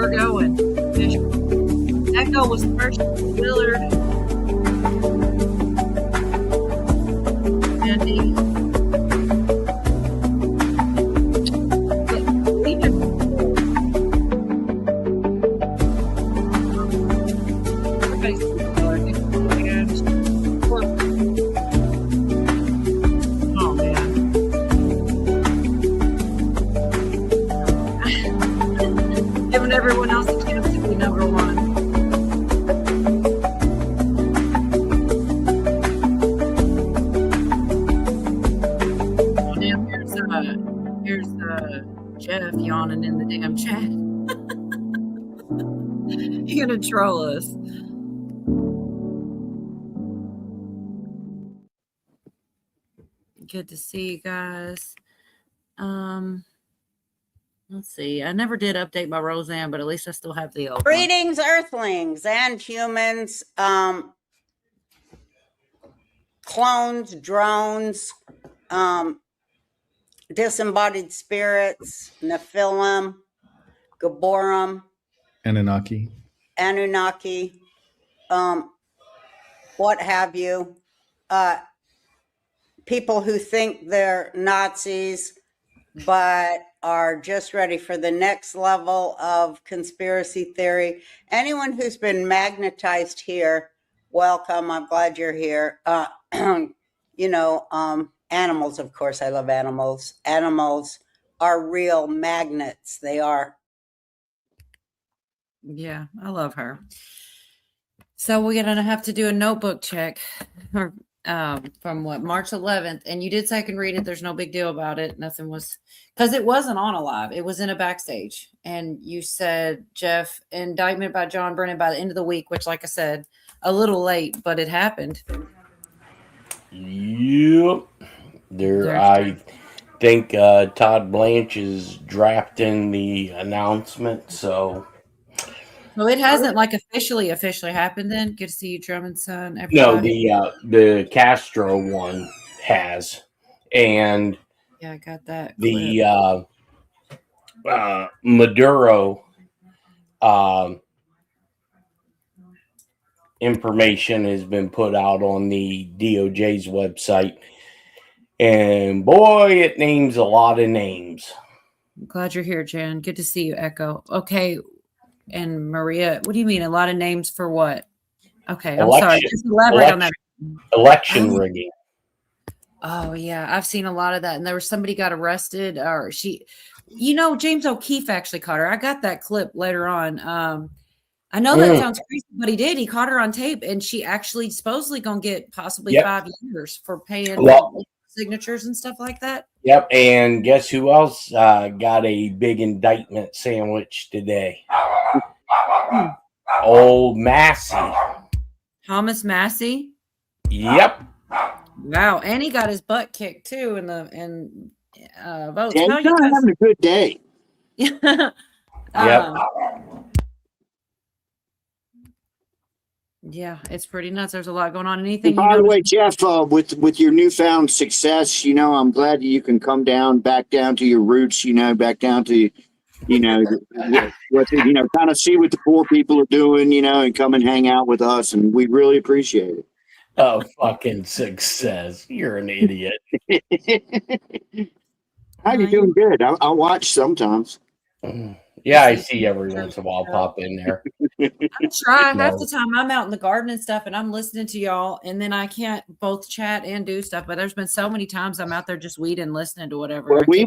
we're going. Echo was first Willard. Andy. Everyone else a chance to be number one. Oh, damn, here's Jeff yawning in the damn chat. You're gonna troll us. Good to see you guys. Let's see. I never did update my Roseanne, but at least I still have the old Greetings, Earthlings and humans, clones, drones, disembodied spirits, Nephilim, Gaborim, Anunnaki, what have you. People who think they're Nazis, but are just ready for the next level of conspiracy theory. Anyone who's been magnetized here, welcome. I'm glad you're here. Animals, of course, I love animals. Animals are real magnets. They are. Yeah, I love her. So we're going to have to do a notebook check from March 11th. And you did say I can read it. There's no big deal about it. Nothing was, because it wasn't on a live. It was in a backstage. And you said, Jeff, indictment by John Brennan by the end of the week, which, like I said, a little late, but it happened. Yep. I think Todd Blanche is drafting the announcement. So it hasn't officially happened then. Good to see you, Drummond's son. Everybody. No, the Castro one has, and yeah, I got that. The Maduro information has been put out on the DOJ's website, and boy, it names a lot of names. I'm glad you're here, Jan. Good to see you, Echo. Okay. And Maria, what do you mean? A lot of names for what? Okay, I'm sorry. Just elaborate on that. Election rigging. Oh, yeah. I've seen a lot of that. And there was somebody got arrested, or James O'Keefe actually caught her. I got that clip later on. I know that sounds crazy, but he did. He caught her on tape, and she actually supposedly going to get possibly 5 years for paying signatures and stuff like that. Yep. And guess who else got a big indictment sandwich today? Old Massey. Thomas Massey? Yep. Wow. And he got his butt kicked too in votes. Yeah, he's not having a good day. Yep. Yeah, it's pretty nuts. There's a lot going on. Anything? By the way, Jeff, with your newfound success, I'm glad that you can come back down to your roots. Back down to, kind of see what the poor people are doing. And come and hang out with us, and we really appreciate it. Oh, fucking success! You're an idiot. How you doing? Good. I watch sometimes. Yeah, I see every once in a while pop in there. I try. Half the time I'm out in the garden and stuff, and I'm listening to y'all, and then I can't both chat and do stuff. But there's been so many times I'm out there just weeding, listening to whatever. Well, we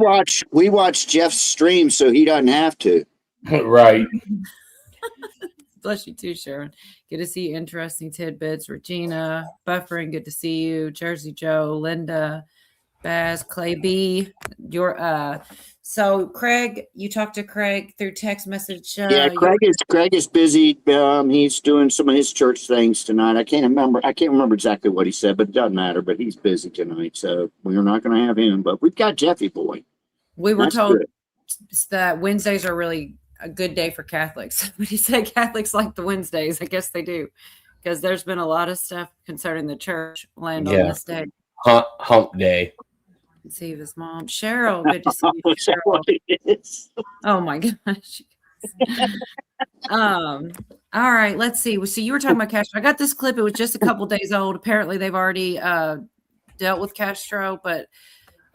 watch Jeff's stream, so he doesn't have to. Right. Bless you too, Sharon. Good to see you. Interesting tidbits. Regina, Buffering, good to see you. Jersey Joe, Linda, Baz, Clay B. So Craig, you talked to Craig through text message. Yeah, Craig is busy. He's doing some of his church things tonight. I can't remember exactly what he said, but it doesn't matter. But he's busy tonight, so we're not going to have him. But we've got Jeffy boy. We were told that Wednesdays are really a good day for Catholics. But he said Catholics like the Wednesdays. I guess they do, because there's been a lot of stuff concerning the church land on this day. Hump day. Let's see his mom, Cheryl. Good to see you, Cheryl. Oh my gosh. All right, let's see. So you were talking about Castro. I got this clip. It was just a couple days old. Apparently, they've already dealt with Castro, but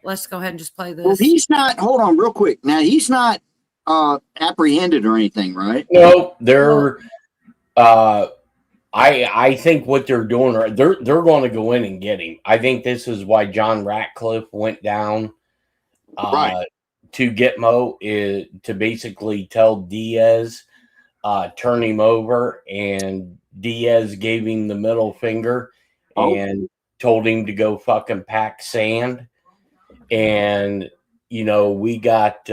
let's go ahead and just play this. Well, he's not. Hold on, real quick. Now he's not apprehended or anything, right? No, they're. I think what they're doing, they're going to go in and get him. I think this is why John Ratcliffe went down Right. to Gitmo, is to basically tell Diaz, turn him over, and Diaz gave him the middle finger and told him to go fucking pack sand. And, you know, we got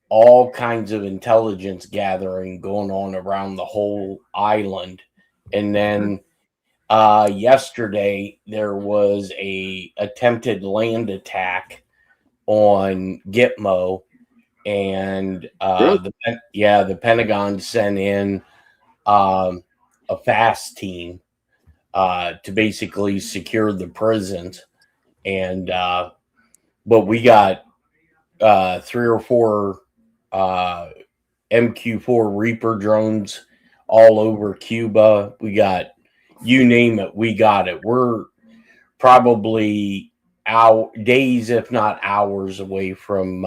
all kinds of intelligence gathering going on around the whole island. And then yesterday there was a attempted land attack on Gitmo, and the Pentagon sent in a fast team to basically secure the prisons. And but we got 3 or 4 MQ-4 Reaper drones all over Cuba. We got, you name it, we got it. We're probably days, if not hours, away from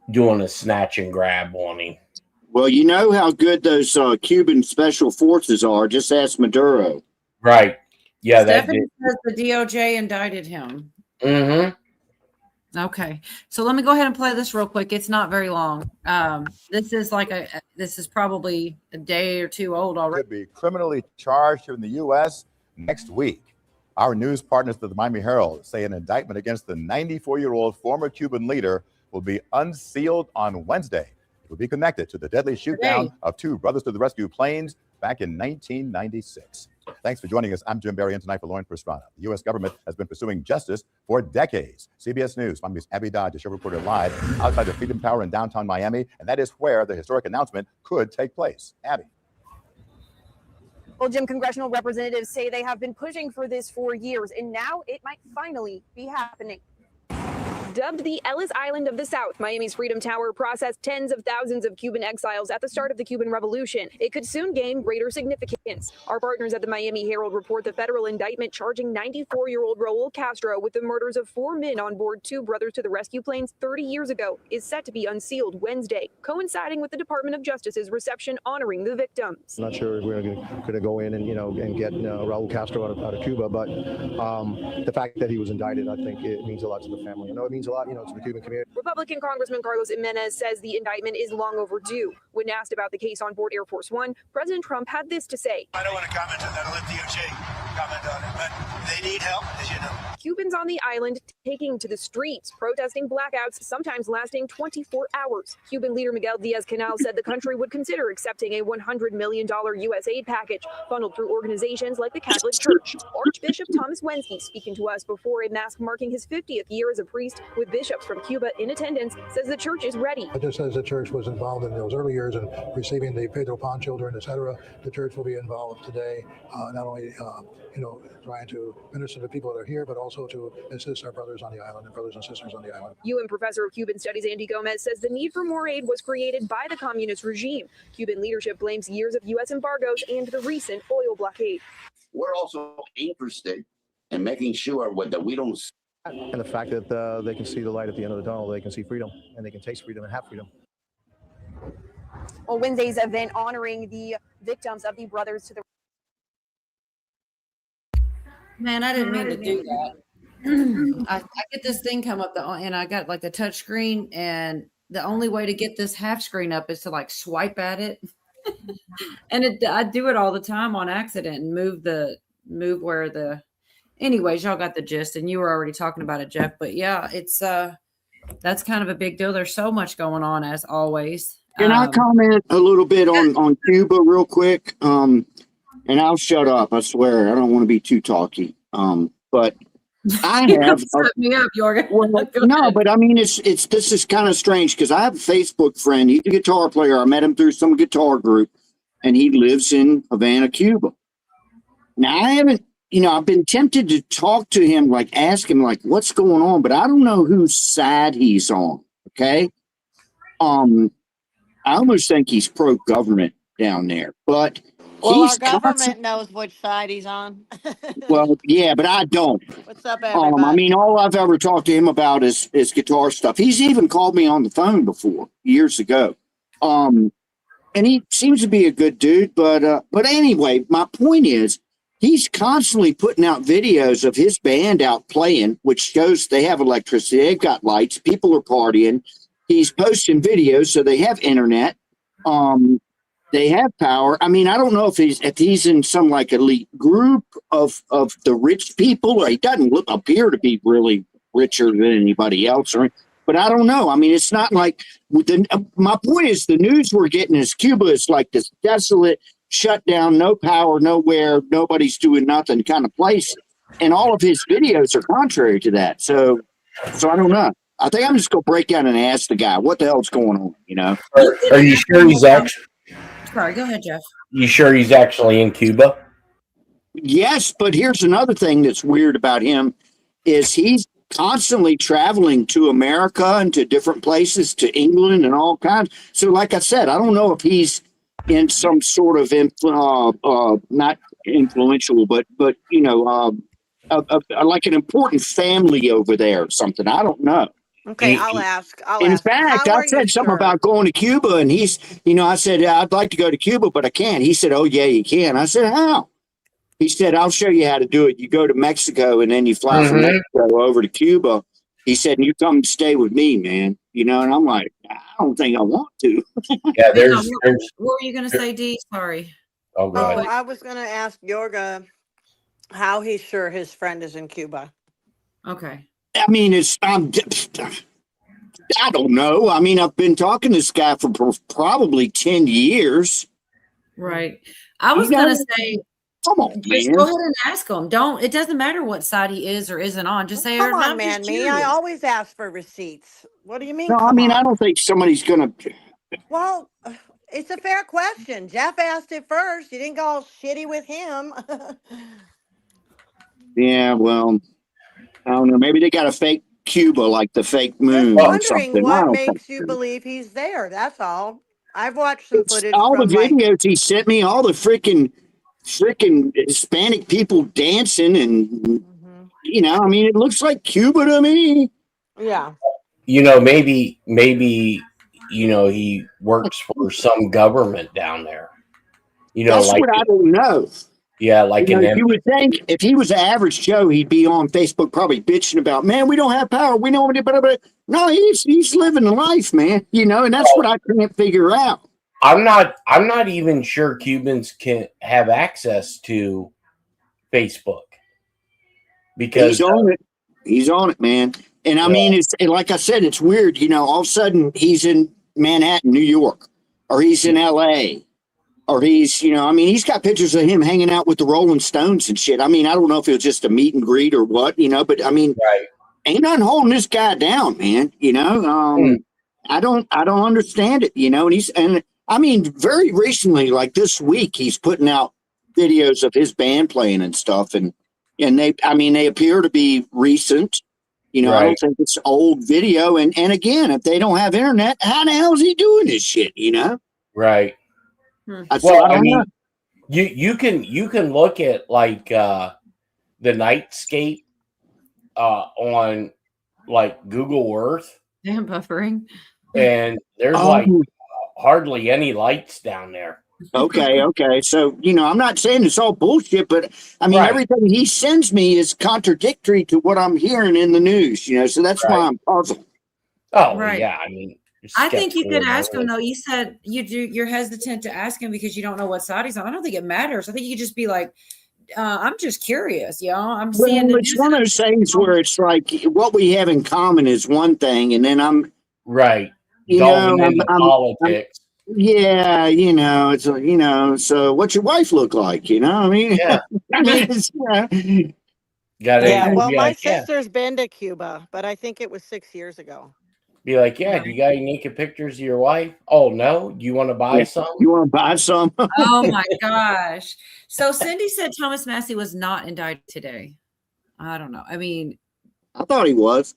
doing a snatch and grab on him. Well, you know how good those Cuban special forces are. Just ask Maduro. Right. Yeah, Stephanie says the DOJ indicted him. Mm-hmm. Okay, so let me go ahead and play this real quick. It's not very long. This is probably a day or two old already. Could be criminally charged here in the U.S. next week. Our news partners at the Miami Herald say an indictment against the 94-year-old former Cuban leader will be unsealed on Wednesday. It will be connected to the deadly shootdown of 2 Brothers to the Rescue planes back in 1996. Thanks for joining us. I'm Jim Berry, and tonight for Lauren Pastrana. The U.S. government has been pursuing justice for decades. CBS News, Miami's Abby Dodge, a show reporter live outside the Freedom Tower in downtown Miami, and that is where the historic announcement could take place. Abby. Well, Jim, congressional representatives say they have been pushing for this for years, and now it might finally be happening. Dubbed the Ellis Island of the South, Miami's Freedom Tower processed tens of thousands of Cuban exiles at the start of the Cuban Revolution. It could soon gain greater significance. Our partners at the Miami Herald report the federal indictment charging 94-year-old Raul Castro with the murders of 4 men on board 2 Brothers to the Rescue planes 30 years ago is set to be unsealed Wednesday, coinciding with the Department of Justice's reception honoring the victims. I'm not sure if we're going to go in and get Raul Castro out of Cuba, but the fact that he was indicted, I think it means a lot to the family. I know it means a lot, to the Cuban community. Republican Congressman Carlos Jimenez says the indictment is long overdue. When asked about the case on board Air Force One, President Trump had this to say. I don't want to comment on that. I'll let DOJ comment on it, but they need help, as you know. Cubans on the island taking to the streets, protesting blackouts, sometimes lasting 24 hours. Cuban leader Miguel Diaz-Canel said the country would consider accepting a $100 million U.S. aid package funneled through organizations like the Catholic Church. Archbishop Thomas Wednesday, speaking to us before a mass marking his 50th year as a priest with bishops from Cuba in attendance, says the church is ready. Just as the church was involved in those early years and receiving the Pedro Pan children, etc., the church will be involved today, not only trying to minister to people that are here, but also to assist our brothers on the island and brothers and sisters on the island. UN professor of Cuban studies Andy Gomez says the need for more aid was created by the communist regime. Cuban leadership blames years of U.S. embargoes and the recent oil blockade. We're also interested in making sure that we don't. And the fact that they can see the light at the end of the tunnel, they can see freedom, and they can taste freedom and have freedom. Well, Wednesday's event honoring the victims of the Brothers to the Man, I didn't mean to do that. I get this thing come up and I got like the touch screen, and the only way to get this half screen up is to like swipe at it. And I do it all the time on accident and move where the, anyways, y'all got the gist, and you were already talking about it, Jeff. But yeah, it's that's kind of a big deal. There's so much going on as always. Can I comment a little bit on Cuba real quick? And I'll shut up. I swear, I don't want to be too talky. But I have set me up, Jorgen. Well, no, but I mean, this is kind of strange because I have a Facebook friend. He's a guitar player. I met him through some guitar group, and he lives in Havana, Cuba. Now I haven't, I've been tempted to talk to him, like ask him, like, what's going on, but I don't know whose side he's on. Okay. I almost think he's pro-government down there, but Well, he's our government knows which side he's on. well, yeah, but I don't. What's up, everybody? I mean, all I've ever talked to him about is guitar stuff. He's even called me on the phone before years ago. And he seems to be a good dude, but anyway, my point is he's constantly putting out videos of his band out playing, which shows they have electricity, they've got lights, people are partying. He's posting videos, so they have internet. They have power. I mean, I don't know if he's in some like elite group of the rich people, or he doesn't appear to be really richer than anybody else, but I don't know. I mean, it's not like my point is the news we're getting is Cuba is like this desolate, shut down, no power, nowhere, nobody's doing nothing kind of place. And all of his videos are contrary to that. So I don't know. I think I'm just going to break out and ask the guy, what the hell's going on, you know? Are you sure he's actually? Sorry, go ahead, Jeff. You sure he's actually in Cuba? Yes, but here's another thing that's weird about him is he's constantly traveling to America and to different places, to England and all kinds. So like I said, I don't know if he's in some sort of not influential, but you know, like an important family over there or something. I don't know. Okay, I'll ask. In fact, I said something about going to Cuba, and he's, you know, I said, I'd like to go to Cuba, but I can't. He said, oh, yeah, you can. I said, how? He said, I'll show you how to do it. You go to Mexico, and then you fly from Mexico over to Cuba. He said, and you come stay with me, man. You know, and I'm like, I don't think I want to. Yeah, What were you going to say, Dee? Sorry. Oh, God. I was going to ask Yorga how he's sure his friend is in Cuba. Okay. I mean, I don't know. I mean, I've been talking to this guy for probably 10 years. Right. I was going to say, come on, just man. go ahead and ask him. It doesn't matter what side he is or isn't on. Just say, Come I'm on, man, just me. curious. I always ask for receipts. What do you mean? No, I mean, I don't think somebody's going to. Well, it's a fair question. Jeff asked it first. You didn't go all shitty with him. Yeah, well, I don't know. Maybe they got a fake Cuba, like the fake moon Just or wondering something. what makes you believe he's there. That's all. I've watched some footage. All the from like, videos he sent me, all the freaking Hispanic people dancing, and you know, I mean, it looks like Cuba to me. yeah. You know, maybe you know, he works for some government down there. You know, That's like what I don't know. Yeah, like you know, an you would think if he was an average Joe, he'd be on Facebook probably bitching about, man, we don't have power. We know it, but no, he's living the life, man. You know, and that's what I can't figure out. I'm not even sure Cubans can have access to Facebook because He's on it, man. And I mean, it's like I said, it's weird. You know, all of a sudden he's in Manhattan, New York, or he's in LA. Or he's, you know, I mean, he's got pictures of him hanging out with the Rolling Stones and shit. I mean, I don't know if it was just a meet and greet or what, you know, but I mean, ain't nothing holding this guy down, man. You know, I don't understand it, you know, and I mean, very recently, like this week, he's putting out videos of his band playing and stuff. And they appear to be recent, you know, I don't think it's old video. And again, if they don't have internet, how the hell is he doing this shit, you know? Right. Well, I mean, you can look at like the nightscape on like Google Earth. Damn, buffering. And there's like hardly any lights down there. Okay. So, you know, I'm not saying it's all bullshit, but I mean, everything he sends me is contradictory to what I'm hearing in the news, you know, so that's why I'm puzzled. Oh, yeah. I mean, I think you could ask him though. You said you're hesitant to ask him because you don't know what side he's on. I don't think it matters. I think you could just be like, I'm just curious, I'm seeing. It's one of those things where it's like what we have in common is one thing, and then I'm you know, I'm politics. Yeah, you know, it's you know. So, what's your wife look like? You know, I mean, I mean, it's, well, my sister's been to Cuba, but I think it was 6 years ago. Be like, do you got any naked pictures of your wife? Oh, no? Do you want to buy some? You want to buy some? Oh, my gosh. So Cindy said Thomas Massey was not indicted today. I don't know. I mean. I thought he was.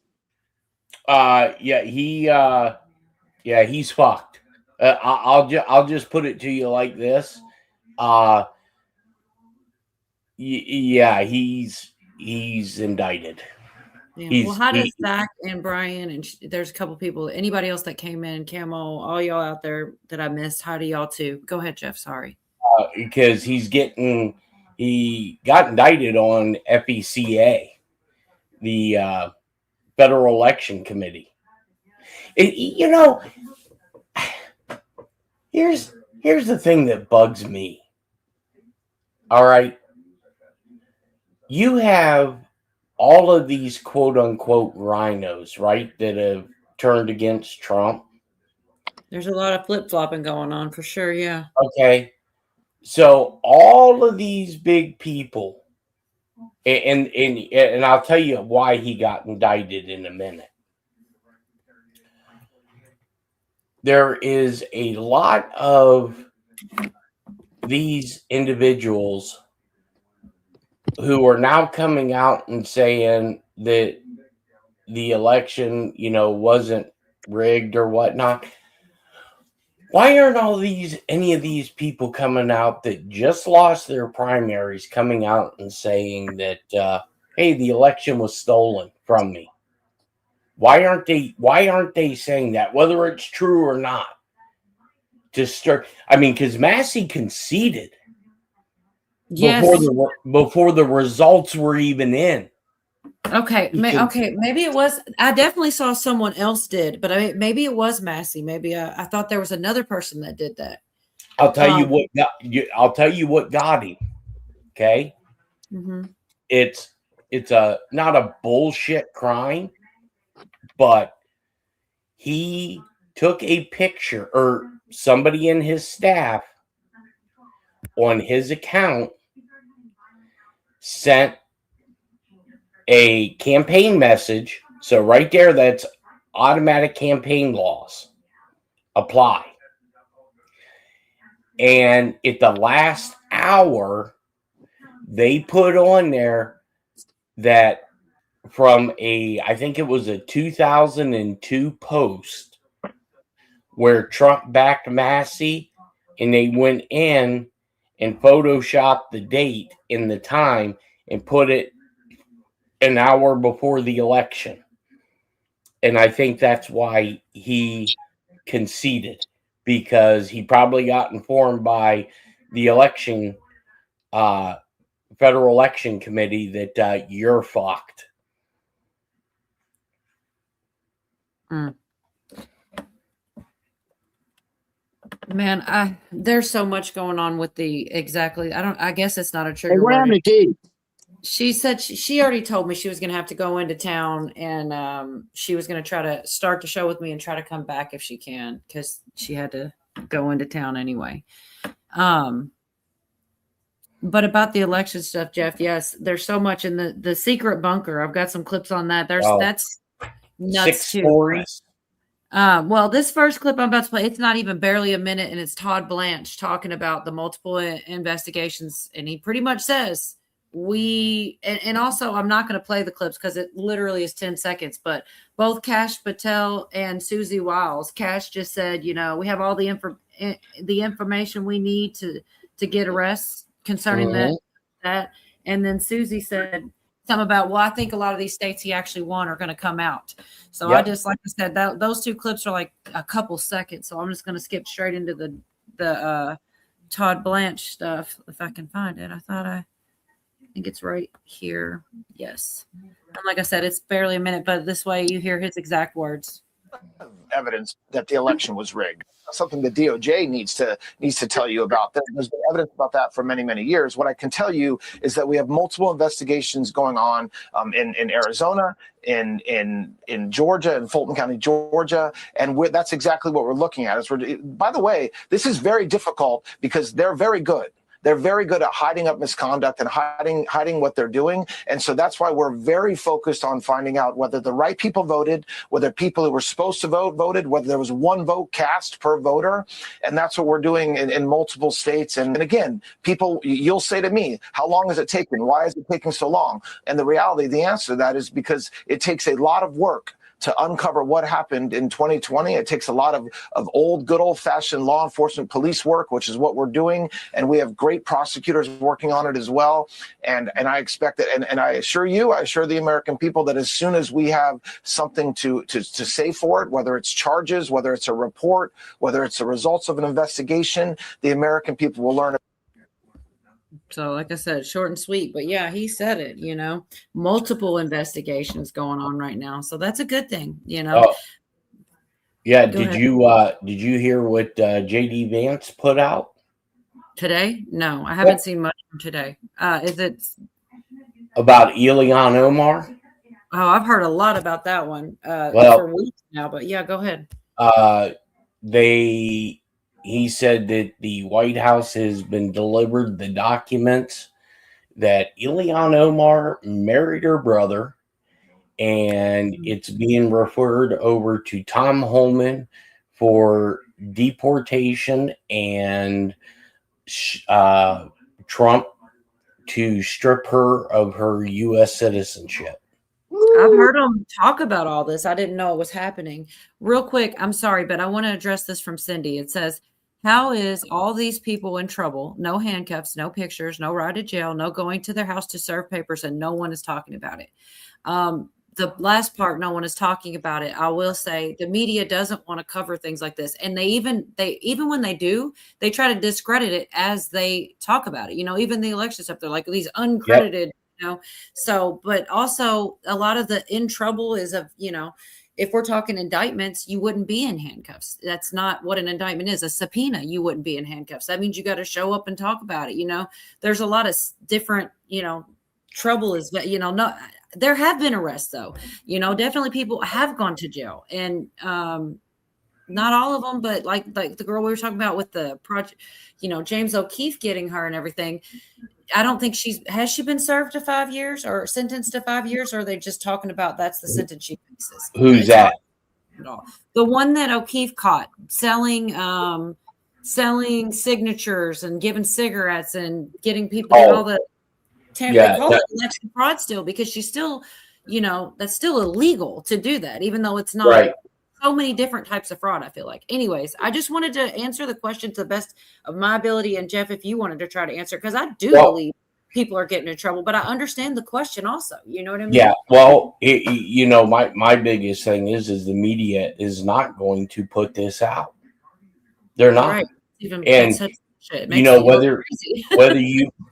He's fucked. I'll just put it to you like this. Yeah, he's indicted. Yeah. Well, hi to Zach and Brian, and there's a couple people. Anybody else that came in, Camo, all y'all out there that I missed. Hi to y'all too. Go ahead, Jeff. Sorry. Because he got indicted on FECA, the Federal Election Committee. You know, here's the thing that bugs me. All right, you have all of these quote unquote rhinos, right, that have turned against Trump. There's a lot of flip flopping going on for sure. Yeah. Okay. So all of these big people, and I'll tell you why he got indicted in a minute. There is a lot of these individuals who are now coming out and saying that the election, wasn't rigged or whatnot. Why aren't any of these people coming out that just lost their primaries coming out and saying that, hey, the election was stolen from me? Why aren't they saying that, whether it's true or not? Because Massey conceded before the results were even in. Okay. Maybe it was. I definitely saw someone else did, but maybe it was Massey. Maybe I thought there was another person that did that. I'll tell you what got him. Okay. Mm-hmm. It's not a bullshit crime, but he took a picture, or somebody in his staff on his account sent a campaign message. So right there, that's automatic campaign laws apply. And at the last hour, they put on there that from I think it was a 2002 post where Trump backed Massey, and they went in and photoshopped the date and the time and put it an hour before the election. And I think that's why he conceded, because he probably got informed by the Federal Election Committee that you're fucked. Man, there's so much going on with I guess it's not a trigger word. She said she already told me she was going to have to go into town, and she was going to try to start the show with me and try to come back if she can, because she had to go into town anyway. But about the election stuff, Jeff, yes, there's so much in the secret bunker. I've got some clips on that. That's nuts 6 too. stories. Well, this first clip I'm about to play, it's not even barely a minute, and it's Todd Blanche talking about the multiple investigations, and he pretty much says and also I'm not going to play the clips because it literally is 10 seconds, but both Cash Patel and Susie Wiles, Cash just said, we have all the information we need to get arrests concerning that. And then Susie said something about, well, I think a lot of these states he actually won are going to come out. So I just, like I said, those two clips are like a couple seconds. So I'm just going to skip straight into the Todd Blanche stuff if I can find it. I think it's right here. Yes. And like I said, it's barely a minute, but this way you hear his exact words. Evidence that the election was rigged. Something the DOJ needs to tell you about. There's been evidence about that for many, many years. What I can tell you is that we have multiple investigations going on in Arizona, in Georgia, in Fulton County, Georgia, and that's exactly what we're looking at. By the way, this is very difficult because they're very good. They're very good at hiding up misconduct and hiding what they're doing. And so that's why we're very focused on finding out whether the right people voted, whether people who were supposed to vote voted, whether there was one vote cast per voter. And that's what we're doing in multiple states. And again, people, you'll say to me, how long has it taken? Why is it taking so long? And the reality, the answer to that is because it takes a lot of work to uncover what happened in 2020. It takes a lot of old, good old-fashioned law enforcement police work, which is what we're doing, and we have great prosecutors working on it as well. And I expect that, and I assure the American people that as soon as we have something to say for it, whether it's charges, whether it's a report, whether it's the results of an investigation, the American people will learn. So, like I said, short and sweet, but yeah, he said it, multiple investigations going on right now. So that's a good thing, Oh, yeah. Go Did ahead. you hear what JD Vance put out Today? No, I haven't seen much from today. Is it about Ilhan Omar? Oh, I've heard a lot about that one Well, for weeks now, but yeah, go ahead. He said that the White House has been delivered the documents that Ilhan Omar married her brother, and it's being referred over to Tom Holman for deportation and Trump to strip her of her U.S. citizenship. I've heard them talk about all this. I didn't know it was happening. Real quick, I'm sorry, but I want to address this from Cindy. It says, how is all these people in trouble? No handcuffs, no pictures, no ride to jail, no going to their house to serve papers, and no one is talking about it. The last part, no one is talking about it. I will say the media doesn't want to cover things like this. And they even when they do, they try to discredit it as they talk about it. Even the election stuff, they're like these uncredited, So, but also a lot of the in trouble is of, if we're talking indictments, you wouldn't be in handcuffs. That's not what an indictment is. A subpoena, you wouldn't be in handcuffs. That means you got to show up and talk about it. There's a lot of different, trouble is, not. There have been arrests, though. Definitely people have gone to jail, and not all of them, but like the girl we were talking about with the project, James O'Keefe getting her and everything. I don't think has she been served to 5 years or sentenced to 5 years, or are they just talking about that's the sentence she faces? Who's that? The one that O'Keefe caught selling signatures and giving cigarettes and getting people all the. They call it election fraud still because she's still, that's still illegal to do that, even though it's not right. So many different types of fraud, I feel like. Anyways, I just wanted to answer the question to the best of my ability. And Jeff, if you wanted to try to answer, because I do believe people are getting in trouble, but I understand the question also. You know what I mean? Yeah. Well, my biggest thing is the media is not going to put this out. They're not. Right.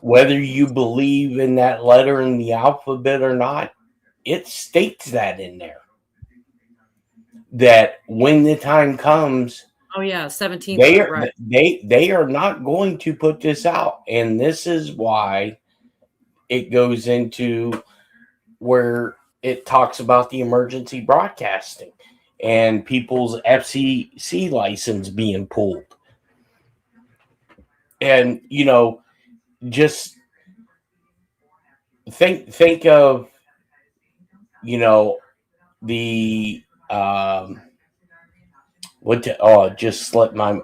Whether you believe in that letter in the alphabet or not, it states that in there that when the time comes, 17th, they are not going to put this out, and this is why it goes into where it talks about the emergency broadcasting and people's FCC license being pulled. And, just think of, the,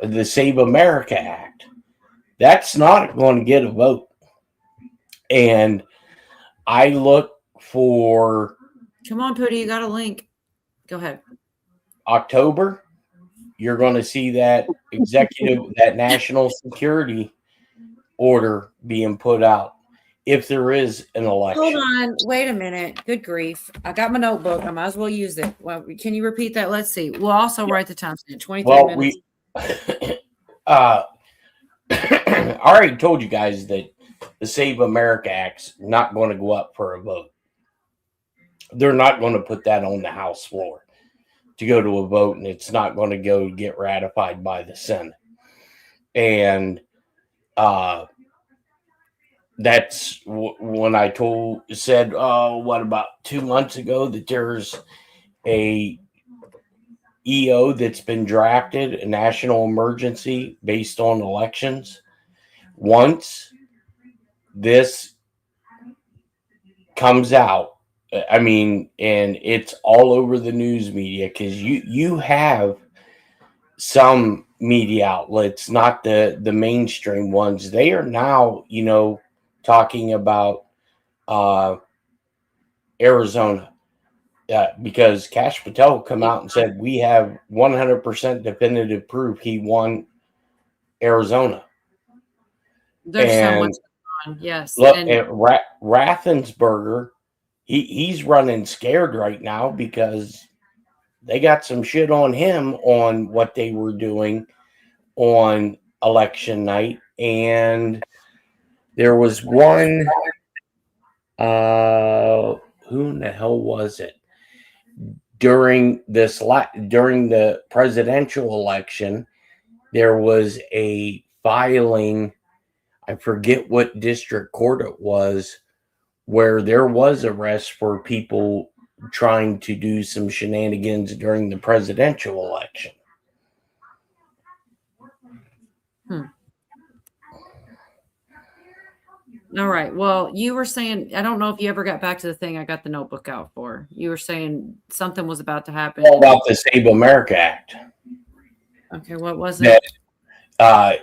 the Save America Act. That's not going to get a vote. And I look for. Come on, Pootie, you got a link. Go ahead. October, you're going to see that that national security order being put out if there is an election. Hold on. Wait a minute. Good grief. I got my notebook. I might as well use it. Well, can you repeat that? Let's see. We'll also write the timestamp. 23 minutes. I already told you guys that the Save America Act's not going to go up for a vote. They're not going to put that on the House floor to go to a vote, and it's not going to go get ratified by the Senate. And that's when I said, what, about 2 months ago, that there's a EO that's been drafted, a national emergency based on elections. Once this comes out, and it's all over the news media, because you have some media outlets, not the mainstream ones. They are now, talking about Arizona. because Cash Patel come out and said we have 100% definitive proof he won Arizona. There's so And much going on. Yes. look And at Raffensperger. He's running scared right now because they got some shit on him on what they were doing on election night. And there was one, who in the hell was it? During the presidential election, there was a filing, I forget what district court it was, where there was arrest for people trying to do some shenanigans during the presidential election. All right. Well, you were saying, I don't know if you ever got back to the thing I got the notebook out for. You were saying something was about to happen. All about the Save America Act. Okay, what was it? I've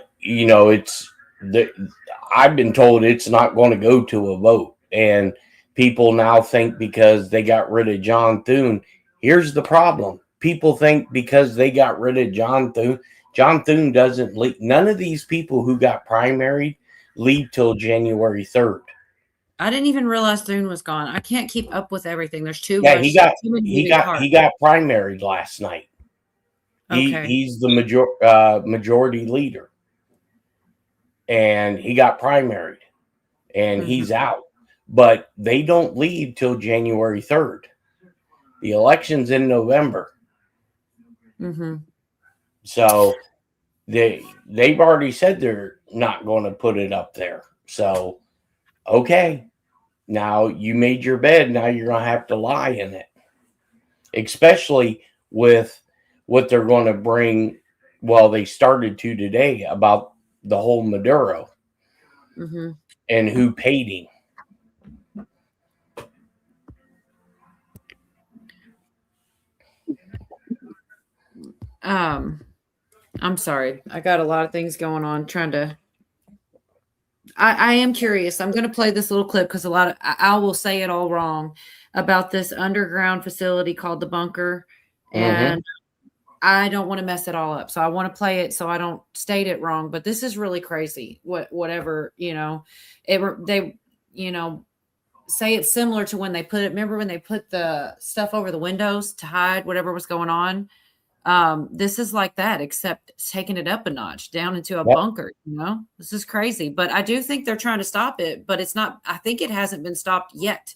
been told it's not going to go to a vote. And people now think because they got rid of John Thune. Here's the problem. People think because they got rid of John Thune doesn't leave. None of these people who got primaried leave till January 3rd. I didn't even realize Thune was gone. I can't keep up with everything. There's too Yeah, much. he got primaried last night. Okay. He's the majority leader, and he got primaried, and he's out. But they don't leave till January 3rd. The election's in November. Mm-hmm. So they've already said they're not going to put it up there. So, okay, now you made your bed. Now you're going to have to lie in it, especially with what they're going to bring. Well, they started to today about the whole Maduro and who paid him. I'm sorry. I got a lot of things going on I am curious. I'm going to play this little clip because I will say it all wrong about this underground facility called the bunker. And I don't want to mess it all up. So I want to play it so I don't state it wrong, but this is really crazy. Whatever, they say it's similar to when they remember when they put the stuff over the windows to hide whatever was going on. This is like that, except taking it up a notch down into a bunker. This is crazy, but I do think they're trying to stop it, but it's not. I think it hasn't been stopped yet.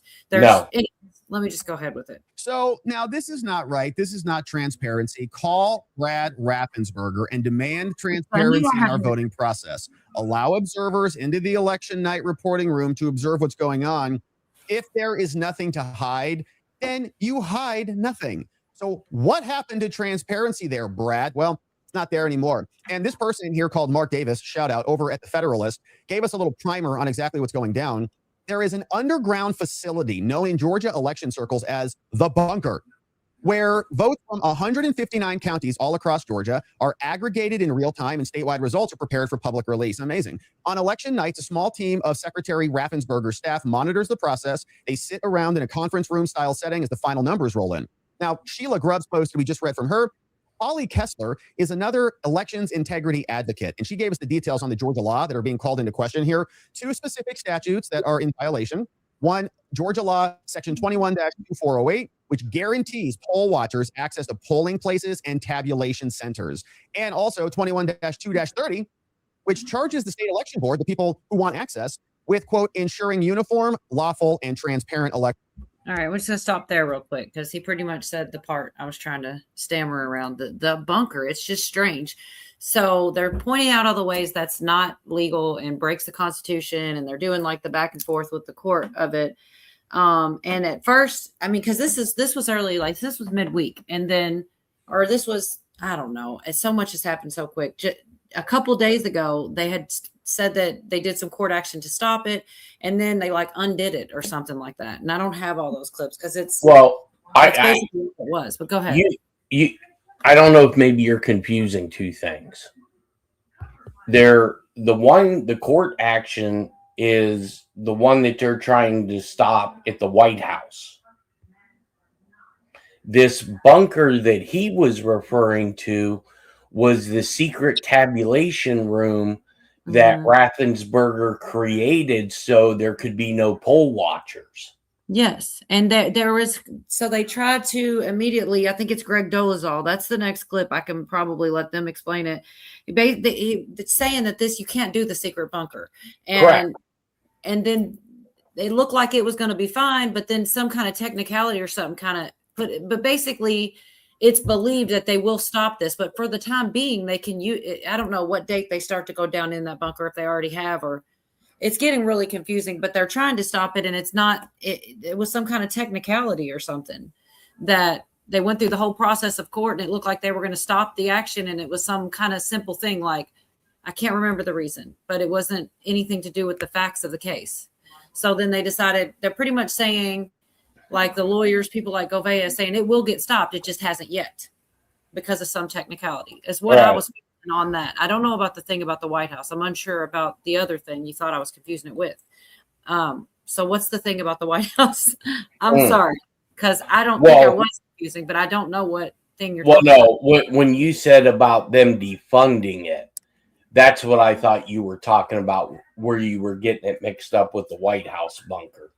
Let me just go ahead with it. So now this is not right. This is not transparency. Call Brad Raffensperger and demand transparency in our voting process. Allow observers into the election night reporting room to observe what's going on. If there is nothing to hide, then you hide nothing. So what happened to transparency there, Brad? Well, it's not there anymore. And this person in here called Mark Davis, shout out, over at the Federalist, gave us a little primer on exactly what's going down. There is an underground facility known in Georgia election circles as the bunker, where votes from 159 counties all across Georgia are aggregated in real time and statewide results are prepared for public release. Amazing. On election nights, a small team of Secretary Raffensperger's staff monitors the process. They sit around in a conference room style setting as the final numbers roll in. Now, Sheila Grubb's post we just read from her. Holly Kessler is another elections integrity advocate, and she gave us the details on the Georgia law that are being called into question here. 2 specific statutes that are in violation. One, Georgia law, section 21-2408, which guarantees poll watchers access to polling places and tabulation centers. And also 21-2-30, which charges the state election board, the people who want access, with, quote, ensuring uniform, lawful, and transparent elections. All right, we're just going to stop there real quick because he pretty much said the part I was trying to stammer around, the bunker. It's just strange. So they're pointing out all the ways that's not legal and breaks the Constitution, and they're doing like the back and forth with the court of it. And at first, I mean, because this was early, like this was midweek, and then, or this was, I don't know, so much has happened so quick. Just a couple days ago, they had said that they did some court action to stop it, and then they like undid it or something like that. And I don't have all those clips because it's basically what it was. But go ahead. I don't know if maybe you're confusing two things. The court action is the one that they're trying to stop at the White House. This bunker that he was referring to was the secret tabulation room that Raffensperger created so there could be no poll watchers. Yes, and there was, so they tried to immediately, I think it's Greg Dolezal. That's the next clip. I can probably let them explain it. It's saying that you can't do the secret bunker. Correct. And then it looked like it was going to be fine, but then some kind of technicality or something kind of but basically it's believed that they will stop this, but for the time being, they can use, I don't know what date they start to go down in that bunker, if they already have, or it's getting really confusing, but they're trying to stop it. And it's not, it was some kind of technicality or something that they went through the whole process of court, and it looked like they were going to stop the action. And it was some kind of simple thing. Like, I can't remember the reason, but it wasn't anything to do with the facts of the case. So then they decided, they're pretty much saying, like the lawyers, people like Wtfe saying it will get stopped. It just hasn't yet because of some technicality is what I was on that. I don't know about the thing about the White House. I'm unsure about the other thing you thought I was confusing it with. So what's the thing about the White House? I'm sorry, because I don't think I was confusing, but I don't know what thing you're talking about. When you said about them defunding it, that's what I thought you were talking about, where you were getting it mixed up with the White House bunker.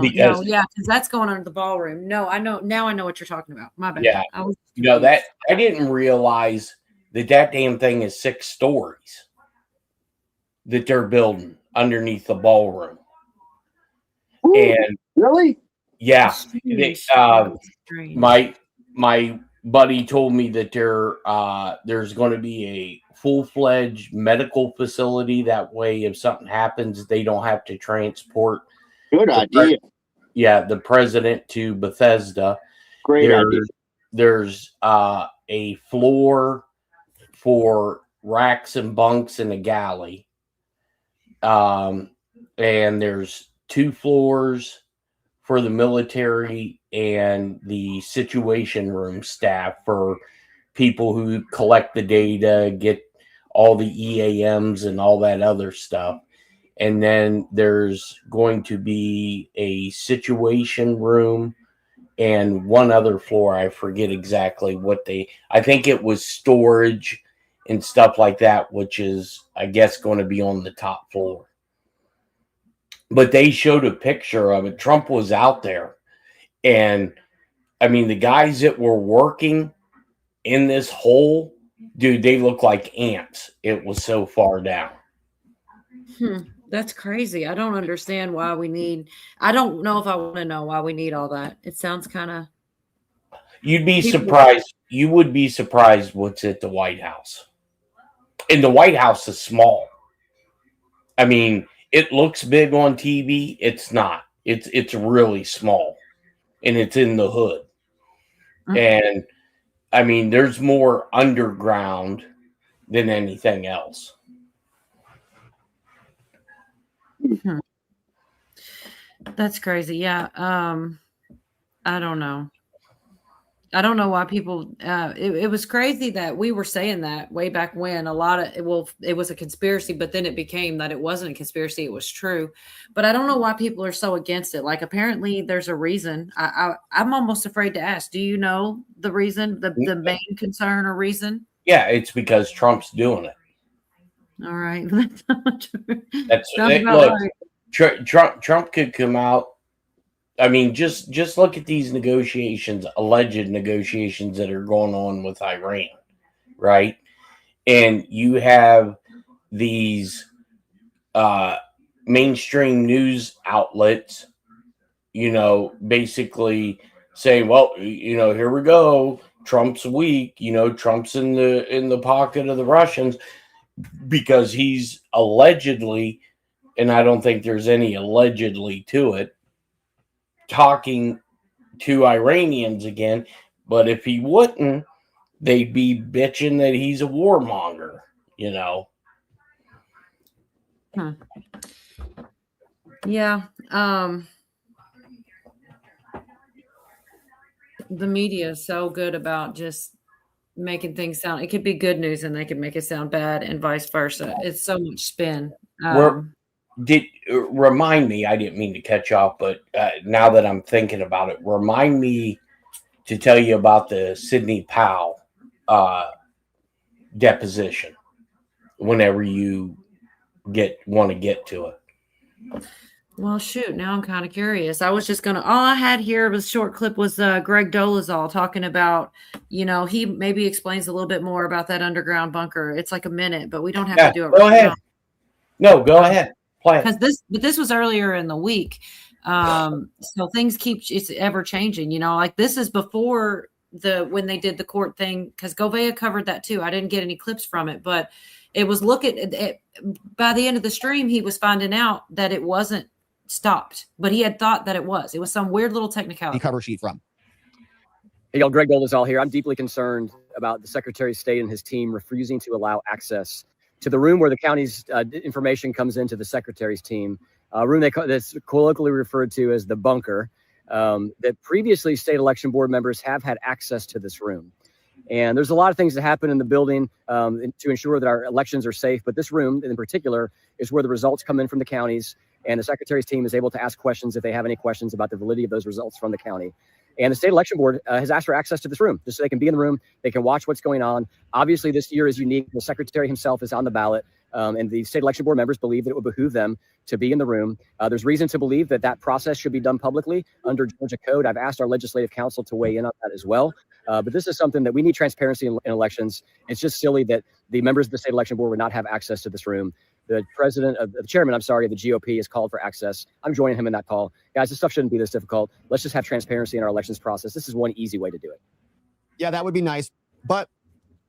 Because that's going on in the ballroom. No, I know now. I know what you're talking about. My bad. Yeah, that I didn't realize that damn thing is 6 stories that they're building underneath the ballroom. Ooh, and really, yeah, my buddy told me that there's going to be a full-fledged medical facility. That way, if something happens, they don't have to transport. Good idea. The president to Bethesda. Great idea. There's a floor for racks and bunks in a galley. And there's 2 floors for the military and the situation room staff for people who collect the data, get all the EAMs and all that other stuff. And then there's going to be a situation room and one other floor. I forget exactly what I think it was storage and stuff like that, which is, I guess, going to be on the top floor. But they showed a picture of it. Trump was out there. And I mean, the guys that were working in this hole, dude, they look like ants. It was so far down. That's crazy. I don't understand why we need, I don't know if I want to know why we need all that. It sounds kind of. You'd be surprised. You would be surprised what's at the White House. And the White House is small. I mean, it looks big on TV. It's not. It's really small. And it's in the hood. And I mean, there's more underground than anything else. That's crazy. Yeah. I don't know. I don't know why people, it was crazy that we were saying that way back when. A lot of, it was a conspiracy, but then it became that it wasn't a conspiracy. It was true. But I don't know why people are so against it. Like, apparently there's a reason. I'm almost afraid to ask. Do you know the reason, the main concern or reason? Yeah, it's because Trump's doing it. All right. Trump could come out. I mean, just look at these negotiations, alleged negotiations that are going on with Iran, right? And you have these mainstream news outlets, basically saying, well, here we go. Trump's weak. Trump's in the pocket of the Russians because he's allegedly, and I don't think there's any allegedly to it, talking to Iranians again. But if he wouldn't, they'd be bitching that he's a warmonger, Yeah. The media is so good about just making things sound, it could be good news and they can make it sound bad and vice versa. It's so much spin. Remind me, I didn't mean to cut you off, but now that I'm thinking about it, remind me to tell you about the Sidney Powell deposition whenever you want to get to it. Well, shoot, now I'm kind of curious. I was just going to, all I had here was short clip was Greg Dolezal talking about, he maybe explains a little bit more about that underground bunker. It's like a minute, but we don't have to do it go right ahead. now. No, go ahead. Play it. But this was earlier in the week. So things it's ever changing, like this is before when they did the court thing, because Govea covered that too. I didn't get any clips from it, but it was by the end of the stream, he was finding out that it wasn't stopped, but he had thought that it was some weird little technicality. Cover sheet from. Hey, y'all, Greg Dolezal here. I'm deeply concerned about the Secretary of State and his team refusing to allow access to the room where the county's information comes into the Secretary's team, a room that's colloquially referred to as the bunker, that previously state election board members have had access to this room. And there's a lot of things that happen in the building to ensure that our elections are safe. But this room in particular is where the results come in from the counties. And the Secretary's team is able to ask questions if they have any questions about the validity of those results from the county. And the state election board has asked for access to this room just so they can be in the room. They can watch what's going on. Obviously, this year is unique. The Secretary himself is on the ballot. And the state election board members believe that it would behoove them to be in the room. There's reason to believe that process should be done publicly under Georgia code. I've asked our legislative council to weigh in on that as well. But this is something that we need transparency in elections. It's just silly that the members of the state election board would not have access to this room. The chairman of the GOP has called for access. I'm joining him in that call. Guys, this stuff shouldn't be this difficult. Let's just have transparency in our elections process. This is one easy way to do it. Yeah, that would be nice. But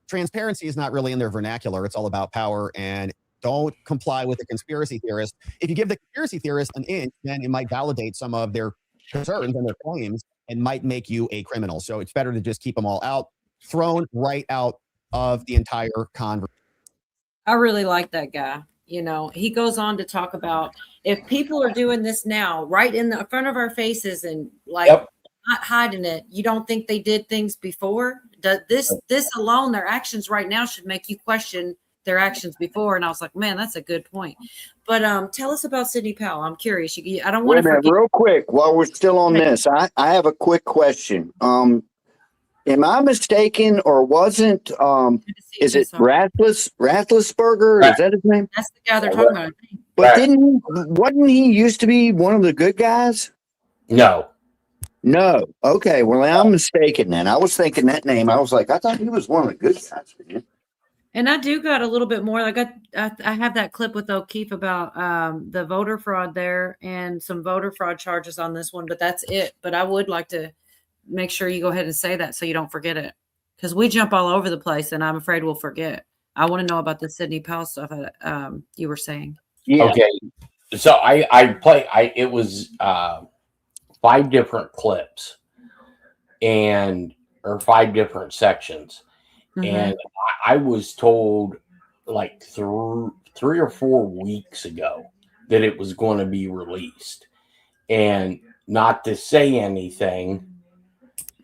transparency is not really in their vernacular. It's all about power, and don't comply with the conspiracy theorist. If you give the conspiracy theorist an inch, then it might validate some of their concerns and their claims and might make you a criminal. So it's better to just keep them all out, thrown right out of the entire conversation. I really like that guy. He goes on to talk about if people are doing this now, right in the front of our faces and not hiding it, you don't think they did things before? This alone, their actions right now should make you question their actions before. And I was like, man, that's a good point. But tell us about Sidney Powell. I'm curious. I don't want to forget. Real quick, while we're still on this, I have a quick question. Am I mistaken, or wasn't is it Rathlisberger? Is that his name? That's the guy they're talking about. But wasn't he used to be one of the good guys? No. Okay. Well, I'm mistaken then. I was thinking that name. I was like, I thought he was one of the good guys. Man. And I do got a little bit more. I have that clip with O'Keefe about the voter fraud there and some voter fraud charges on this one, but that's it. But I would like to make sure you go ahead and say that so you don't forget it, because we jump all over the place and I'm afraid we'll forget. I want to know about the Sidney Powell stuff that you were saying. Yeah. Okay. So it was 5 different clips or 5 different sections. Mm-hmm. And I was told like 3 or 4 weeks ago that it was going to be released, and not to say anything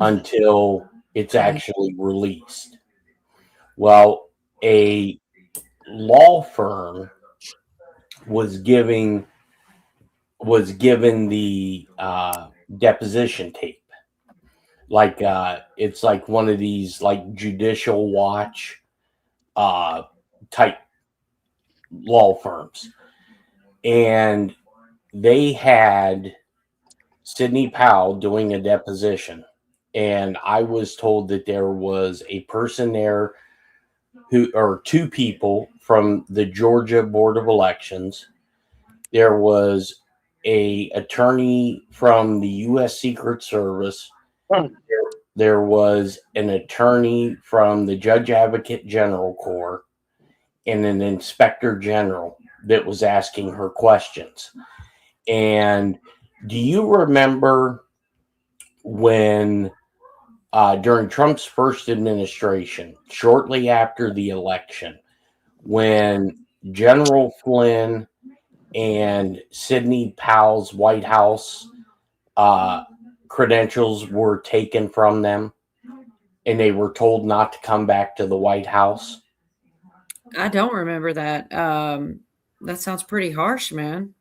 until it's actually released. Well, a law firm was given the deposition tape. Like it's like one of these like Judicial Watch type law firms, and they had Sidney Powell doing a deposition. And I was told that there was a person there or 2 people from the Georgia Board of Elections. There was a attorney from the U.S. Secret Service. There was an attorney from the Judge Advocate General Corps and an inspector general that was asking her questions. And do you remember when during Trump's first administration, shortly after the election, when General Flynn and Sidney Powell's White House credentials were taken from them and they were told not to come back to the White House? I don't remember that. That sounds pretty harsh, man.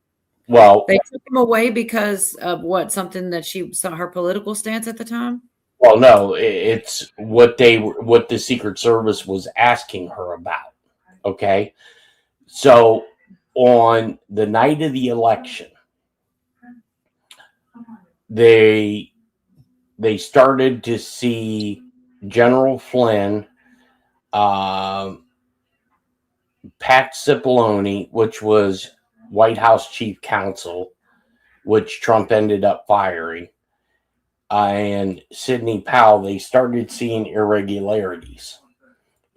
Well, they took them away because of what? Something that her political stance at the time? Well, no, it's what the Secret Service was asking her about. Okay, so on the night of the election, they started to see General Flynn, Pat Cipollone, which was White House chief counsel, which Trump ended up firing, and Sidney Powell. They started seeing irregularities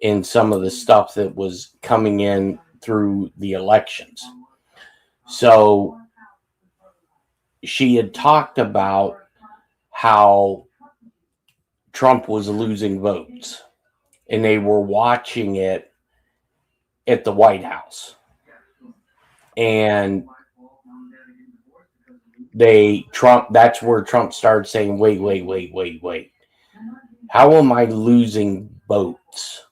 in some of the stuff that was coming in through the elections. So she had talked about how Trump was losing votes, and they were watching it at the White House. And that's where Trump started saying, wait. How am I losing votes?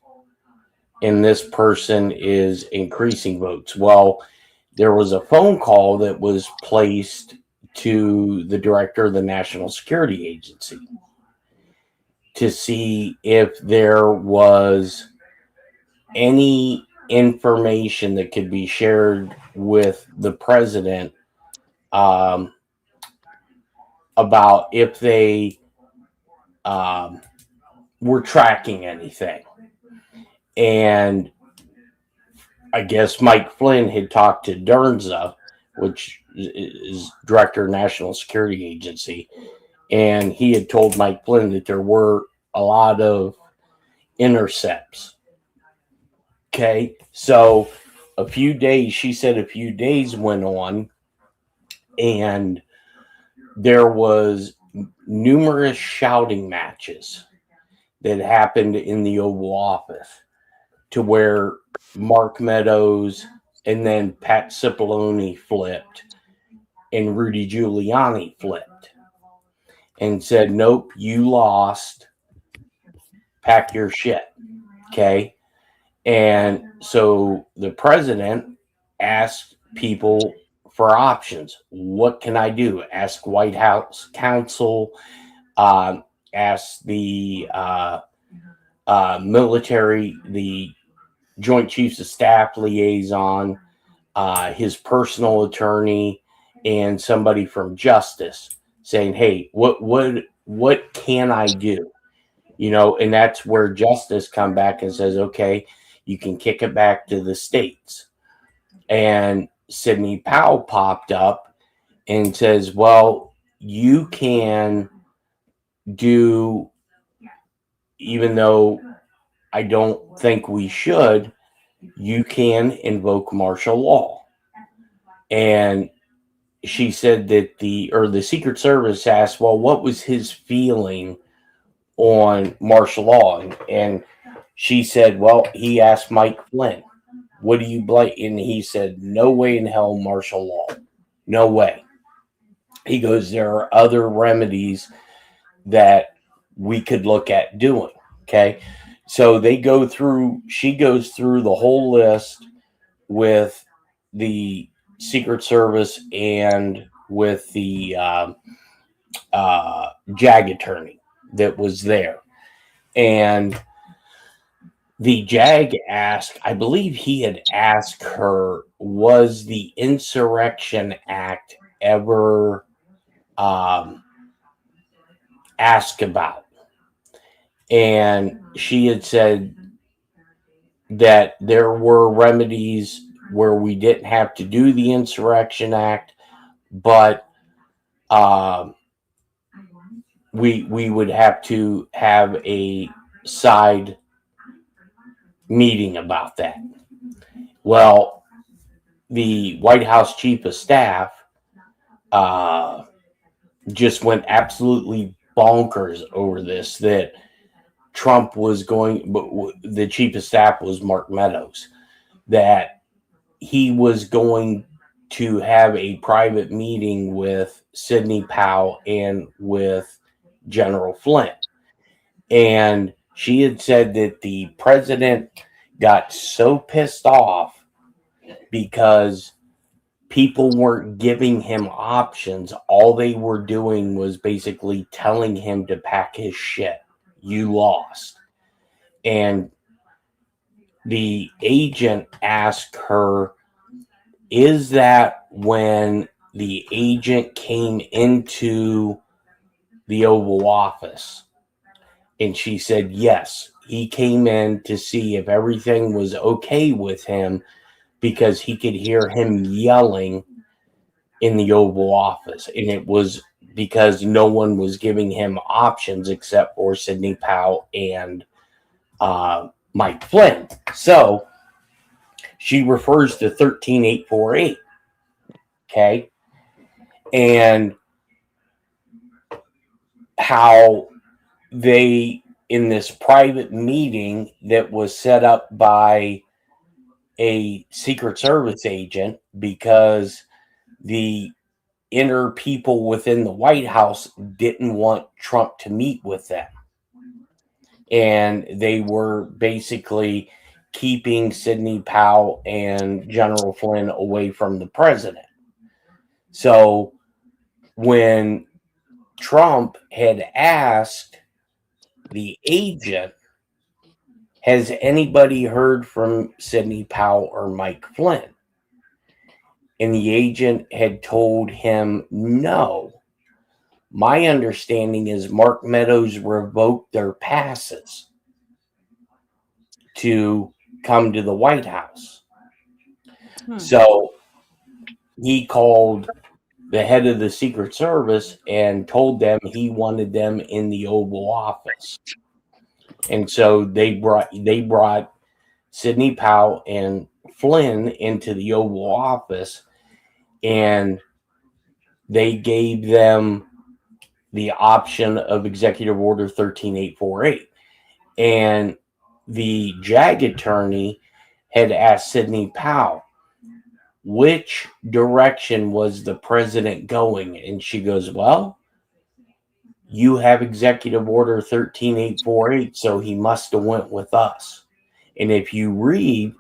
And this person is increasing votes. Well, there was a phone call that was placed to the director of the National Security Agency to see if there was any information that could be shared with the president about if they were tracking anything. And I guess Mike Flynn had talked to Dernza, which is director of National Security Agency, and he had told Mike Flynn that there were a lot of intercepts. Okay, so she said a few days went on, and there was numerous shouting matches that happened in the Oval Office, to where Mark Meadows and then Pat Cipollone flipped and Rudy Giuliani flipped and said, nope, you lost, pack your shit. Okay. And so the president asked people for options. What can I do? Ask White House counsel, ask the military, the Joint Chiefs of Staff liaison, his personal attorney, and somebody from Justice, saying, hey, what can I do? And that's where Justice come back and says, okay, you can kick it back to the states. And Sidney Powell popped up and says, well, you can do, even though I don't think we should, you can invoke martial law. And she said that the Secret Service asked, well, what was his feeling on martial law? And she said, well, he asked Mike Flynn, what do you blame? And he said, no way in hell martial law. No way. He goes, there are other remedies that we could look at doing. Okay. So she goes through the whole list with the Secret Service and with the JAG attorney that was there. And the JAG asked, I believe he had asked her, was the Insurrection Act ever asked about? And she had said that there were remedies where we didn't have to do the Insurrection Act, but we would have to have a side meeting about that. Well, the White House Chief of Staff just went absolutely bonkers over this, that Trump was going, but the Chief of Staff was Mark Meadows, that he was going to have a private meeting with Sidney Powell and with General Flynn. And she had said that the president got so pissed off because people weren't giving him options. All they were doing was basically telling him to pack his shit. You lost. And the agent asked her, is that when the agent came into the Oval Office? And she said, yes, he came in to see if everything was okay with him because he could hear him yelling in the Oval Office. And it was because no one was giving him options except for Sidney Powell and Mike Flynn. So she refers to 13848. Okay. And how they, in this private meeting that was set up by a Secret Service agent, because the inner people within the White House didn't want Trump to meet with them. And they were basically keeping Sidney Powell and General Flynn away from the president. So when Trump had asked the agent, has anybody heard from Sidney Powell or Mike Flynn? And the agent had told him, no. My understanding is Mark Meadows revoked their passes to come to the White House. So he called the head of the Secret Service and told them he wanted them in the Oval Office. And so they brought Sidney Powell and Flynn into the Oval Office, and they gave them the option of Executive Order 13848. And the JAG attorney had asked Sidney Powell, which direction was the president going? And she goes, well, you have Executive Order 13848, so he must have went with us. And if you read,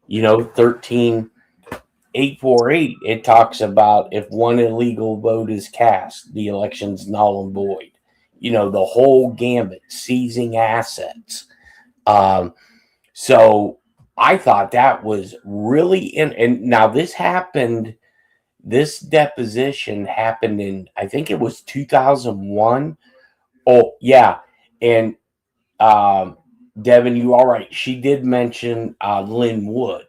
13848, it talks about if one illegal vote is cast, the election's null and void. The whole gambit, seizing assets. So I thought that was really and now this deposition happened in, I think it was 2001. Oh, yeah. And Devin, you all right. She did mention Lynn Wood,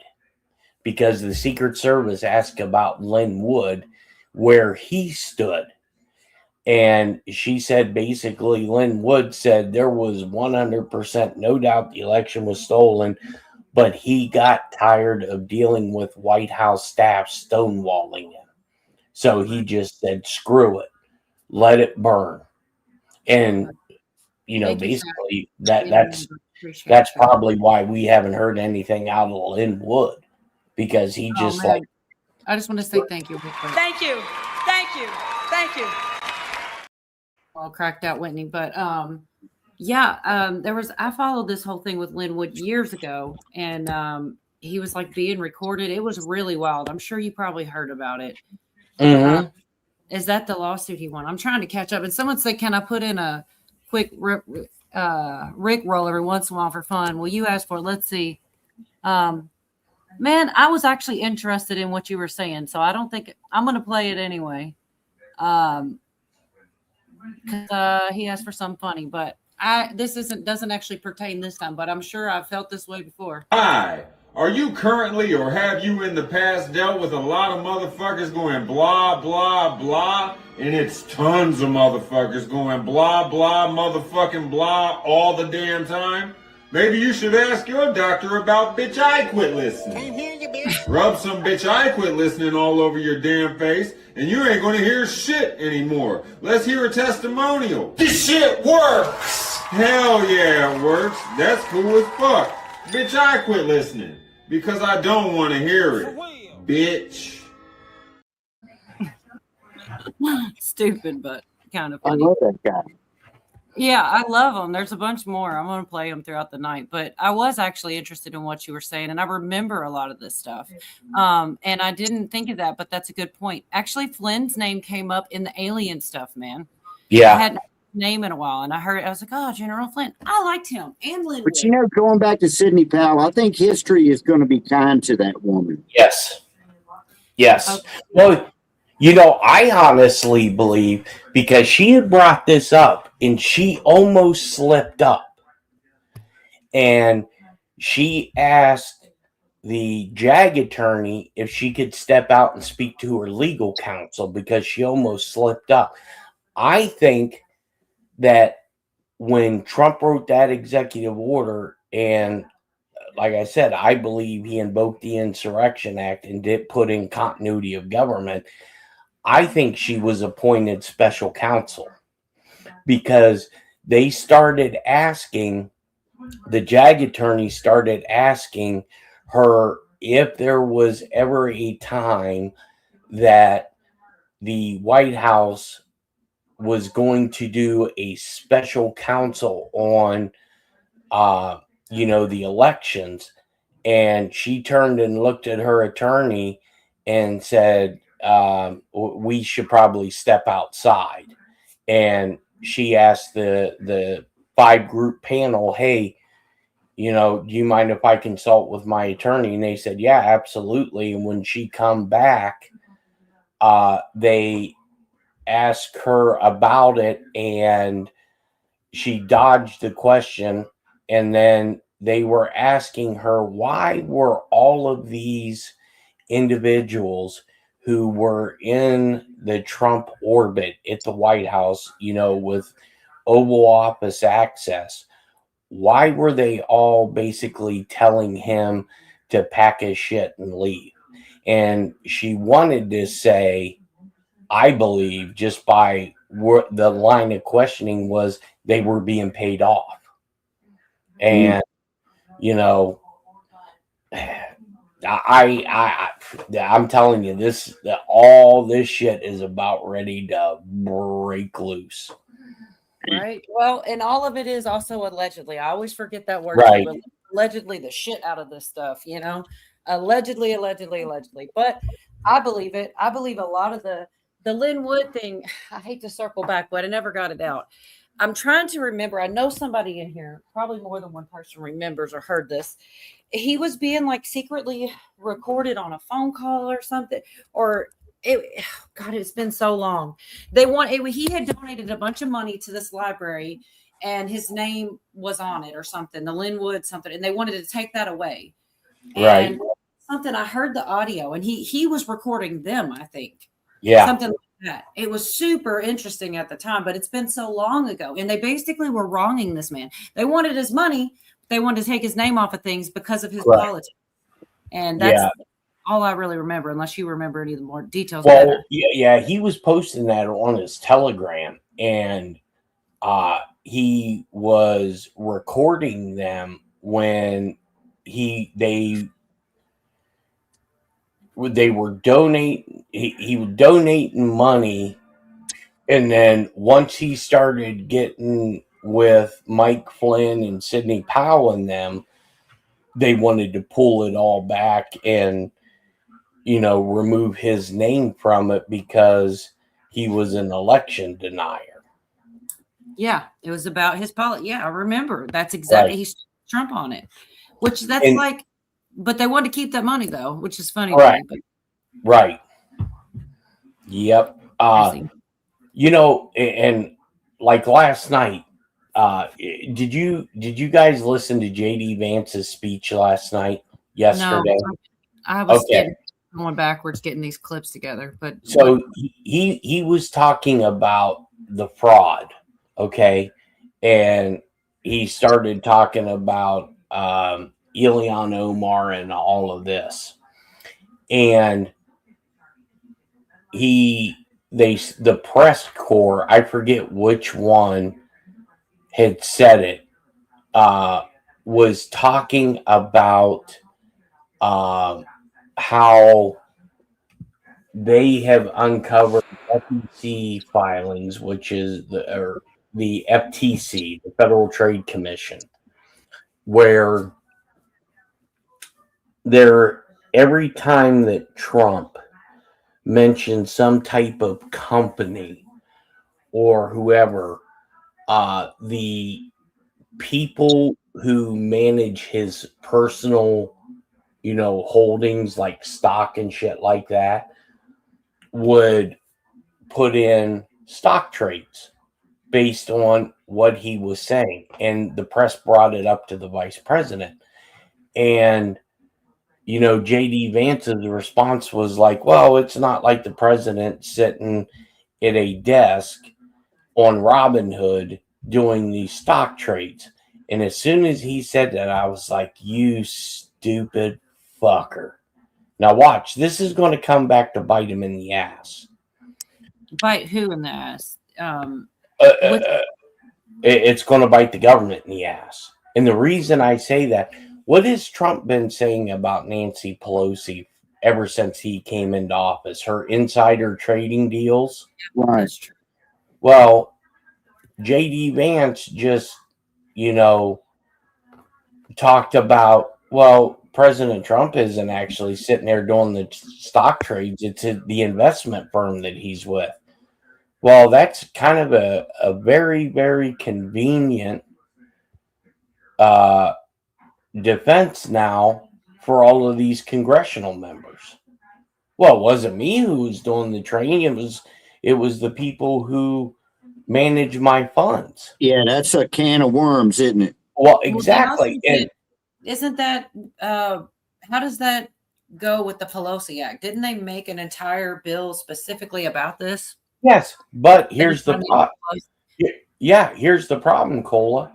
because the Secret Service asked about Lynn Wood, where he stood. And she said basically Lynn Wood said there was 100% no doubt the election was stolen, but he got tired of dealing with White House staff stonewalling him. So he just said, screw it, let it burn. And, basically that's probably why we haven't heard anything out of Lynn Wood, because he just I just want to say thank you. Thank you. Thank you. Thank you. All cracked out, Whitney. But I followed this whole thing with Lynn Wood years ago, and he was like being recorded. It was really wild. I'm sure you probably heard about it. Mm-hmm. Is that the lawsuit he won? I'm trying to catch up. And someone said, can I put in a quick Rick roll every once in a while for fun? Well, you asked for it. Let's see. Man, I was actually interested in what you were saying, so I don't think I'm going to play it anyway. He asked for some funny, but this doesn't actually pertain this time, but I'm sure I've felt this way before. Hi, are you currently or have you in the past dealt with a lot of motherfuckers going blah, blah, blah, and it's tons of motherfuckers going blah, blah, motherfucking blah all the damn time? Maybe you should ask your doctor about bitch I quit listening. Can't hear you, bitch. Rub some bitch I quit listening all over your damn face, and you ain't gonna hear shit anymore. Let's hear a testimonial. This shit works! Hell yeah, it works. That's cool as fuck. Bitch, I quit listening because I don't want to hear it. Bitch. Stupid, but kind of I funny. love that guy. Yeah, I love them. There's a bunch more. I'm going to play them throughout the night, but I was actually interested in what you were saying, and I remember a lot of this stuff. And I didn't think of that, but that's a good point. Actually, Flynn's name came up in the alien stuff, man. I Yeah. hadn't heard his name in a while, and I was like, oh, General Flynn. I liked him and But Linwood. you know, going back to Sidney Powell, I think history is going to be kind to that woman. Yes. Yes. Okay. Well, you know, I honestly believe because she had brought this up and she almost slipped up. And she asked the JAG attorney if she could step out and speak to her legal counsel because she almost slipped up. I think that when Trump wrote that executive order, and like I said, I believe he invoked the Insurrection Act and did put in continuity of government. I think she was appointed special counsel because they started asking, the JAG attorney started asking her if there was ever a time that the White House was going to do a special counsel on, the elections. And she turned and looked at her attorney and said, we should probably step outside. And she asked the 5-group panel, hey, do you mind if I consult with my attorney? And they said, yeah, absolutely. And when she come back, they asked her about it and she dodged the question. And then they were asking her, why were all of these individuals who were in the Trump orbit at the White House, with Oval Office access, why were they all basically telling him to pack his shit and leave? And she wanted to say, I believe, just by the line of questioning was they were being paid off. And, I'm telling you, all this shit is about ready to break loose. Right. Well, and all of it is also allegedly. I always forget that word. Right. Too. Allegedly, the shit out of this stuff, allegedly. But I believe it. I believe a lot of the Linwood thing. I hate to circle back, but I never got it out. I'm trying to remember. I know somebody in here, probably more than one person, remembers or heard this. He was being like secretly recorded on a phone call or something, or God, it's been so long. He had donated a bunch of money to this library and his name was on it or something, the Linwood something, and they wanted to take that away. Right. And something, I heard the audio and he was recording them, I think. Yeah. Something like that. It was super interesting at the time, but it's been so long ago. And they basically were wronging this man. They wanted his money. They wanted to take his name off of things because of his politics. And that's all I really remember, unless you remember any of the more details. Well, better. yeah, he was posting that on his Telegram, and he was recording them when they were donating. He was donating money, and then once he started getting with Mike Flynn and Sidney Powell and them, they wanted to pull it all back and remove his name from it because he was an election denier. Yeah, it was about his politics. Yeah, I remember. That's exactly, He's Trump on it, but they wanted to keep that money though, which is funny. Right. To me, right. Yep. And like last night, did you guys listen to JD Vance's speech last night? Yesterday? No, I was going backwards, getting these clips together. But so he was talking about the fraud, okay, and he started talking about Ilhan Omar and all of this, and the press corps, I forget which one had said it, was talking about how they have uncovered FEC filings, which is the FTC, the Federal Trade Commission, where every time that Trump mentioned some type of company or whoever, the people who manage his personal, holdings like stock and shit like that would put in stock trades based on what he was saying. And the press brought it up to the vice president. And, J.D. Vance's response was like, well, it's not like the president sitting at a desk on Robinhood doing these stock trades. And as soon as he said that, I was like, you stupid fucker. Now watch, this is going to come back to bite him in the ass. Bite who in the ass? It's going to bite the government in the ass. And the reason I say that, what has Trump been saying about Nancy Pelosi ever since he came into office? Her insider trading deals? Right. That's true. Well, J.D. Vance just, talked about, well, President Trump isn't actually sitting there doing the stock trades. It's the investment firm that he's with. Well, that's kind of a very, very convenient defense now for all of these congressional members. Well, it wasn't me who was doing the trading. It was the people who manage my funds. Yeah, that's a can of worms, isn't it? Well, exactly. Isn't that how does that go with the Pelosi Act? Didn't they make an entire bill specifically about this? Yes, but here's the problem. Yeah, here's the problem, Cola.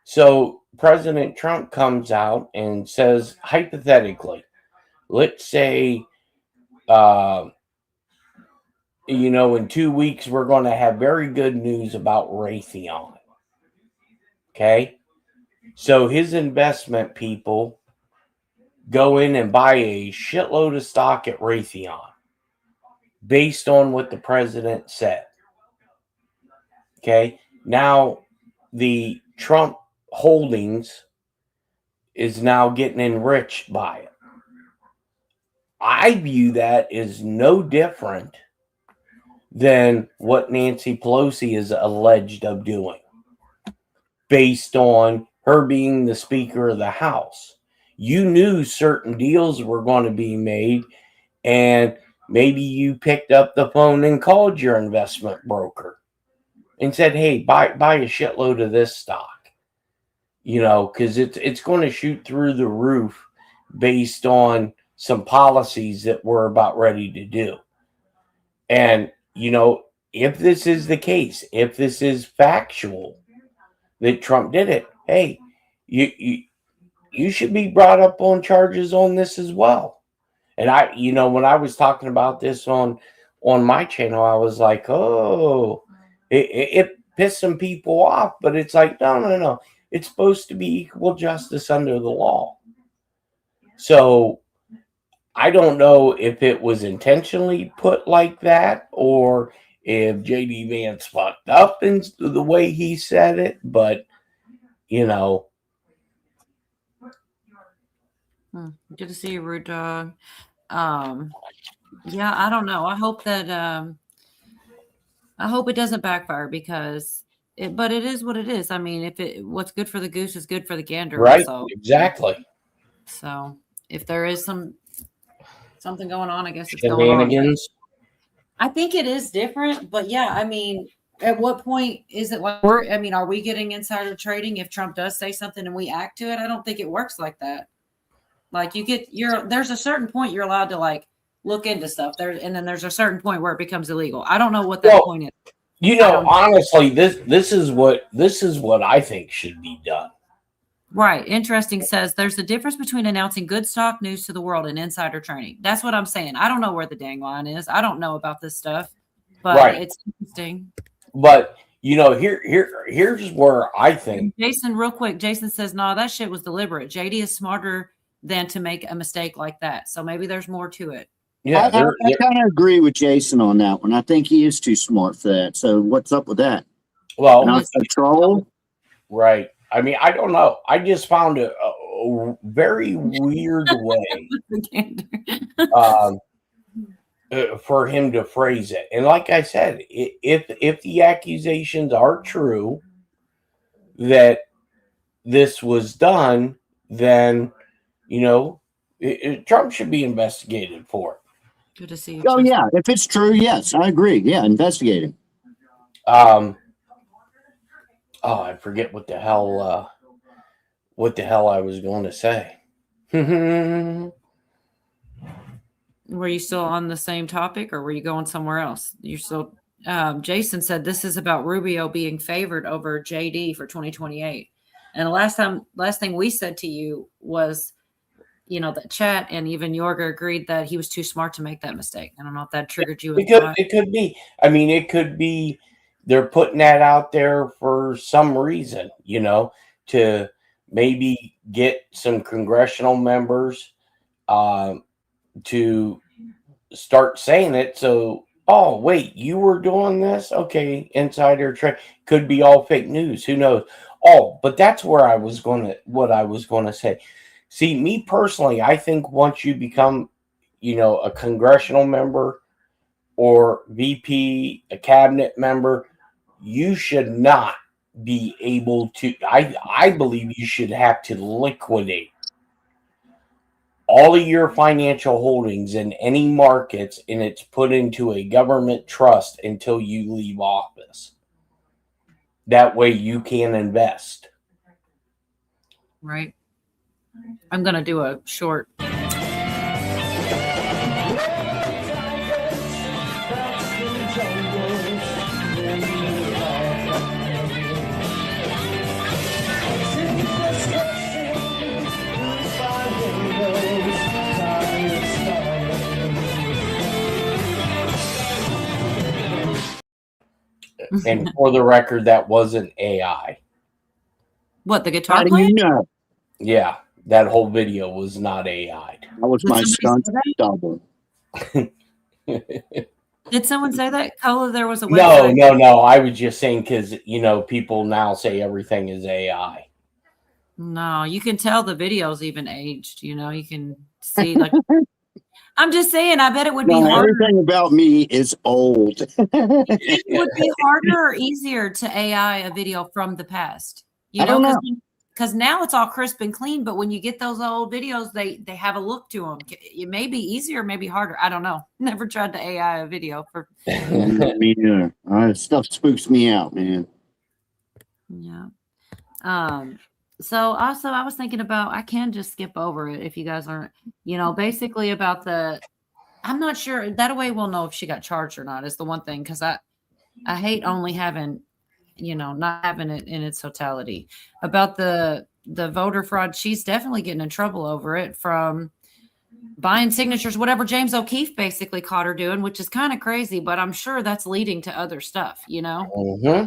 So President Trump comes out and says, hypothetically, let's say, in 2 weeks, we're going to have very good news about Raytheon. Okay. So his investment people go in and buy a shitload of stock at Raytheon based on what the president said. Okay. Now the Trump holdings is now getting enriched by it. I view that as no different than what Nancy Pelosi is alleged of doing, based on her being the Speaker of the House. You knew certain deals were going to be made, and maybe you picked up the phone and called your investment broker and said, hey, buy a shitload of this stock, because it's going to shoot through the roof based on some policies that we're about ready to do. And, if this is the case, if this is factual that Trump did it, hey, you should be brought up on charges on this as well. And when I was talking about this on my channel, I was like, oh, it pissed some people off, but it's like, no. It's supposed to be equal justice under the law. So I don't know if it was intentionally put like that or if J.D. Vance fucked up in the way he said it, but, Good to see you, Rude Dog. Yeah, I don't know. I hope that I hope it doesn't backfire because but it is what it is. I mean, what's good for the goose is good for the gander. Right. So. Exactly. So if there is something going on, I guess it's going on. I think it is different, but yeah, I mean, at what point is it like are we getting insider trading if Trump does say something and we act to it? I don't think it works like that. Like there's a certain point you're allowed to like look into stuff there, and then there's a certain point where it becomes illegal. I don't know what that point is. Honestly, this is what I think should be done. Right. Interesting says there's a difference between announcing good stock news to the world and insider trading. That's what I'm saying. I don't know where the dang line is. I don't know about this stuff, but It's interesting. But here's where I think Jason, real quick, Jason says, no, that shit was deliberate. JD is smarter than to make a mistake like that. So maybe there's more to it. Yeah, I kind of agree with Jason on that one. I think he is too smart for that. So what's up with that? Well, Not a troll. Right. I mean, I don't know. I just found a very weird way for him to phrase it. And like I said, if the accusations are true that this was done, then Trump should be investigated for it. Good to see you. Oh yeah, if it's true, yes, I agree. Yeah, investigate him. Oh, I forget what the hell I was going to say. Were you still on the same topic, or were you going somewhere else? You're still. Jason said this is about Rubio being favored over JD for 2028. And the last thing we said to you was, that chat, and even Yorga agreed that he was too smart to make that mistake. I don't know if that triggered you. It could be. I mean, it could be they're putting that out there for some reason, to maybe get some congressional members to start saying it. So, oh, wait, you were doing this? Okay, insider trade. Could be all fake news. Who knows? Oh, but that's what I was going to say. See, me personally, I think once you become, a congressional member or VP, a cabinet member, you should not be able to, I believe you should have to liquidate all of your financial holdings in any markets, and it's put into a government trust until you leave office. That way you can invest. Right. I'm going to do a short. And for the record, that wasn't AI. What, the guitar? How do you know? Yeah, that whole video was not AI. That was my son's double. Did someone say that? Cola, there was a website. No. I was just saying because, people now say everything is AI. No, you can tell the video's even aged. You can see, like, I'm just saying, I bet it would be harder. Everything about me is old. It would be harder or easier to AI a video from the past. I don't know. Because now it's all crisp and clean, but when you get those old videos, they have a look to them. It may be easier, maybe harder. I don't know. Never tried to AI a video for. Me neither. Stuff spooks me out, man. Yeah. So also I was thinking about, I can just skip over it if you guys aren't, basically about I'm not sure that way we'll know if she got charged or not is the one thing. Cause I hate only having, not having it in its totality. About the voter fraud. She's definitely getting in trouble over it from buying signatures, whatever James O'Keefe basically caught her doing, which is kind of crazy, but I'm sure that's leading to other stuff, Mm-hmm.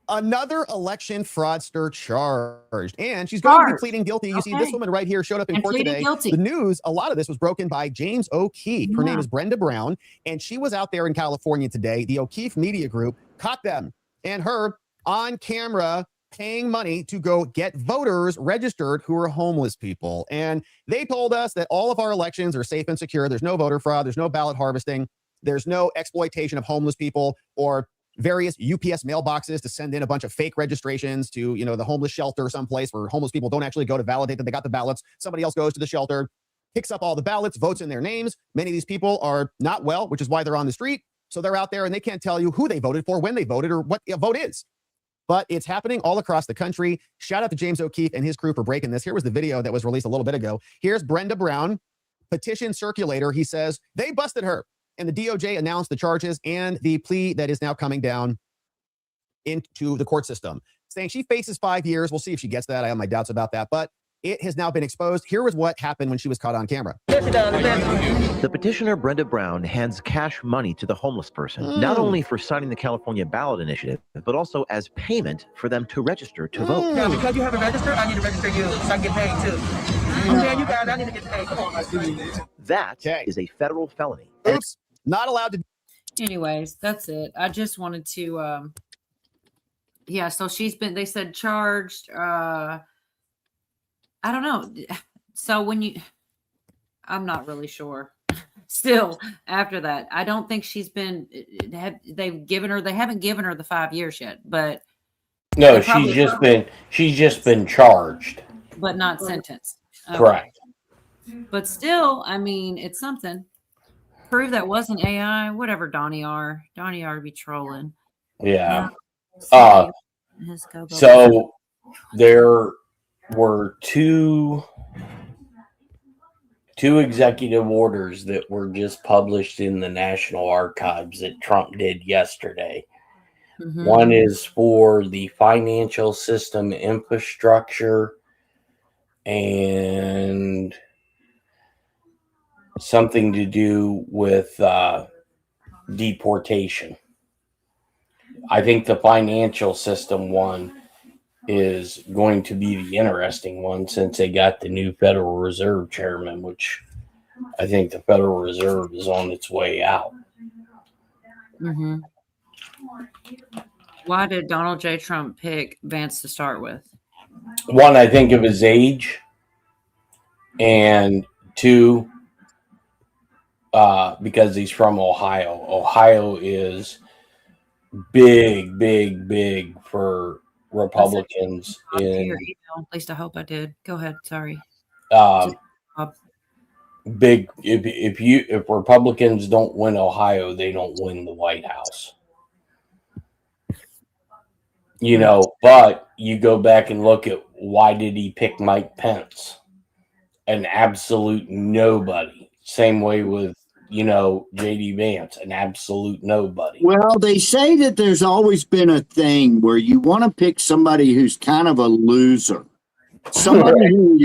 Another election fraudster charged, and she's going to be pleading guilty. You see, this woman right here showed up in court today. Guilty. The news, a lot of this was broken by James O'Keefe. Her name is Brenda Brown, and she was out there in California today. The O'Keefe Media Group caught them and her on camera paying money to go get voters registered who are homeless people. And they told us that all of our elections are safe and secure. There's no voter fraud. There's no ballot harvesting. There's no exploitation of homeless people or various UPS mailboxes to send in a bunch of fake registrations to, the homeless shelter someplace where homeless people don't actually go to validate that they got the ballots. Somebody else goes to the shelter, picks up all the ballots, votes in their names. Many of these people are not well, which is why they're on the street. So they're out there and they can't tell you who they voted for, when they voted, or what a vote is. But it's happening all across the country. Shout out to James O'Keefe and his crew for breaking this. Here was the video that was released a little bit ago. Here's Brenda Brown, petition circulator. He says they busted her. And the DOJ announced the charges and the plea that is now coming down into the court system, saying she faces 5 years. We'll see if she gets that. I have my doubts about that, but it has now been exposed. Here was what happened when she was caught on camera. The petitioner, Brenda Brown, hands cash money to the homeless person, not only for signing the California ballot initiative, but also as payment for them to register to vote. Yeah, because you haven't registered, I need to register you so I can get paid too. Okay, you guys, I need to get paid. Come on. That is a federal felony. Oops. Not allowed to. Anyways, that's it. I just wanted to Yeah, so they said charged. I don't know. So I'm not really sure. Still, after that, I don't think she's been. They haven't given her the 5 years yet, but No, she's just been charged. but not sentenced. Okay. Correct. But still, I mean, it's something. Prove that wasn't AI. Whatever, Donnie R be trolling. Yeah. Go. So there were two executive orders that were just published in the National Archives that Trump did yesterday. Mm-hmm. One is for the financial system infrastructure and something to do with deportation. I think the financial system one is going to be the interesting one since they got the new Federal Reserve chairman, which I think the Federal Reserve is on its way out. Mm-hmm. Why did Donald J. Trump pick Vance to start with? One, I think of his age, and two, because he's from Ohio. Ohio is big for Republicans. Your email. At least I hope I did. Go ahead. Sorry. Big. If Republicans don't win Ohio, they don't win the White House. You know, but you go back and look at why did he pick Mike Pence? An absolute nobody. Same way with, J.D. Vance, an absolute nobody. Well, they say that there's always been a thing where you want to pick somebody who's kind of a loser. Somebody who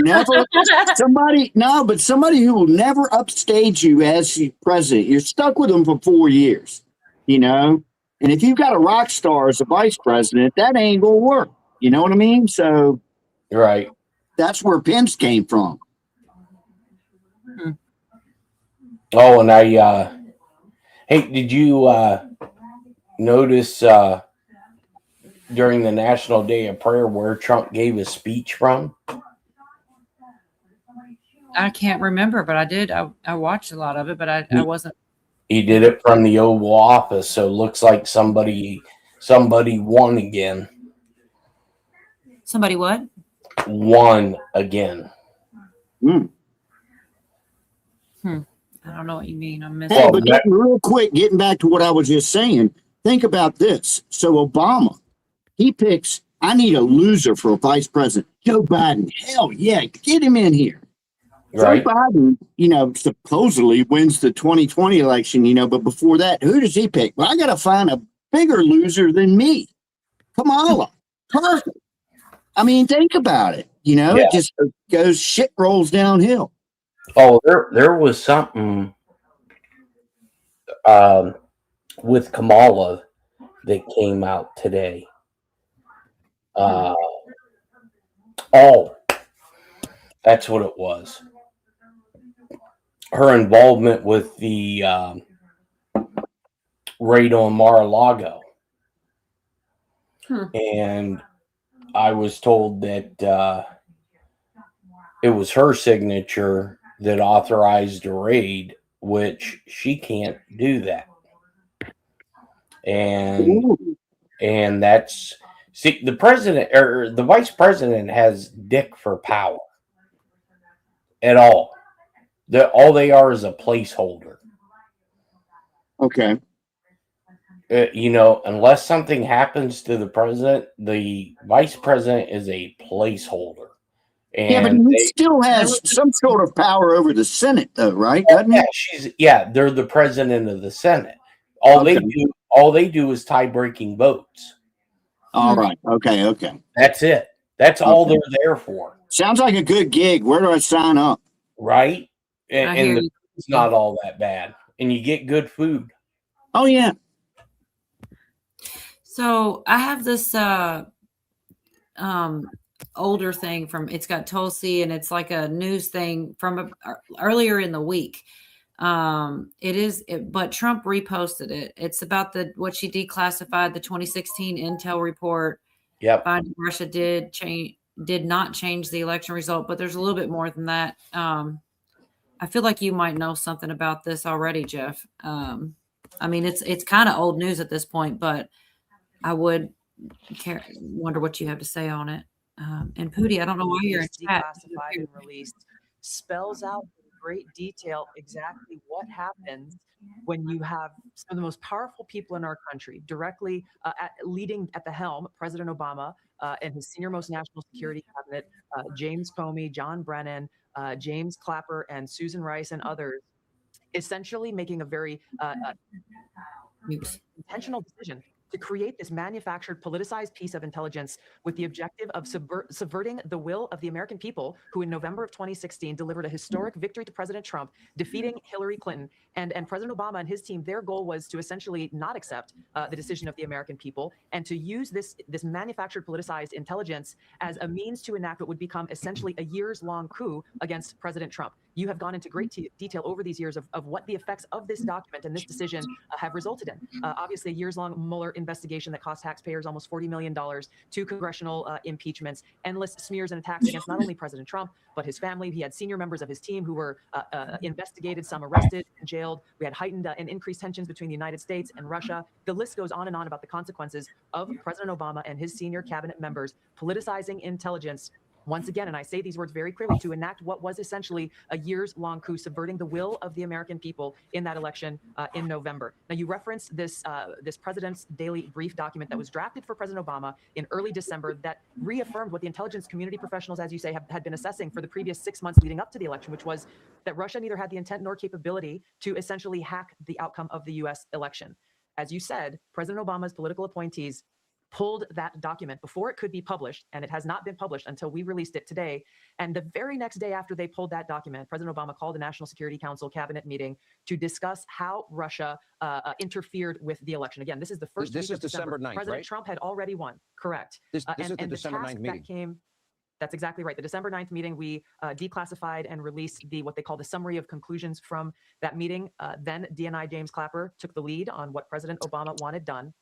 somebody who will never upstage you as the president. You're stuck with them for 4 years, And if you've got a rock star as a vice president, that ain't gonna work. You know what I mean? So, right. That's where Pence came from. Oh, and hey, did you notice during the National Day of Prayer where Trump gave a speech from? I can't remember, but I did. I watched a lot of it, but I wasn't. He did it from the Oval Office, so it looks like somebody won again. Somebody what? Won again. I don't know what you mean. I'm missing. Hey, but real quick, getting back to what I was just saying, think about this. So Obama, he picks, I need a loser for a vice president. Joe Biden, hell yeah, get him in here. Right. Joe Biden, supposedly wins the 2020 election, but before that, who does he pick? Well, I got to find a bigger loser than me. Kamala. Perfect. I mean, think about it. It just shit rolls downhill. Oh, there was something with Kamala that came out today. Oh, that's what it was. Her involvement with the raid on Mar-a-Lago. And I was told that it was her signature that authorized a raid, which she can't do that. And that's the president or the vice president has dick for power at all. All they are is a placeholder. Okay. Unless something happens to the president, the vice president is a placeholder. And but he still has some sort of power over the Senate, though, right? They're the president of the Senate. All they do is tie-breaking votes. All right. Okay. That's it. That's all they're there for. Sounds like a good gig. Where do I sign up? Right? And it's not all that bad. And you get good food. Oh, yeah. So I have this older thing it's got Tulsi, and it's like a news thing from earlier in the week. But Trump reposted it. It's about what she declassified, the 2016 Intel report Yep. finding Russia did not change the election result, but there's a little bit more than that. I feel like you might know something about this already, Jeff. I mean, it's kind of old news at this point, but I would wonder what you have to say on it. And Pootie, I don't know why you're in chat. Declassified and released spells out in great detail exactly what happens when you have some of the most powerful people in our country directly leading at the helm, President Obama and his senior-most national security cabinet, James Comey, John Brennan, James Clapper, and Susan Rice, and others, essentially making a very intentional decision to create this manufactured, politicized piece of intelligence with the objective of subverting the will of the American people, who in November of 2016 delivered a historic victory to President Trump, defeating Hillary Clinton. And President Obama and his team, their goal was to essentially not accept the decision of the American people and to use this manufactured, politicized intelligence as a means to enact what would become essentially a years-long coup against President Trump. You have gone into great detail over these years of what the effects of this document and this decision have resulted in. Obviously, a years-long Mueller investigation that cost taxpayers almost $40 million, 2 congressional impeachments, endless smears and attacks against not only President Trump, but his family. He had senior members of his team who were investigated, some arrested and jailed. We had heightened and increased tensions between the United States and Russia. The list goes on and on about the consequences of President Obama and his senior cabinet members politicizing intelligence once again, and I say these words very clearly, to enact what was essentially a years-long coup, subverting the will of the American people in that election in November. Now, you referenced this president's daily brief document that was drafted for President Obama in early December that reaffirmed what the intelligence community professionals, as you say, had been assessing for the previous 6 months leading up to the election, which was that Russia neither had the intent nor capability to essentially hack the outcome of the U.S. election. As you said, President Obama's political appointees pulled that document before it could be published, and it has not been published until we released it today. And the very next day after they pulled that document, President Obama called a National Security Council cabinet meeting to discuss how Russia interfered with the election. Again, this is the first week of December 9th, President right? Trump had already won. Correct. This is the December 9th meeting. That's exactly right. The December 9th meeting, we declassified and released what they call the summary of conclusions from that meeting. Then DNI James Clapper took the lead on what President Obama wanted done,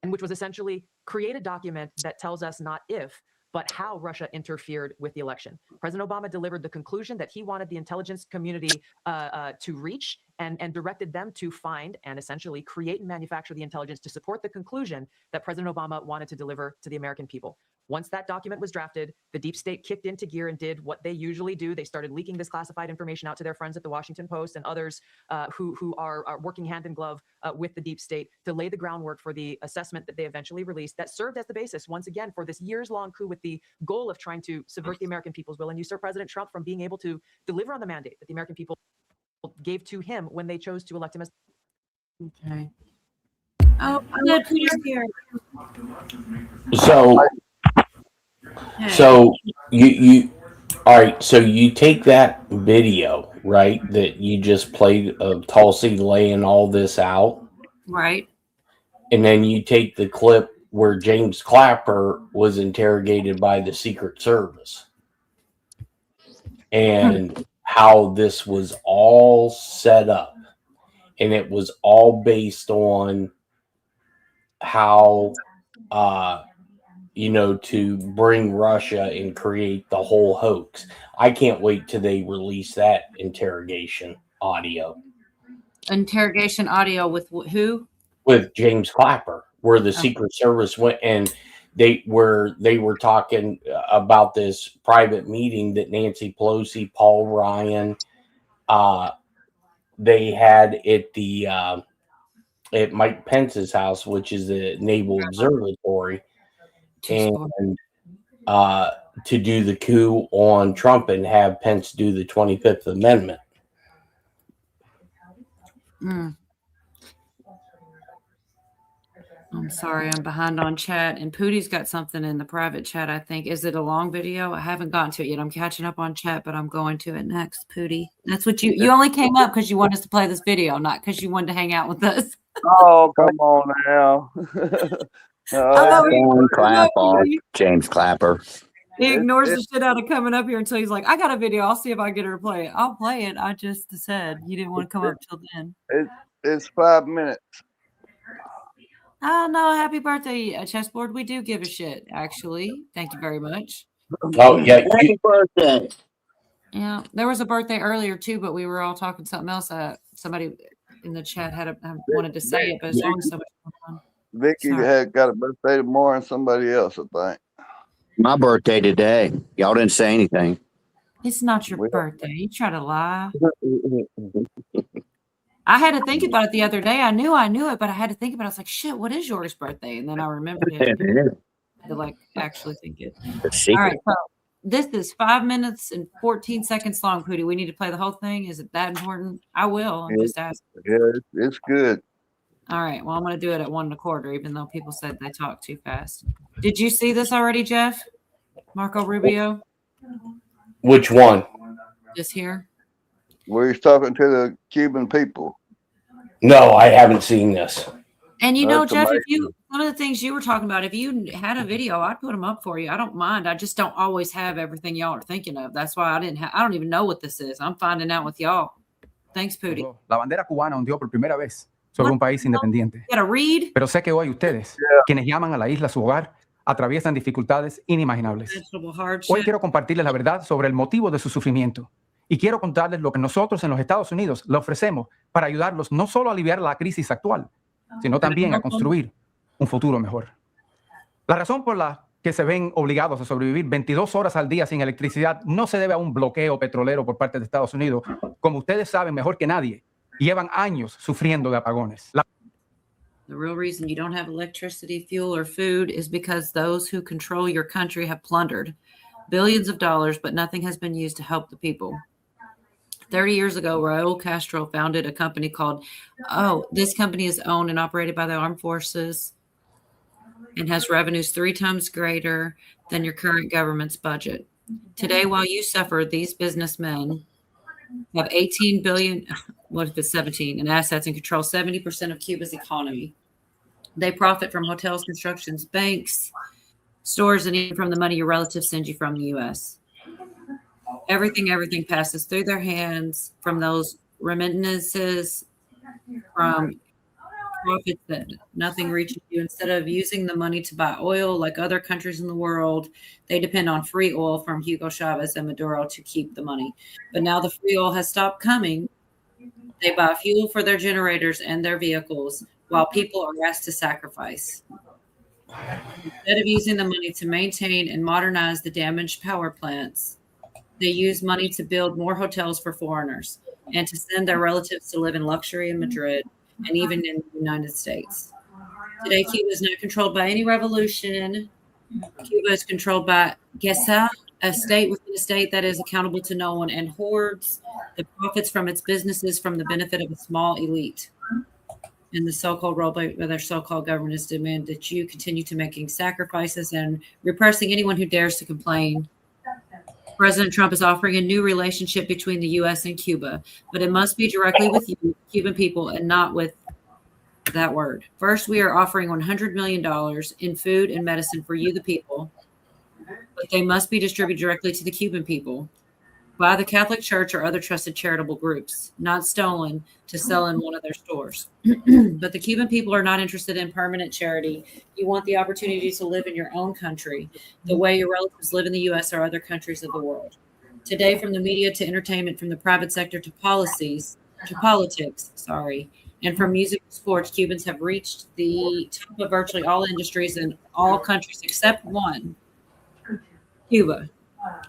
and which was essentially create a document that tells us not if, but how Russia interfered with the election. President Obama delivered the conclusion that he wanted the intelligence community to reach and directed them to find and essentially create and manufacture the intelligence to support the conclusion that President Obama wanted to deliver to the American people. Once that document was drafted, the deep state kicked into gear and did what they usually do. They started leaking this classified information out to their friends at the Washington Post and others who are working hand in glove with the deep state to lay the groundwork for the assessment that they eventually released that served as the basis, once again, for this years-long coup with the goal of trying to subvert the American people's will and usurp President Trump from being able to deliver on the mandate that the American people gave to him when they chose to elect him as. Okay. Oh, good. Peter's here. So you all right, so you take that video, right, that you just played of Tulsi laying all this out, right, and then you take the clip where James Clapper was interrogated by the Secret Service and how this was all set up, and it was all based on how to bring Russia and create the whole hoax. I can't wait till they release that interrogation audio. Interrogation audio with who? With James Clapper, where the Secret Service went and they were talking about this private meeting that Nancy Pelosi, Paul Ryan, they had at Mike Pence's house, which is the Naval Observatory, and to do the coup on Trump and have Pence do the 25th Amendment. I'm sorry, I'm behind on chat, and Pootie's got something in the private chat, I think. Is it a long video? I haven't gotten to it yet. I'm catching up on chat, but I'm going to it next, Pootie. That's what you only came up because you wanted us to play this video, not because you wanted to hang out with us. Oh, come on now. Clap off, James Clapper. He ignores the shit out of coming up here until he's like, I got a video. I'll see if I get her to play it. I'll play it. I just said you didn't want to come up till then. It's 5 minutes. Oh no, happy birthday, Chessboard. We do give a shit, actually. Thank you very much. Oh yeah, Happy birthday. Yeah, there was a birthday earlier too, but we were all talking something else. Somebody in the chat wanted to say it, but it's always so much more fun. Vicky Sorry. had got a birthday tomorrow and somebody else, I think. My birthday today. Y'all didn't say anything. It's not your birthday. You try to lie. I had to think about it the other day. I knew it, but I had to think about it. I was like, shit, what is yours birthday? And then I remembered it. To like actually think it. All right. So this is 5 minutes and 14 seconds long, Pootie. We need to play the whole thing. Is it that important? I will. I'm just asking. Yeah, it's good. All right. Well, I'm going to do it at 1 1/4, even though people said they talk too fast. Did you see this already, Jeff? Marco Rubio? Which one? Just here. Where he's talking to the Cuban people. No, I haven't seen this. And you know, That's Jeff, amazing. one of the things you were talking about, if you had a video, I'd put them up for you. I don't mind. I just don't always have everything y'all are thinking of. That's why I don't even know what this is. I'm finding out with y'all. Thanks, Pootie. La bandera cubana ondeó por primera vez sobre un país independiente. Gotta read. Pero sé que hoy ustedes, quienes llaman a la isla su hogar, atraviesan dificultades inimaginables. Hoy quiero compartirles la verdad sobre el motivo de su sufrimiento. Y quiero contarles lo que nosotros en los Estados Unidos le ofrecemos para ayudarlos no solo a aliviar la crisis actual, sino también a construir un futuro mejor. La razón por la que se ven obligados a sobrevivir 22 horas al día sin electricidad no se debe a un bloqueo petrolero por parte de Estados Unidos. Como ustedes saben mejor que nadie, llevan años sufriendo de apagones. The real reason you don't have electricity, fuel, or food is because those who control your country have plundered billions of dollars, but nothing has been used to help the people. 30 years ago, Raul Castro founded a company called, this company is owned and operated by the armed forces and has revenues 3 times greater than your current government's budget. Today, while you suffer, these businessmen have 18 billion, what if it's 17, in assets and control 70% of Cuba's economy. They profit from hotels, constructions, banks, stores, and even from the money your relatives send you from the U.S. Everything passes through their hands, from those remittances, from profits that nothing reaches you. Instead of using the money to buy oil like other countries in the world, they depend on free oil from Hugo Chavez and Maduro to keep the money. But now the free oil has stopped coming. They buy fuel for their generators and their vehicles while people are asked to sacrifice. Instead of using the money to maintain and modernize the damaged power plants, they use money to build more hotels for foreigners and to send their relatives to live in luxury in Madrid and even in the United States. Today, Cuba is not controlled by any revolution. Cuba is controlled by Gesa, a state within a state that is accountable to no one and hoards the profits from its businesses from the benefit of a small elite. And the so-called role by their so-called governments demand that you continue to making sacrifices and repressing anyone who dares to complain. President Trump is offering a new relationship between the U.S. and Cuba, but it must be directly with you, Cuban people, and not with that word. First, we are offering $100 million in food and medicine for you, the people, but they must be distributed directly to the Cuban people by the Catholic Church or other trusted charitable groups, not stolen to sell in one of their stores. But the Cuban people are not interested in permanent charity. You want the opportunity to live in your own country, the way your relatives live in the U.S. or other countries of the world. Today, from the media to entertainment, from the private sector to politics, and from music to sports, Cubans have reached the top of virtually all industries in all countries except one, Cuba.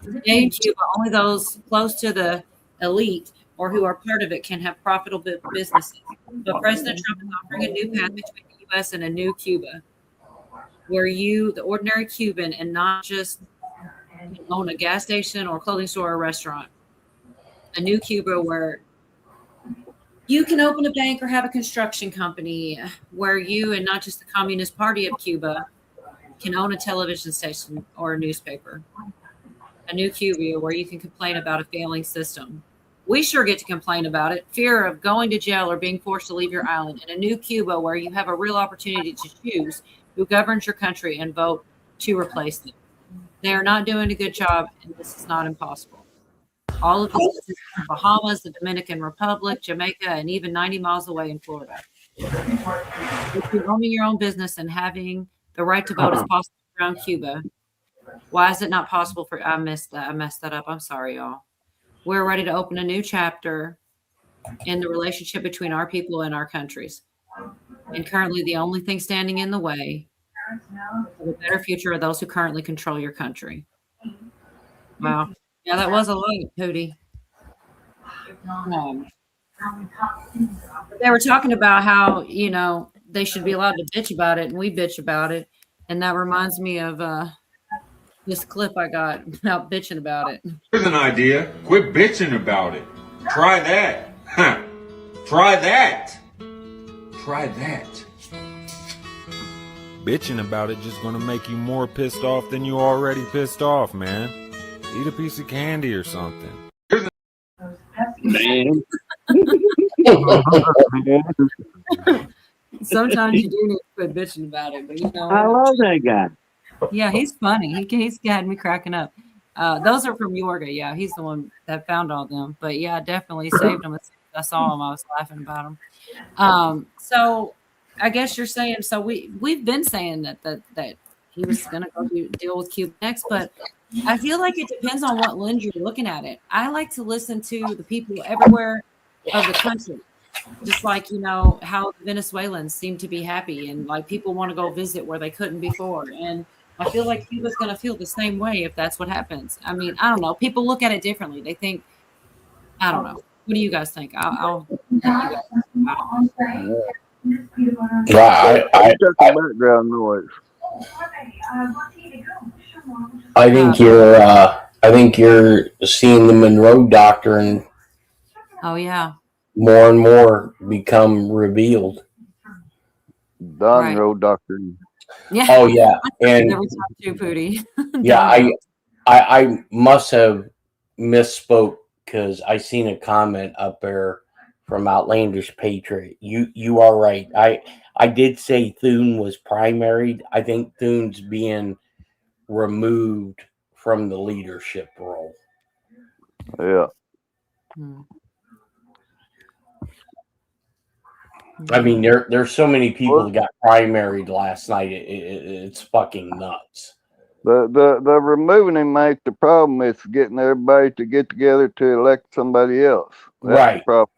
Today in Cuba, only those close to the elite or who are part of it can have profitable businesses. But President Trump is offering a new path between the U.S. and a new Cuba, where you, the ordinary Cuban, and not just own a gas station or clothing store or restaurant. A new Cuba where you can open a bank or have a construction company, where you, and not just the Communist Party of Cuba, can own a television station or a newspaper. A new Cuba where you can complain about a failing system. We sure get to complain about it. Fear of going to jail or being forced to leave your island. And a new Cuba where you have a real opportunity to choose who governs your country and vote to replace them. They are not doing a good job, and this is not impossible. All of this is in the Bahamas, the Dominican Republic, Jamaica, and even 90 miles away in Florida. Between owning your own business and having the right to vote is possible around Cuba, why is it not possible for? I messed that up. I'm sorry, y'all. We're ready to open a new chapter in the relationship between our people and our countries. And currently, the only thing standing in the way of a better future are those who currently control your country. Wow. Yeah, that was a lot, Hootie. They were talking about how, they should be allowed to bitch about it, and we bitch about it. And that reminds me of this clip I got about bitching about it. Here's an idea. Quit bitching about it. Try that. Try that. Try that. Bitching about it just gonna make you more pissed off than you already pissed off, man. Eat a piece of candy or something. Man. Sometimes you do need to quit bitching about it, but I love that guy. Yeah, he's funny. He's had me cracking up. Those are from Yorga. Yeah, he's the one that found all them. But yeah, I definitely saved them. I saw him. I was laughing about them. So I guess you're saying, so we've been saying that he was going to go deal with Cuba next, but I feel like it depends on what lens you're looking at it. I like to listen to the people everywhere of the country, just like, how the Venezuelans seem to be happy and like people want to go visit where they couldn't before. And I feel like Cuba's going to feel the same way if that's what happens. I mean, I don't know. People look at it differently. They think, I don't know. What do you guys think? I'll Yeah, I took the background noise. I think you're seeing the Monroe Doctrine. Oh yeah. More and more become revealed. Monroe Doctrine. Yeah. Oh yeah, and never talked to Pootie. yeah, I must have misspoke because I seen a comment up there from Outlandish Patriot. You are right. I did say Thune was primaried. I think Thune's being removed from the leadership role. Yeah. I mean, there's so many people that got primaried last night. It's fucking nuts. The removing him ain't the problem. It's getting everybody to get together to elect somebody else. That's Right. the problem.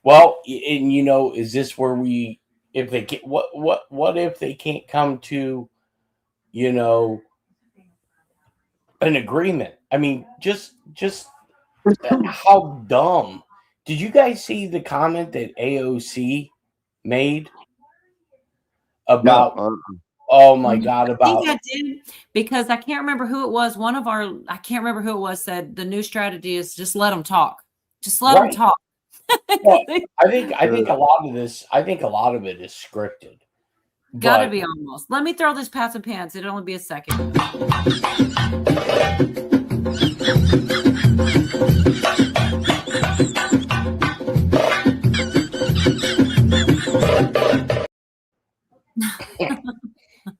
Well, and is this where if they get what if they can't come to, an agreement? I mean, just how dumb. Did you guys see the comment that AOC made about? Oh my God! I think I did, because I can't remember who it was. I can't remember who it was, said the new strategy is just let them talk. Just let them talk. Well, I think a lot of this. I think a lot of it is scripted. Gotta be almost. Let me throw this Pots and Pans. It'll only be a second.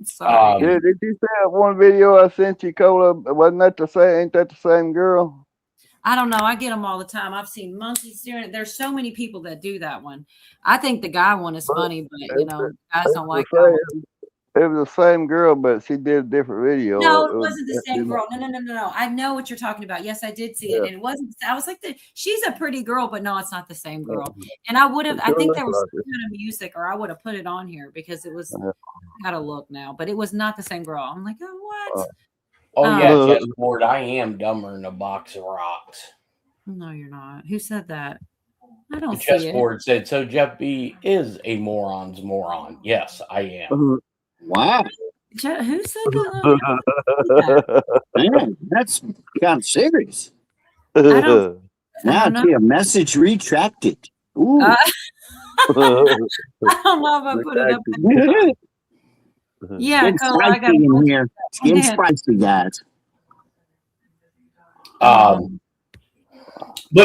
Sorry. Yeah, did you see that one video I sent you, Cola? Wasn't that ain't that the same girl? I don't know. I get them all the time. I've seen monkeys doing it. There's so many people that do that one. I think the guy one is funny, but guys don't like that one. It was the same girl, but she did a different video. No, it wasn't the same girl. No. I know what you're talking about. Yes, I did see it. And it wasn't. I was like, she's a pretty girl, but no, it's not the same girl. And I think there was some kind of music, or I would have put it on here because it was. Gotta look now, but it was not the same girl. I'm like, oh, what? Yeah, chessboard. I am dumber than a box of rocks. No, you're not. Who said that? I don't The see it. chessboard said so. Jeff B is a moron's moron. Yes, I am. Wow. Who said that? Man, that's kind of serious. I don't Now I see a message retracted. Ooh. I don't know if I put it up there. Yeah, It's Cola, I got in here. It's getting spicy, guys. But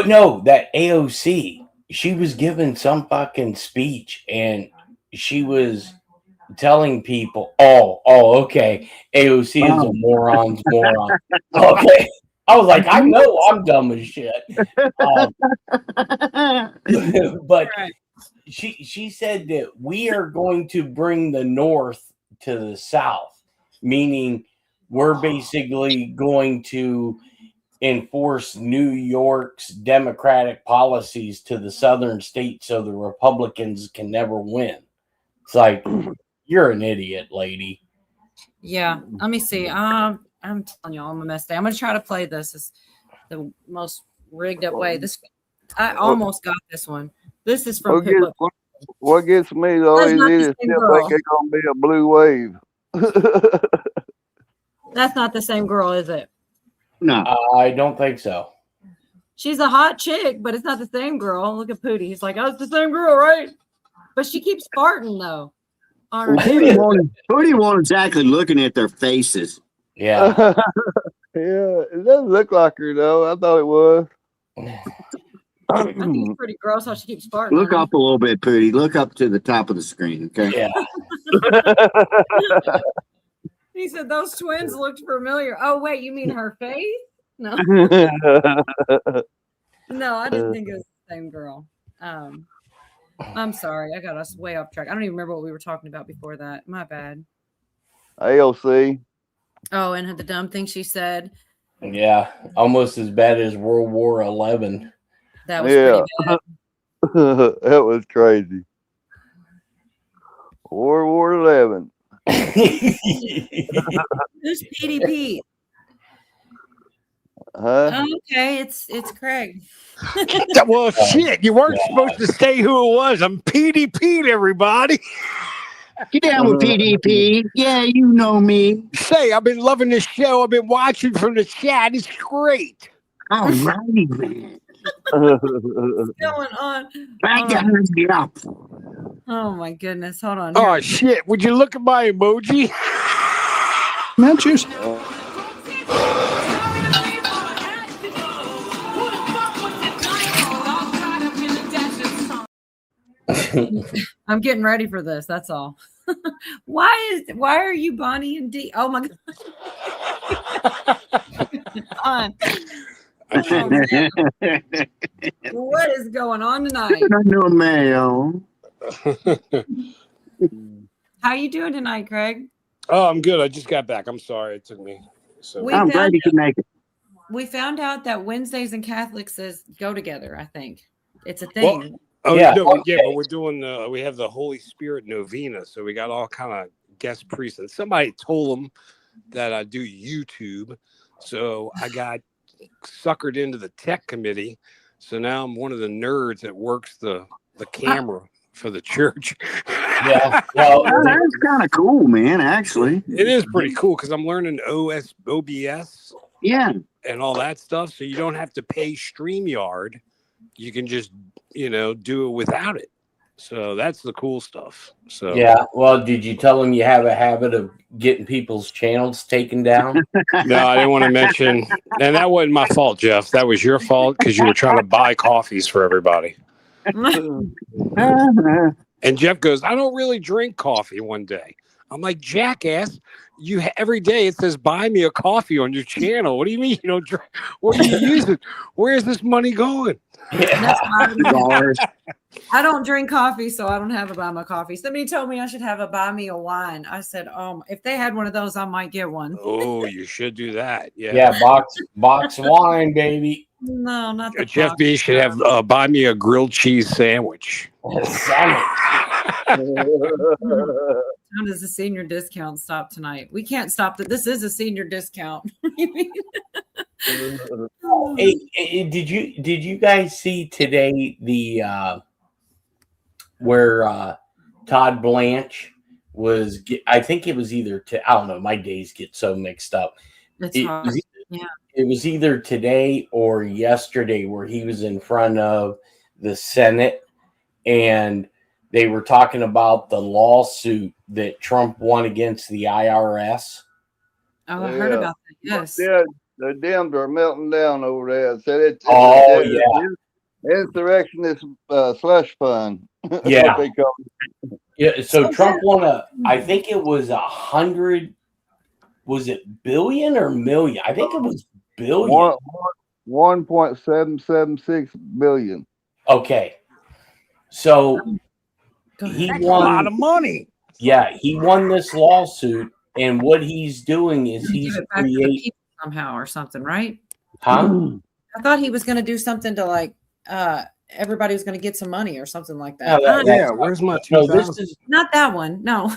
no, that AOC, she was giving some fucking speech, and she was telling people, okay, AOC is a moron's moron. Okay. I was like, I know I'm dumb as shit. But she said that we are going to bring the North to the South, meaning we're basically going to enforce New York's democratic policies to the southern states so the Republicans can never win. It's like, you're an idiot, lady. Yeah. Let me see. I'm telling y'all, I'm a mess today. I'm going to try to play this as the most rigged up way. I almost got this one. This is from what gets me though That's is not it the is same still girl. think it's gonna be a blue wave. That's not the same girl, is it? No, I don't think so. She's a hot chick, but it's not the same girl. Look at Pootie. He's like, oh, it's the same girl, right? But she keeps farting though. On her Pootie won't exactly looking at their faces. Yeah. Yeah, it doesn't look like her though. I thought it was. I think it's pretty gross how she keeps farting. Look on up a little bit, Pootie. Look up to the top of the screen, okay? Yeah. He said those twins looked familiar. Oh, wait, you mean her face? No. No, I didn't think it was the same girl. I'm sorry. I got us way off track. I don't even remember what we were talking about before that. My bad. AOC. Oh, and the dumb thing she said. Yeah. Almost as bad as World War 11. That was pretty bad. That was crazy. World War 11. Who's PDP? Huh? Okay, it's Craig. Well, shit, you weren't supposed to say who it was. I'm PDP, everybody. Get down with PDP. Yeah, you know me. Say, I've been loving this show. I've been watching from the chat. It's great. All righty, man. What's going on? Oh my goodness. Hold on. Oh, shit. Would you look at my emoji? Matches. I'm getting ready for this. That's all. Why are you Bonnie and D? Oh my god. What is going on tonight? No mayo. How you doing tonight, Craig? Oh, I'm good. I just got back. I'm sorry. It took me. So I'm glad you could make it. We found out that Wednesdays and Catholics go together. I think it's a thing. But we're doing. We have the Holy Spirit Novena, so we got all kind of guest priests. And somebody told them that I do YouTube, so I got suckered into the tech committee. So now I'm one of the nerds that works the camera for the church. Yeah, well, that's kind of cool, man. Actually, it is pretty cool because I'm learning OBS, and all that stuff. So you don't have to pay StreamYard. You can just do it without it. So that's the cool stuff. So yeah. Well, did you tell them you have a habit of getting people's channels taken down? No, I didn't want to mention, and that wasn't my fault, Jeff. That was your fault because you were trying to buy coffees for everybody. And Jeff goes, I don't really drink coffee one day. I'm like, jackass, every day it says buy me a coffee on your channel. What do you mean you don't drink? What are you using? Where's this money going? I don't drink coffee, so I don't have a buy me a coffee. Somebody told me I should have a buy me a wine. I said, if they had one of those, I might get one. Oh, you should do that. Yeah, box wine, baby. No, not the Jeff B should have buy me a grilled cheese sandwich. How does the senior discount stop tonight? We can't stop that. This is a senior discount. Hey, did you guys see today the where Todd Blanche was? I think it was either I don't know. My days get so mixed up. It was either today or yesterday where he was in front of the Senate and they were talking about the lawsuit that Trump won against the IRS. Oh, I heard about that. Yes. Yeah, the Dems are melting down over there. Said it's insurrectionist slush fund. Yeah. What they call it. Yeah. So Trump won I think it was 100. Was it billion or million? I think it was billion. 1.776 billion. Okay. So he That's won a lot of money. Yeah, he won this lawsuit, and what he's doing is Give he's it back to the creating, people somehow or something, right? huh? I thought he was going to do something to like everybody was going to get some money or something like No, that. Yeah, where's my no, 2000? this is Not that one. No.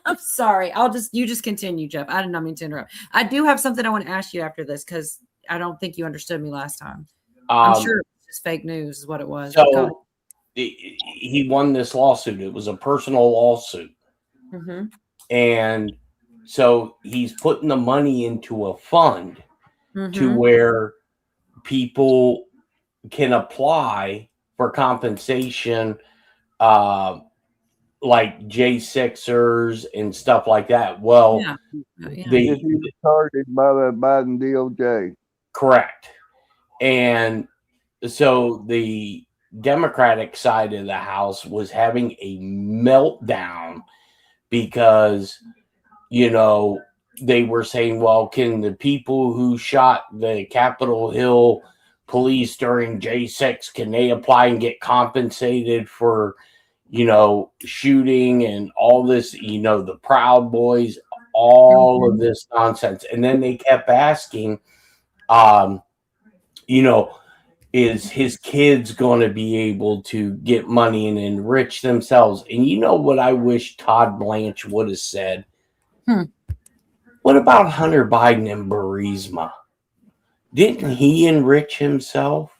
I'm sorry. You just continue, Jeff. I did not mean to interrupt. I do have something I want to ask you after this because I don't think you understood me last time. I'm sure it was just fake news is what it was. Go ahead. so he won this lawsuit. It was a personal lawsuit, and so he's putting the money into a fund to where people can apply for compensation, like J6ers and stuff like that. Well, He was targeted by the Biden DOJ. correct. And so the Democratic side of the House was having a meltdown because, you know, they were saying, well, can the people who shot the Capitol Hill police during J6, can they apply and get compensated for, you know, shooting and all this, you know, the Proud Boys, all of this nonsense. And then they kept asking, you know, is his kids going to be able to get money and enrich themselves? And you know what I wish Todd Blanche would have said? What about Hunter Biden and Burisma? Didn't he enrich himself?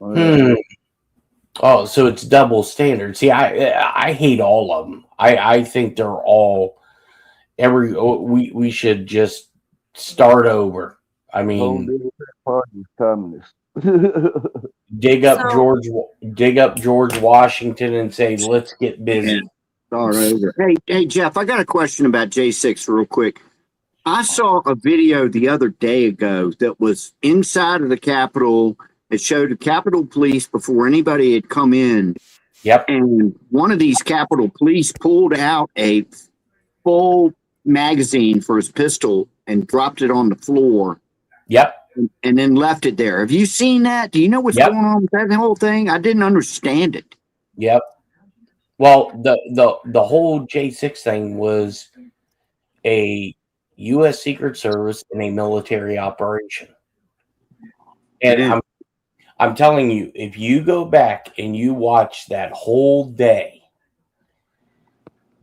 Oh, so it's double standard. See, I hate all of them. I think they're all we should just start over. I mean, Party's communist. dig up George Washington and say, let's get busy. Start over. Hey, Jeff, I got a question about J6 real quick. I saw a video the other day ago that was inside of the Capitol. It showed the Capitol Police before anybody had come in. Yep. And one of these Capitol Police pulled out a full magazine for his pistol and dropped it on the floor. Yep. And then left it there. Have you seen that? Do you know what's going on with that whole thing? I didn't understand it. Yep. Well, the whole J6 thing was a U.S. Secret Service and a military operation. And I'm telling you, if you go back and you watch that whole day,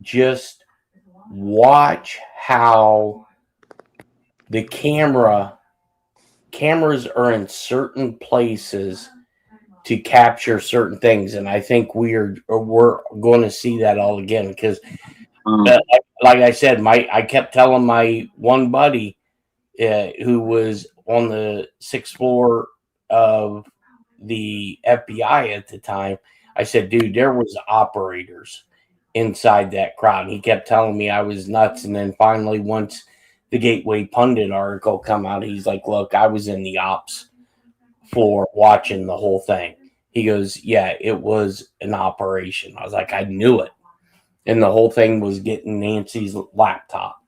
just watch how the cameras are in certain places to capture certain things, and I think we're going to see that all again because, like I said, I kept telling my one buddy who was on the 6th floor of the FBI at the time. I said, dude, there was operators inside that crowd. He kept telling me I was nuts, and then finally, once the Gateway Pundit article come out, he's like, look, I was in the ops floor watching the whole thing. He goes, yeah, it was an operation. I was like, I knew it. And the whole thing was getting Nancy's laptop.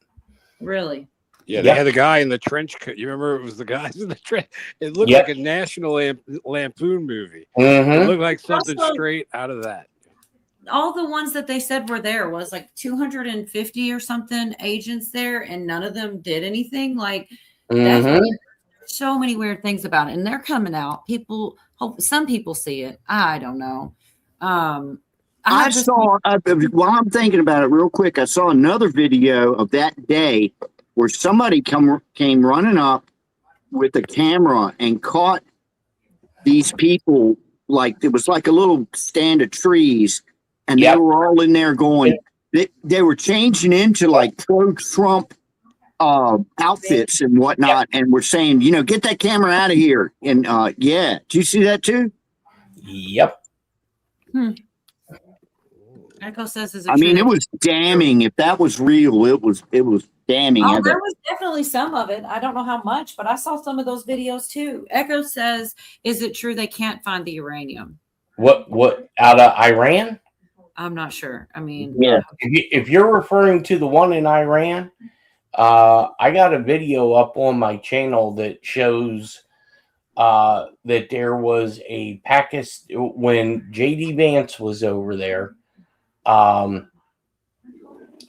Really? Yeah, they had the guy in the trench coat. You remember it was the guys in the trench. It looked like a National Lampoon movie. It looked like something straight out of that. All the ones that they said were there was like 250 or something agents there, and none of them did anything. Like that's so many weird things about it, and they're coming out. Some people see it. I don't know. I saw while I'm thinking about it real quick. I saw another video of that day where somebody came running up with a camera and caught these people. Like it was like a little stand of trees. And they were all in there going, they were changing into like pro-Trump outfits and whatnot. And we're saying, you know, get that camera out of here. And do you see that too? Yep. Echo says, I mean, it was damning. If that was real, it was damning. Oh, there was definitely some of it. I don't know how much, but I saw some of those videos too. Echo says, is it true they can't find the uranium? What out of Iran? I'm not sure. I mean, if you're referring to the one in Iran, I got a video up on my channel that shows that there was a Pakistan when J.D. Vance was over there.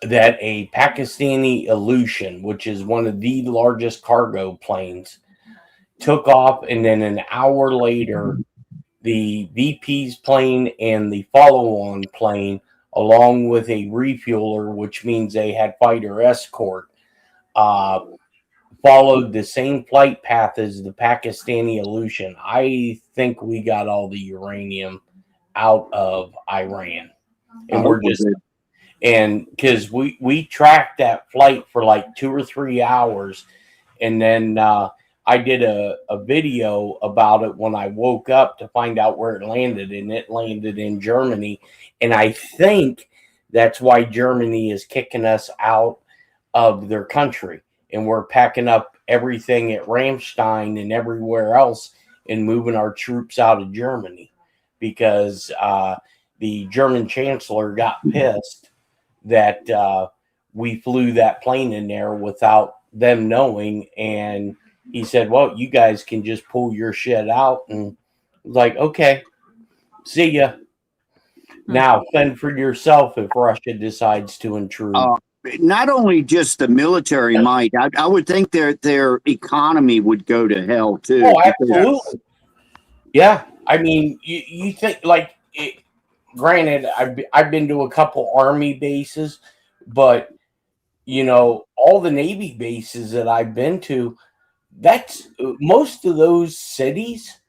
That a Pakistani Illusion, which is one of the largest cargo planes, took off, and then an hour later, the VP's plane and the follow-on plane, along with a refueler, which means they had fighter escort, followed the same flight path as the Pakistani Illusion. I think we got all the uranium out of Iran, and we're just. And because we tracked that flight for like 2 or 3 hours, and then I did a video about it when I woke up to find out where it landed, and it landed in Germany. And I think that's why Germany is kicking us out of their country, and we're packing up everything at Ramstein and everywhere else and moving our troops out of Germany because the German chancellor got pissed that we flew that plane in there without them knowing. And he said, well, you guys can just pull your shit out. And like, okay, see ya. Now fend for yourself if Russia decides to intrude. Not only just the military might, I would think their economy would go to hell too. Oh, absolutely. Yeah. I mean, you think like granted, I've been to a couple Army bases, but you know, all the Navy bases that I've been to, that's most of those cities.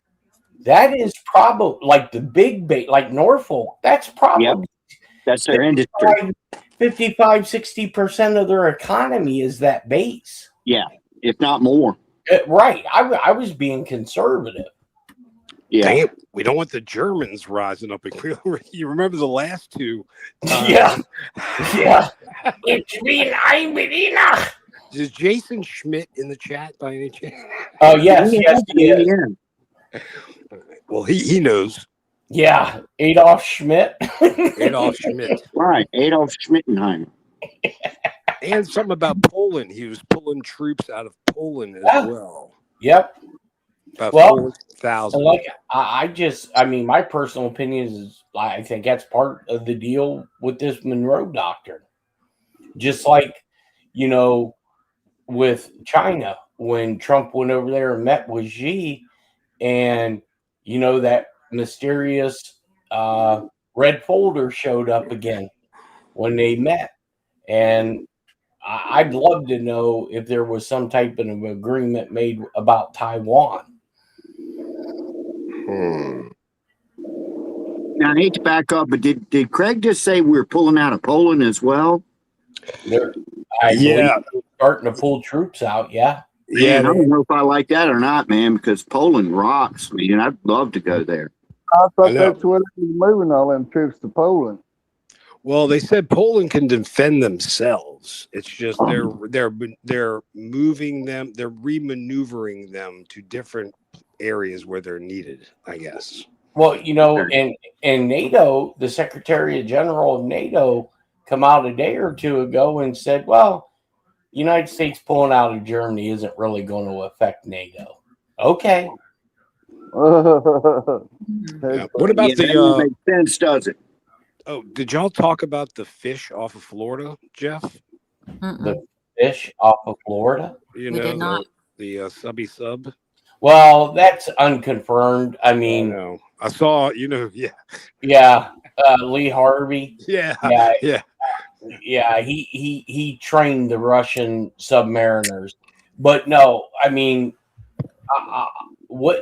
That is probably like the big base, like Norfolk. That's probably that's their industry. 55-60% of their economy is that base. Yeah, if not more. Right. I was being conservative. Yeah. Dang it. We don't want the Germans rising up. You remember the last two? Yeah. Yeah. It's me, I'm Medina. Is Jason Schmidt in the chat by any chance? Oh, yes. Yes, he is. Well, he knows. Yeah. Adolf Schmidt. Adolf Schmidt. Right. Adolf Schmittenheim. And something about Poland. He was pulling troops out of Poland as well. Yep. About Well, 4,000. like I mean, my personal opinion is I think that's part of the deal with this Monroe Doctrine. Just like, you know, with China, when Trump went over there and met with Xi, and, you know, that mysterious red folder showed up again when they met. And I'd love to know if there was some type of agreement made about Taiwan. Now, I hate to back up, but did Craig just say we're pulling out of Poland as well? I believe we're starting to pull troops out. Yeah. Man, I don't know if I like that or not, man, because Poland rocks, man. I'd love to go there. I thought that's what it was moving all them troops to Poland. Well, they said Poland can defend themselves. It's just they're moving them, they're remaneuvering them to different areas where they're needed, I guess. Well, you know, and NATO, the Secretary General of NATO, come out a day or two ago and said, well, United States pulling out of Germany isn't really going to affect NATO. Okay. What about that makes sense, does it? Oh, did y'all talk about the fish off of Florida, Jeff? The fish off of Florida? You We know, did not. the subby sub. Well, that's unconfirmed. I mean, I saw, you know, yeah, Lee Harvey. Yeah. He trained the Russian submariners, but no, I mean,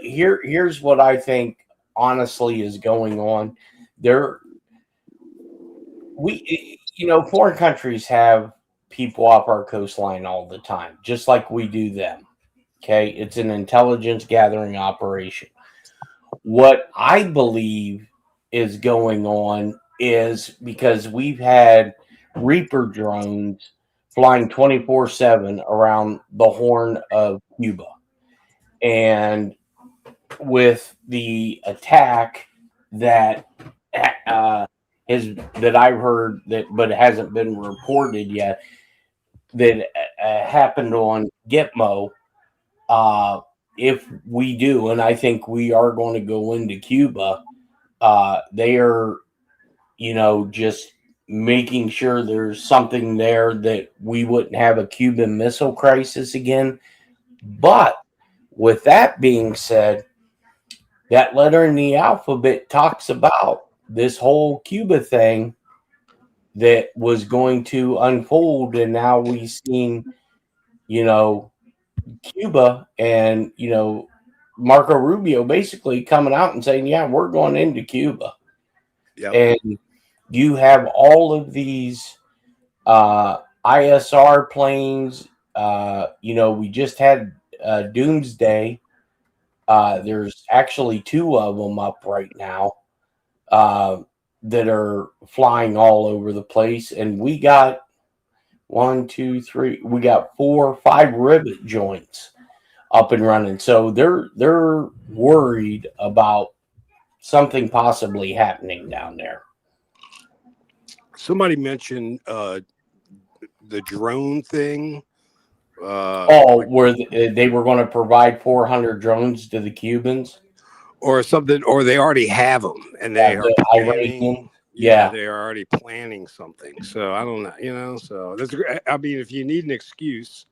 here's what I think honestly is going on. Foreign countries have people off our coastline all the time, just like we do them. Okay, it's an intelligence gathering operation. What I believe is going on is because we've had Reaper drones flying 24/7 around the Horn of Cuba. And with the attack that I've heard but it hasn't been reported yet, that happened on Gitmo, if we do, and I think we are going to go into Cuba, they are, just making sure there's something there that we wouldn't have a Cuban Missile Crisis again. But with that being said, that letter in the alphabet talks about this whole Cuba thing that was going to unfold, and now we've seen, Cuba and, Marco Rubio basically coming out and saying, yeah, we're going into Cuba. Yep. And you have all of these ISR planes. We just had Doomsday. There's actually 2 of them up right now that are flying all over the place. And we got 1, 2, 3. We got 4, 5 rivet joints up and running. So they're worried about something possibly happening down there. Somebody mentioned the drone thing. Where they were going to provide 400 drones to the Cubans, or something, or they already have them, and they are planning. Yeah, they are already planning something. So I don't know, So that's. I mean, if you need an excuse,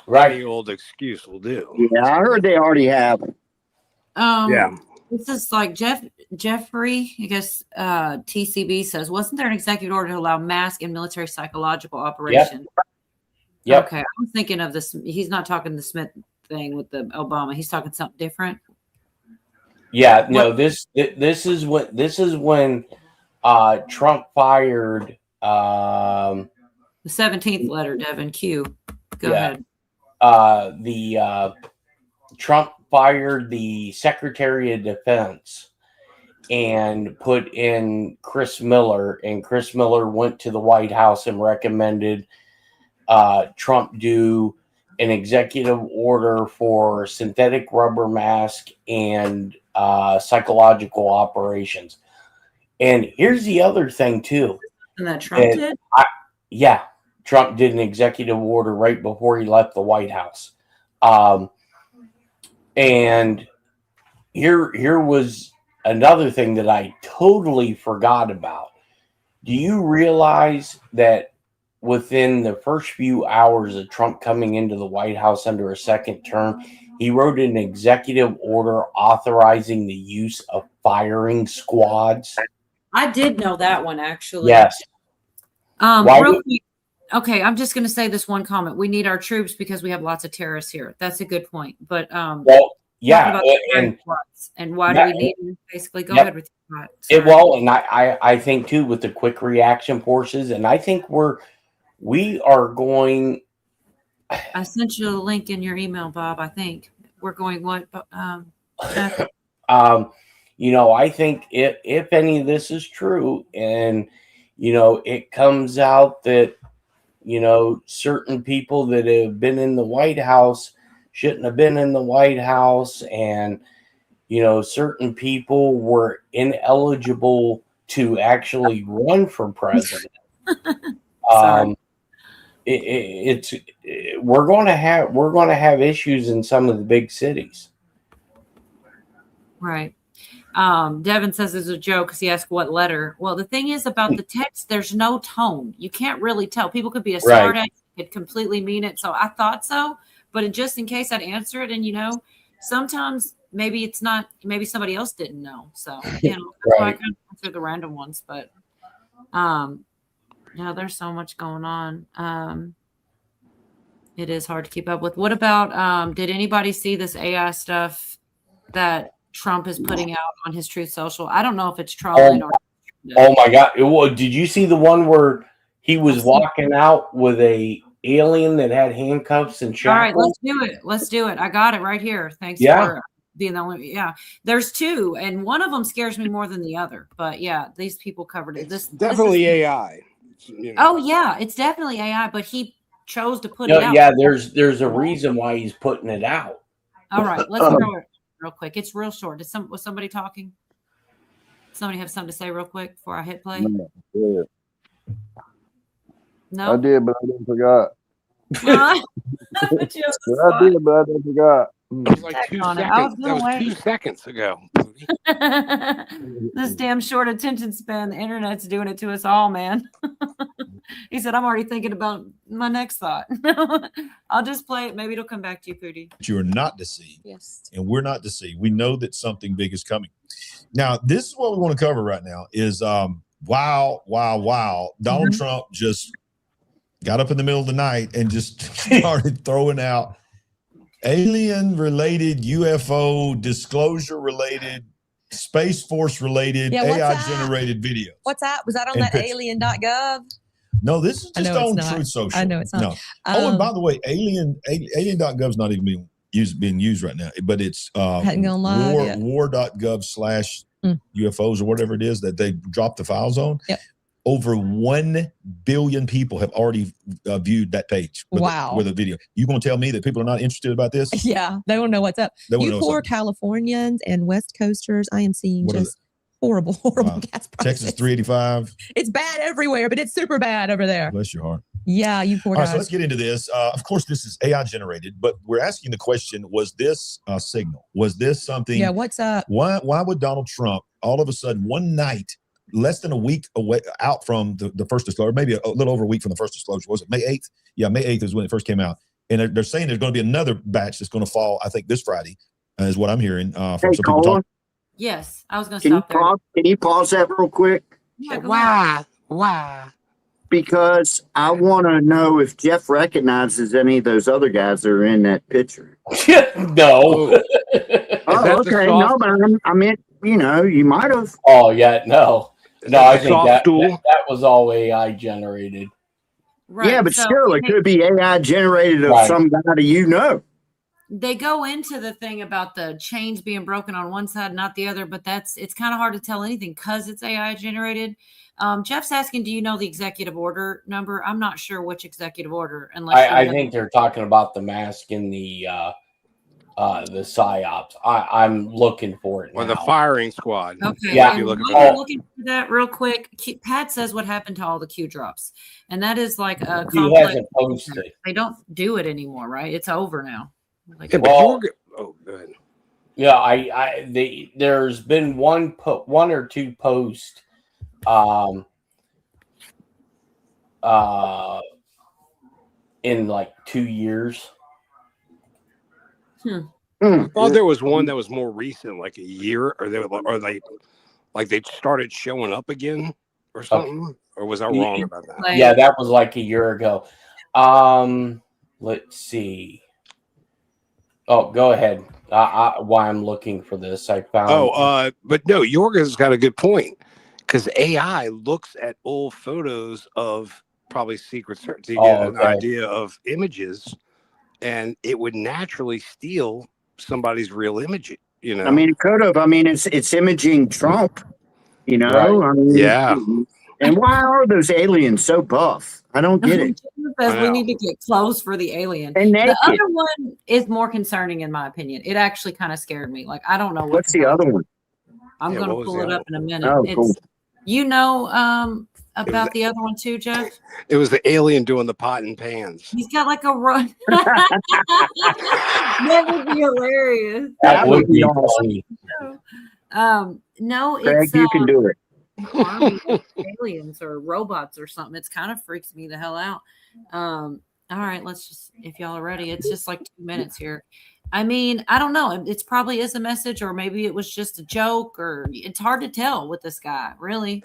right? Any old excuse will do. Yeah, I heard they already have them. Yeah. This is like Jeffrey, I guess, TCB says, wasn't there an executive order to allow mask and military psychological operations? Yep. Okay, I'm thinking of this. He's not talking the Smith thing with the Obama. He's talking something different. Yeah, no. This is when Trump fired the 17th letter, Devin Q. Go ahead. The Trump fired the Secretary of Defense and put in Chris Miller, and Chris Miller went to the White House and recommended Trump do an executive order for synthetic rubber mask and psychological operations. And here's the other thing too. And that Trump did? Trump did an executive order right before he left the White House. And here was another thing that I totally forgot about. Do you realize that within the first few hours of Trump coming into the White House under a second term, he wrote an executive order authorizing the use of firing squads? I did know that one, actually. Yes. Real quick, okay, I'm just going to say this one comment. We need our troops because we have lots of terrorists here. That's a good point. But and why do we need them? Basically, go ahead with your thought. And I think too with the quick reaction forces, and I think we are going. I sent you a link in your email, Bob. I think we're going what? I think if any of this is true, and it comes out that certain people that have been in the White House shouldn't have been in the White House, and certain people were ineligible to actually run for president. We're going to have issues in some of the big cities. Right. Devin says it's a joke because he asked what letter. Well, the thing is about the text, there's no tone. You can't really tell. People could be a smart ass, could completely mean it. So I thought so, but just in case I'd answer it, and sometimes maybe it's not. Maybe somebody else didn't know. So that's why I kind of answer the random ones. But there's so much going on. It is hard to keep up with. What about? Did anybody see this AI stuff that Trump is putting out on his Truth Social? I don't know if it's trolling or. Oh my God! Did you see the one where he was walking out with a alien that had handcuffs and shackles? All right, let's do it. I got it right here. Thanks for being the only. Yeah, there's 2, and one of them scares me more than the other. But yeah, these people covered it. This definitely AI. Oh yeah, it's definitely AI. But he chose to put it out. Yeah, there's a reason why he's putting it out. All right, let's throw it real quick. It's real short. Was somebody talking? Somebody have something to say real quick before I hit play? No, I did, but I didn't forgot. I I did, but I didn't forgot. That was like Check 2 on it. I seconds. was That gonna was wait. 2 seconds ago. This damn short attention span, the internet's doing it to us all, man. He said, I'm already thinking about my next thought. I'll just play it. Maybe it'll come back to you, Pootie. You're not deceived. Yes. And we're not deceived. We know that something big is coming. Now, this is what we want to cover right now is wow. Donald Trump just got up in the middle of the night and just started throwing out alien-related, UFO, disclosure-related, Space Force-related, AI-generated videos. What's that? Was that on And that pictures. alien.gov? No, this is I just know it's on not. Truth Social. I know it's not. No. Oh, and by the way, alien.gov is not even being used right now, but it's Hadn't gone live yet. war.gov/UFOs or whatever it is that they dropped the files on. Yep. Over 1 billion people have already viewed that page with, with a video. You going to tell me that people are not interested about this? Yeah, they want to know what's up. They wanna You know what's poor up. Californians and West Coasters, I am seeing What is just horrible gas prices. Texas 385. It's bad everywhere, but it's super bad over there. Bless your heart. Yeah, you poor All right, guys. so let's get into this. Of course, this is AI generated, but we're asking the question: was this a signal? Was this something? Yeah, what's up? Why would Donald Trump all of a sudden one night, less than a week away out from the first disclosure, maybe a little over a week from the first disclosure? Was it May 8th? Yeah, May 8th is when it first came out, and they're saying there's going to be another batch that's going to fall. I think this Friday is what I'm hearing from some people talking. Yes, I was going to Can you stop there. pause? Can you pause that real quick? Yeah, go ahead. Why? Because I want to know if Jeff recognizes any of those other guys that are in that picture. No. Oh, okay. No, but I meant, you might have. Oh yeah, no. No, I think soft that was all AI generated. Right, Yeah, but so still, it could be AI generated of Right. some guy that you know. they go into the thing about the chains being broken on one side, not the other, but it's kind of hard to tell anything because it's AI generated. Jeff's asking, do you know the executive order number? I'm not sure which executive order, unless I think they're talking about the mask and the psyops. I'm looking for it Or now. the firing squad. Okay, Yeah. and You're looking while for you're that. looking for that real quick, Pat says what happened to all the Q drops, and that is like a He complex. hasn't posted. They don't do it anymore, right? It's over now. Like, Yeah, but Well, oh, good. Yeah, there's been one or two posts in like 2 years. I thought there was one that was more recent, like a year, or they started showing up again or something. Or was I wrong about that? Yeah, that was like a year ago. Let's see. Oh, go ahead. Why I'm looking for this, I found. But no, Yorga's got a good point, because AI looks at old photos of probably Secret Service to get an idea of images, and it would naturally steal somebody's real image. I mean, it could have. I mean, it's imaging Trump. Right. I mean, Yeah. And why are those aliens so buff? I don't get it. Says we need to get clothes for the alien. And the naked. other one is more concerning, in my opinion. It actually kind of scared me. Like, I don't know What's the other one? I'm Yeah, going what to was pull the it other up in a minute. Oh, It's cool. About the other one too, Jeff. It was the alien doing the pot and pans. He's got like a run. That would be hilarious. That would be funny. No, Greg, it's you can do it. army aliens or robots or something. It's kind of freaks me the hell out. All right, let's just, if y'all are ready, it's just like 2 minutes here. I mean, I don't know. It's probably is a message, or maybe it was just a joke, or it's hard to tell with this guy, really.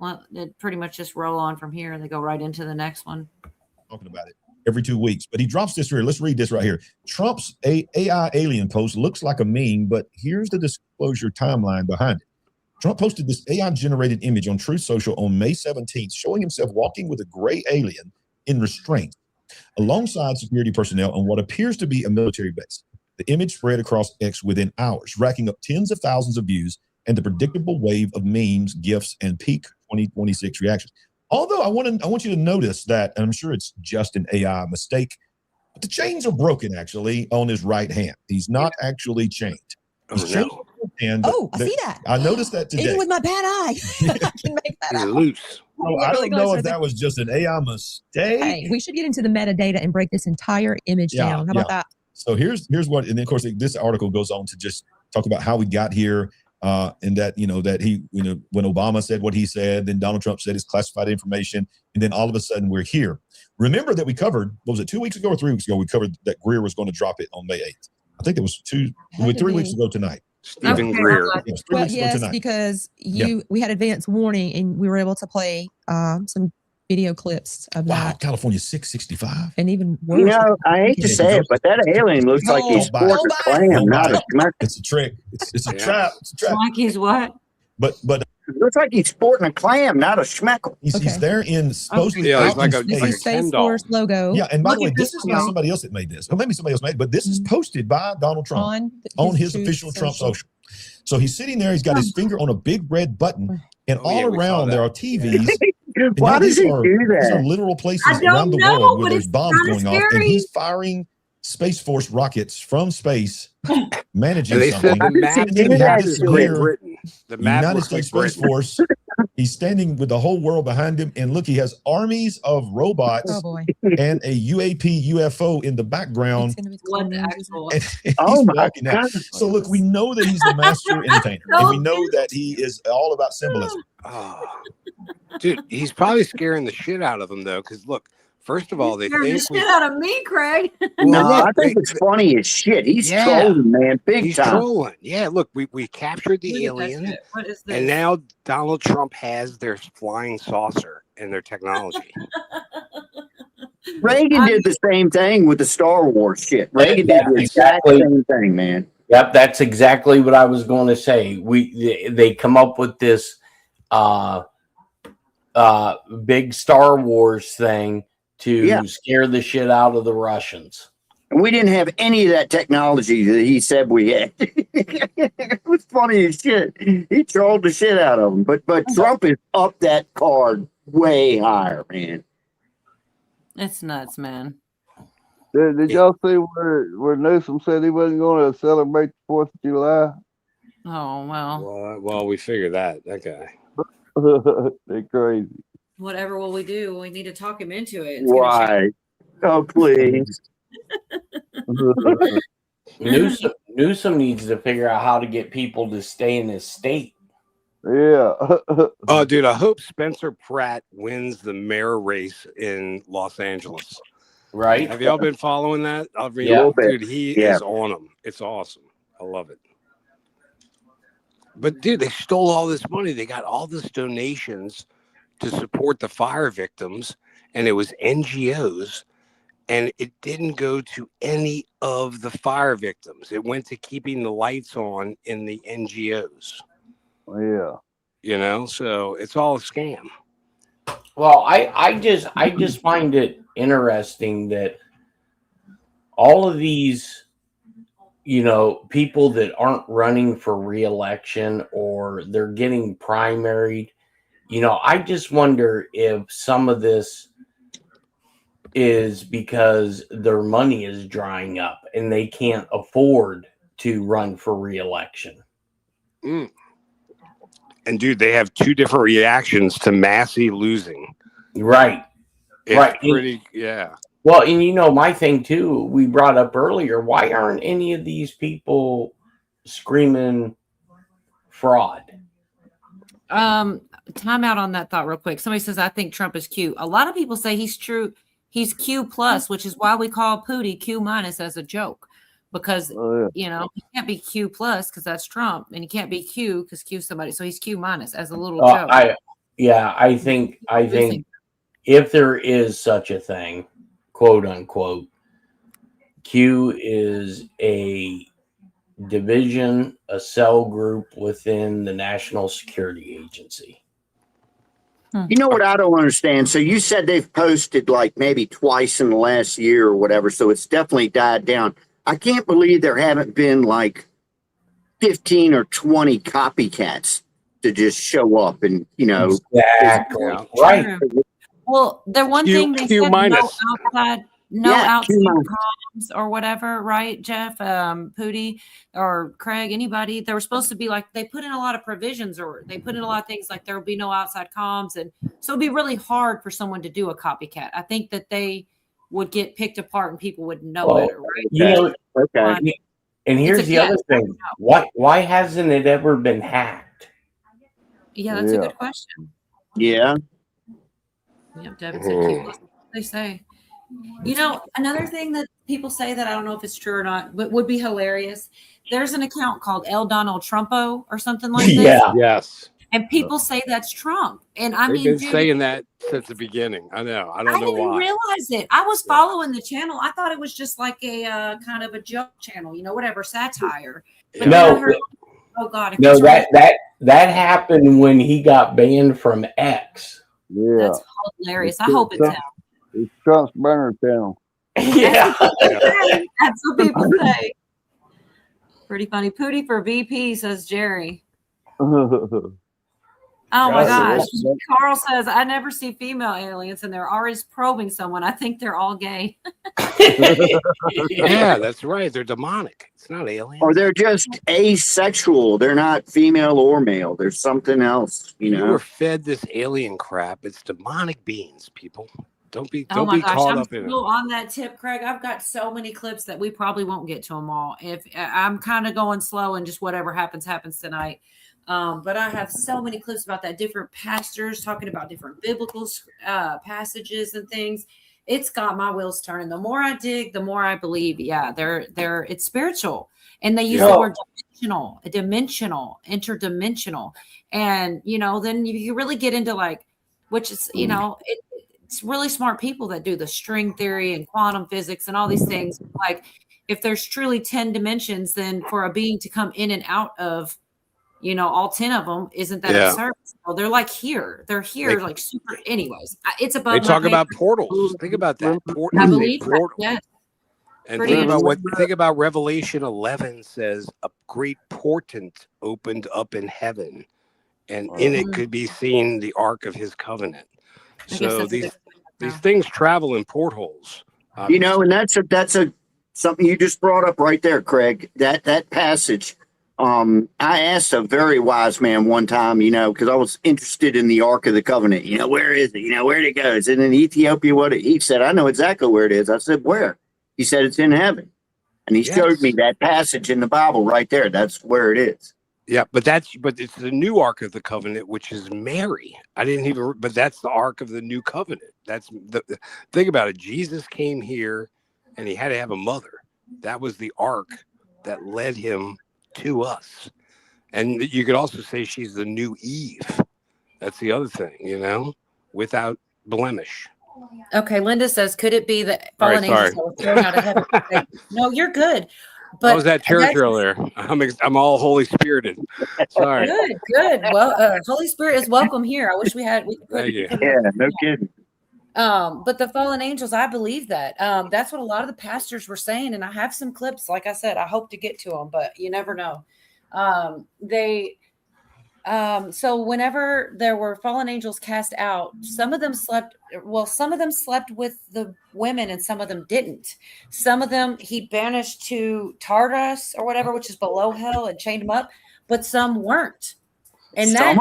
Well, it pretty much just roll on from here and they go right into the next one. Talking about it every 2 weeks, but he drops this here. Let's read this right here. Trump's AI alien post looks like a meme, but here's the disclosure timeline behind it. Trump posted this AI-generated image on Truth Social on May 17th, showing himself walking with a gray alien in restraint, alongside security personnel on what appears to be a military base. The image spread across X within hours, racking up tens of thousands of views and the predictable wave of memes, GIFs, and peak 2026 reactions. Although I want you to notice that, and I'm sure it's just an AI mistake, but the chains are broken actually on his right hand. He's not actually chained. He's chained on his hand, but I see that. I noticed that today. Even with my bad eye, I can make that out. Loose. So I don't know if that was just an AI mistake. Hey, we should get into the metadata and break this entire image down. How about that? So here's what, and then of course this article goes on to just talk about how we got here, and that that he when Obama said what he said, then Donald Trump said it's classified information, and then all of a sudden we're here. Remember that we covered, what was it, 2 weeks ago or 3 weeks ago? We covered that Greer was going to drop it on May 8th. I think it was 3 weeks ago tonight. Stephen Greer. It was 3 weeks ago tonight. Because we had advance warning and we were able to play some video clips of that. California 665. And even worse. I hate to say it, but that alien looks like he's sporting a clam, not a schmeck. It's a trick. It's a trap. It's a trap. Like he's what? But it looks like he's sporting a clam, not a schmeckle. He's there in supposed to. Yeah, he's like a Space Force logo. Yeah, and by the way, this is not somebody else that made this. Or maybe somebody else made it, but this is posted by Donald Trump on his official Trump social. So he's sitting there, he's got his finger on a big red button, and all around there are TVs. Why does he do that? These are literal places around the world where there's bombs going off, and he's firing Space Force rockets from space, managing something. The United States Space Force. He's standing with the whole world behind him, and look, he has armies of robots and a UFO in the background. What the actual? And he's walking out. So look, we know that he's the master entertainer, and we know that he is all about symbolism. Dude, he's probably scaring the shit out of them though, because look, first of all, they Scaring the shit out of me, Craig. I think it's funny as shit. He's trolling, man, big time. Trolling. Yeah, look, we captured the alien, what is this? and now Donald Trump has their flying saucer and their technology. Reagan did the same thing with the Star Wars shit. Reagan did the exact same thing, man. Yep, that's exactly what I was going to say. They come up with this big Star Wars thing to scare the shit out of the Russians. And we didn't have any of that technology that he said we had. It was funny as shit. He trolled the shit out of them. But Trump is up that card way higher, man. It's nuts, man. Did y'all see where Newsom said he wasn't going to celebrate the 4th of July? Oh, well. Well, we figured that guy. They're crazy. Whatever will we do? We need to talk him into it. Why? Oh, please. Newsom needs to figure out how to get people to stay in his state. Yeah. Oh, dude, I hope Spencer Pratt wins the mayor race in Los Angeles. Right? Have y'all been following that? Dude, he is on them. It's awesome. I love it. But dude, they stole all this money. They got all this donations to support the fire victims, and it was NGOs, and it didn't go to any of the fire victims. It went to keeping the lights on in the NGOs. Yeah. So it's all a scam. Well, I just find it interesting that all of these people that aren't running for re-election or they're getting primaried, I just wonder if some of this is because their money is drying up and they can't afford to run for re-election. And dude, they have two different reactions to Massey losing. Right. It's right. pretty, yeah. Well, and my thing too, we brought up earlier, why aren't any of these people screaming fraud? Time out on that thought real quick. Somebody says, I think Trump is Q. A lot of people say he's true. He's Q plus, which is why we call Pootie Q minus as a joke. Because, he can't be Q plus because that's Trump. And he can't be Q because Q's somebody. So he's Q minus as a little joke. I think if there is such a thing, quote unquote, Q is a division, a cell group within the National Security Agency. You know what I don't understand? So you said they've posted like maybe twice in the last year or whatever, so it's definitely died down. I can't believe there haven't been like 15 or 20 copycats to just show up and, Exactly. Right. Well, the one thing they said, outside comms or whatever, right, Jeff, Pootie, or Craig, anybody, they were supposed to be like, they put in a lot of provisions or they put in a lot of things like there will be no outside comms. And so it'd be really hard for someone to do a copycat. I think that they would get picked apart and people would know Well, better, right? you know, Okay. and here's It's a the other guess. I don't thing. know. Why hasn't it ever been hacked? Yeah, that's a Yeah. good question. Yeah. Yep, Devin said Cuba. They say. You know, another thing that people say that I don't know if it's true or not, but would be hilarious. There's an account called El Donald Trumpo or something like this. Yeah. Yes. And people say that's Trump. And I They've mean, been dude, saying that since the beginning. I know. I I don't know didn't why. realize it. I was following the channel. I thought it was just like a kind of a joke channel, you know, whatever, satire. But then I No, heard, oh God, if no, it's really, that happened when he got banned from X. Yeah. that's hilarious. I hope it's him. It's Trump's burner channel. Yeah. That's what people say. Pretty funny. Pootie for VP, says Jerry. Oh my gosh. Carl says, I never see female aliens and they're always probing someone. I think they're all gay. Yeah, that's right. They're demonic. It's not alien. Or they're just asexual. They're not female or male. There's something else, you You know. were fed this alien crap. It's demonic beings, people. Don't be Oh my gosh, caught I'm up in it. still on that tip, Craig. I've got so many clips that we probably won't get to them all. If I'm kind of going slow and just whatever happens tonight. But I have so many clips about that, different pastors talking about different biblical passages and things. It's got my wheels turning. The more I dig, the more I believe. Yeah, it's spiritual, and they use the word dimensional, interdimensional, and you know, then you really get into like, which is you know, it's really smart people that do the string theory and quantum physics and all these things. Like, if there's truly 10 dimensions, then for a being to come in and out of, you know, all 10 of them, isn't that absurd? So they're like here. They're here, like super. Anyways, it's above. They talk about portals. Think about that. I believe that. Yes. And think about Revelation 11 says a great portent opened up in heaven, and in it could be seen the ark of his covenant. So these things travel in portholes. You know, and that's something you just brought up right there, Craig. That passage. I asked a very wise man one time, you know, because I was interested in the Ark of the Covenant. You know, where is it? You know, where it goes? And in Ethiopia, he said, I know exactly where it is. I said, where? He said, it's in heaven. And he showed me that passage in the Bible right there. That's where it is. Yeah, but it's the new Ark of the Covenant, which is Mary. But that's the Ark of the New Covenant. That's think about it. Jesus came here and he had to have a mother. That was the Ark that led him to us. And you could also say she's the new Eve. That's the other thing, you know, without blemish. Okay, Linda says, could it be that fallen angels were thrown out of heaven? No, you're good. But I was at church earlier. I'm all Holy Spirited. Sorry. Good. Well, Holy Spirit is welcome here. I wish we could Thank you. Yeah, no kidding. But the fallen angels, I believe that. That's what a lot of the pastors were saying, and I have some clips. Like I said, I hope to get to them, but you never know. So whenever there were fallen angels cast out, some of them slept with the women and some of them didn't. Some of them he banished to Tartarus or whatever, which is below hell, and chained them up, but some weren't. And some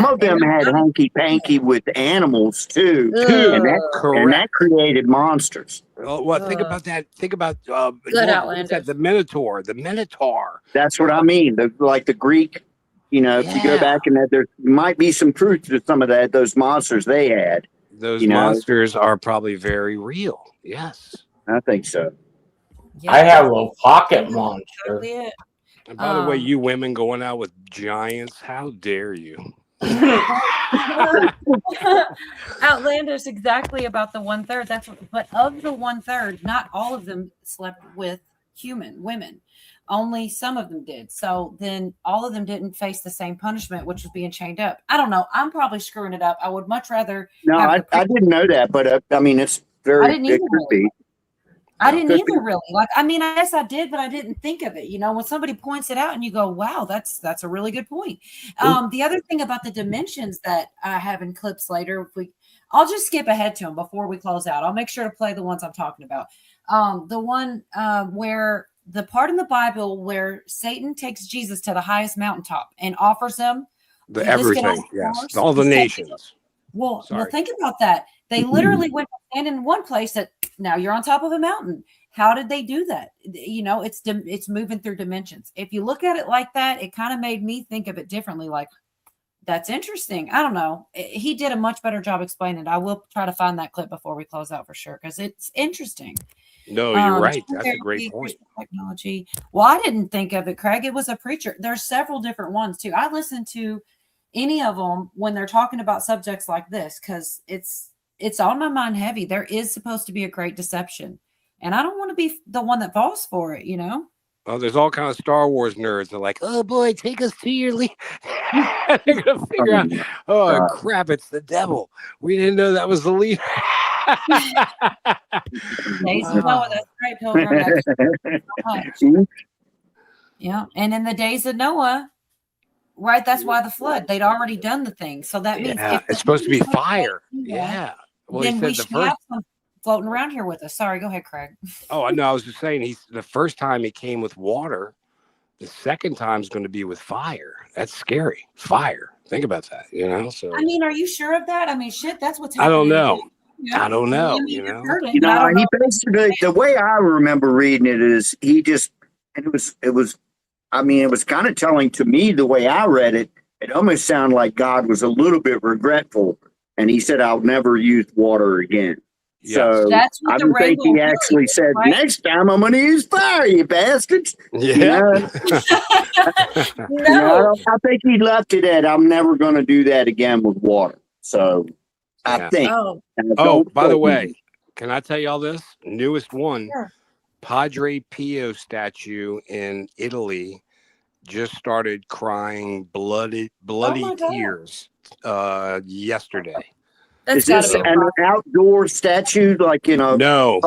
of them had hanky panky with animals too, and that created monsters. Well, think about that. Think about the Minotaur. The Minotaur. That's what I mean. The Greek. You know, if you go back and there might be some truth to some of that. Those monsters they had. Those monsters are probably very real. Yes, I think so. Yeah, I have a pocket monster. And by the way, you women going out with giants, how dare you? Outlandish, exactly about the 1/3. But of the 1/3, not all of them slept with human women. Only some of them did. So then all of them didn't face the same punishment, which was being chained up. I don't know. I'm probably screwing it up. I would much rather. No, I didn't know that, but I mean, it's very. I didn't either. I didn't Could either really. Like, I mean, I guess I did, but I didn't think of it. You know, when somebody points it out and you go, wow, that's a really good point. The other thing about the dimensions that I have in clips later, I'll just skip ahead to them before we close out. I'll make sure to play the ones I'm talking about. The one where the part in the Bible where Satan takes Jesus to the highest mountaintop and offers him everything. Yes, all the nations. Well, Sorry. think about that. They literally went and in one place that now you're on top of a mountain. How did they do that? You know, it's moving through dimensions. If you look at it like that, it kind of made me think of it differently. Like, that's interesting. I don't know. He did a much better job explaining it. I will try to find that clip before we close out for sure because it's interesting. No, you're right. That's a great point. Technology. Well, I didn't think of it, Craig. It was a preacher. There's several different ones too. I listen to any of them when they're talking about subjects like this because it's on my mind heavy. There is supposed to be a great deception, and I don't want to be the one that falls for it. You know. Oh, there's all kind of Star Wars nerds. They're like, "Oh boy, take us to your lead." They're gonna figure out. Oh crap! It's the devil. We didn't know that was the leader. Days of Noah, that's right, Pilgrim. Yeah, and in the days of Noah, right? That's why the flood. They'd already done the thing, so that means if it's supposed to be fire. Yeah. Well, then we he said should have some floating around here with us. Sorry, go ahead, Craig. Oh no, I was just saying. The first time he came with water. The second time is going to be with fire. That's scary. Fire. Think about that. You know. So I mean, are you sure of that? I mean, shit. That's what's happening. I don't know. Yeah. I don't know. I mean, you know. You know, he basically, the way I remember reading it is he just, and it was, I mean, it was kind of telling to me the way I read it. It almost sounded like God was a little bit regretful, and he said, "I'll never use water again." Yes. So That's what I the don't think he rainbow actually is, said, right? "Next time I'm going to use fire, you bastards." Yeah. You know? You know, I think he left it at, "I'm never going to do that again with water." So I think. Oh, by the way, can I tell you all this? Newest one, Sure. Padre Pio statue in Italy just started crying bloody God. tears yesterday. Is this an outdoor statue, like No,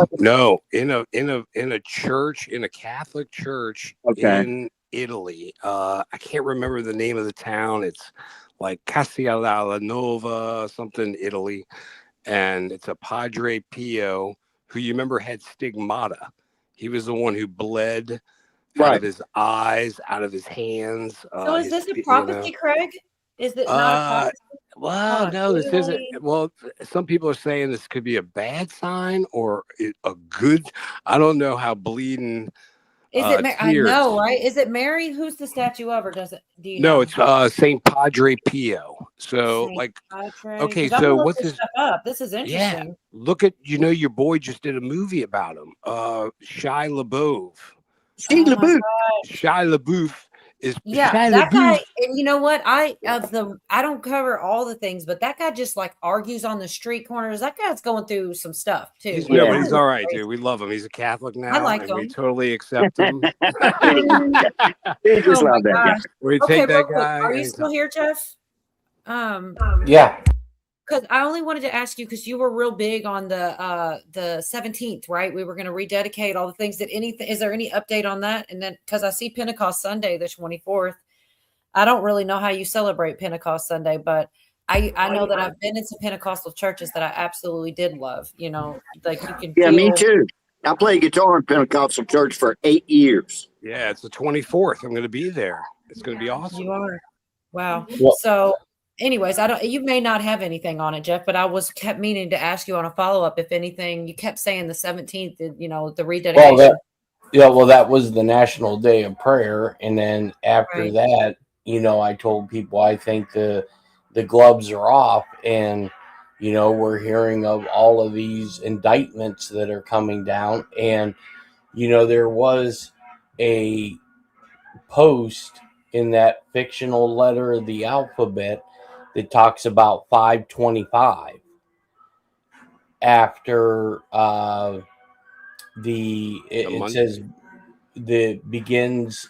in a church, in a Catholic church in Italy. I can't remember the name of the town. It's like Nova, something Italy, and it's a Padre Pio who you remember had stigmata. He was the one who bled out of his eyes, out of his hands. So is this a prophecy, Craig? Is it not a prophecy? Well, no, this isn't. Well, some people are saying this could be a bad sign or a good. I don't know how bleeding. Is it? I tears. know, right? Is it Mary? Who's the statue of, or does it? Do you No, know? it's Saint Padre Pio. So, Saint Padre. okay, 'Cause I'm so gonna look what's this his? stuff up. This is interesting. Yeah, look at your boy just did a movie about him. Shia LaBeouf. Shia LaBeouf is that guy. And you know what? I don't cover all the things, but that guy just like argues on the street corners. That guy's going through some stuff too. But he's all right, dude. We love him. He's a Catholic now, like and we him. totally accept him. Just love that guy. We Okay, take real that quick, guy. are you anytime. still here, Jeff? Yeah. Because I only wanted to ask you because you were real big on the 17th, right? We were going to rededicate all the things. Is there any update on that? And then because I see Pentecost Sunday, the 24th. I don't really know how you celebrate Pentecost Sunday, but I know that I've been in some Pentecostal churches that I absolutely did love. You know, like you can. Yeah, me too. I played guitar in Pentecostal church for 8 years. Yeah, it's the 24th. I'm going to be there. It's going to be awesome. You are. Wow. Well- So anyways, you may not have anything on it, Jeff, but I kept meaning to ask you on a follow-up if anything. You kept saying the 17th, the rededication. Well, that was the National Day of Prayer, and then after that, I told people I think the gloves are off, and we're hearing of all of these indictments that are coming down, and there was a post in that fictional letter of the alphabet that talks about 525 after it says the begins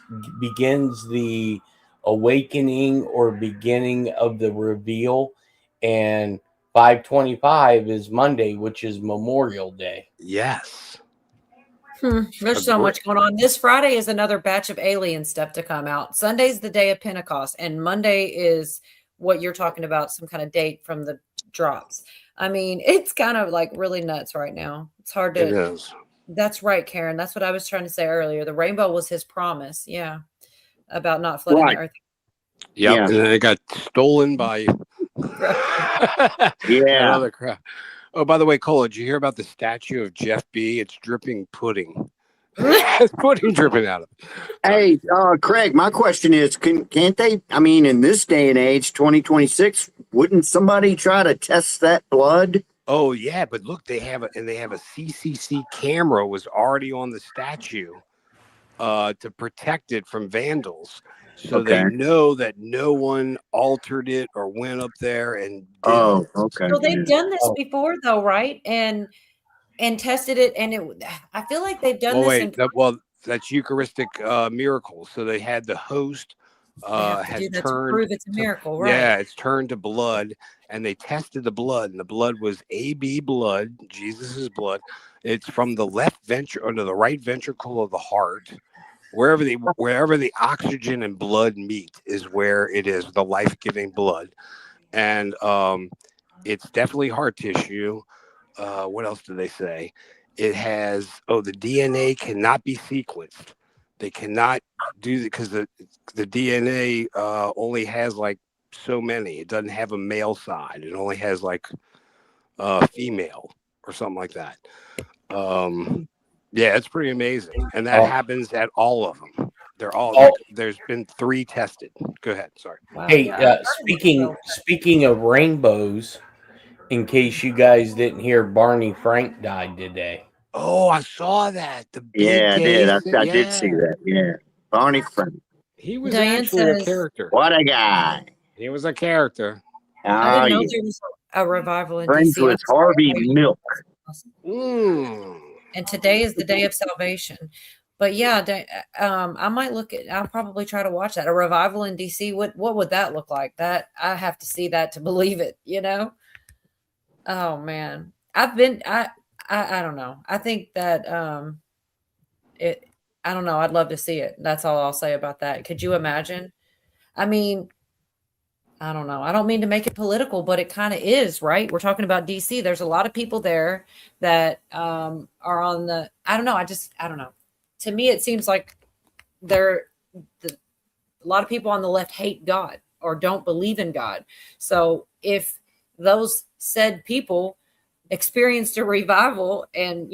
the awakening or beginning of the reveal, and 525 is Monday, which is Memorial Day. Yes. There's so much going on. This Friday is another batch of alien stuff to come out. Sunday's the day of Pentecost, and Monday is what you're talking about, some kind of date from the drops. I mean, it's kind of like really nuts right now. It's hard to. It is. That's right, Karen. That's what I was trying to say earlier. The rainbow was his promise. Yeah. About not flooding the earth. Yep. And then it got stolen by Yeah. Other crap. Oh, by the way, Cole, did you hear about the statue of Jeff B? It's dripping pudding. It's pudding dripping out of it. Hey, Craig, my question is, can't they, I mean, in this day and age, 2026, wouldn't somebody try to test that blood? Oh yeah, but look, they have a CCC camera was already on the statue to protect it from vandals. So they know that no one altered it or went up there and did okay. So they've done this before though, right? And tested it, and I feel like they've done this that's Eucharistic miracles. So they had the host has to turned prove it's a miracle, right? Yeah, it's turned to blood, and they tested the blood, and the blood was AB blood, Jesus's blood. It's from the left ventricle under the right ventricle of the heart. Wherever the oxygen and blood meet is where it is, the life-giving blood. And it's definitely heart tissue. What else do they say? It has the DNA cannot be sequenced. They cannot do it because the DNA only has like so many. It doesn't have a male side. It only has like female or something like that. Yeah, it's pretty amazing, and that happens at all of them. They're all. There's been 3 tested. Go ahead. Sorry. Wow. Hey, speaking of rainbows, in case you guys didn't hear, Barney Frank died today. Oh, I saw that. I did. I did see that. Yeah, Barney Frank. He was Diane actually a says- character. What a guy! He was a character. I didn't know there was a revival in Friends DC. with Harvey Milk. And today is the day of salvation. But yeah, I might I'll probably try to watch that. A revival in DC. What would that look like? That I have to see that to believe it, you know? Oh man. I don't know. I think that I don't know. I'd love to see it. That's all I'll say about that. Could you imagine? I mean, I don't know. I don't mean to make it political, but it kind of is, right? We're talking about DC. There's a lot of people there that are on the, I don't know. I don't know. To me, it seems like a lot of people on the left hate God or don't believe in God. So if those said people experienced a revival and,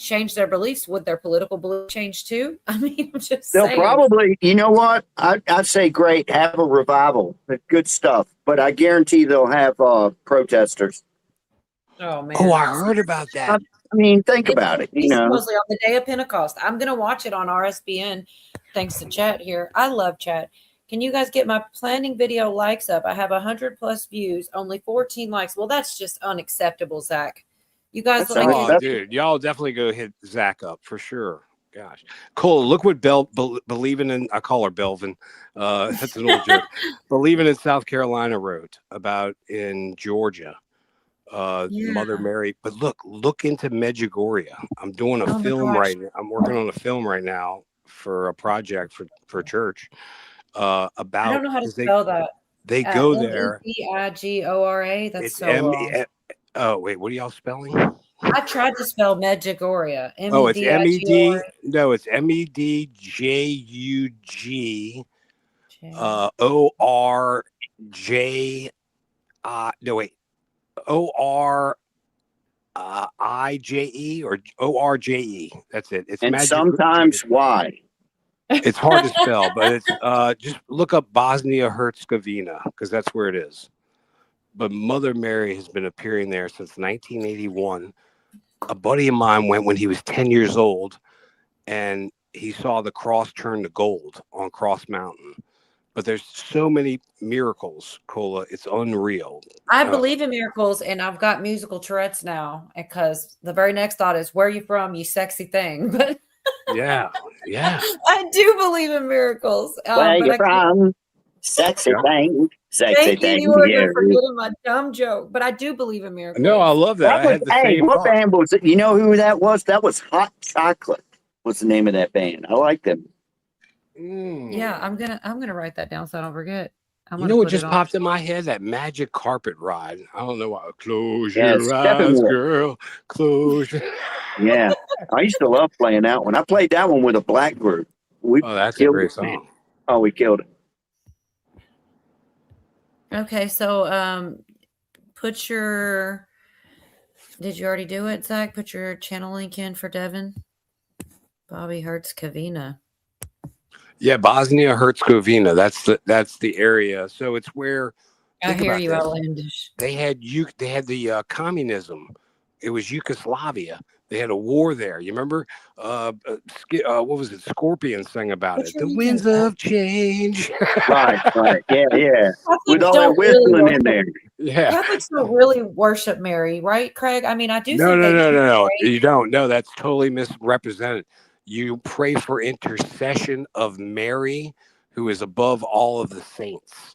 change their beliefs, would their political belief change too? I mean, I'm just They'll saying. probably, you know what? I'd say great, have a revival. Good stuff. But I guarantee they'll have protesters. Oh man. Oh, I heard about that. I mean, think about it. Supposedly on the day of Pentecost. I'm gonna watch it on RSBN. Thanks to chat here. I love chat. Can you guys get my planning video likes up? I have 100+ views, only 14 likes. Well, that's just unacceptable, Zach. You guys like it? Dude, y'all definitely go hit Zach up for sure. Gosh, Cole, look what Believing in, I call her Belvin. That's an old joke. Believing in South Carolina wrote about in Georgia. Mother Mary, but look into Medjugorje. I'm doing a film right now. I'm working on a film right now for a project for church. About I don't know how to spell that. They go there. Medjugorje. That's It's so long. Oh wait, what are y'all spelling? I tried to spell Medjugorje. Oh, it's MED. No, it's MEDJUG ORJ. No wait, ORIJE or ORJE. That's it. It's and sometimes why. It's hard to spell, but it's just look up Bosnia-Herzegovina because that's where it is. But Mother Mary has been appearing there since 1981. A buddy of mine went when he was 10 years old, and he saw the cross turn to gold on Cross Mountain. But there's so many miracles, Cola. It's unreal. I believe in miracles, and I've got musical Tourette's now because the very next thought is, where are you from, you sexy thing? But yeah. I do believe in miracles. Where you from? Sexy thing. Sexy Thank thing. you. You were forgetting my dumb joke, but I do believe in miracles. No, I love that. I had the same what thought. band was it? You know who that was? That was Hot Chocolate. What's the name of that band? I like them. Yeah, I'm gonna write that down so I don't forget. You know what just popped in my head? That magic carpet ride. I don't know why. Close your eyes, girl. Close your... Yeah. I used to love playing that one. I played that one with a black group. That's a great song. Oh, we killed it. Okay, so put your. Did you already do it, Zach? Put your channel link in for Devin. Bobby Herzegovina. Yeah, Bosnia Herzegovina. That's the area. So it's where. I hear you, outlandish. They had the communism. It was Yugoslavia. They had a war there. You remember? What was it? Scorpion sang about it. The winds of change. Right. Yeah. With all that whistling in there. Yeah. Catholics don't really worship Mary, right, Craig? I mean, I do think No. You don't. No, that's totally misrepresented. You pray for intercession of Mary, who is above all of the saints.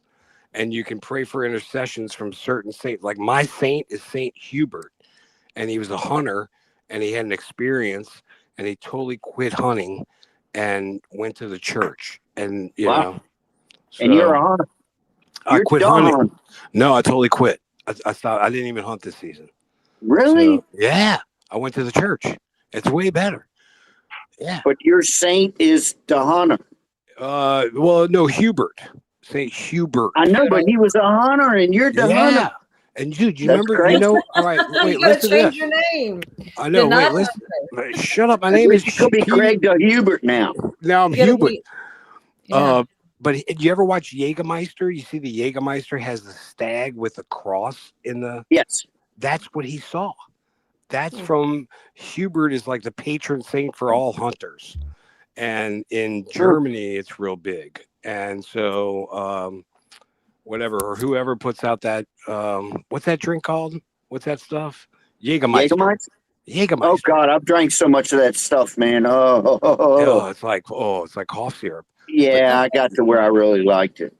And you can pray for intercessions from certain saints. Like my saint is Saint Hubert, and he was a hunter, and he had an experience, and he totally quit hunting and went to the church. And you know, so and you're a hunter. I quit hunting. No, I totally quit. I stopped. I didn't even hunt this season. Really? So, yeah, I went to the church. It's way better. Yeah. But your saint is the hunter. Well, no, Hubert. Saint Hubert. I know, but he was a hunter, and you're the hunter. And dude, you remember? Crazy. You know? All right, wait. You gotta listen change to your name. I know. Wait, listen. Shut up. My name is. You could be Craig the Hubert now. Now I'm Hubert. But did you ever watch Jägermeister? You see, the Jägermeister has the stag with the cross in the. Yes. That's what he saw. That's from Hubert is like the patron saint for all hunters, and in Germany it's real big. And so, whatever or whoever puts out that, what's that drink called? What's that stuff? Jägermeister. Oh God, I've drank so much of that stuff, man. It's like cough syrup. Yeah, I got to where I really liked it.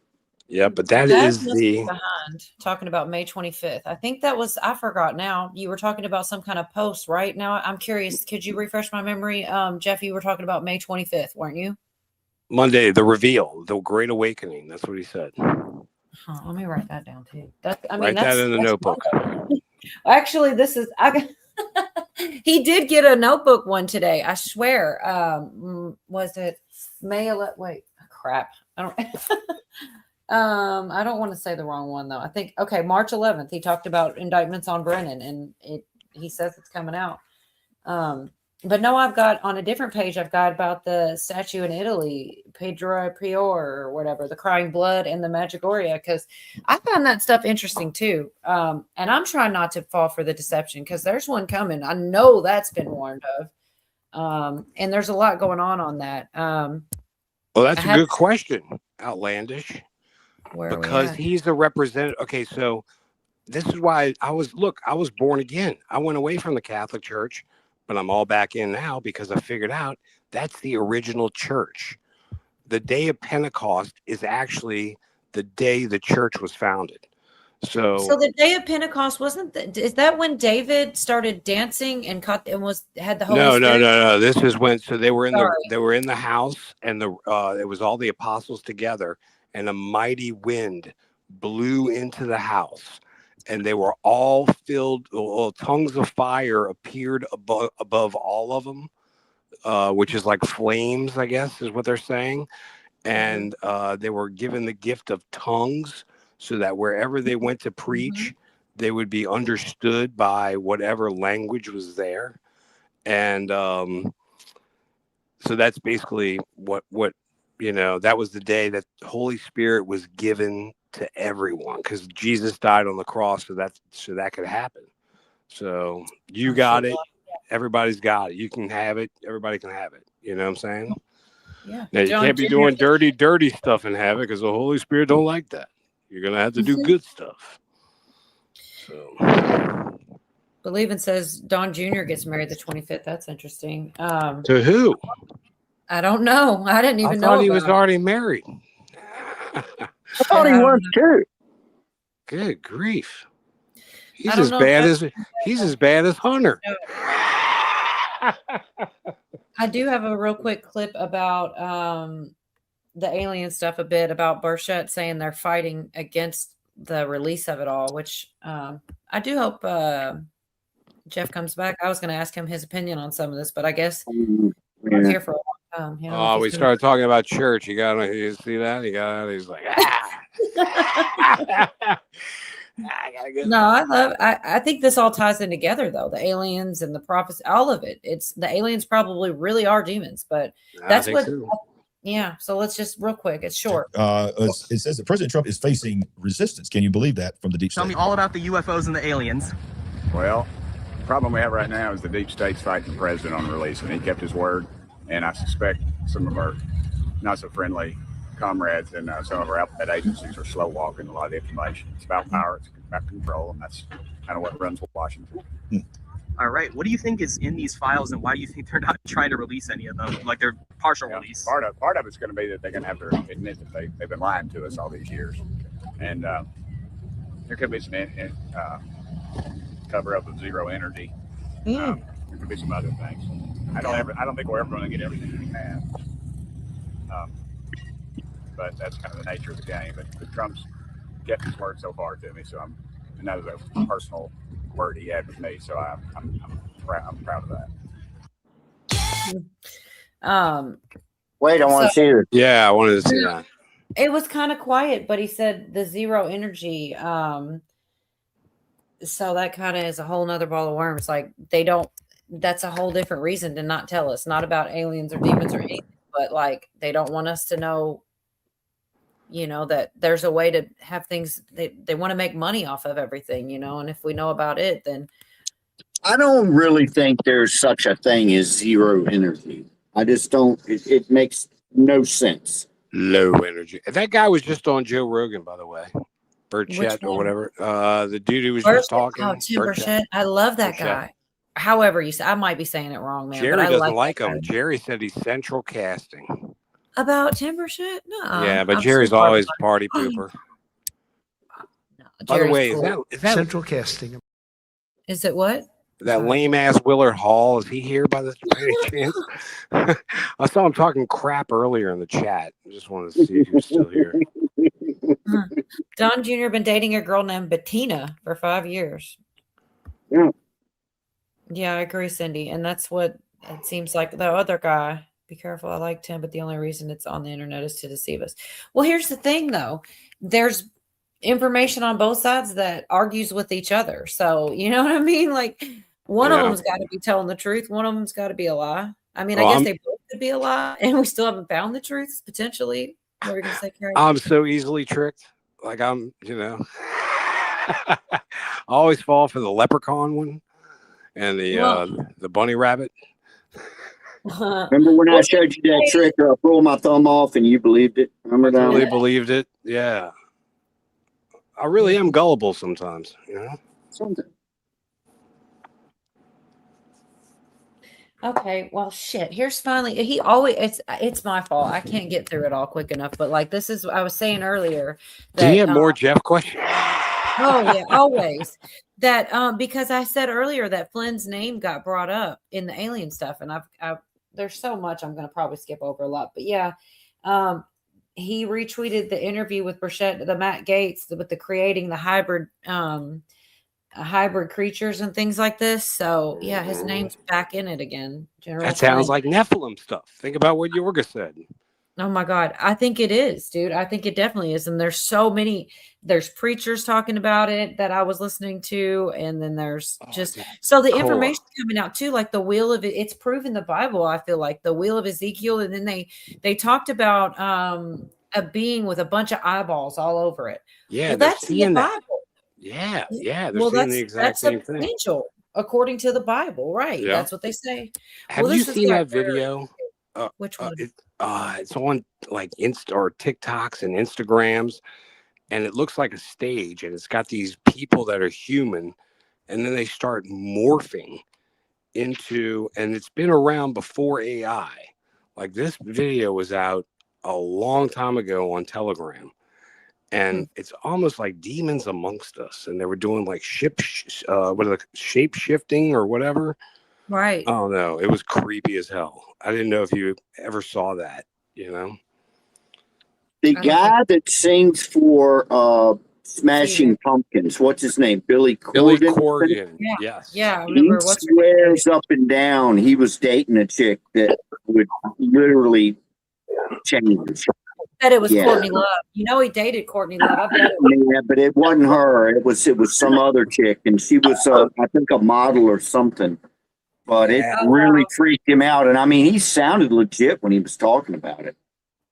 Yeah, but that That's is the behind talking about May 25th. I think that was, I forgot now. You were talking about some kind of post, right? Now I'm curious. Could you refresh my memory? Jeff, you were talking about May 25th, weren't you? Monday, the reveal, the great awakening. That's what he said. Let me write that down too. Write that in the notebook. Actually, he did get a notebook one today. I swear. Was it May 11th? Wait, crap. I don't want to say the wrong one though. I think, okay, March 11th, he talked about indictments on Brennan, and he says it's coming out. But no, I've got on a different page, I've got about the statue in Italy, Pedro Prior or whatever, the crying blood and the Magigoria, because I found that stuff interesting too. And I'm trying not to fall for the deception because there's one coming. I know that's been warned of. And there's a lot going on that. Well, that's a good question, Outlandish. Because he's the representative. Okay, so this is why I was born again. I went away from the Catholic Church, but I'm all back in now because I figured out that's the original church. The day of Pentecost is actually the day the church was founded. So the day of Pentecost is that when David started dancing and had the Holy Spirit? No. This is when they were in the house, and it was all the apostles together, and a mighty wind blew into the house, and they were all filled. Tongues of fire appeared above all of them, which is like flames, I guess, is what they're saying. And they were given the gift of tongues, so that wherever they went to preach, they would be understood by whatever language was there. And so that's basically what that was the day that the Holy Spirit was given to everyone, because Jesus died on the cross so that could happen. So you got it. Everybody's got it. You can have it. Everybody can have it. You know what I'm saying? Yeah. Now, you can't be doing dirty stuff in heaven, because the Holy Spirit don't like that. You're going to have to do good stuff. So. Believing says Don Jr. gets married the 25th. That's interesting. To who? I don't know. I didn't even know. I thought he was already married. I thought he was too. Good grief. He's as bad as Hunter. I do have a real quick clip about the alien stuff, a bit about Burchett saying they're fighting against the release of it all, which I do hope Jeff comes back. I was going to ask him his opinion on some of this, but I guess I'm here for a long time. We started talking about church. You see that? He's like, No, I think this all ties in together though. The aliens and the prophets, all of it. It's the aliens probably really are demons, but that's what. So. Yeah. So let's just real quick. It's short. It says that President Trump is facing resistance. Can you believe that from the deep state? Tell me all about the UFOs and the aliens. Well, the problem we have right now is the deep state's fighting the president on releasing. He kept his word, and I suspect some of our not so friendly comrades and some of our alphabet agencies are slow walking a lot of the information. It's about power, it's about control, and that's kind of what runs Washington. All right. What do you think is in these files, and why do you think they're not trying to release any of them? Like they're partial release. Part of it's going to be that they're going to have to admit that they've been lying to us all these years, and there could be some cover up of zero energy. There could be some other things. I don't think we're ever going to get everything we have. But that's kind of the nature of the game. But Trump's kept his word so far to me, so and that was a personal word he had with me. So I'm proud of that. Wait, I want to see it. Yeah, I wanted to see that. It was kind of quiet, but he said the zero energy. So that kind of is a whole nother ball of worms. Like that's a whole different reason to not tell us. Not about aliens or demons or anything, but like they don't want us to know. That there's a way to have things, they want to make money off of everything, and if we know about it, then. I don't really think there's such a thing as zero energy. I just don't, it makes no sense. Low energy. That guy was just on Joe Rogan, by the way. Burchett or whatever. The dude who was just talking. Oh, Tim Burchett. I love that guy. However you say, I might be saying it wrong, man. Jerry but I doesn't like him. Jerry said he's central casting. About timber shit? No. Yeah, but Jerry's always a party pooper. No, by the way, is that central casting? Is it what? That lame ass Willard Hall? Is he here by this chance? I saw him talking crap earlier in the chat. I just wanted to see if he was still here. Don Jr. been dating a girl named Bettina for 5 years. Yeah. Yeah, I agree, Cindy. And that's what it seems like the other guy. Be careful. I liked him, but the only reason it's on the internet is to deceive us. Well, here's the thing, though. There's information on both sides that argues with each other. So, you know what I mean? Like, one of them's got to be telling the truth. One of them's got to be a lie. I mean, I guess they both could be a lie, and we still haven't found the truth, potentially. What are we going to say, Carrie? I'm so easily tricked. Like, I always fall for the leprechaun one and the bunny rabbit. Remember when I showed you that trick where I pulled my thumb off and you believed it? Remember that? I really believed it. Yeah. I really am gullible sometimes, Something. Okay, well, shit. Here's finally. It's my fault. I can't get through it all quick enough. But like this is, I was saying earlier. Do you have more Jeff questions? Oh yeah, always. That because I said earlier that Flynn's name got brought up in the alien stuff, and I've there's so much I'm going to probably skip over a lot, but yeah, he retweeted the interview with Burchett, the Matt Gaetz, with the creating the hybrid creatures and things like this. So yeah, his name's back in it again. General that sounds Flynn. like Nephilim stuff. Think about what Yorga said. Oh my God. I think it is, dude. I think it definitely is. And there's there's preachers talking about it that I was listening to. And then there's so the information coming out too, like the wheel of it, it's proven the Bible. I feel like the wheel of Ezekiel. And then they talked about a being with a bunch of eyeballs all over it. Yeah. Well, that's in the Bible. Yeah. Yeah. They're seeing the exact same thing. Angel, according to the Bible. Right. Yeah. That's what they say. Have you seen that video? Which one? It's on like Insta or TikToks and Instagrams, and it looks like a stage, and it's got these people that are human, and then they start morphing into, and it's been around before AI. Like this video was out a long time ago on Telegram, and it's almost like demons amongst us, and they were doing like shape shifting or whatever. Right. Oh no, it was creepy as hell. I didn't know if you ever saw that, The guy that sings for Smashing Pumpkins, what's his name? Billy Corgan. Billy Corgan. Yeah. Yes. Yeah. He swears up and down he was dating a chick that would literally change. bet it was Yeah. Courtney Love. You know, he dated Courtney Love. I bet it Yeah, but it wasn't her. It was some other chick, and she was I think a model or something. But it really freaked him out, and I mean, he sounded legit when he was talking about it.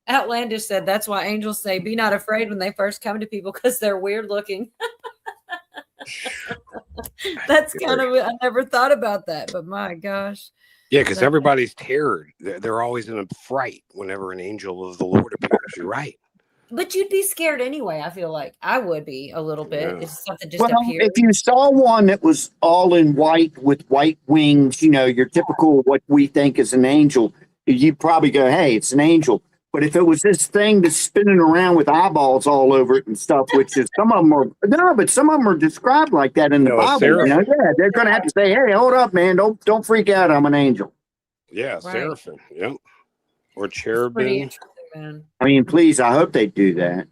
Outlandish said that's why angels say, "Be not afraid" when they first come to people because they're weird looking. That's kind of, I never thought about that, but my gosh. Yeah, because everybody's terrored. They're always in a fright whenever an angel of the Lord appears. You're right. But you'd be scared anyway. I feel like I would be a little bit. Yeah. If something just Well, appeared. if you saw one that was all in white with white wings, you know, your typical what we think is an angel, you'd probably go, "Hey, it's an angel." But if it was this thing that's spinning around with eyeballs all over it and stuff, which is some of them are described like that in the Bible. You know, yeah, they're going to have to say, "Hey, hold up, man, don't freak out. I'm an angel." Yeah, Right. seraphim. Yep. Or Pretty cherubim. interesting, man. I mean, please, I hope they do that.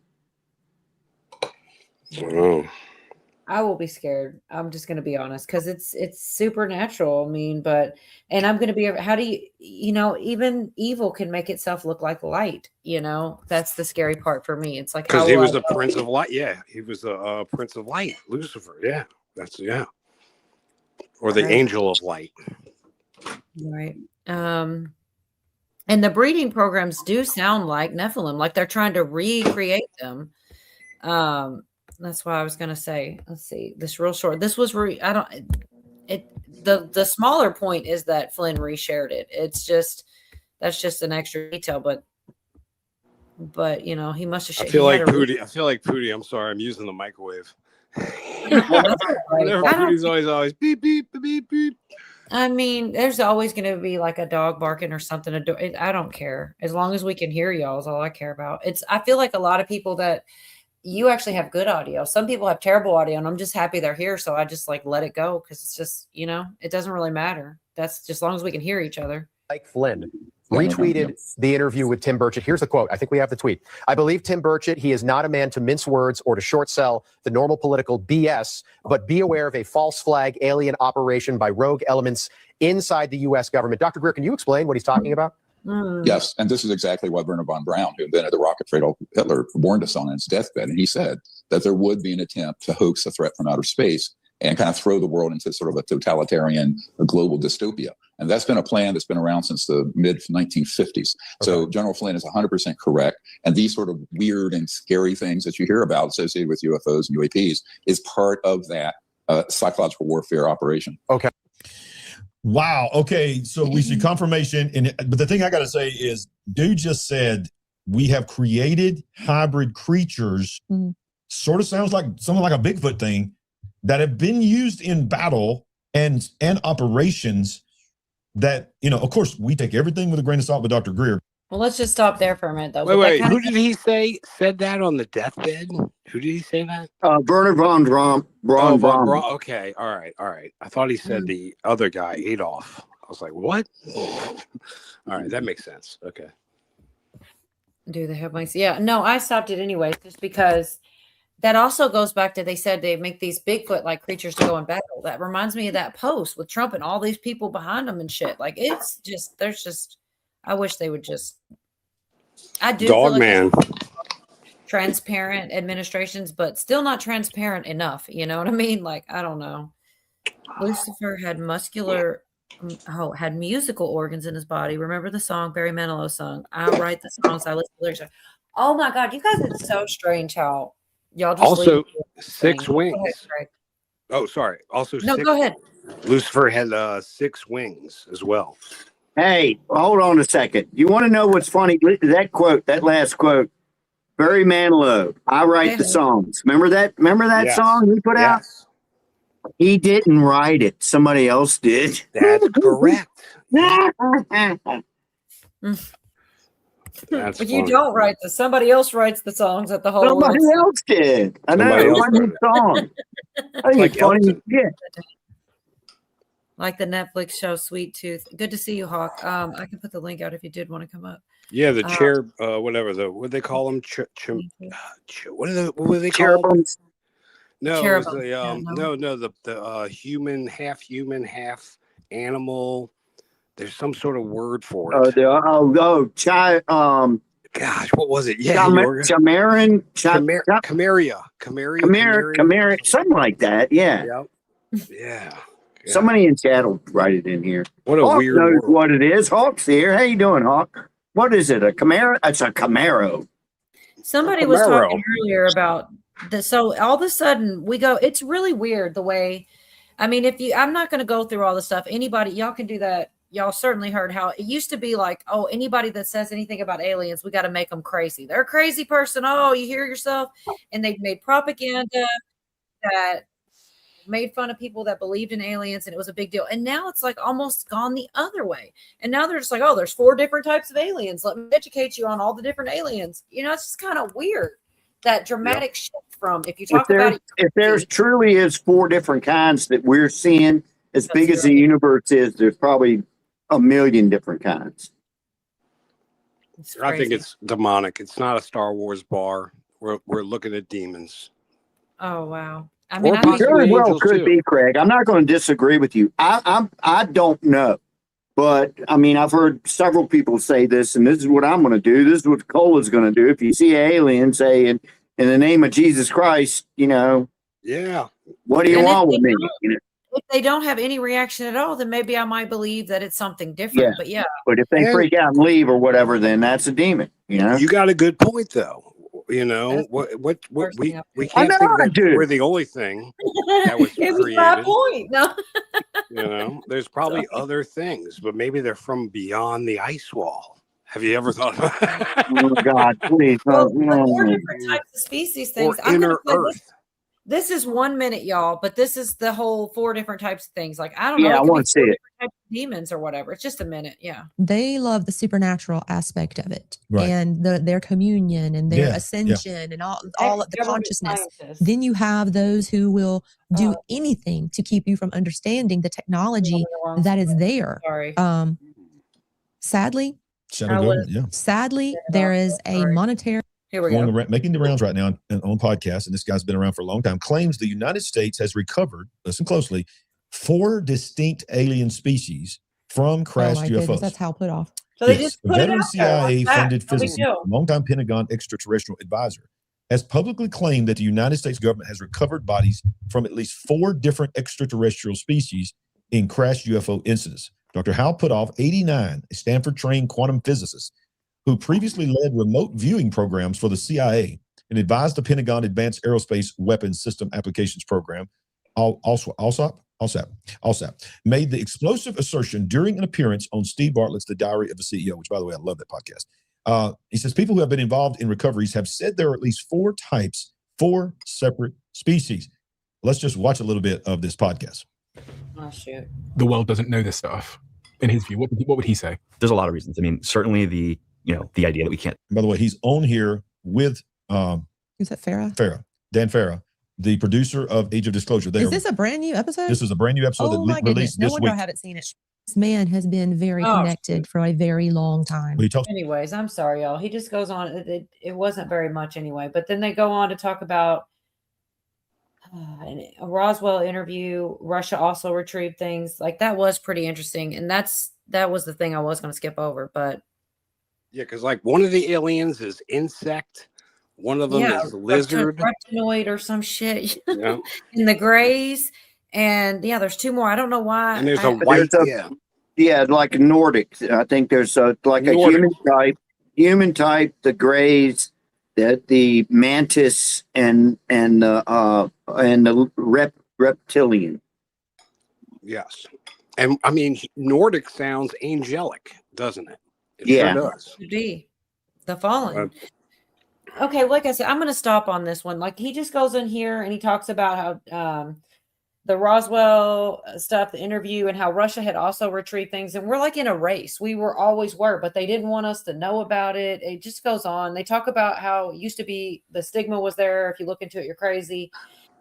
Oh. I will be scared. I'm just going to be honest because it's supernatural. I mean, and I'm going to be. How do you know? Even evil can make itself look like light. You know, that's the scary part for me. It's like Because he was a prince of light. Yeah, he was a prince of light, Lucifer. Yeah, or the Right. angel of light. Right. And the breeding programs do sound like Nephilim, like they're trying to recreate them. That's why I was going to say, let's see, this real short. This was the smaller point is that Flynn reshared it. That's just an extra detail, but you know, he must have. I feel like Pootie. I'm sorry, I'm using the microwave. Whenever Pootie's always beep beep beep beep. I mean, there's always going to be like a dog barking or something. I don't care as long as we can hear y'all. Is all I care about. I feel like a lot of people that you actually have good audio. Some people have terrible audio, and I'm just happy they're here. So I just like let it go because it's just, you know, it doesn't really matter. That's just as long as we can hear each other. Mike Flynn retweeted the interview with Tim Burchett. Here's the quote. I think we have the tweet. "I believe Tim Burchett, he is not a man to mince words or to short sell the normal political BS, but be aware of a false flag alien operation by rogue elements inside the U.S. government." Dr. Greer, can you explain what he's talking about? Yes, and this is exactly what Werner von Braun, who invented the rocket for Adolf Hitler, warned us on his deathbed. And he said that there would be an attempt to hoax a threat from outer space and kind of throw the world into sort of a totalitarian global dystopia. And that's been a plan that's been around since the mid-1950s. Okay. So General Flynn is 100% correct. And these sort of weird and scary things that you hear about associated with UFOs and UAPs is part of that psychological warfare operation. Okay. Wow. Okay. So we see confirmation. But the thing I got to say is, dude just said we have created hybrid creatures. Sort of sounds like something like a Bigfoot thing that have been used in battle and operations that, you know, of course, we take everything with a grain of salt with Dr. Greer. Well, let's just stop there for a minute, though. Wait. Who did he said that on the deathbed? Who did he say that? Werner von Braun. Okay. All right. I thought he said the other guy, Adolf. I was like, what? All right. That makes sense. Okay. Do they have mics? Yeah. No, I stopped it anyway, just because that also goes back to, they said they make these Bigfoot-like creatures to go in battle. That reminds me of that post with Trump and all these people behind him and shit. Like, it's just, I wish they would just. I do Dog feel like man. Transparent administrations, but still not transparent enough. You know what I mean? Like, I don't know. Lucifer had had musical organs in his body. Remember the song Barry Manilow sung? I write the songs, I listen to lyrics. Oh my God, you guys are so strange how y'all just Also, leave 6 wings. Go ahead, Greg. Oh, sorry. Also, No, go ahead. Lucifer had 6 wings as well. Hey, hold on a second. You want to know what's funny? That quote, that last quote, Barry Manilow, I write the songs. Remember that Yes. song he put out? He didn't write it. Somebody else did. That's correct. If you don't write somebody else writes the songs at the whole. Somebody else did. I know. It wasn't a song. Like funny. Yeah. Like the Netflix show Sweet Tooth. Good to see you, Hawk. I can put the link out if you did want to come up. Yeah, the chair, whatever. What they call them? What were they called? No, it was the human, half animal. There's some sort of word for it. Gosh, what was it? Yeah, Chamaran, Chamaria, something like that. Yeah. Yeah. Somebody in chat will write it in here. What a Hawk weird knows world. what it is. Hawk's here. How you doing, Hawk? What is it? A Camaro? It's a Camaro. Somebody was talking earlier about the, so all of a sudden we go, it's really weird the way, I mean, I'm not going to go through all the stuff. Anybody, y'all can do that. Y'all certainly heard how it used to be like, oh, anybody that says anything about aliens, we got to make them crazy. They're a crazy person. Oh, you hear yourself. And they've made propaganda that made fun of people that believed in aliens, and it was a big deal. And now it's like almost gone the other way. And now they're just like, oh, there's 4 different types of aliens. Let me educate you on all the different aliens. You know, it's just kind of weird, that dramatic shift from, if you talk about it. If there's truly is 4 different kinds that we're seeing, as big as the universe is, there's probably a million different kinds. I think it's demonic. It's not a Star Wars bar. We're looking at demons. Oh, wow. I mean, It very well could be, Craig. I'm not going to disagree with you. I don't know, but I mean, I've heard several people say this, and this is what I'm going to do. This is what Cola's going to do. If you see an alien, say in the name of Jesus Christ, you know, what do you want with me? You know? If they don't have any reaction at all, then maybe I might believe that it's something different. But but if they freak out and leave or whatever, then that's a demon. You know, you got a good point though. You know what we can't think that we're the only thing that was it was created. my point. No. You know, there's probably other things, but maybe they're from beyond the ice wall. Have you ever thought about that? Oh God, please. Well, 4 different types of species things. Or I'm gonna inner play Earth. This is 1 minute, y'all, but this is the whole 4 different types of things. Like, I don't know. Yeah, I want to see it. Types of demons or whatever. It's just a minute. Yeah. They love the supernatural aspect of it, Right. and their communion and their Yeah, yeah. ascension and all of the Government consciousness. scientists. Then you have those who will do anything to keep you from understanding the technology that is there. Sorry. Sadly, Shadow government, yeah. sadly, there is a monetary. Here we go. Making the rounds right now on podcasts, and this guy's been around for a long time, claims the United States has recovered, listen closely, 4 distinct alien species from crashed UFOs. Goodness, that's how put off. So they just The put it veteran out there like that. CIA-funded No big physicist, deal. longtime Pentagon extraterrestrial advisor, has publicly claimed that the United States government has recovered bodies from at least 4 different extraterrestrial species in crashed UFO incidents. Dr. Hal Puthoff, 89, a Stanford-trained quantum physicist, who previously led remote viewing programs for the CIA and advised the Pentagon Advanced Aerospace Weapons System Applications Program, ALSAP, made the explosive assertion during an appearance on Steve Bartlett's The Diary of a CEO, which, by the way, I love that podcast. He says people who have been involved in recoveries have said there are at least 4 types, 4 separate species. Let's just watch a little bit of this podcast. Oh, shoot. The world doesn't know this stuff. In his view, what would he say? There's a lot of reasons. I mean, certainly the idea that we can't. By the way, he's on here with Who's that? Dan Farah, the producer of Age of Disclosure. Is this a brand new episode? This is a brand new episode Oh my that goodness! released No this wonder week. I haven't seen it. This man has been very connected for a very long time. Anyways, I'm sorry, y'all. He just goes on. It wasn't very much anyway. But then they go on to talk about a Roswell interview. Russia also retrieved things. Like, that was pretty interesting. And that was the thing I was going to skip over. But Yeah, because like one of the aliens is insect, one of them is lizard, reptinoid or some shit. Yeah. In the grays, and there's 2 more. I don't know why. And there's a white, like a Nordic. I think there's like a human type, the grays, the mantis, and the reptilian. Yes, and I mean Nordic sounds angelic, doesn't it? It Yeah. sure does. Could be the fallen. Okay, like I said, I'm going to stop on this one. Like, he just goes in here and he talks about how the Roswell stuff, the interview, and how Russia had also retrieved things. And we're like in a race. We always were, but they didn't want us to know about it. It just goes on. They talk about how it used to be the stigma was there. If you look into it, you're crazy.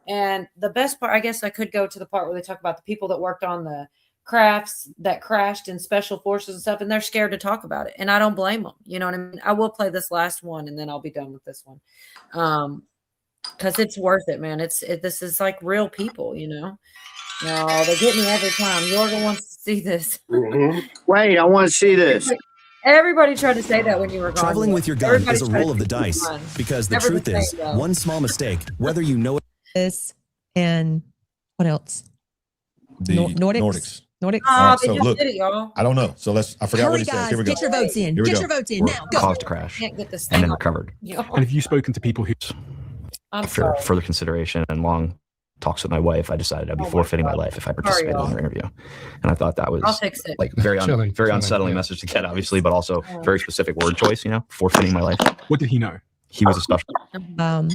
And the best part, I guess I could go to the part where they talk about the people that worked on the crafts that crashed in special forces and stuff, and they're scared to talk about it. And I don't blame them. You know what I mean? I will play this last one and then I'll be done with this one. Because it's worth it, man. This is like real people, you know. No, they get me every time. Yorga wants to see this. Wait, I want to see this. Everybody tried to say that when you were gone. Traveling with your gun Everybody is a tried roll to of the keep you dice fun. because the Never truth same, is, though. one small mistake, whether you know it. This and what else? The Nordics. Nordics. Oh, All right, they so just look, did it, y'all. I don't know. So I forgot what Hurry, he says. guys, Here we go. get your votes in. Here we Get go. your votes in Were now. Go. caused to crash Can't get this and thing then off. recovered. Y'all. And have you spoken to people who? After further consideration and long talks with my wife, I decided I'd be forfeiting my life if I participated in their interview. And I thought that was I'll fix it. like very Chilling, unsettling yeah. message to get, obviously, but also very specific word choice, forfeiting my life. What did he know? He was a special. The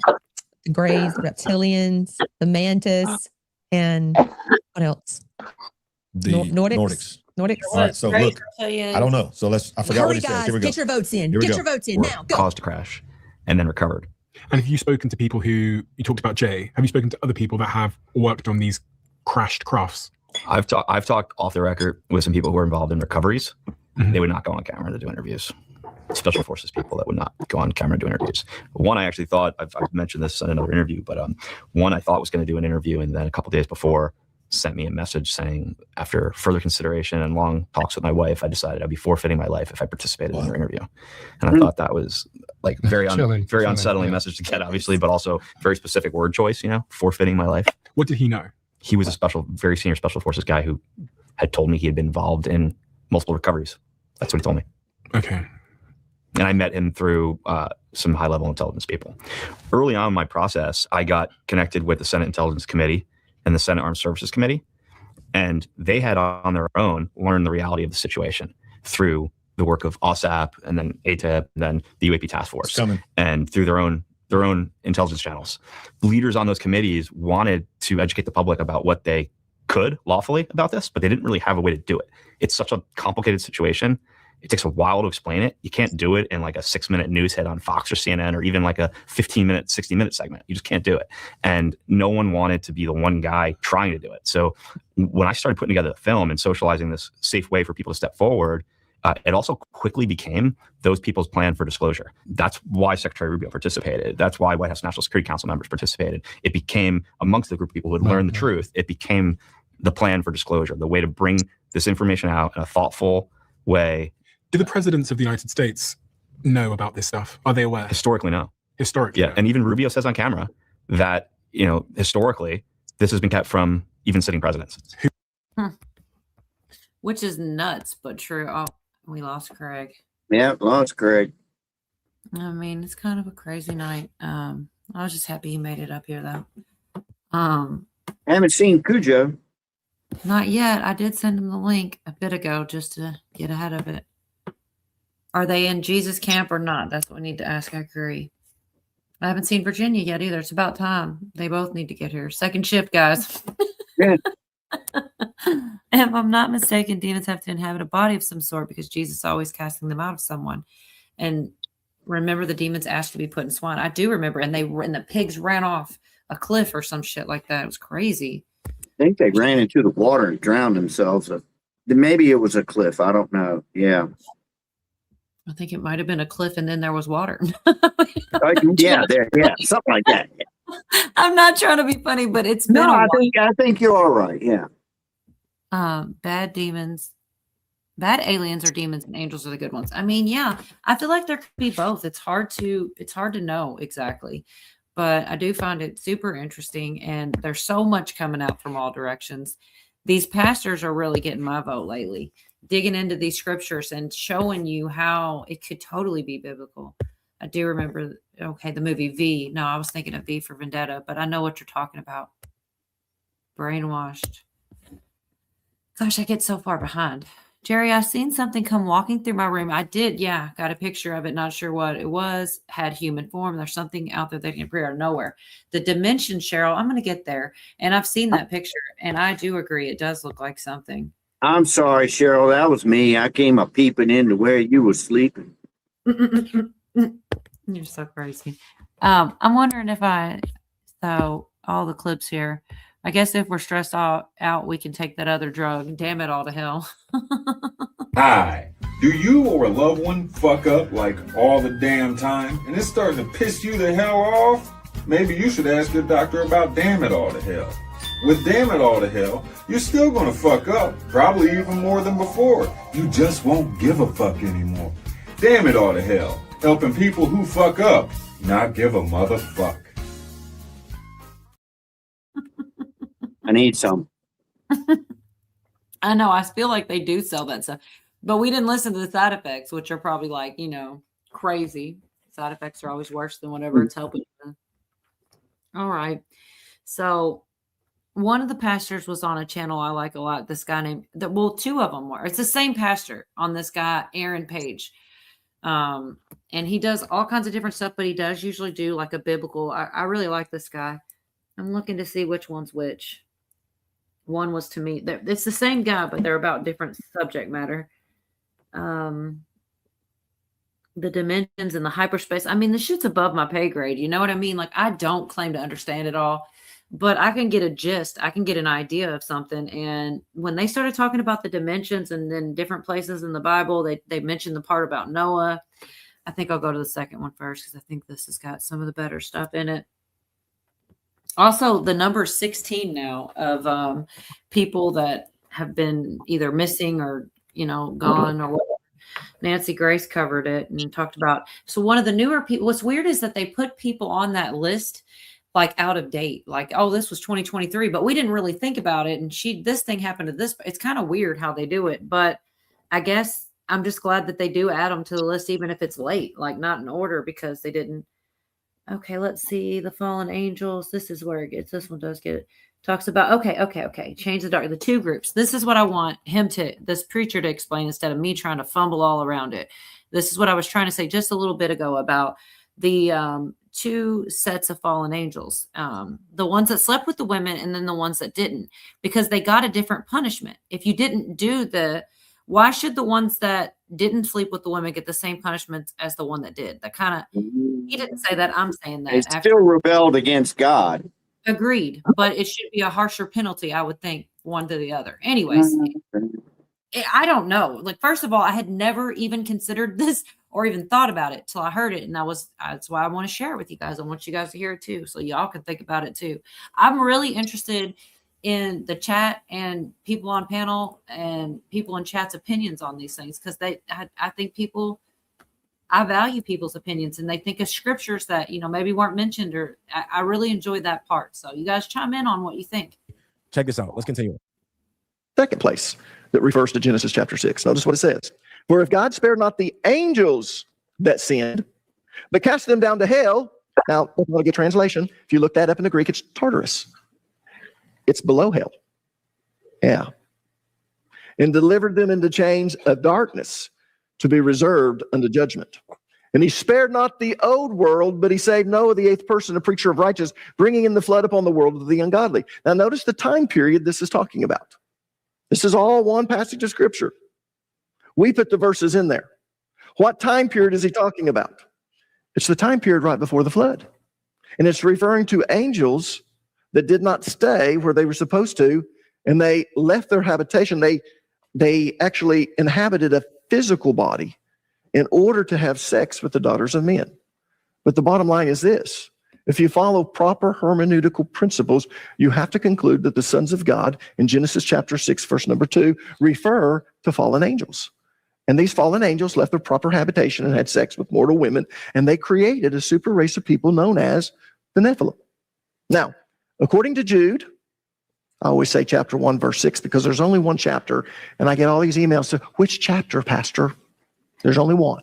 Greys, the Reptilians, the Mantis, and what else? The Nordics. Nordics. All right, so look, I don't know. So I forgot what Hurry, he says. guys, Here we go. get your votes in. Here we Get go. your votes in Were now. Go. caused to crash and then recovered. And have you spoken to people who you talked about, Jay? Have you spoken to other people that have worked on these crashed crafts? I've talked off the record with some people who are involved in recoveries. They would not go on camera to do interviews. Special forces people that would not go on camera to do interviews. One, I actually thought, I've mentioned this in another interview, but one I thought was going to do an interview, and then a couple days before sent me a message saying, after further consideration and long talks with my wife, I decided I'd be forfeiting my life if I participated in their interview. And I thought that was like very unsettling message to get, obviously, but also very specific word choice, forfeiting my life. What did he know? He was a very senior special forces guy who had told me he had been involved in multiple recoveries. That's what he told me. Okay. And I met him through some high-level intelligence people. Early on in my process, I got connected with the Senate Intelligence Committee and the Senate Armed Services Committee, and they had on their own learned the reality of the situation through the work of OSAP and then ATIP and then the UAP Task Force, and through their own intelligence channels. Leaders on those committees wanted to educate the public about what they could lawfully about this, but they didn't really have a way to do it. It's such a complicated situation. It takes a while to explain it. You can't do it in like a 6-minute news hit on Fox or CNN or even like a 15-minute, 60-minute segment. You just can't do it. And no one wanted to be the one guy trying to do it. So when I started putting together the film and socializing this safe way for people to step forward, it also quickly became those people's plan for disclosure. That's why Secretary Rubio participated. That's why White House National Security Council members participated. It became, amongst the group of people who had learned the truth, it became the plan for disclosure, the way to bring this information out in a thoughtful way. Do the presidents of the United States know about this stuff? Are they aware? Historically, no. Historically, yeah. And even Rubio says on camera that, historically, this has been kept from even sitting presidents. Which is nuts, but true. Oh, we lost Craig. Yeah, lost Craig. I mean, it's kind of a crazy night. I was just happy he made it up here, though. I haven't seen Cujo. Not yet. I did send him the link a bit ago just to get ahead of it. Are they in Jesus camp or not? That's what we need to ask. I agree. I haven't seen Virginia yet either. It's about time. They both need to get here. Second shift, guys. Yeah. If I'm not mistaken, demons have to inhabit a body of some sort because Jesus is always casting them out of someone. And remember, the demons asked to be put in swine. I do remember. And the pigs ran off a cliff or some shit like that. It was crazy. I think they ran into the water and drowned themselves. Maybe it was a cliff. I don't know. Yeah. I think it might have been a cliff and then there was water. Yeah, something like that. I'm not trying to be funny, but it's been I think you're all right. Yeah. Bad demons, bad aliens or demons and angels are the good ones. I mean, yeah, I feel like there could be both. It's hard to know exactly, but I do find it super interesting. And there's so much coming out from all directions. These pastors are really getting my vote lately, digging into these scriptures and showing you how it could totally be biblical. I do remember, the movie V. No, I was thinking of V for Vendetta, but I know what you're talking about. Brainwashed. Gosh, I get so far behind. Jerry, I seen something come walking through my room. I did, yeah. Got a picture of it. Not sure what it was. Had human form. There's something out there that can appear out of nowhere. The dimension, Cheryl, I'm going to get there. And I've seen that picture, and I do agree. It does look like something. I'm sorry, Cheryl. That was me. I came up peeping into where you were sleeping. You're so crazy. I'm wondering if all the clips here, I guess if we're stressed out, we can take that other drug. Damn it all to hell. Hi. Do you or a loved one fuck up like all the damn time and it's starting to piss you the hell off? Maybe you should ask your doctor about damn it all to hell. With damn it all to hell, you're still going to fuck up, probably even more than before. You just won't give a fuck anymore. Damn it all to hell. Helping people who fuck up, not give a motherfuck. I need some. I know. I feel like they do sell that stuff, but we didn't listen to the side effects, which are probably like, crazy. Side effects are always worse than whatever it's helping. All right. So one of the pastors was on a channel I like a lot. This guy named, two of them were. It's the same pastor on this guy, Aaron Page. And he does all kinds of different stuff, but he does usually do like a biblical. I really like this guy. I'm looking to see which one's which. One was to me. It's the same guy, but they're about different subject matter. The dimensions and the hyperspace. I mean, the shit's above my pay grade. You know what I mean? Like, I don't claim to understand it all, but I can get a gist. I can get an idea of something. And when they started talking about the dimensions and then different places in the Bible, they mentioned the part about Noah. I think I'll go to the second one first because I think this has got some of the better stuff in it. Also, the number 16 now of people that have been either missing or, gone or whatever. Nancy Grace covered it and talked about. So one of the newer people, what's weird is that they put people on that list like out of date. Like, oh, this was 2023, but we didn't really think about it. And this thing happened to this. It's kind of weird how they do it. But I guess I'm just glad that they do add them to the list, even if it's late, like not in order because they didn't. Okay, let's see. The fallen angels. This is where it gets. This one does get it. Talks about, okay. Change the dark. The two groups. This is what I want this preacher to explain instead of me trying to fumble all around it. This is what I was trying to say just a little bit ago about the two sets of fallen angels. The ones that slept with the women and then the ones that didn't, because they got a different punishment. If you didn't do why should the ones that didn't sleep with the women get the same punishment as the one that did? That kind of, he didn't say that. I'm saying that. They still rebelled against God. Agreed. But it should be a harsher penalty, I would think, one to the other. Anyways, I don't know. Like, first of all, I had never even considered this or even thought about it till I heard it. And that's why I want to share it with you guys. I want you guys to hear it too, so y'all can think about it too. I'm really interested in the chat and people on panel and people in chat's opinions on these things, because I think I value people's opinions and they think of scriptures that, maybe weren't mentioned, or I really enjoyed that part. So you guys chime in on what you think. Check this out. Let's continue. Second place that refers to Genesis chapter 6. Notice what it says. For if God spared not the angels that sinned, but cast them down to hell. Now, that's not a good translation. If you look that up in the Greek, it's Tartarus. It's below hell. Yeah. And delivered them into chains of darkness to be reserved unto judgment. And he spared not the old world, but he saved Noah, the eighth person, a preacher of righteousness, bringing in the flood upon the world of the ungodly. Now notice the time period this is talking about. This is all one passage of scripture. We put the verses in there. What time period is he talking about? It's the time period right before the flood. And it's referring to angels that did not stay where they were supposed to, and they left their habitation. They actually inhabited a physical body in order to have sex with the daughters of men. But the bottom line is this. If you follow proper hermeneutical principles, you have to conclude that the sons of God in Genesis chapter 6, verse number 2, refer to fallen angels. And these fallen angels left their proper habitation and had sex with mortal women, and they created a super race of people known as the Nephilim. Now, according to Jude, I always say chapter 1, verse 6, because there's only one chapter, and I get all these emails to, which chapter, Pastor? There's only one.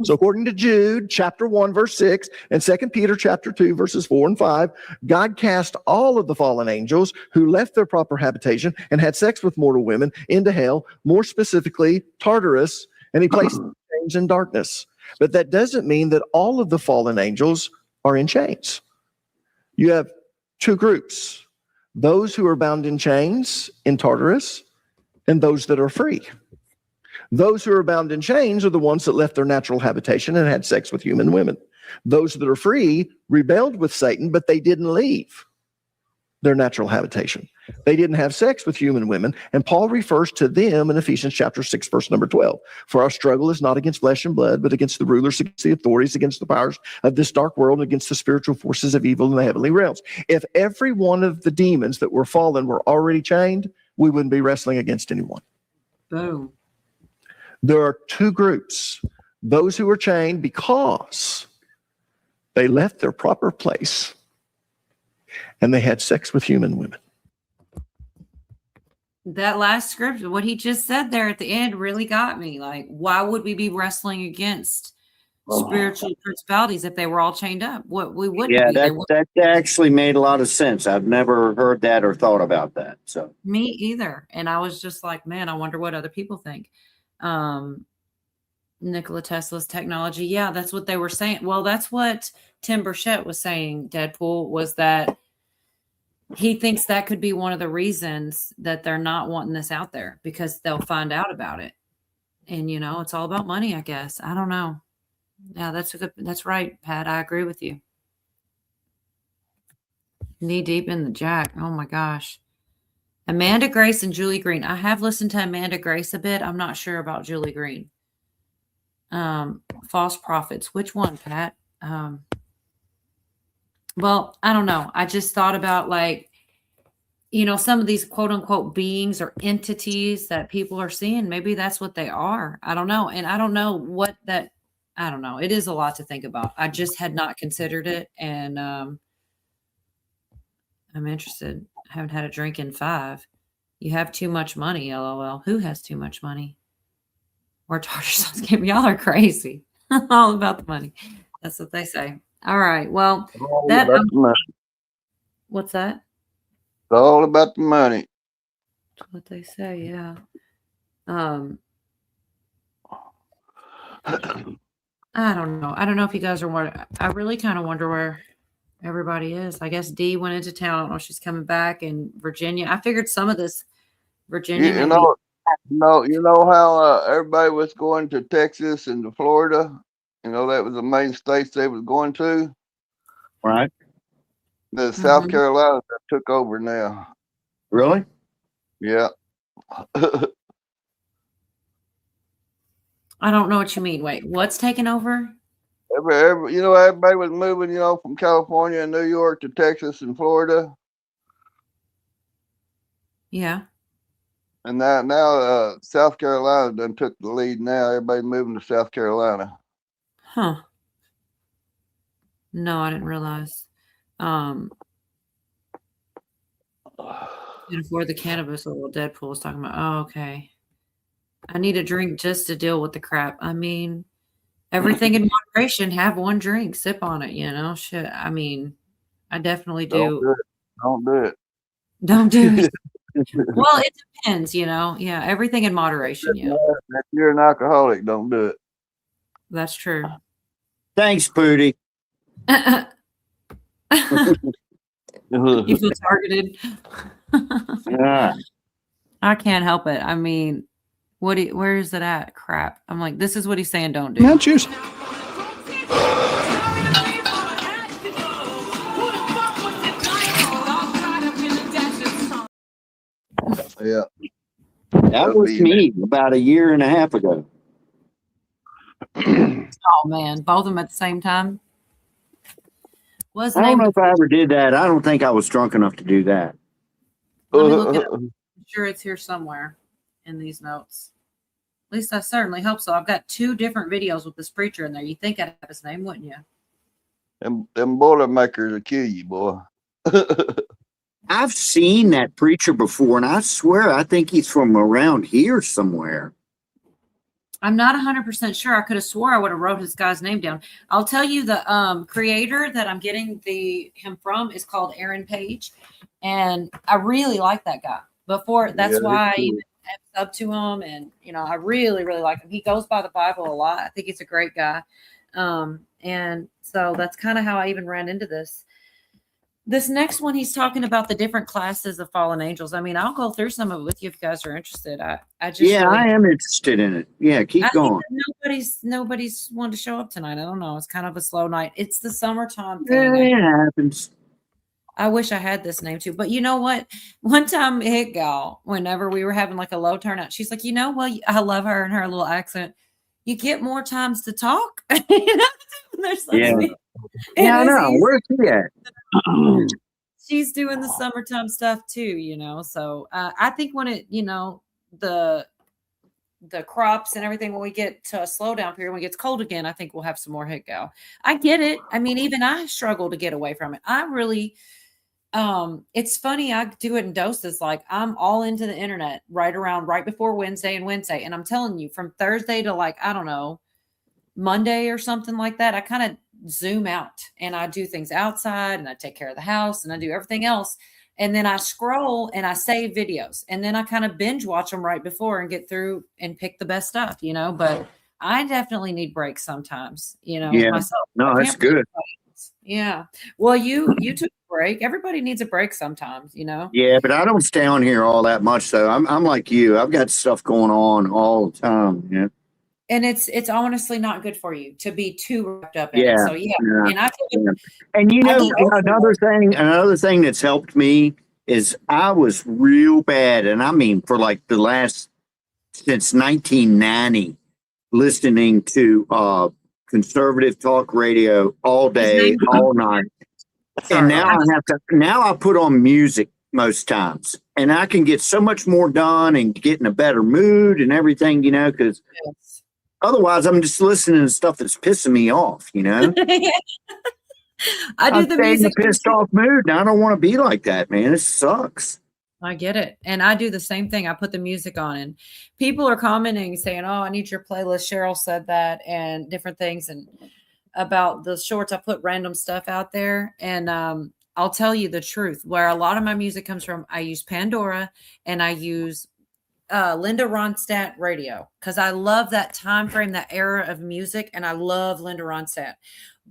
So according to Jude, chapter 1, verse 6, and 2 Peter chapter 2, verses 4 and 5, God cast all of the fallen angels who left their proper habitation and had sex with mortal women into hell, more specifically Tartarus, and he placed chains in darkness. But that doesn't mean that all of the fallen angels are in chains. You have two groups. Those who are bound in chains in Tartarus, and those that are free. Those who are bound in chains are the ones that left their natural habitation and had sex with human women. Those that are free rebelled with Satan, but they didn't leave their natural habitation. They didn't have sex with human women, and Paul refers to them in Ephesians chapter 6, verse number 12. For our struggle is not against flesh and blood, but against the rulers, against the authorities, against the powers of this dark world, against the spiritual forces of evil in the heavenly realms. If every one of the demons that were fallen were already chained, we wouldn't be wrestling against anyone. Boom. There are two groups. those who were chained because they left their proper place and they had sex with human women. That last scripture, what he just said there at the end really got me. Like, why would we be wrestling against spiritual principalities if they were all chained up? What we wouldn't Yeah, be. that actually made a lot of sense. I've never heard that or thought about that. So Me either. And I was just like, man, I wonder what other people think. Nikola Tesla's technology. Yeah, that's what they were saying. Well, that's what Tim Burchett was saying, Deadpool, was that he thinks that could be one of the reasons that they're not wanting this out there, because they'll find out about it. And, you know, it's all about money, I guess. I don't know. Yeah, that's right, Pat. I agree with you. Knee deep in the jack. Oh my gosh. Amanda Grace and Julie Green. I have listened to Amanda Grace a bit. I'm not sure about Julie Green. False prophets. Which one, Pat? Well, I don't know. I just thought about, like, you know, some of these quote unquote beings or entities that people are seeing. Maybe that's what they are. I don't know. And I don't know what that, I don't know. It is a lot to think about. I just had not considered it. And I'm interested. I haven't had a drink in 5. You have too much money, LOL. Who has too much money? Or tartar sauce game. Y'all are crazy. All about the money. That's what they say. All right. Well, that what's that? It's all about the money. That's what they say. Yeah. I don't know. I don't know if you guys are wondering. I really kind of wonder where everybody is. I guess Dee went into town. I don't know if she's coming back. And Virginia. I figured some of this Virginia. You know how everybody was going to Texas and to Florida. You know, that was the main states they was going to. Right. The South Carolina that took over now. Really? Yeah. I don't know what you mean. Wait, what's taking over? You know, everybody was moving, you know, from California and New York to Texas and Florida. Yeah. And now South Carolina done took the lead now. Everybody moving to South Carolina. Huh. No, I didn't realize. And for the cannabis, a little Deadpool was talking about. Oh, okay. I need a drink just to deal with the crap. I mean, everything in moderation. Have one drink, sip on it. You know, shit. I mean, I definitely do. Don't do it. Don't do it. Well, it depends. You know, yeah, everything in moderation. Yeah, if you're an alcoholic, don't do it. That's true. Thanks, Pootie. You feel targeted. Yeah. I can't help it. I mean, where is it at? Crap. I'm like, this is what he's saying. Don't do. Not juice. Yeah. That was me about a year and a half ago. Oh man, both of them at the same time. I don't know if I ever did that. I don't think I was drunk enough to do that. Let me look it up. I'm sure it's here somewhere in these notes. At least I certainly hope so. I've got 2 different videos with this preacher in there. You'd think I'd have his name, wouldn't you? Them Boilermakers will kill you, boy. I've seen that preacher before, and I swear I think he's from around here somewhere. I'm not 100% sure. I could have swore I would have wrote his guy's name down. I'll tell you the creator that I'm getting him from is called Aaron Page, and I really like that guy. That's why I even have subbed to him, and you know I really like him. He goes by the Bible a lot. I think he's a great guy, and so that's kind of how I even ran into this. This next one, he's talking about the different classes of fallen angels. I mean, I'll go through some of it with you if you guys are interested. I am interested in it. Yeah, keep going. Nobody's wanted to show up tonight. I don't know. It's kind of a slow night. It's the summertime Yeah, thing. it happens. I wish I had this name too. But you know what? One time, Hit Gal, whenever we were having like a low turnout, she's like, I love her and her little accent. You get more times to talk. Yeah, I know. Where's he at? She's doing the summertime stuff too, you know. So I think when it, the crops and everything, when we get to a slowdown period, when it gets cold again, I think we'll have some more hit go. I get it. I mean, even I struggle to get away from it. I really, it's funny. I do it in doses. Like I'm all into the internet right before Wednesday. And I'm telling you, from Thursday to like, I don't know, Monday or something like that, I kind of zoom out and I do things outside and I take care of the house and I do everything else. And then I scroll and I save videos and then I kind of binge watch them right before and get through and pick the best stuff, but I definitely need breaks sometimes, Yeah. myself. No, I that's can't believe good. it. Yeah. Well, you took a break. Everybody needs a break sometimes, Yeah, but I don't stay on here all that much though. I'm like you. I've got stuff going on all the time. Yeah. And it's honestly not good for you to be too wrapped up in it. Yeah. So yeah. And And I get another thing that's helped me is I was real bad, and I mean for like since 1990, listening to conservative talk radio all day, all night. And now I put on music most times, and I can get so much more done and get in a better mood and everything, because otherwise I'm just listening to stuff that's pissing me off, I do the music in a pissed off mood, and I don't want to be like that, man. It sucks. I get it. And I do the same thing. I put the music on and people are commenting saying, oh, I need your playlist. Cheryl said that and different things. And about the shorts, I put random stuff out there. And I'll tell you the truth, where a lot of my music comes from. I use Pandora and I use Linda Ronstadt radio because I love that time frame, that era of music. And I love Linda Ronstadt.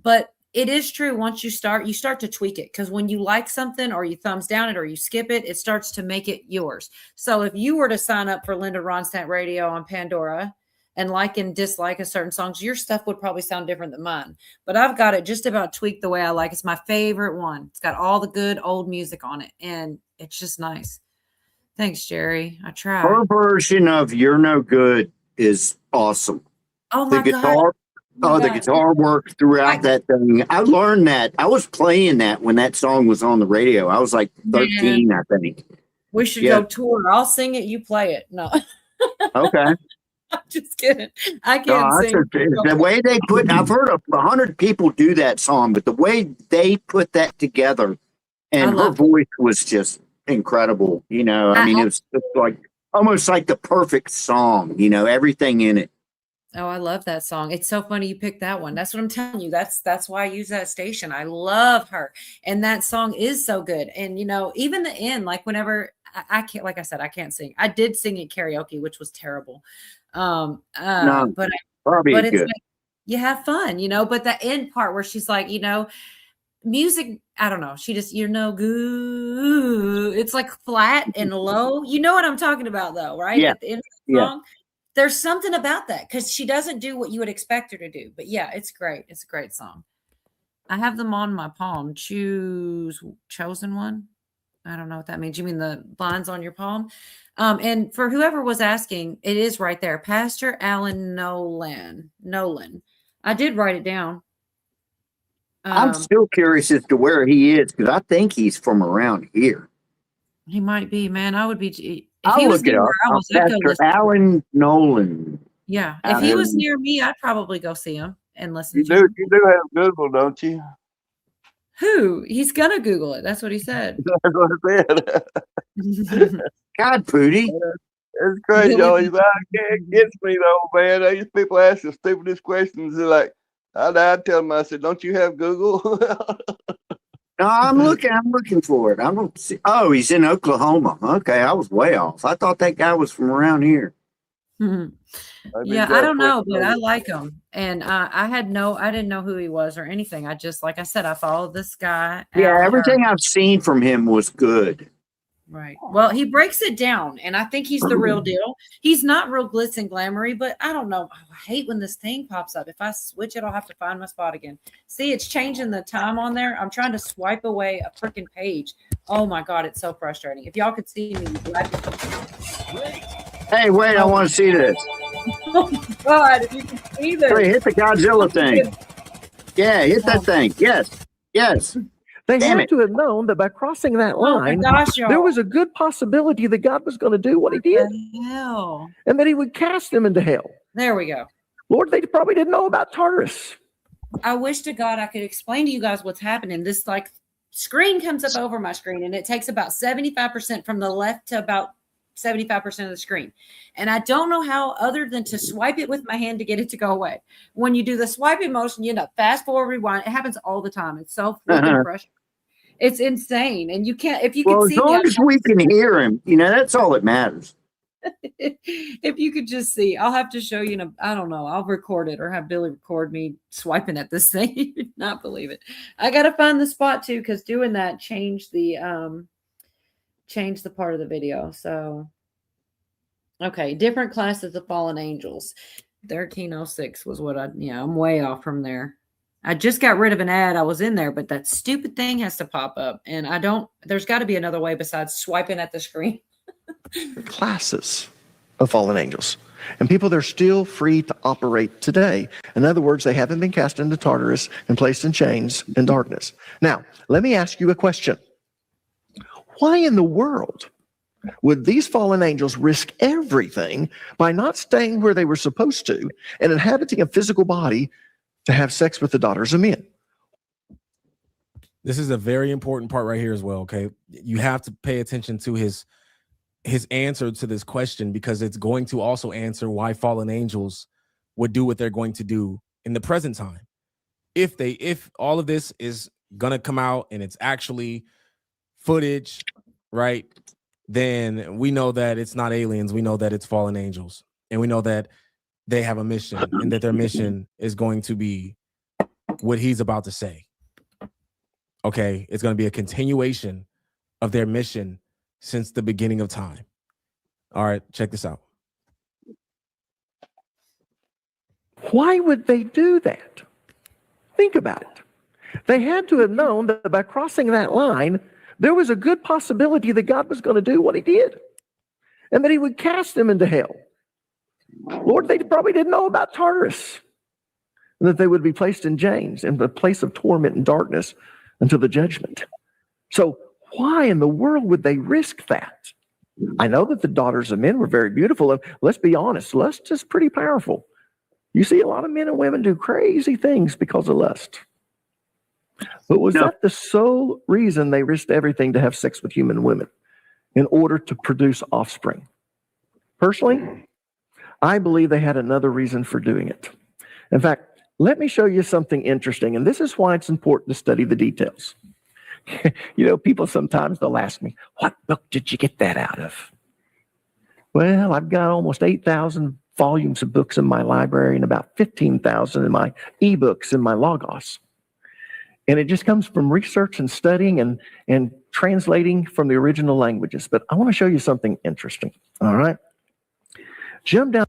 But it is true. Once you start to tweak it because when you like something or you thumbs down it or you skip it, it starts to make it yours. So if you were to sign up for Linda Ronstadt radio on Pandora and like and dislike a certain songs, your stuff would probably sound different than mine. But I've got it just about tweaked the way I like. It's my favorite one. It's got all the good old music on it. And it's just nice. Thanks, Jerry. I try. Her version of You're No Good is awesome. Oh my God. The guitar work throughout that thing. I learned that. I was playing that when that song was on the radio. I was like 13, I think. We should go tour. I'll sing it. You play it. No. Okay. I'm just kidding. I can't sing. The way they I've heard 100 people do that song, but the way they put that together and her voice was just incredible. I mean, it was just like almost like the perfect song, everything in it. Oh, I love that song. It's so funny you picked that one. That's what I'm telling you. That's why I use that station. I love her. And that song is so good. And, even the end, like whenever I can't, like I said, I can't sing. I did sing at karaoke, which was terrible. But it's good. like, you have fun, but the end part where she's like, music, I don't know. She just, you're no good. It's like flat and low. You know what I'm talking about though, right? Yeah. At the end of the song. There's something about that because she doesn't do what you would expect her to do. But yeah, it's great. It's a great song. I have them on my palm. Chosen one. I don't know what that means. You mean the lines on your palm? And for whoever was asking, it is right there. Pastor Alan Nolan. I did write it down. I'm still curious as to where he is because I think he's from around here. He might be, man. I would be. I'll look it up. Pastor Alan Nolan. Yeah. If he was near me, I'd probably go see him and listen to him. You do have Google, don't you? Who? He's going to Google it. That's what he said. That's what I said. God, Pootie. It's crazy, y'all. It gets me, though, man. These people ask the stupidest questions. They're like, I'd tell them, I said, don't you have Google? No, I'm looking for it. I don't see. Oh, he's in Oklahoma. Okay, I was way off. I thought that guy was from around here. Yeah, I don't know, but I like him. And I didn't know who he was or anything. I just, like I said, I followed this guy. Yeah, everything I've seen from him was good. Right. Well, he breaks it down, and I think he's the real deal. He's not real glitz and glamoury, but I don't know. I hate when this thing pops up. If I switch it, I'll have to find my spot again. See, it's changing the time on there. I'm trying to swipe away a freaking page. Oh my God, it's so frustrating. If y'all could see me, hey, wait, I want to see this. Oh my God, if you can see this. Hey, hit the Godzilla thing. Yeah, hit that thing. Yes. They Damn had it. to have known that by crossing that Oh my line, gosh, there y'all. was a good possibility that God was going to do what he did The hell. and that he would cast them into hell. There we go. Lord, they probably didn't know about Tartarus. I wish to God I could explain to you guys what's happening. This like screen comes up over my screen and it takes about 75% from the left to about 75% of the screen. And I don't know how other than to swipe it with my hand to get it to go away. When you do the swiping motion, you end up fast forward, rewind. It happens all the time. It's so freaking frustrating. It's insane. And you can't, if you Well, could as see me, long as we can hear him, that's all that matters. if you could just see, I'll have to show you. I don't know. I'll record it or have Billy record me swiping at this thing. You would not believe it. I got to find the spot too, because doing that changed the part of the video. So, okay, different classes of fallen angels. 1306 was what I'm way off from there. I just got rid of an ad. I was in there, but that stupid thing has to pop up, and there's got to be another way besides swiping at the screen. Classes of fallen angels. And people, they're still free to operate today. In other words, they haven't been cast into Tartarus and placed in chains and darkness. Now, let me ask you a question. Why in the world would these fallen angels risk everything by not staying where they were supposed to and inhabiting a physical body to have sex with the daughters of men? This is a very important part right here as well, okay? You have to pay attention to his answer to this question, because it's going to also answer why fallen angels would do what they're going to do in the present time. If all of this is gonna come out and it's actually footage, right, then we know that it's not aliens. We know that it's fallen angels, and we know that they have a mission, and that their mission is going to be what he's about to say. Okay, it's going to be a continuation of their mission since the beginning of time. All right, check this out. Why would they do that? Think about it. They had to have known that by crossing that line, there was a good possibility that God was going to do what he did and that he would cast them into hell. Lord, they probably didn't know about Tartarus and that they would be placed in chains in the place of torment and darkness until the judgment. So why in the world would they risk that? I know that the daughters of men were very beautiful, and let's be honest, lust is pretty powerful. You see a lot of men and women do crazy things because of lust. But was that the sole reason they risked everything to have sex with human women in order to produce offspring? Personally, I believe they had another reason for doing it. In fact, let me show you something interesting, and this is why it's important to study the details. People sometimes they'll ask me, what book did you get that out of? Well, I've got almost 8,000 volumes of books in my library and about 15,000 in my ebooks in my Logos. And it just comes from research and studying and translating from the original languages. But I want to show you something interesting. All right. Jump down.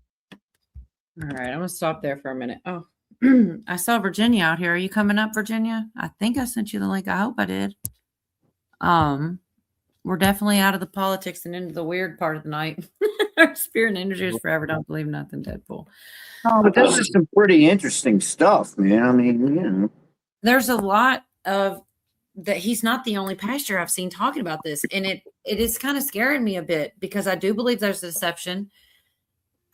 All right, I'm going to stop there for a minute. Oh, I saw Virginia out here. Are you coming up, Virginia? I think I sent you the link. I hope I did. We're definitely out of the politics and into the weird part of the night. Our spirit and energy is forever. Don't believe nothing, Deadpool. Oh, but this is some pretty interesting stuff, man. I mean, There's a lot of that. He's not the only pastor I've seen talking about this, and it is kind of scaring me a bit, because I do believe there's a deception.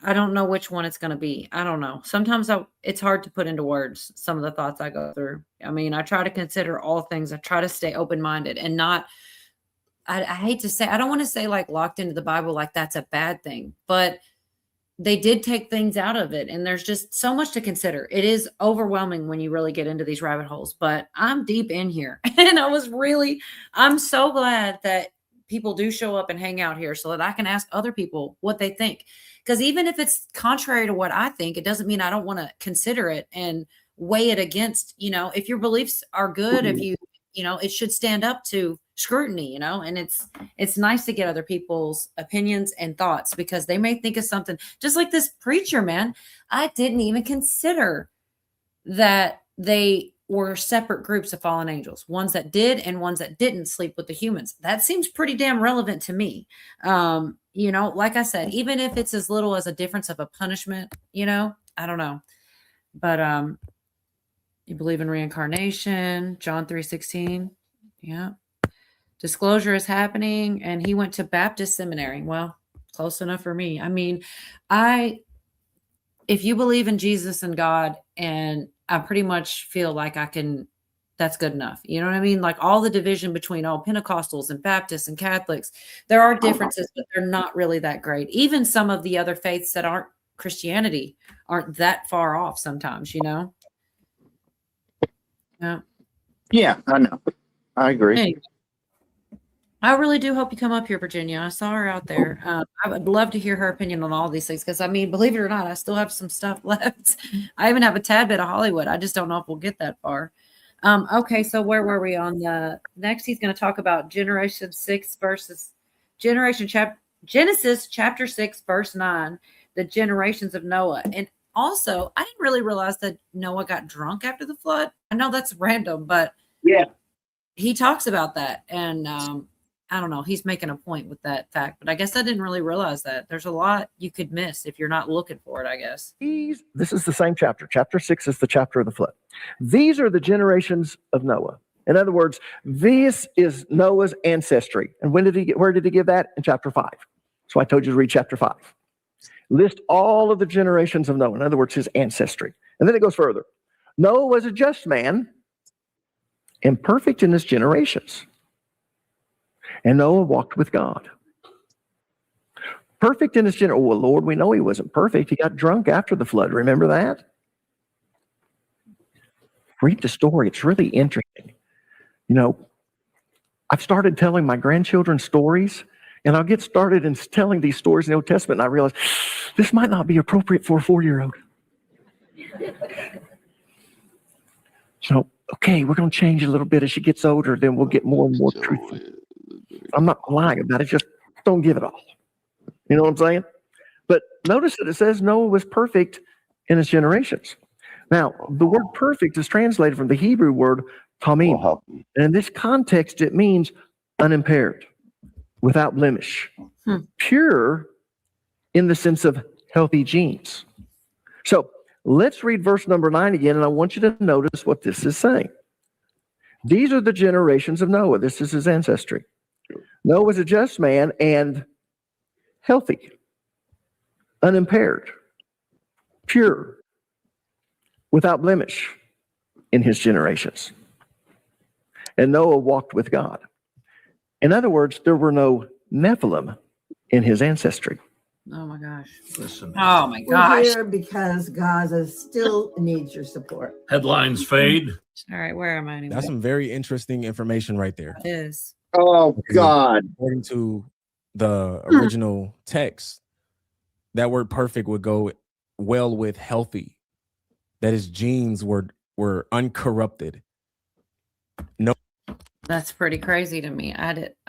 I don't know which one it's going to be. I don't know. Sometimes it's hard to put into words some of the thoughts I go through. I mean, I try to consider all things. I try to stay open-minded and not, I hate to say, I don't want to say like locked into the Bible, like that's a bad thing, but they did take things out of it. And there's just so much to consider. It is overwhelming when you really get into these rabbit holes, but I'm deep in here. And I'm so glad that people do show up and hang out here so that I can ask other people what they think. Because even if it's contrary to what I think, it doesn't mean I don't want to consider it and weigh it against, if your beliefs are good, if it should stand up to scrutiny, and it's nice to get other people's opinions and thoughts, because they may think of something just like this preacher, man. I didn't even consider that they were separate groups of fallen angels, ones that did and ones that didn't sleep with the humans. That seems pretty damn relevant to me. Like I said, even if it's as little as a difference of a punishment, I don't know. But you believe in reincarnation, John 3:16. Yeah. Disclosure is happening, and he went to Baptist seminary. Well, close enough for me. I mean, if you believe in Jesus and God, and I pretty much feel like that's good enough. You know what I mean? Like all the division between Pentecostals and Baptists and Catholics, there are differences, but they're not really that great. Even some of the other faiths that aren't Christianity aren't that far off sometimes, Yeah. Yeah, I know. I agree. Anyway, I really do hope you come up here, Virginia. I saw her out there. I would love to hear her opinion on all these things because, I mean, believe it or not, I still have some stuff left. I even have a tad bit of Hollywood. I just don't know if we'll get that far. Okay, so where were we on the next? He's going to talk about Genesis chapter 6, verse 9, the generations of Noah. And also, I didn't really realize that Noah got drunk after the flood. I know that's random, but yeah, he talks about that. And I don't know, he's making a point with that fact, but I guess I didn't really realize that. There's a lot you could miss if you're not looking for it, I guess. This is the same chapter. Chapter 6 is the chapter of the flood. These are the generations of Noah. In other words, this is Noah's ancestry. And where did he give that? In chapter 5. So I told you to read chapter 5. List all of the generations of Noah. In other words, his ancestry. And then it goes further. Noah was a just man and perfect in his generations. And Noah walked with God. Perfect in his generation. Oh, well, Lord, we know he wasn't perfect. He got drunk after the flood. Remember that? Read the story. It's really interesting. I've started telling my grandchildren stories, and I'll get started in telling these stories in the Old Testament, and I realize this might not be appropriate for a 4-year-old. So, okay, we're going to change a little bit as she gets older, then we'll get more and more truthful. I'm not lying about it, just don't give it all. You know what I'm saying? But notice that it says Noah was perfect in his generations. Now, the word perfect is translated from the Hebrew word tamim. And in this context, it means unimpaired, without blemish, pure in the sense of healthy genes. So let's read verse number 9 again, and I want you to notice what this is saying. These are the generations of Noah. This is his ancestry. Noah was a just man and healthy, unimpaired, pure, without blemish in his generations. And Noah walked with God. In other words, there were no Nephilim in his ancestry. Oh my gosh. Listen. Oh my We're gosh. here because Gaza still needs your support. Headlines fade. All right, where am I anyway? That's some very interesting information right there. It is. Oh God. According to the original text, that word perfect would go well with healthy. That his genes were uncorrupted. No. That's pretty crazy to me.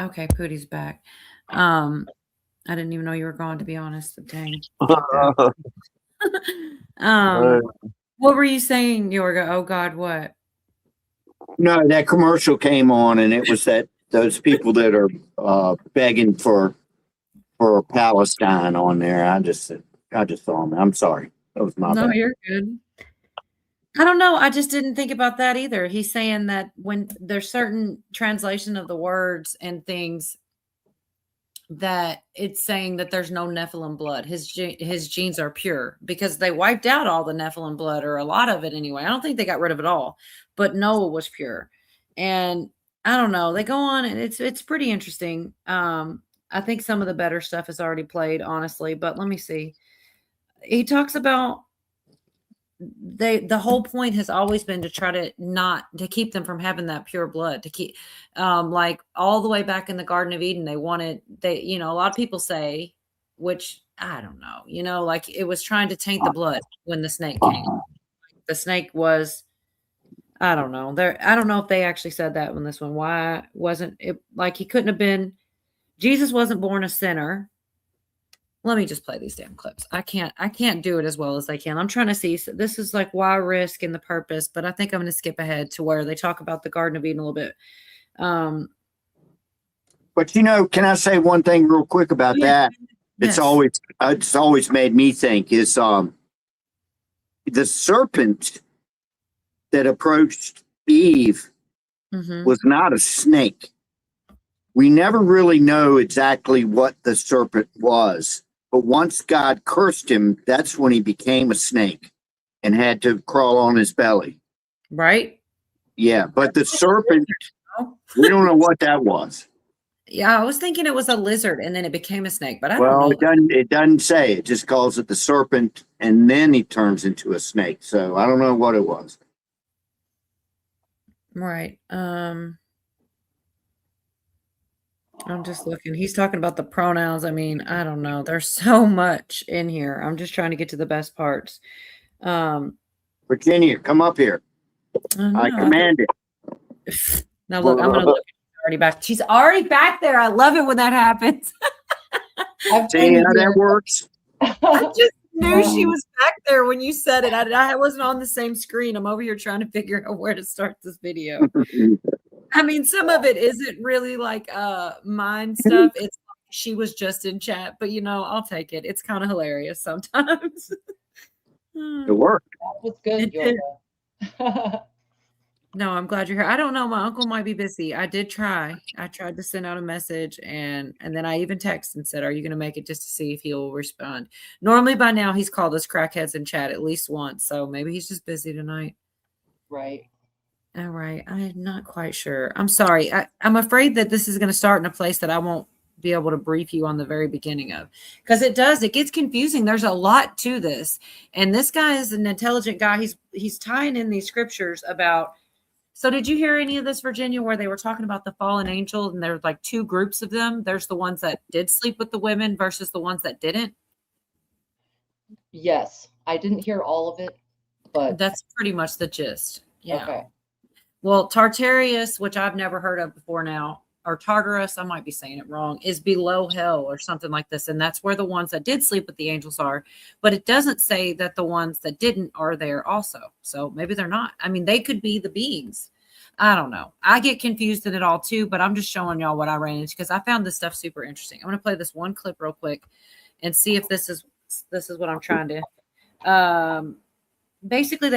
Okay, Pootie's back. I didn't even know you were gone, to be honest. Dang. What were you saying, Yorga? Oh God, what? No, that commercial came on, and it was those people that are begging for Palestine on there. I just saw them. I'm sorry. That was my No, bad. you're good. I don't know. I just didn't think about that either. He's saying that when there's certain translation of the words and things that it's saying that there's no Nephilim blood. His genes are pure because they wiped out all the Nephilim blood, or a lot of it anyway. I don't think they got rid of it all, but Noah was pure. And I don't know. They go on, and it's pretty interesting. I think some of the better stuff is already played, honestly, but let me see. He talks about the whole point has always been to try to keep them from having that pure blood, to keep like all the way back in the Garden of Eden. A lot of people say, which I don't know, like it was trying to taint the blood when the snake came. The snake was, I don't know. I don't know if they actually said that in this one. Why wasn't it like he couldn't have been? Jesus wasn't born a sinner. Let me just play these damn clips. I can't do it as well as I can. I'm trying to see. So this is like why risk and the purpose, but I think I'm going to skip ahead to where they talk about the Garden of Eden a little bit. But can I say one thing real quick about that? It's always made me think is the serpent that approached Eve was not a snake. We never really know exactly what the serpent was, but once God cursed him, that's when he became a snake and had to crawl on his belly. Right? Yeah, but the serpent, we don't know what that was. Yeah, I was thinking it was a lizard and then it became a snake, but I don't Well, know. it doesn't say. It just calls it the serpent, and then he turns into a snake. So I don't know what it was. Right. I'm just looking. He's talking about the pronouns. I mean, I don't know. There's so much in here. I'm just trying to get to the best parts. Virginia, come up here. I command it. Now look, I'm gonna look. She's already back. She's already back there. I love it when that happens. See how that works? I just knew she was back there when you said it. I wasn't on the same screen. I'm over here trying to figure out where to start this video. I mean, some of it isn't really like mind stuff. It's like she was just in chat, but I'll take it. It's kind of hilarious sometimes. It worked. That was good, Georgia. No, I'm glad you're here. I don't know. My uncle might be busy. I did try. I tried to send out a message and then I even texted and said, "Are you going to make it?" just to see if he'll respond. Normally by now he's called us crackheads in chat at least once. So maybe he's just busy tonight. Right. All right. I'm not quite sure. I'm sorry. I'm afraid that this is going to start in a place that I won't be able to brief you on the very beginning of, because it gets confusing. There's a lot to this. And this guy is an intelligent guy. He's tying in these scriptures about. So did you hear any of this, Virginia, where they were talking about the fallen angel and there's like two groups of them? There's the ones that did sleep with the women versus the ones that didn't. Yes. I didn't hear all of it, but that's pretty much the gist. Yeah. Okay. Well, Tartarus, which I've never heard of before now, or Tartarus, I might be saying it wrong, is below hell or something like this. And that's where the ones that did sleep with the angels are. But it doesn't say that the ones that didn't are there also. So maybe they're not. I mean, they could be the beings. I don't know. I get confused in it all too, but I'm just showing y'all what I ran into because I found this stuff super interesting. I'm going to play this one clip real quick and see if this is what I'm trying to. Basically,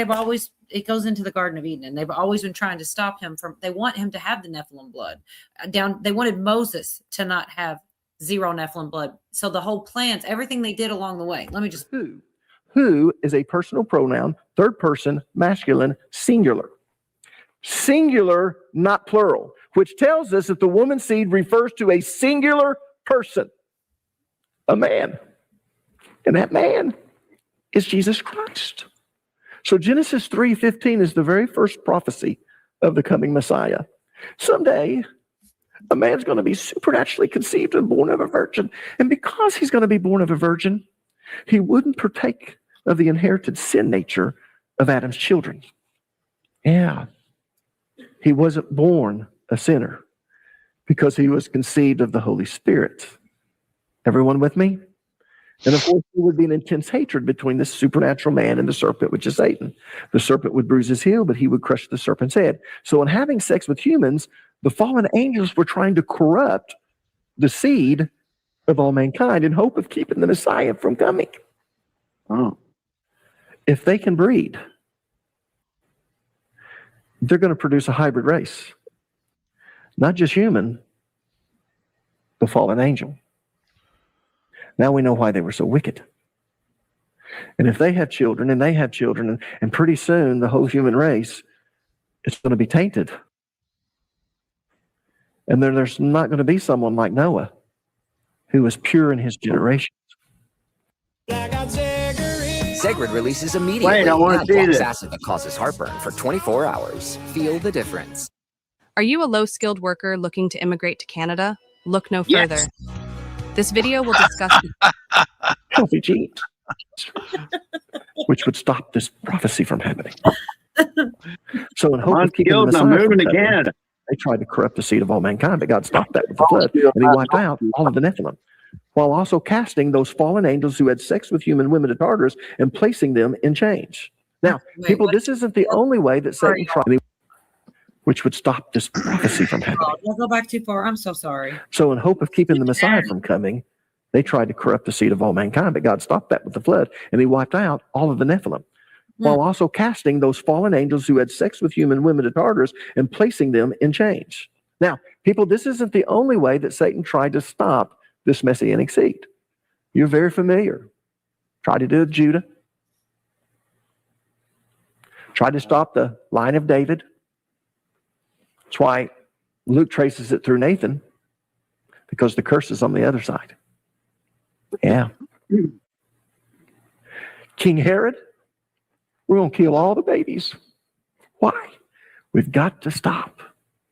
it goes into the Garden of Eden, and they've always been trying to stop him from. They want him to have the Nephilim blood down. They wanted Moses to not have zero Nephilim blood. So the whole plans, everything they did along the way. Let me just. Who is a personal pronoun, third person, masculine, singular. Singular, not plural, which tells us that the woman's seed refers to a singular person, a man. And that man is Jesus Christ. So Genesis 3:15 is the very first prophecy of the coming Messiah. Someday, a man's going to be supernaturally conceived and born of a virgin. And because he's going to be born of a virgin, he wouldn't partake of the inherited sin nature of Adam's children. Yeah. He wasn't born a sinner because he was conceived of the Holy Spirit. Everyone with me? And of course, there would be an intense hatred between this supernatural man and the serpent, which is Satan. The serpent would bruise his heel, but he would crush the serpent's head. So in having sex with humans, the fallen angels were trying to corrupt the seed of all mankind in hope of keeping the Messiah from coming. Oh. If they can breed, they're going to produce a hybrid race. Not just human, the fallen angel. Now we know why they were so wicked. And if they have children and they have children, and pretty soon the whole human race is going to be tainted. And then there's not going to be someone like Noah who was pure in his generation. Segrid releases immediately. Wait, I want to see this. Acid that causes heartburn for 24 hours. Feel the difference. Are you a low-skilled worker looking to immigrate to Canada? Look no further. Yes. This video will discuss Healthy genes, which would stop this prophecy from happening. So in hope of keeping the Messiah I'm moving from to coming, Canada. they tried to corrupt the seed of all mankind, but God stopped that with the flood, and he wiped out all of the Nephilim, while also casting those fallen angels who had sex with human women to Tartarus and placing them in chains. Now, people, this isn't the only way that Satan tried, which would stop this prophecy from happening. I'll go back too far. I'm so sorry. So in hope of keeping the Messiah from coming, they tried to corrupt the seed of all mankind, but God stopped that with the flood, and he wiped out all of the Nephilim, while also casting those fallen angels who had sex with human women to Tartarus and placing them in chains. Now, people, this isn't the only way that Satan tried to stop this messianic seed. You're very familiar. Tried to do it with Judah. Tried to stop the line of David. That's why Luke traces it through Nathan, because the curse is on the other side. Yeah. King Herod, we're going to kill all the babies. Why? We've got to stop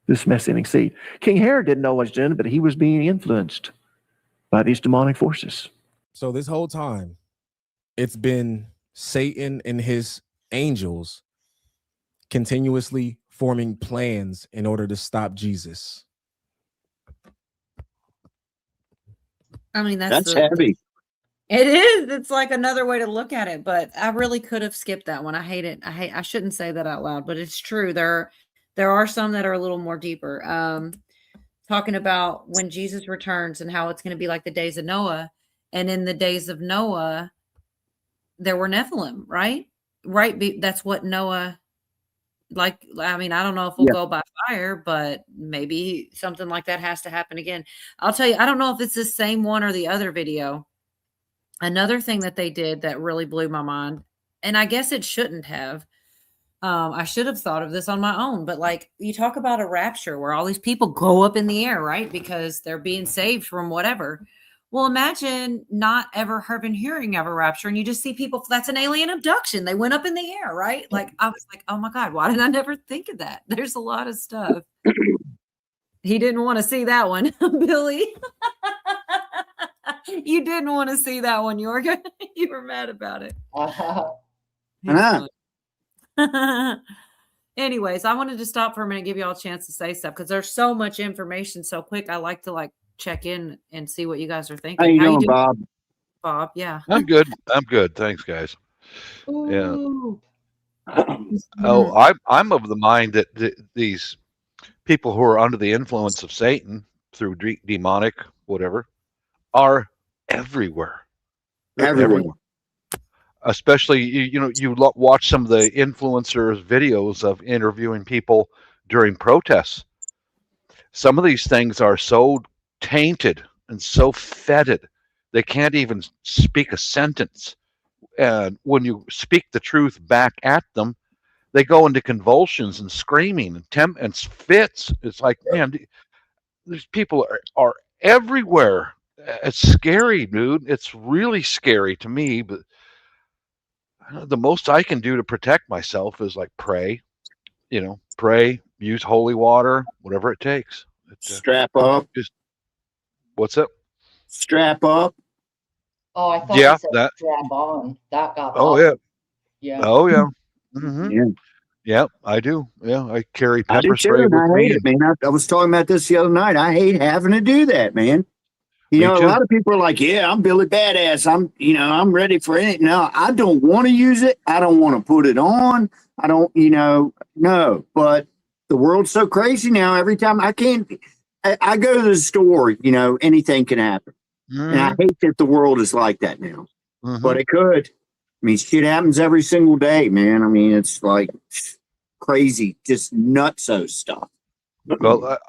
this messianic seed. King Herod didn't know what he was doing, but he was being influenced by these demonic forces. So this whole time, it's been Satan and his angels continuously forming plans in order to stop Jesus. I mean, That's heavy. It is. It's like another way to look at it, but I really could have skipped that one. I hate it. I shouldn't say that out loud, but it's true. There are some that are a little more deeper. Talking about when Jesus returns and how it's going to be like the days of Noah. And in the days of Noah, there were Nephilim, right? Right. That's what Noah, like, I mean, I don't know if we'll go by fire, but maybe something like that has to happen again. I'll tell you, I don't know if it's the same one or the other video. Another thing that they did that really blew my mind, and I guess it shouldn't have. I should have thought of this on my own, but like you talk about a rapture where all these people go up in the air, right? Because they're being saved from whatever. Well, imagine not ever having hearing of a rapture and you just see people, that's an alien abduction. They went up in the air, right? Like, I was like, oh my God, why did I never think of that? There's a lot of stuff. He didn't want to see that one, Billy. You didn't want to see that one, Yorga. You were mad about it. Anyways, I wanted to stop for a minute and give you all a chance to say stuff because there's so much information so quick. I like to like check in and see what you guys are thinking. How you doing, Bob? Bob, yeah. I'm good. I'm good. Thanks, guys. Ooh. Yeah. Oh, I'm of the mind that these people who are under the influence of Satan through demonic whatever are everywhere. They're everywhere. Especially, you watch some of the influencers' videos of interviewing people during protests. Some of these things are so tainted and so fetid, they can't even speak a sentence. And when you speak the truth back at them, they go into convulsions and screaming and fits. It's like, man, these people are everywhere. It's scary, dude. It's really scary to me, but the most I can do to protect myself is like pray, pray, use holy water, whatever it takes. Strap up. Just what's up? Strap up. Oh, I thought Yeah, you said that. strap on. That got Oh awesome. yeah. Yeah. Oh yeah. Mm-hmm. Yeah. Yeah, I do. Yeah, I carry I do pepper too, spray and with I me. hate it, man. I was talking about this the other night. I hate having to do that, man. You Me know, too. a lot of people are like, "Yeah, I'm Billy Badass. I'm ready for it." No, I don't want to use it. I don't want to put it on. I don't, no. But the world's so crazy now. Every time I go to the store, anything can happen, and I hate that the world is like that now. But it could. I mean, shit happens every single day, man. I mean, it's like crazy, just nutso stuff. Well,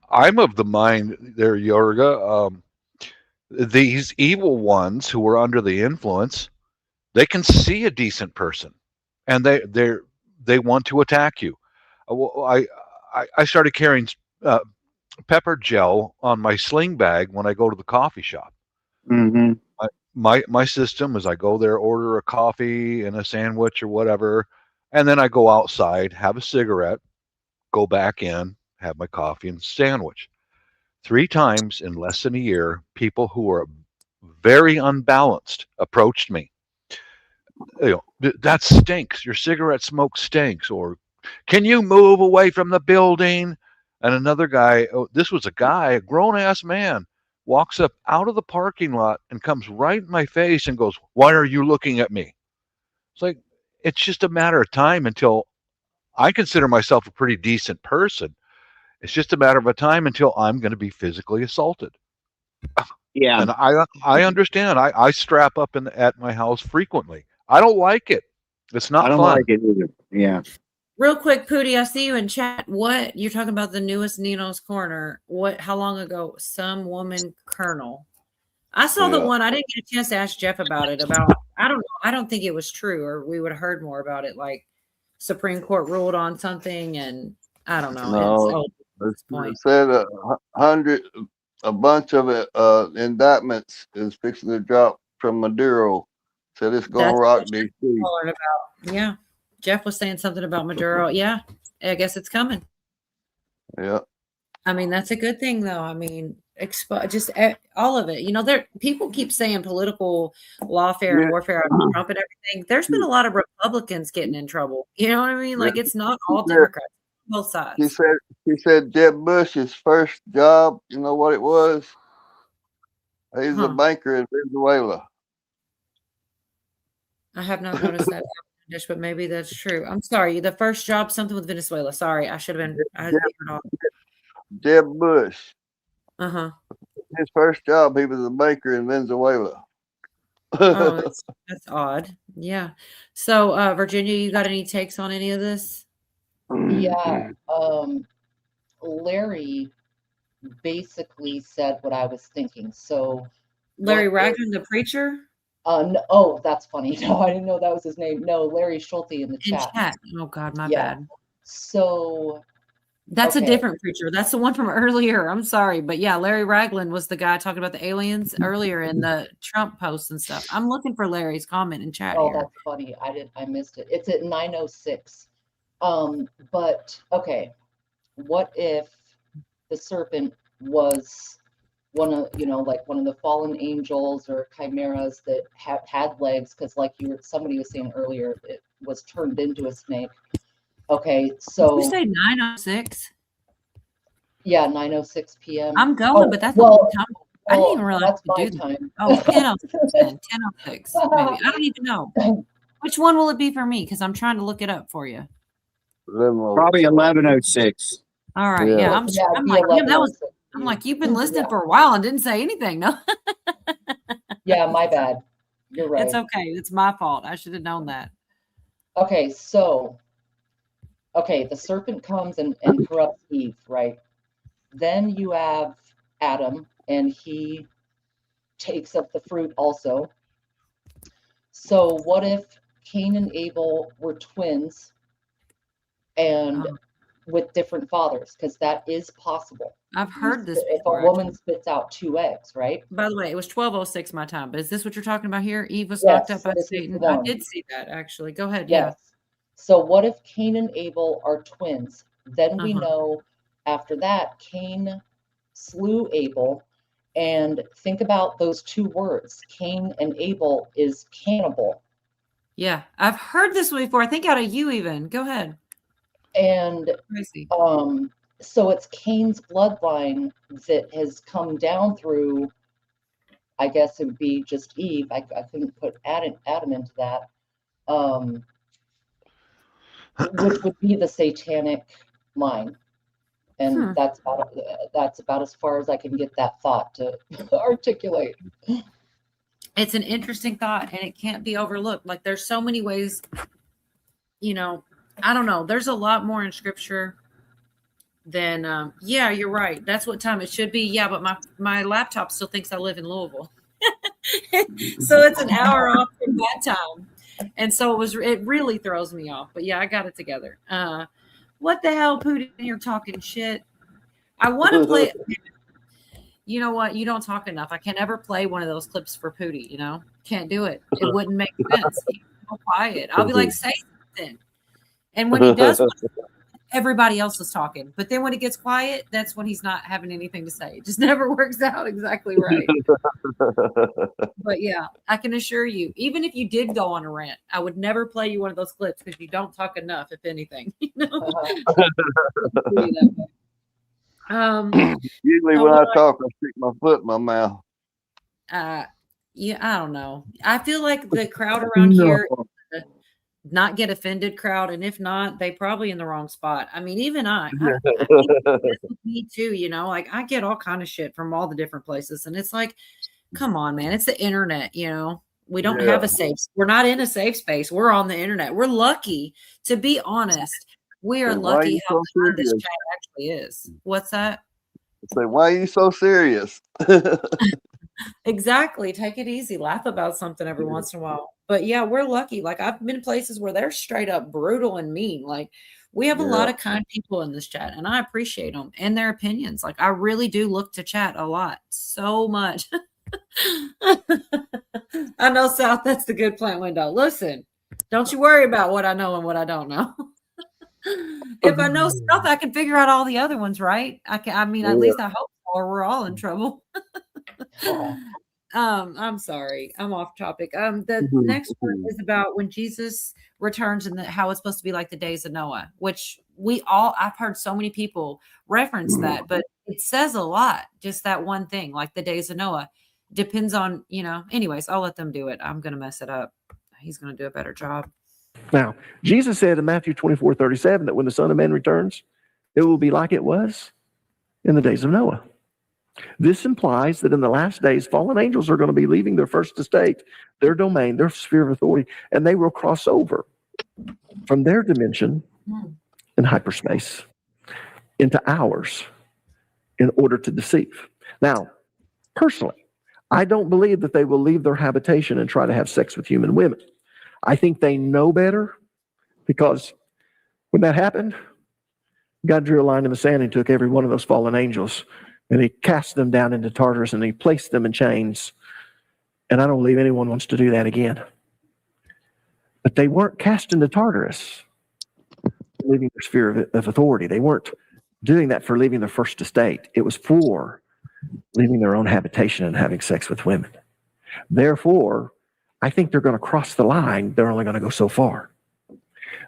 I'm of the mind there, Yorga. These evil ones who are under the influence, they can see a decent person, and they want to attack you. I started carrying pepper gel on my sling bag when I go to the coffee shop. Mm-hmm. My system is I go there, order a coffee and a sandwich or whatever, and then I go outside, have a cigarette, go back in, have my coffee and sandwich. 3 times in less than a year, people who are very unbalanced approached me. That stinks. Your cigarette smoke stinks. Or, can you move away from the building? And another guy, this was a guy, a grown-ass man, walks up out of the parking lot and comes right in my face and goes, "Why are you looking at me?" It's like, it's just a matter of time until I consider myself a pretty decent person. It's just a matter of a time until I'm going to be physically assaulted. Yeah. And I understand. I strap up at my house frequently. I don't like it. It's not I don't fun. like it either. Yeah. Real quick, Pootie, I see you in chat. What you're talking about the newest Nino's Corner? What? How long ago? Some woman colonel. I saw the Yeah. one. I didn't get a chance to ask Jeff about it. About I don't know. I don't think it was true, or we would have heard more about it. Like Supreme Court ruled on something, and I don't know. No, It's point. it said a bunch of indictments is fixing to drop from Maduro. Said it's going to That's rock what Jeff DC. was calling about. Yeah, Jeff was saying something about Maduro. Yeah, I guess it's coming. Yeah. I mean, that's a good thing, though. I mean, just all of it. You know, people keep saying political lawfare and warfare on Trump and everything. There's been a lot of Republicans getting in trouble. You know what I mean? Like, it's not all Democrats, both sides. He said Jeb Bush's first job, you know what it was? He's a banker in Venezuela. I have not noticed that, but maybe that's true. I'm sorry. The first job, something with Venezuela. Sorry, I should have been. I had to figure it out. Jeb Bush. Uh-huh. His first job, he was a banker in Venezuela. Oh, that's odd. Yeah. So, Virginia, you got any takes on any of this? Yeah. Larry basically said what I was thinking. So Larry Ragland, the preacher? No, oh, that's funny. No, I didn't know that was his name. No, Larry Schulte in the chat. Oh God, my Yeah. bad. So That's a okay. different preacher. That's the one from earlier. I'm sorry, but yeah, Larry Ragland was the guy talking about the aliens earlier in the Trump posts and stuff. I'm looking for Larry's comment in chat Oh, here. that's funny. I missed it. It's at 9:06. But okay, what if the serpent was one of one of the fallen angels or chimeras that had legs? Because like somebody was saying earlier, it was turned into a snake. Okay, so Did you say 9:06? yeah, 9:06 p.m. I'm going, but that's a long time. I didn't even realize that's you could my do time. that. Oh, 10:06 then. 10:06 maybe. I don't even know. Which one will it be for me? Because I'm trying to look it up for you. Probably 11:06. All right. Yeah. I'm it'd be like, damn, that was 11:06. I'm like, you've been listening for a while and didn't say anything. No. Yeah, my bad. You're right. It's okay. It's my fault. I should have known that. Okay, so the serpent comes and corrupts Eve, right? Then you have Adam, and he takes up the fruit also. So what if Cain and Abel were twins and with different fathers? Because that is possible. I've heard this If before. a woman spits out 2 eggs, right? By the way, it was 12:06 my time. But is this what you're talking about here? Eve was Yes, knocked up by this is the Satan. I one. did see that actually. Go ahead. Yes. So what if Cain and Abel are twins? Then we know after that Cain slew Abel. And think about those 2 words. Cain and Abel is cannibal. Yeah. I've heard this before. I think out of you even. Go ahead. And Crazy. so it's Cain's bloodline that has come down through, I guess it would be just Eve. I couldn't put Adam into that. Which would be the satanic line. And that's about as far as I can get that thought to articulate. It's an interesting thought and it can't be overlooked. Like there's so many ways, I don't know. There's a lot more in scripture than, yeah, you're right. That's what time it should be. Yeah. But my laptop still thinks I live in Louisville. So it's an hour off from that time. And so it really throws me off, but yeah, I got it together. What the hell, Pootie? You're talking shit. I want to play. You know what? You don't talk enough. I can't ever play one of those clips for Pootie. Can't do it. It wouldn't make sense. He's so quiet. I'll be like, say something. And when he does, everybody else is talking. But then when it gets quiet, that's when he's not having anything to say. It just never works out exactly right. But yeah, I can assure you, even if you did go on a rant, I would never play you one of those clips because you don't talk enough, if anything. Usually when I talk, I stick my foot in my mouth. Yeah, I don't know. I feel like the crowd around here not get offended crowd, and if not, they probably in the wrong spot. I mean, even I think this with me too, like I get all kind of shit from all the different places, and it's like, come on, man, it's the internet, We don't have a safe. We're not in a safe space. We're on the internet. We're lucky, to be honest. We are So why are lucky you how so kind this serious? chat actually is. What's that? Say, why are you so serious? Exactly. Take it easy. Laugh about something every once in a while. But yeah, we're lucky. Like I've been places where they're straight up brutal and mean. Like we have a lot of kind people in this chat, and I appreciate them and their opinions. Like I really do look to chat a lot, so much. I know, South. That's the good plant window. Listen, don't you worry about what I know and what I don't know. If I know stuff, I can figure out all the other ones, right? I mean, at least I hope so, or we're all in trouble. I'm sorry, I'm off topic. The next one is about when Jesus returns and how it's supposed to be like the days of Noah, which I've heard so many people reference that, but it says a lot. Just that one thing, like the days of Noah, depends on, anyways, I'll let them do it. I'm going to mess it up. He's going to do a better job. Now, Jesus said in Matthew 24:37 that when the Son of Man returns, it will be like it was in the days of Noah. This implies that in the last days, fallen angels are going to be leaving their first estate, their domain, their sphere of authority, and they will cross over from their dimension in hyperspace into ours in order to deceive. Now, personally, I don't believe that they will leave their habitation and try to have sex with human women. I think they know better, because when that happened, God drew a line in the sand and took every one of those fallen angels and he cast them down into Tartarus and he placed them in chains. And I don't believe anyone wants to do that again. But they weren't cast into Tartarus, leaving their sphere of authority. They weren't doing that for leaving their first estate. It was for leaving their own habitation and having sex with women. Therefore, I think they're going to cross the line. They're only going to go so far.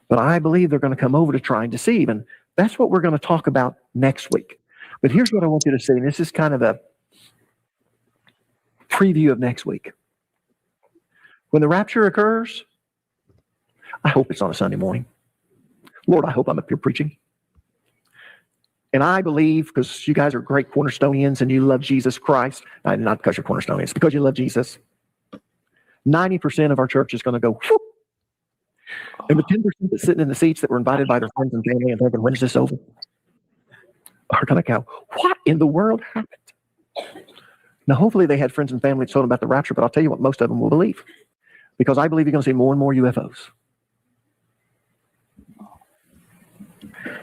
But I believe they're going to come over to try and deceive. And that's what we're going to talk about next week. But here's what I want you to see. And this is kind of a preview of next week. When the rapture occurs, I hope it's on a Sunday morning. Lord, I hope I'm up here preaching. And I believe, because you guys are great Cornerstonians and you love Jesus Christ, not because you're Cornerstonians, because you love Jesus, 90% of our church is going to go, whoop. And the 10% that's sitting in the seats that were invited by their friends and family and thinking, when's this over? Are going to go, what in the world happened? Now, hopefully they had friends and family that told them about the rapture, but I'll tell you what, most of them will believe. Because I believe you're going to see more and more UFOs.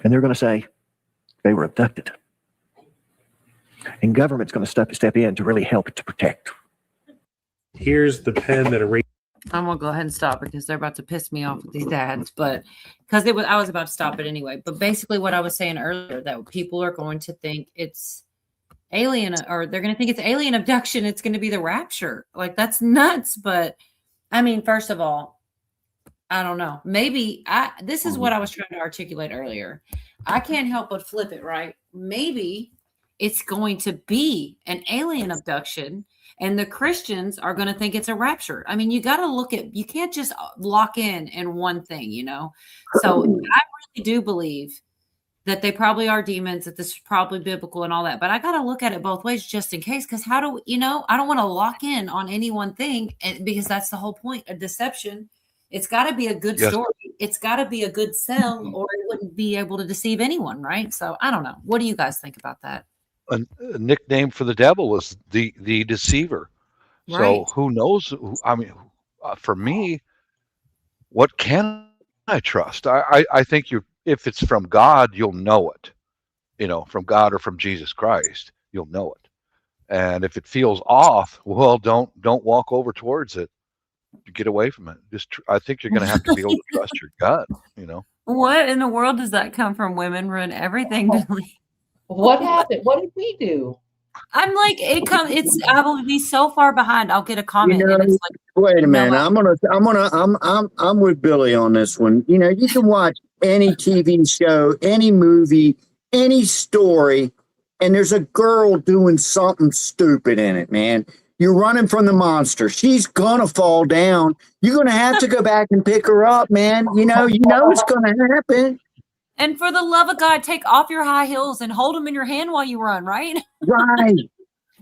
And they're going to say they were abducted. And government's going to step in to really help to protect. Here's the pen that erased. I'm gonna go ahead and stop because they're about to piss me off with these ads, but because I was about to stop it anyway. But basically, what I was saying earlier, that people are going to think it's alien, or they're going to think it's alien abduction. It's going to be the rapture. Like that's nuts. But I mean, first of all, I don't know. Maybe this is what I was trying to articulate earlier. I can't help but flip it, right? Maybe it's going to be an alien abduction. And the Christians are going to think it's a rapture. I mean, you got to you can't just lock in one thing, So I really do believe that they probably are demons, that this is probably biblical and all that. But I got to look at it both ways just in case, because I don't want to lock in on any one thing, because that's the whole point of deception. It's got to be a good story. It's got to be a good sell, or it wouldn't be able to deceive anyone, right? So I don't know. What do you guys think about that? A nickname for the devil is the deceiver. Right. So who knows? I mean, for me, what can I trust? I think if it's from God, you'll know it. From God or from Jesus Christ, you'll know it. And if it feels off, well, don't walk over towards it. Get away from it. I think you're going to have to be able to trust your gut. What in the world does that come from? Women ruin everything. What happened? What did we do? I'm like, I will be so far behind. I'll get a comment and it's like, wait a minute. I'm with Billy on this one. You can watch any TV show, any movie, any story, and there's a girl doing something stupid in it, man. You're running from the monster. She's gonna fall down. You're gonna have to go back and pick her up, man. You know it's gonna happen. And for the love of God, take off your high heels and hold them in your hand while you run, right? Right.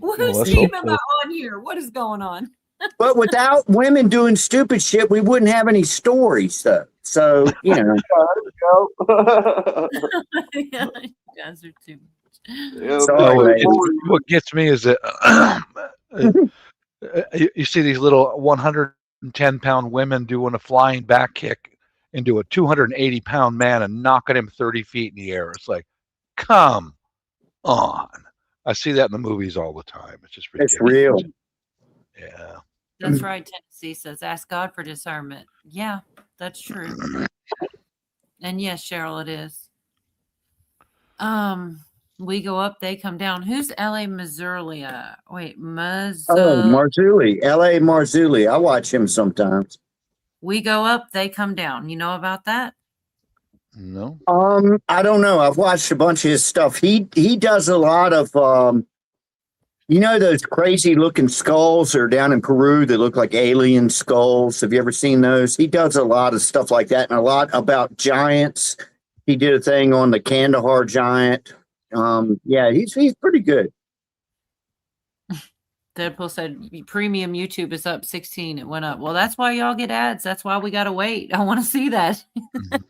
Whose team am I on here? What is going on? But without women doing stupid shit, we wouldn't have any stories, though. So, you know. Yeah, you guys are too Sorry, ladies. What gets me is that you see these little 110-pound women doing a flying back kick into a 280-pound man and knocking him 30 feet in the air. It's like, come on. I see that in the movies all the time. It's just ridiculous. It's real. Yeah. That's right. Tennessee says, ask God for discernment. Yeah, that's true. And yes, Cheryl, it is. We go up, they come down. Who's L.A. Marzulli? Wait, Marzulli. L.A. Marzulli. I watch him sometimes. We go up, they come down. You know about that? No. I don't know. I've watched a bunch of his stuff. He does a lot of you know those crazy looking skulls that are down in Peru that look like alien skulls. Have you ever seen those? He does a lot of stuff like that and a lot about giants. He did a thing on the Kandahar giant. Yeah, he's pretty good. Deadpool said premium YouTube is up 16. It went up. Well, that's why y'all get ads. That's why we gotta wait. I want to see that.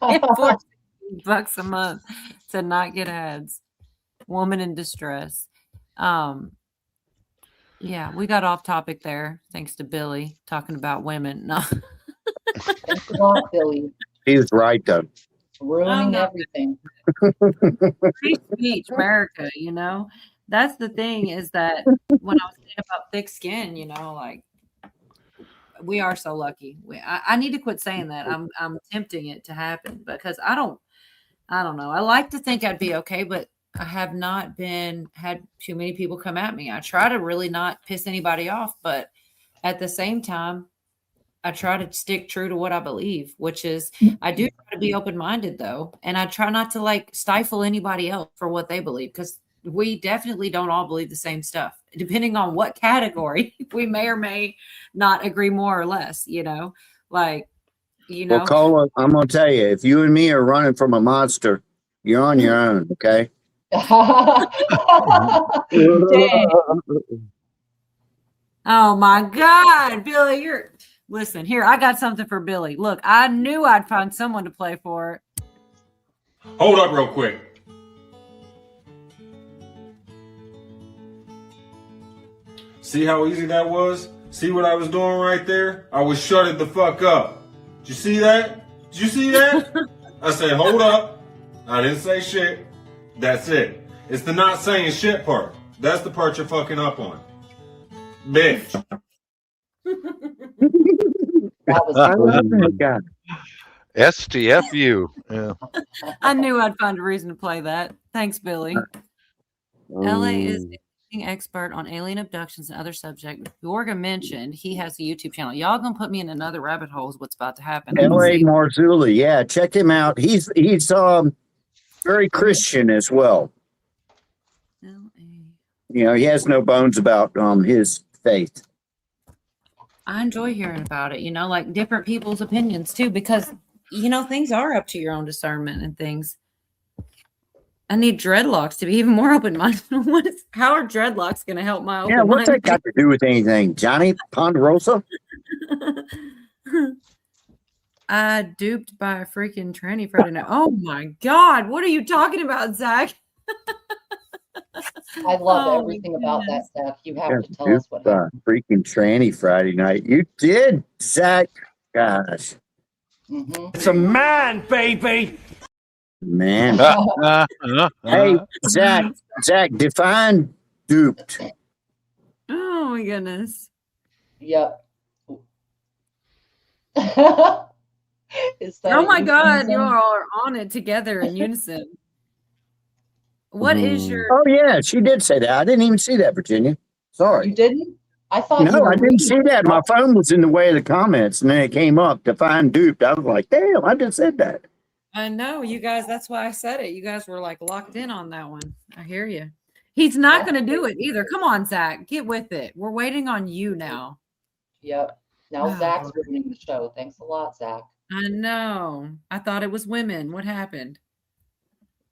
$14 a month to not get ads. Woman in distress. Yeah, we got off topic there thanks to Billy talking about women. No. Thanks a lot, Billy. He's right though. Ruining everything. Free speech, America, you know. That's the thing is that when I was saying about thick skin, you know, like we are so lucky. I need to quit saying that. I'm tempting it to happen because I don't know. I like to think I'd be okay, but I have not had too many people come at me. I try to really not piss anybody off, but at the same time, I try to stick true to what I believe, which is I do try to be open-minded though. And I try not to like stifle anybody else for what they believe because we definitely don't all believe the same stuff. Depending on what category, we may or may not agree more or less, you know, like, you know. Well, Cola, I'm going to tell you, if you and me are running from a monster, you're on your own. Okay. Oh my God, Billy, listen here. I got something for Billy. Look, I knew I'd find someone to play for it. Hold up real quick. See how easy that was? See what I was doing right there? I was shutting the fuck up. Did you see that? Did you see that? I said, hold up. I didn't say shit. That's it. It's the not saying shit part. That's the part you're fucking up on. Bitch. That was God. STFU. Yeah. I knew I'd find a reason to play that. Thanks, Billy. LA is an expert on alien abductions and other subjects. Gorga mentioned he has a YouTube channel. Y'all gonna put me in another rabbit hole is what's about to happen. L.A. Marzulli. Yeah, check him out. He's very Christian as well. You know, he has no bones about his faith. I enjoy hearing about it, you know, like different people's opinions too, because you know, things are up to your own discernment and things. I need dreadlocks to be even more open-minded. How are dreadlocks going to help my open Yeah, what's mind? that got to do with anything? Johnny Ponderosa? Duped by a freaking tranny Friday night. Oh my God. What are you talking about, Zach? I love everything about that, Zach. You have to tell us what happened. Freaking tranny Friday night. You did, Zach. Gosh. It's a man, baby. Man. Hey, Zach, define duped. Oh my goodness. Yep. Is that Oh my God. euphemism? You all are on it together in unison. What is your Oh, yeah, she did say that. I didn't even see that, Virginia. Sorry. You didn't? I thought you No, were I didn't see that. My phone was in the way of the comments, and then it came up to find duped. I was like, damn, I just said that. I know you guys, that's why I said it. You guys were like locked in on that one. I hear you. He's not going to do it either. Come on, Zach, get with it. We're waiting on you now. Yep. Now Zach's ruining the show. Thanks a lot, Zach. I know. I thought it was women. What happened?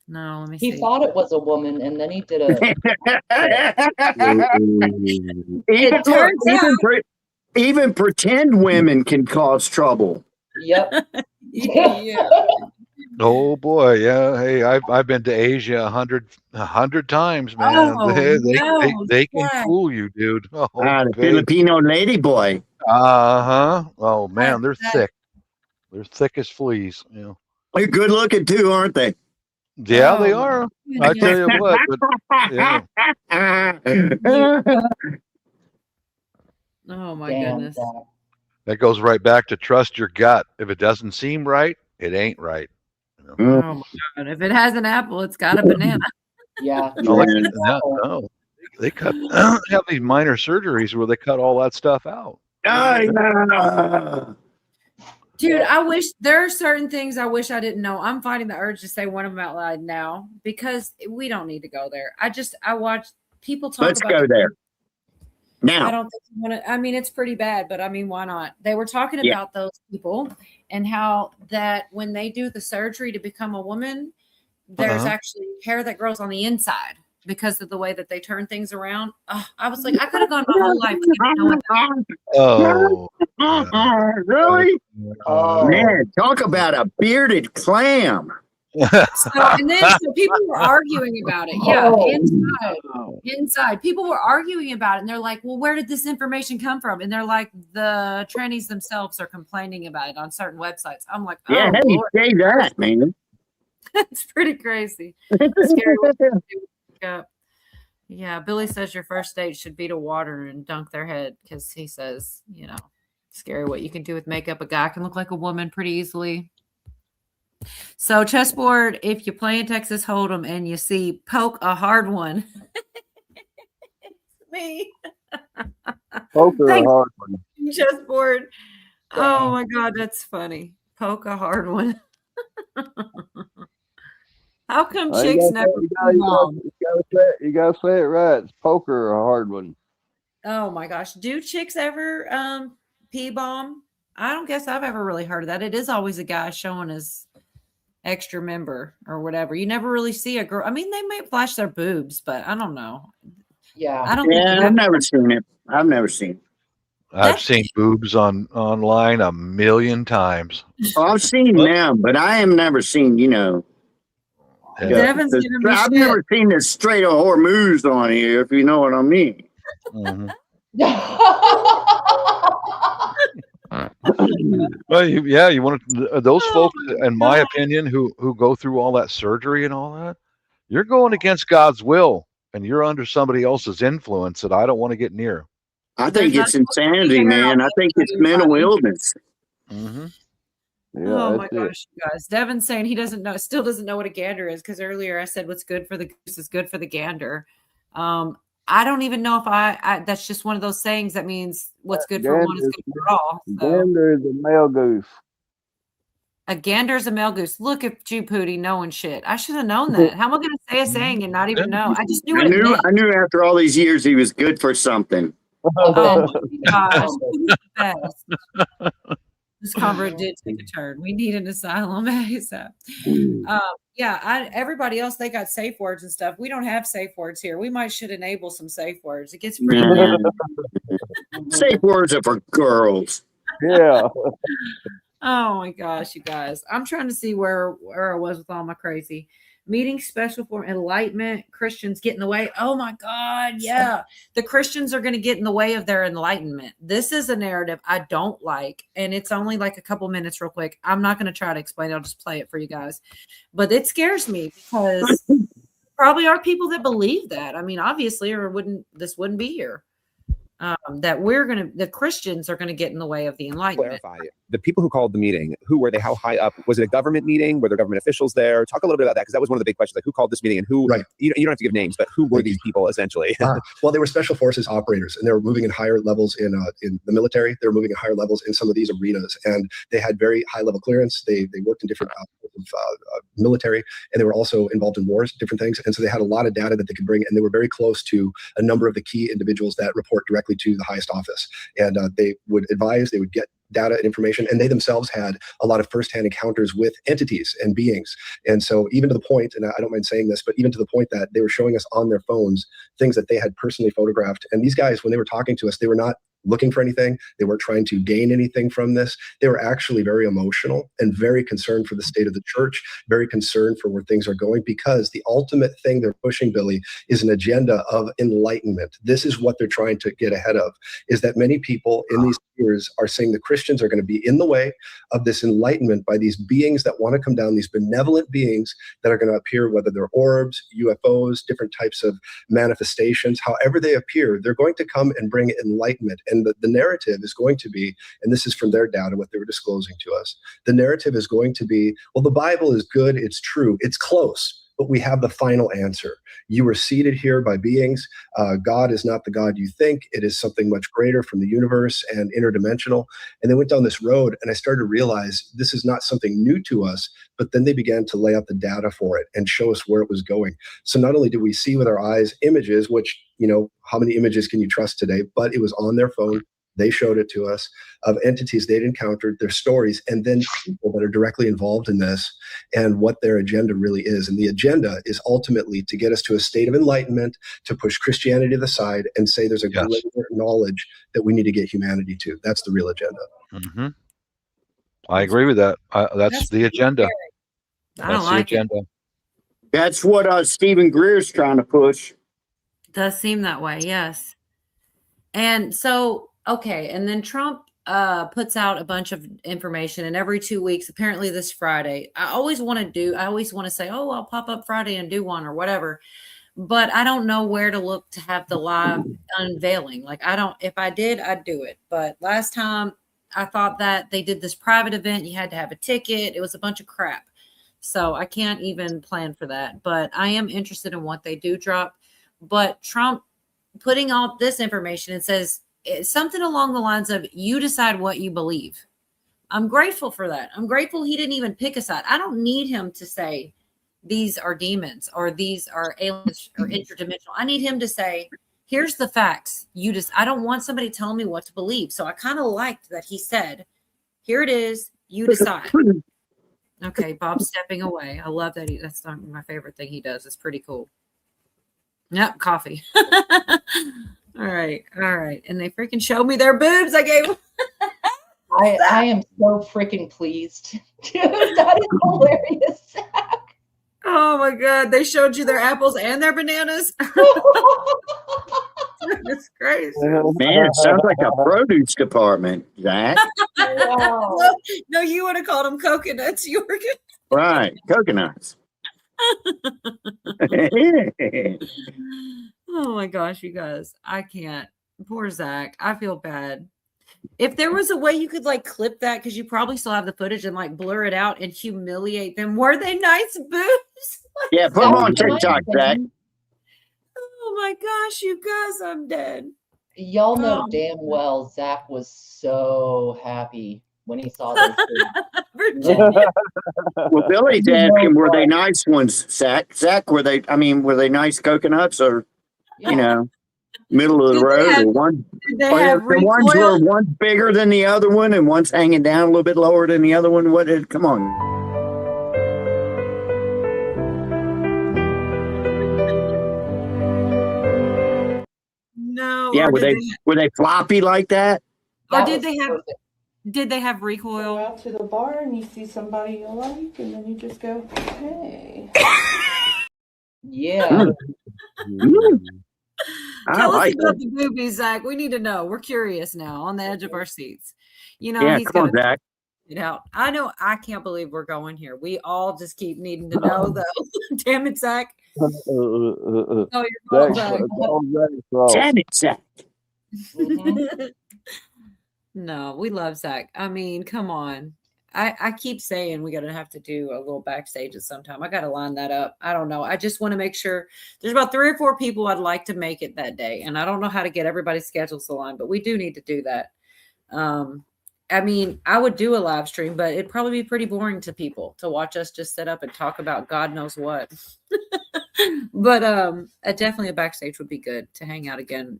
No, let me see. He thought it was a woman, and then he did a. Even pretend women can cause trouble. Yep. Yeah. Oh boy, yeah. Hey, I've been to Asia 100 times, man. Oh no, They can Jack. fool you, dude. Oh, The baby. Filipino lady boy. Uh-huh. Oh man, they're That- thick. They're thick as fleas. Yeah. They're good looking too, aren't they? Yeah, they Oh, are. I tell you what, but yeah. Oh my Damn, goodness. Jack. That goes right back to trust your gut. If it doesn't seem right, it ain't right. Oh my god. If it has an apple, it's got a banana. Yeah. No, trust your apple. no. They cut have these minor surgeries where they cut all that stuff out. Dude, I wish there are certain things I wish I didn't know. I'm finding the urge to say one of them out loud now because we don't need to go there. I watch people talk Let's about go there. Now. I don't think you want to. I mean, it's pretty bad, but I mean, why not? They were talking about those people and how that when they do the surgery to become a woman, there's actually hair that grows on the inside because of the way that they turn things around. I was like, I could have gone my whole life without knowing that. Oh, really? Oh. Man, talk about a bearded clam. And then people were arguing about it. Yeah, Oh. inside. People were arguing about it, and they're like, "Well, where did this information come from?" And they're like, "The trannies themselves are complaining about it on certain websites." I'm like, "Oh, Yeah, how do you Lord." say that, man? It's pretty crazy. Scary what you do. Yeah, Billy says your first date should be to water and dunk their head because he says, scary what you can do with makeup. A guy can look like a woman pretty easily. So chessboard, if you play in Texas Hold'em and you see poke a hard one, it's me. Poker a Thanks, hard one. chessboard. Oh my God, that's funny. Poke a hard one. How come You chicks never you gotta say it right. It's poker a hard one. Oh my gosh. Do chicks ever pee bomb? I don't guess I've ever really heard of that. It is always a guy showing his extra member or whatever. You never really see a girl. I mean, they may flash their boobs, but I don't know. Yeah. I don't think you I've have never seen it. I've never seen it. I've seen boobs online 1,000,000 times. Oh, I've seen them, but I have never seen, Devin's giving me I've shit. never seen this straight of Hormuz on here, if you know what I mean. Well, you want those folks, in my opinion, who go through all that surgery and all that. You're going against God's will, and you're under somebody else's influence that I don't want to get near. I think it's insanity, man. I think it's mental illness. Mm-hmm. Oh my gosh, you guys. Devin's saying he still doesn't know what a gander is because earlier I said what's good for the goose is good for the gander. I don't even know if I that's just one of those sayings that means what's good for one is good for all. So. Gander is a male goose. A gander is a male goose. Look at you, Pootie, knowing shit. I should have known that. How am I going to say a saying and not even know? I just knew what it meant. I knew after all these years he was good for something. Oh my gosh. He's the best. This convo did take a turn. We need an asylum ASAP. Everybody else, they got safe words and stuff. We don't have safe words here. We should enable some safe words. It gets pretty bad. Safe words are for girls. Yeah. Oh my gosh, you guys. I'm trying to see where I was with all my crazy. Meeting special for enlightenment. Christians get in the way. Oh my God. Yeah. The Christians are going to get in the way of their enlightenment. This is a narrative I don't like. And it's only like a couple minutes real quick. I'm not going to try to explain it. I'll just play it for you guys. But it scares me because probably are people that believe that. I mean, obviously, or this wouldn't be here. That the Christians are going to get in the way of the enlightenment. Clarify, the people who called the meeting, who were they? How high up? Was it a government meeting? Were there government officials there? Talk a little bit about that, because that was one of the big questions. Like, who called this meeting and who? Right. You don't have to give names, but who were these people essentially? Well, they were special forces operators, and they were moving in higher levels in the military. They were moving at higher levels in some of these arenas, and they had very high level clearance. They worked in different military, and they were also involved in wars, different things. And so they had a lot of data that they could bring, and they were very close to a number of the key individuals that report directly to the highest office. And they would advise, they would get data and information, and they themselves had a lot of firsthand encounters with entities and beings. And so even to the point, and I don't mind saying this, but even to the point that they were showing us on their phones things that they had personally photographed. And these guys, when they were talking to us, they were not looking for anything. They weren't trying to gain anything from this. They were actually very emotional and very concerned for the state of the church, very concerned for where things are going, because the ultimate thing they're pushing, Billy, is an agenda of enlightenment. This is what they're trying to get ahead of, is that many people in these spheres are saying the Christians are going to be in the way of this enlightenment by these beings that want to come down, these benevolent beings that are going to appear, whether they're orbs, UFOs, different types of manifestations, however they appear, they're going to come and bring enlightenment. And the narrative is going to be, and this is from their data, what they were disclosing to us, the narrative is going to be, well, the Bible is good, it's true, it's close, but we have the final answer. You were seated here by beings. God is not the God you think. It is something much greater from the universe and interdimensional. And they went down this road, and I started to realize this is not something new to us, but then they began to lay out the data for it and show us where it was going. So not only did we see with our eyes images, which, how many images can you trust today, but it was on their phone. They showed it to us of entities they'd encountered, their stories, and then people that are directly involved in this and what their agenda really is. And the agenda is ultimately to get us to a state of enlightenment, to push Christianity to the side and say there's a greater knowledge that we need to get humanity to. That's the real agenda. Mm-hmm. I agree with that. That's the agenda. I don't like it. That's what Stephen Greer's trying to push. Does seem that way, yes. And so, okay, and then Trump puts out a bunch of information, and every 2 weeks, apparently this Friday, I always want to say, oh, I'll pop up Friday and do one or whatever, but I don't know where to look to have the live unveiling. Like, if I did, I'd do it. But last time I thought that they did this private event, you had to have a ticket. It was a bunch of crap. So I can't even plan for that, but I am interested in what they do drop. But Trump putting out this information and says something along the lines of, you decide what you believe. I'm grateful for that. I'm grateful he didn't even pick a side. I don't need him to say these are demons or these are aliens or interdimensional. I need him to say, here's the facts. I don't want somebody telling me what to believe. So I kind of liked that he said, here it is, you decide. Okay, Bob's stepping away. I love that. That's not my favorite thing he does. It's pretty cool. Yep, coffee. All right. And they freaking showed me their boobs. I gave I am so freaking pleased. Dude, that is hilarious. Oh my God. They showed you their apples and their bananas. It's crazy. Man, it sounds like a produce department, Zach. Wow. No, you would have called them coconuts. You were good. Right, coconuts. Oh my gosh, you guys. I can't. Poor Zach. I feel bad. If there was a way you could like clip that, because you probably still have the footage, and like blur it out and humiliate them. Were they nice boobs? Yeah, put them on TikTok, Zach. Oh my gosh, you guys, I'm dead. Y'all know damn well Zach was so happy when he saw those things. Well, Billy's asking, were they nice ones, Zach? Zach, were they nice coconuts, or middle of the road, or one? The ones where one's bigger than the other one and one's hanging down a little bit lower than the other one. Come on. No. Yeah, were they floppy like that? Or did they have recoil? Go out to the bar and you see somebody you like, and then you just go, hey. Yeah. Tell us about the boobies, Zach. We need to know. We're curious now, on the edge of our seats. Yeah, he's come on, Zach. It out. I know. I can't believe we're going here. We all just keep needing to know, though. Damn it, Zach. Oh, you're Zach. Damn it, Zach. Mm-hmm. No, we love Zach. I mean, come on. I keep saying we have to do a little backstage at some time. I got to line that up. I don't know. I just want to make sure there's about 3 or 4 people I'd like to make it that day. And I don't know how to get everybody's schedules aligned, but we do need to do that. I mean, I would do a live stream, but it'd probably be pretty boring to people to watch us just sit up and talk about God knows what. But definitely a backstage would be good to hang out again.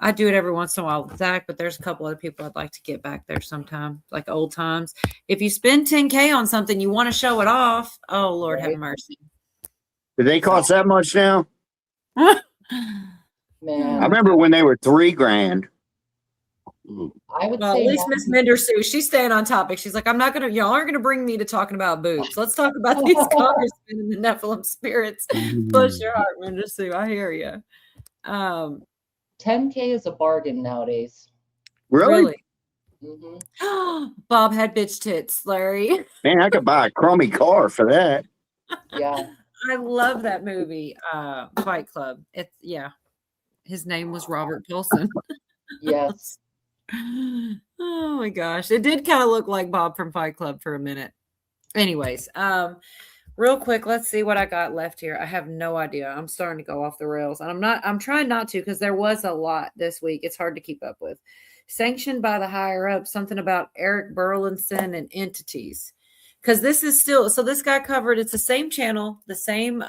I do it every once in a while with Zach, but there's a couple other people I'd like to get back there sometime, like old times. If you spend $10K on something, you want to show it off. Oh, Lord, have mercy. Do they cost that much now? Man, I remember when they were $3,000. I would Well, at say least Miss Mendersue, she's staying on topic. She's like, y'all aren't gonna bring me to talking about boobs. Let's talk about these congressmen and the Nephilim spirits. Bless your heart, Mendersue. I hear you. 10K is a bargain nowadays. Really? Bob had bitch tits, Larry. Man, I could buy a crummy car for that. Yeah. I love that movie, Fight Club. His name was Robert Pilson. Yes. Oh my gosh. It did kind of look like Bob from Fight Club for a minute. Anyways, real quick, let's see what I got left here. I have no idea. I'm starting to go off the rails, and I'm trying not to, because there was a lot this week. It's hard to keep up with. Sanctioned by the higher up, something about Eric Burlinson and entities. Because this is still, so this guy covered, it's the same channel, the same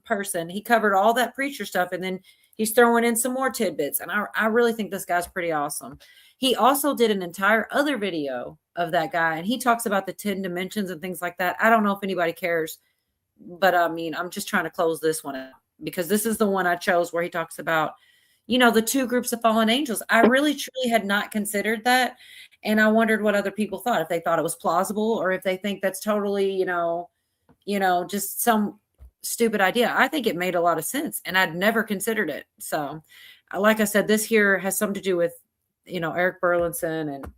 person. He covered all that preacher stuff, and then he's throwing in some more tidbits. And I really think this guy's pretty awesome. He also did an entire other video of that guy, and he talks about the 10 dimensions and things like that. I don't know if anybody cares, but I mean, I'm just trying to close this one out, because this is the one I chose where he talks about, the two groups of fallen angels. I really, truly had not considered that. And I wondered what other people thought, if they thought it was plausible, or if they think that's totally, just some stupid idea. I think it made a lot of sense, and I'd never considered it. So, like I said, this here has something to do with, Eric Burlinson and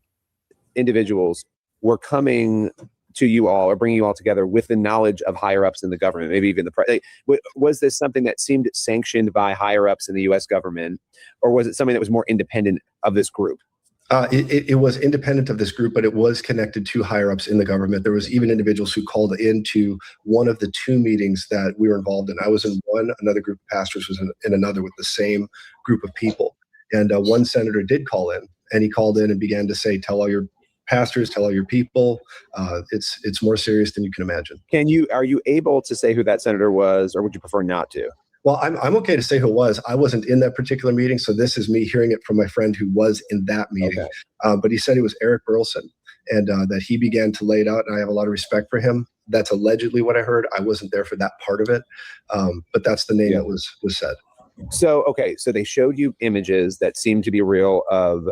individuals were coming to you all or bringing you all together with the knowledge of higher ups in the government, maybe even was this something that seemed sanctioned by higher ups in the U.S. government, or was it something that was more independent of this group? It was independent of this group, but it was connected to higher ups in the government. There was even individuals who called into one of the two meetings that we were involved in. I was in one, another group of pastors was in another with the same group of people. And one senator did call in, and he called in and began to say, tell all your pastors, tell all your people, it's more serious than you can imagine. Are you able to say who that senator was, or would you prefer not to? Well, I'm okay to say who it was. I wasn't in that particular meeting, so this is me hearing it from my friend who was in that meeting. Okay. But he said it was Eric Burlinson, and that he began to lay it out, and I have a lot of respect for him. That's allegedly what I heard. I wasn't there for that part of it, but that's the name that was said. So, okay, so they showed you images that seemed to be real of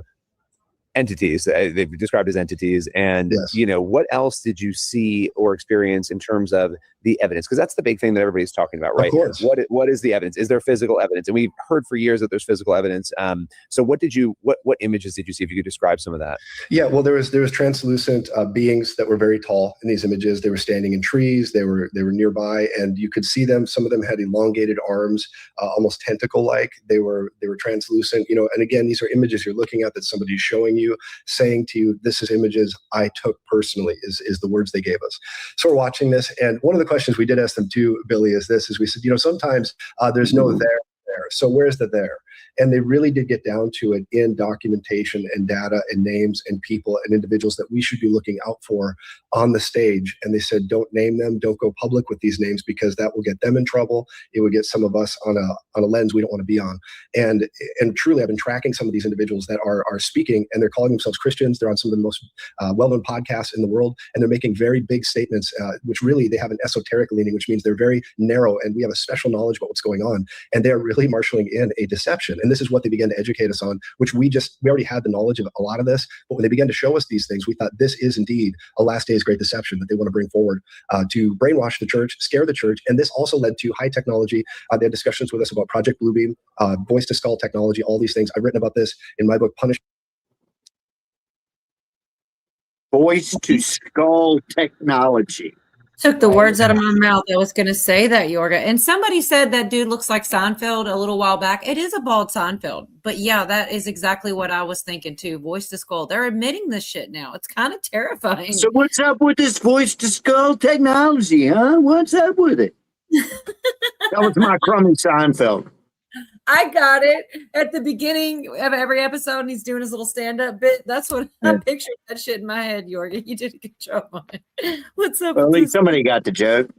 entities. They've described as entities. And, what else did you see or experience in terms of the evidence? Because that's the big thing that everybody's talking about, right? Of course. What is the evidence? Is there physical evidence? And we've heard for years that there's physical evidence. So what images did you see? If you could describe some of that. Yeah, well, there was translucent beings that were very tall in these images. They were standing in trees. They were nearby, and you could see them. Some of them had elongated arms, almost tentacle-like. They were translucent, and again, these are images you're looking at that somebody's showing you, saying to you, this is images I took personally, is the words they gave us. So we're watching this, and one of the questions we did ask them too, Billy, is we said, sometimes there's no there. So where's the there? And they really did get down to it in documentation and data and names and people and individuals that we should be looking out for on the stage. And they said, don't name them, don't go public with these names, because that will get them in trouble. It would get some of us on a lens we don't want to be on. And truly, I've been tracking some of these individuals that are speaking, and they're calling themselves Christians. They're on some of the most well-known podcasts in the world, and they're making very big statements, which really they have an esoteric leaning, which means they're very narrow, and we have a special knowledge about what's going on. And they're really marshaling in a deception. And this is what they began to educate us on, which we already had the knowledge of a lot of this. But when they began to show us these things, we thought this is indeed a last days great deception that they want to bring forward to brainwash the church, scare the church. And this also led to high technology. They had discussions with us about Project Bluebeam, voice to skull technology, all these things. I've written about this in my book, Punish. Voice to skull technology. Took the words out of my mouth. I was going to say that, Yorga. And somebody said that dude looks like Seinfeld a little while back. It is a bald Seinfeld. But yeah, that is exactly what I was thinking too. Voice to skull. They're admitting this shit now. It's kind of terrifying. So what's up with this voice to skull technology, huh? What's up with it? That was my crummy Seinfeld. I got it at the beginning of every episode, and he's doing his little stand-up bit. That's what I pictured that shit in my head, Yorga. You did a good job on it. What's up? Well, at least somebody got the joke.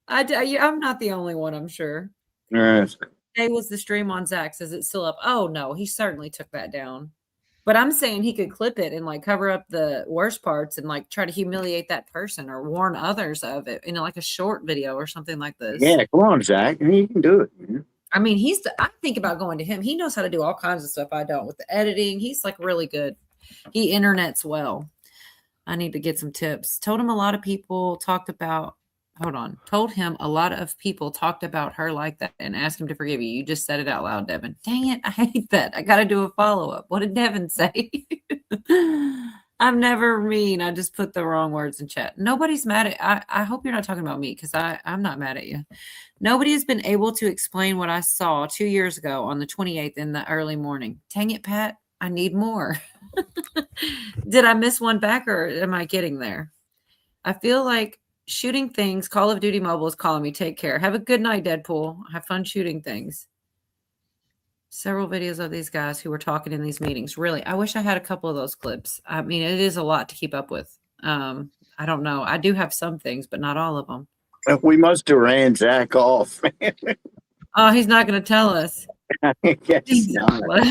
I'm not the only one, I'm sure. Yes. Today was the stream on Zach's. Is it still up? Oh, no, he certainly took that down. But I'm saying he could clip it and cover up the worst parts and try to humiliate that person or warn others of it in a short video or something like this. Yeah, come on, Zach. You can do it, man. I mean, I think about going to him. He knows how to do all kinds of stuff I don't with the editing. He's really good. He internets well. I need to get some tips. Told him a lot of people talked about Told him a lot of people talked about her like that and asked him to forgive you. You just said it out loud, Devin. Dang it. I hate that. I got to do a follow-up. What did Devin say? I'm never mean. I just put the wrong words in chat. Nobody's mad at I hope you're not talking about me because I'm not mad at you. Nobody has been able to explain what I saw 2 years ago on the 28th in the early morning. Dang it, Pat. I need more. Did I miss one back or am I getting there? I feel like shooting things. Call of Duty Mobile is calling me. Take care. Have a good night, Deadpool. Have fun shooting things. Several videos of these guys who were talking in these meetings. Really, I wish I had a couple of those clips. I mean, it is a lot to keep up with. I don't know. I do have some things, but not all of them. We must have ran Zach off. Oh, he's not going to tell us. He's not.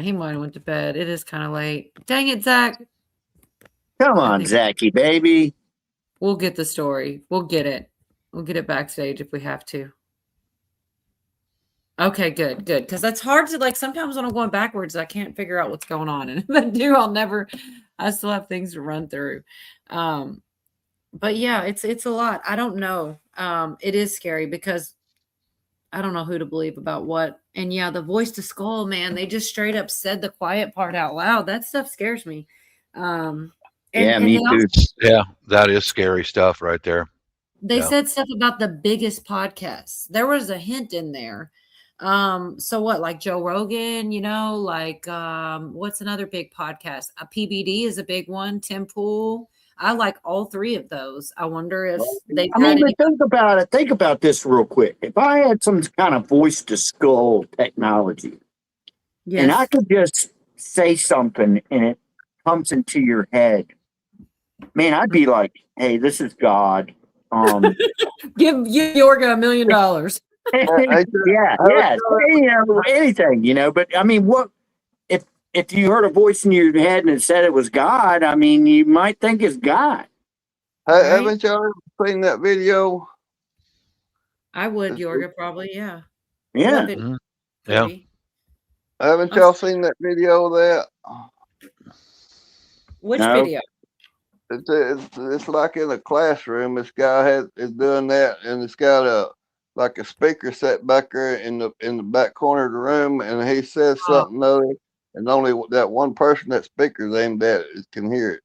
He might have went to bed. It is kind of late. Dang it, Zach. Come on, Zachy, baby. We'll get the story. We'll get it. We'll get it backstage if we have to. Okay, good. Because that's hard to, like, sometimes when I'm going backwards, I can't figure out what's going on. And if I do, I still have things to run through. But yeah, it's a lot. I don't know. It is scary because I don't know who to believe about what. And yeah, the voice to skull, man, they just straight up said the quiet part out loud. That stuff scares me. Me too. Yeah, that is scary stuff right there. They said stuff about the biggest podcasts. There was a hint in there. So what, like Joe Rogan, like what's another big podcast? A PBD is a big one. Tim Pool. I like all three of those. I wonder if they. Think about it. Think about this real quick. If I had some kind of voice to skull technology, and I could just say something and it comes into your head, man, I'd be like, "Hey, this is God." Give Yorga $1 million. Anything, But I mean, what if you heard a voice in your head and it said it was God? I mean, you might think it's God. Haven't y'all ever seen that video? I would, Yorga, probably, yeah. Yeah. Yeah. Haven't y'all seen that video of that? Which video? It's like in a classroom. This guy is doing that, and it's got a speaker set back there in the back corner of the room, and he says something other, and only that one person that speaker's aimed at can hear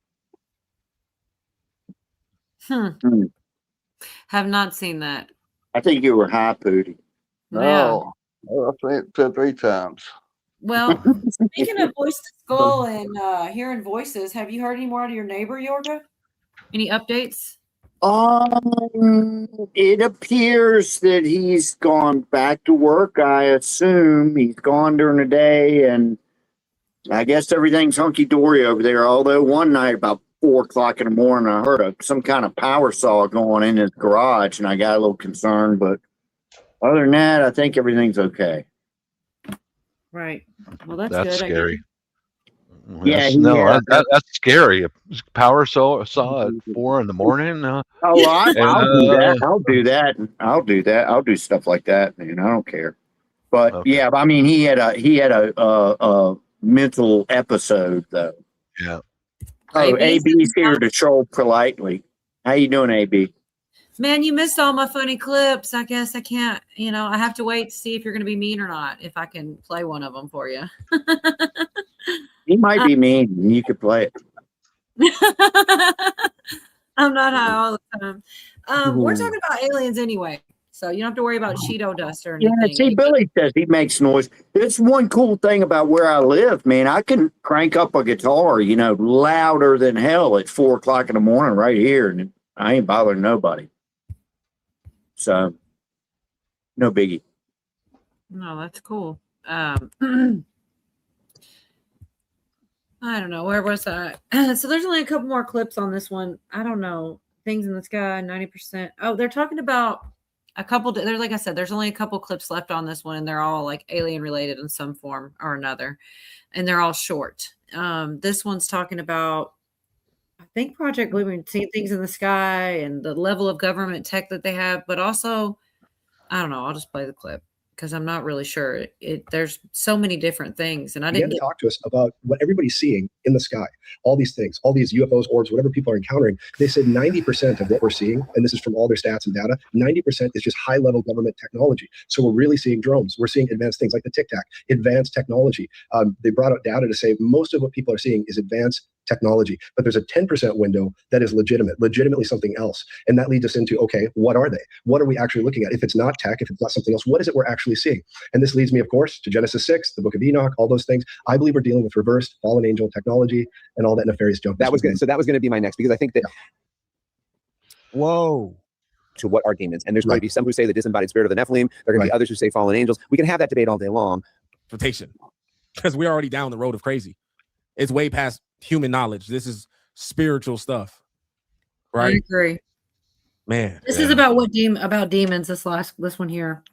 it. Have not seen that. I think you were high, Pootie. No, I've seen it 2 or 3 times. Well, speaking of voice to skull and hearing voices, have you heard any more out of your neighbor, Yorga? Any updates? It appears that he's gone back to work. I assume he's gone during the day, and I guess everything's hunky dory over there. Although one night about 4 o'clock in the morning, I heard some kind of power saw going in his garage, and I got a little concerned. But other than that, I think everything's okay. Right. Well, that's good. Scary. Yeah, that's scary. Power saw at 4 in the morning. I'll do that. I'll do that. I'll do stuff like that, man. I don't care. But yeah, I mean, he had a mental episode though. Yeah. Oh, AB's here to troll politely. How you doing, AB? Man, you missed all my funny clips. I guess I can't, I have to wait to see if you're going to be mean or not, if I can play one of them for you. He might be mean, and you could play it. I'm not high all the time. We're talking about aliens anyway, so you don't have to worry about Cheeto dust or anything. Yeah, see, Billy says he makes noise. It's one cool thing about where I live, man. I can crank up a guitar, louder than hell at 4 o'clock in the morning right here, and I ain't bothering nobody. So, no biggie. No, that's cool. I don't know. Where was I? So there's only a couple more clips on this one. I don't know. Things in the sky, 90%. Oh, they're talking about a couple. There's, like I said, there's only a couple clips left on this one, and they're all like alien related in some form or another, and they're all short. This one's talking about, I think, Project Blue Moon, seeing things in the sky and the level of government tech that they have, but also, I don't know. I'll just play the clip because I'm not really sure. There's so many different things, and I Began didn't to talk to us about what everybody's seeing in the sky, all these things, all these UFOs, orbs, whatever people are encountering. They said 90% of what we're seeing, and this is from all their stats and data, 90% is just high-level government technology. So we're really seeing drones. We're seeing advanced things like the Tic Tac, advanced technology. They brought out data to say most of what people are seeing is advanced technology, but there's a 10% window that is legitimately something else. And that leads us into, okay, what are they? What are we actually looking at? If it's not tech, if it's not something else, what is it we're actually seeing? And this leads me, of course, to Genesis 6, the book of Enoch, all those things. I believe we're dealing with reversed fallen angel technology and all that nefarious junk. That was going to be my next, because I think that whoa, to what are demons? And there's going to be some who say the disembodied spirit of the Nephilim. There are going to be others who say fallen angels. We can have that debate all day long. Because we're already down the road of crazy. It's way past human knowledge. This is spiritual stuff, right? I agree. Man, This is about about demons. This one here.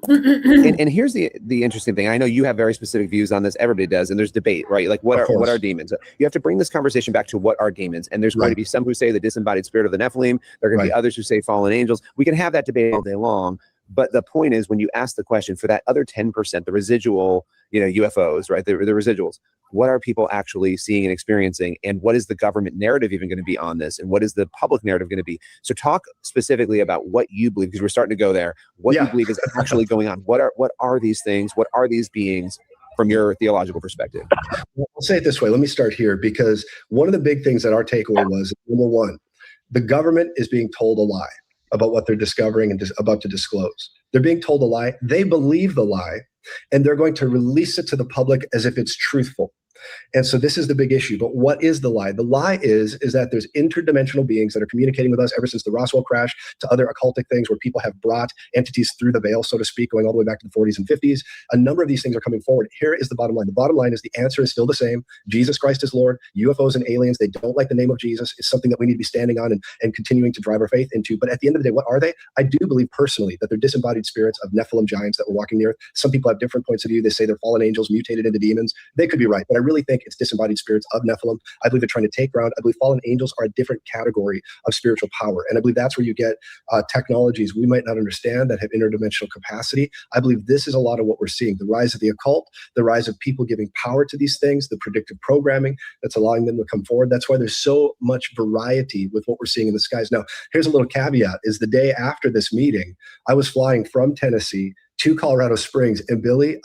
and here's the interesting thing. I know you have very specific views on this. Everybody does, and there's debate, right? Like what are demons? You have to bring this conversation back to what are demons. And there's going to be some who say the disembodied spirit of the Nephilim. There are going to be others who say fallen angels. We can have that debate all day long. But the point is, when you ask the question for that other 10%, the residual, UFOs, right? The residuals. What are people actually seeing and experiencing? And what is the government narrative even going to be on this? And what is the public narrative going to be? So talk specifically about what you believe, because we're starting to go there. What you believe is actually going on. What are these things? What are these beings from your theological perspective? I'll say it this way. Let me start here, because one of the big things that our takeaway was, number one, the government is being told a lie about what they're discovering and about to disclose. They're being told a lie. They believe the lie, and they're going to release it to the public as if it's truthful. And so this is the big issue. But what is the lie? The lie is that there's interdimensional beings that are communicating with us ever since the Roswell crash to other occultic things where people have brought entities through the veil, so to speak, going all the way back to the 40s and 50s. A number of these things are coming forward. Here is the bottom line. The bottom line is the answer is still the same. Jesus Christ is Lord. UFOs and aliens, they don't like the name of Jesus. It's something that we need to be standing on and continuing to drive our faith into. But at the end of the day, what are they? I do believe personally that they're disembodied spirits of Nephilim giants that were walking the earth. Some people have different points of view. They say they're fallen angels mutated into demons. They could be right, but I really think it's disembodied spirits of Nephilim. I believe they're trying to take ground. I believe fallen angels are a different category of spiritual power. And I believe that's where you get technologies we might not understand that have interdimensional capacity. I believe this is a lot of what we're seeing. The rise of the occult, the rise of people giving power to these things, the predictive programming that's allowing them to come forward. That's why there's so much variety with what we're seeing in the skies. Now, here's a little caveat, is the day after this meeting, I was flying from Tennessee to Colorado Springs. And Billy,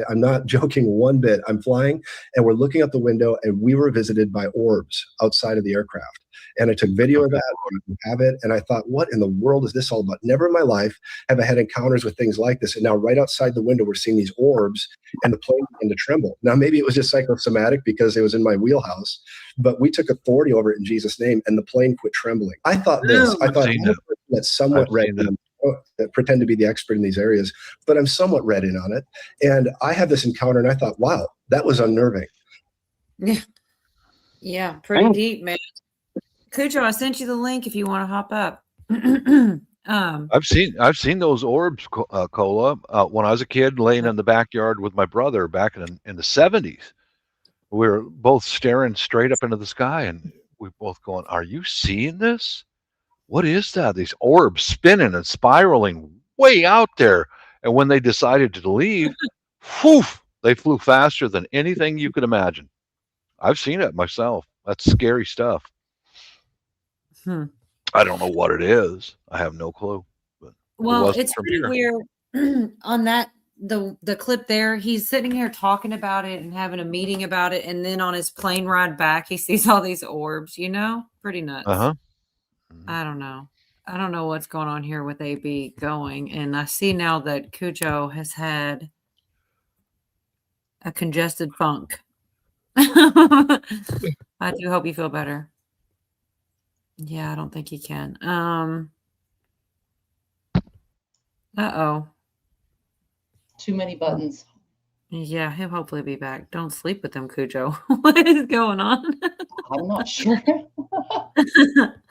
I'm not joking one bit. I'm flying and we're looking out the window and we were visited by orbs outside of the aircraft. And I took video of that, and have it. And I thought, what in the world is this all about? Never in my life have I had encounters with things like this. And now right outside the window, we're seeing these orbs and the plane began to tremble. Now, maybe it was just psychosomatic because it was in my wheelhouse, but we took authority over it in Jesus' name and the plane quit trembling. I thought this, I thought that somewhat read that pretend to be the expert in these areas, but I'm somewhat read in on it. And I had this encounter and I thought, wow, that was unnerving. Yeah, pretty deep, man. Cujo, I sent you the link if you want to hop up. I've seen those orbs, Cola. When I was a kid, laying in the backyard with my brother back in the 70s, we were both staring straight up into the sky, and we both going, "Are you seeing this? What is that? These orbs spinning and spiraling way out there." And when they decided to leave, poof, they flew faster than anything you could imagine. I've seen it myself. That's scary stuff. I don't know what it is. I have no clue. But well, it's pretty weird on that. The clip there, he's sitting here talking about it and having a meeting about it, and then on his plane ride back, he sees all these orbs. Pretty nuts. I don't know. I don't know what's going on here with AB going, and I see now that Cujo has had a congested funk. I do hope you feel better. Yeah, I don't think he can. Uh-oh. Too many buttons. Yeah, he'll hopefully be back. Don't sleep with him, Cujo. What is going on? I'm not sure.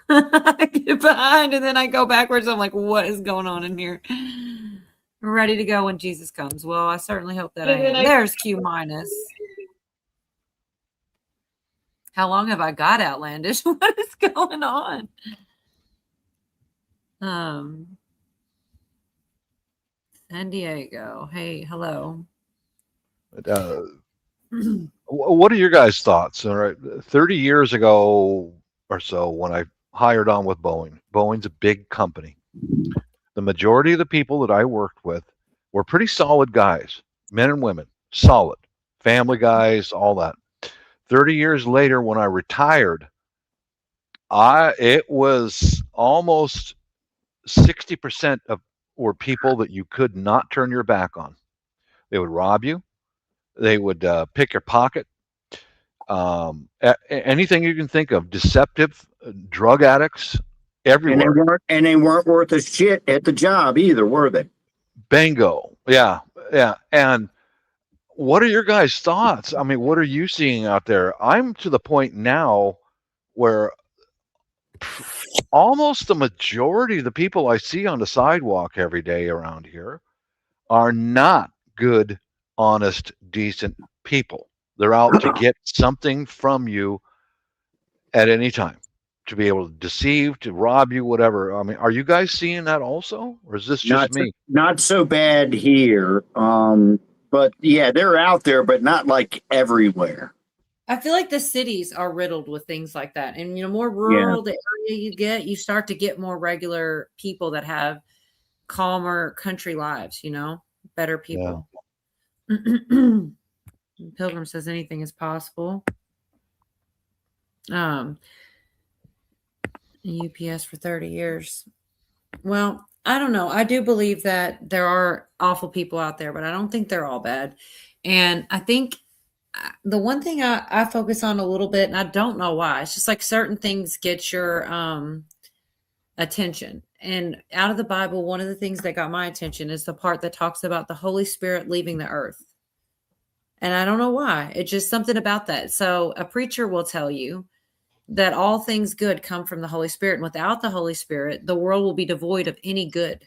I get behind and then I go backwards. I'm like, what is going on in here? Ready to go when Jesus comes. Well, I certainly hope that I am. There's Q minus. How long have I got, Outlandish? What is going on? San Diego. Hey, hello. What are your guys' thoughts? All right, 30 years ago or so, when I hired on with Boeing, Boeing's a big company. The majority of the people that I worked with were pretty solid guys, men and women, solid, family guys, all that. 30 years later, when I retired, it was almost 60% of were people that you could not turn your back on. They would rob you. They would pick your pocket. Anything you can think of, deceptive, drug addicts, everywhere. And they weren't worth a shit at the job either, were they? Bingo. Yeah. And what are your guys' thoughts? I mean, what are you seeing out there? I'm to the point now where almost the majority of the people I see on the sidewalk every day around here are not good, honest, decent people. They're out to get something from you at any time, to be able to deceive, to rob you, whatever. I mean, are you guys seeing that also, or is this just me? Not so bad here. But yeah, they're out there, but not like everywhere. I feel like the cities are riddled with things like that. And, more rural the area you get, you start to get more regular people that have calmer country lives, better people. Yeah. Pilgrim says anything is possible. UPS for 30 years. Well, I don't know. I do believe that there are awful people out there, but I don't think they're all bad. And I think the one thing I focus on a little bit, and I don't know why, it's just like certain things get your attention. And out of the Bible, one of the things that got my attention is the part that talks about the Holy Spirit leaving the earth. And I don't know why. It's just something about that. So a preacher will tell you that all things good come from the Holy Spirit. And without the Holy Spirit, the world will be devoid of any good.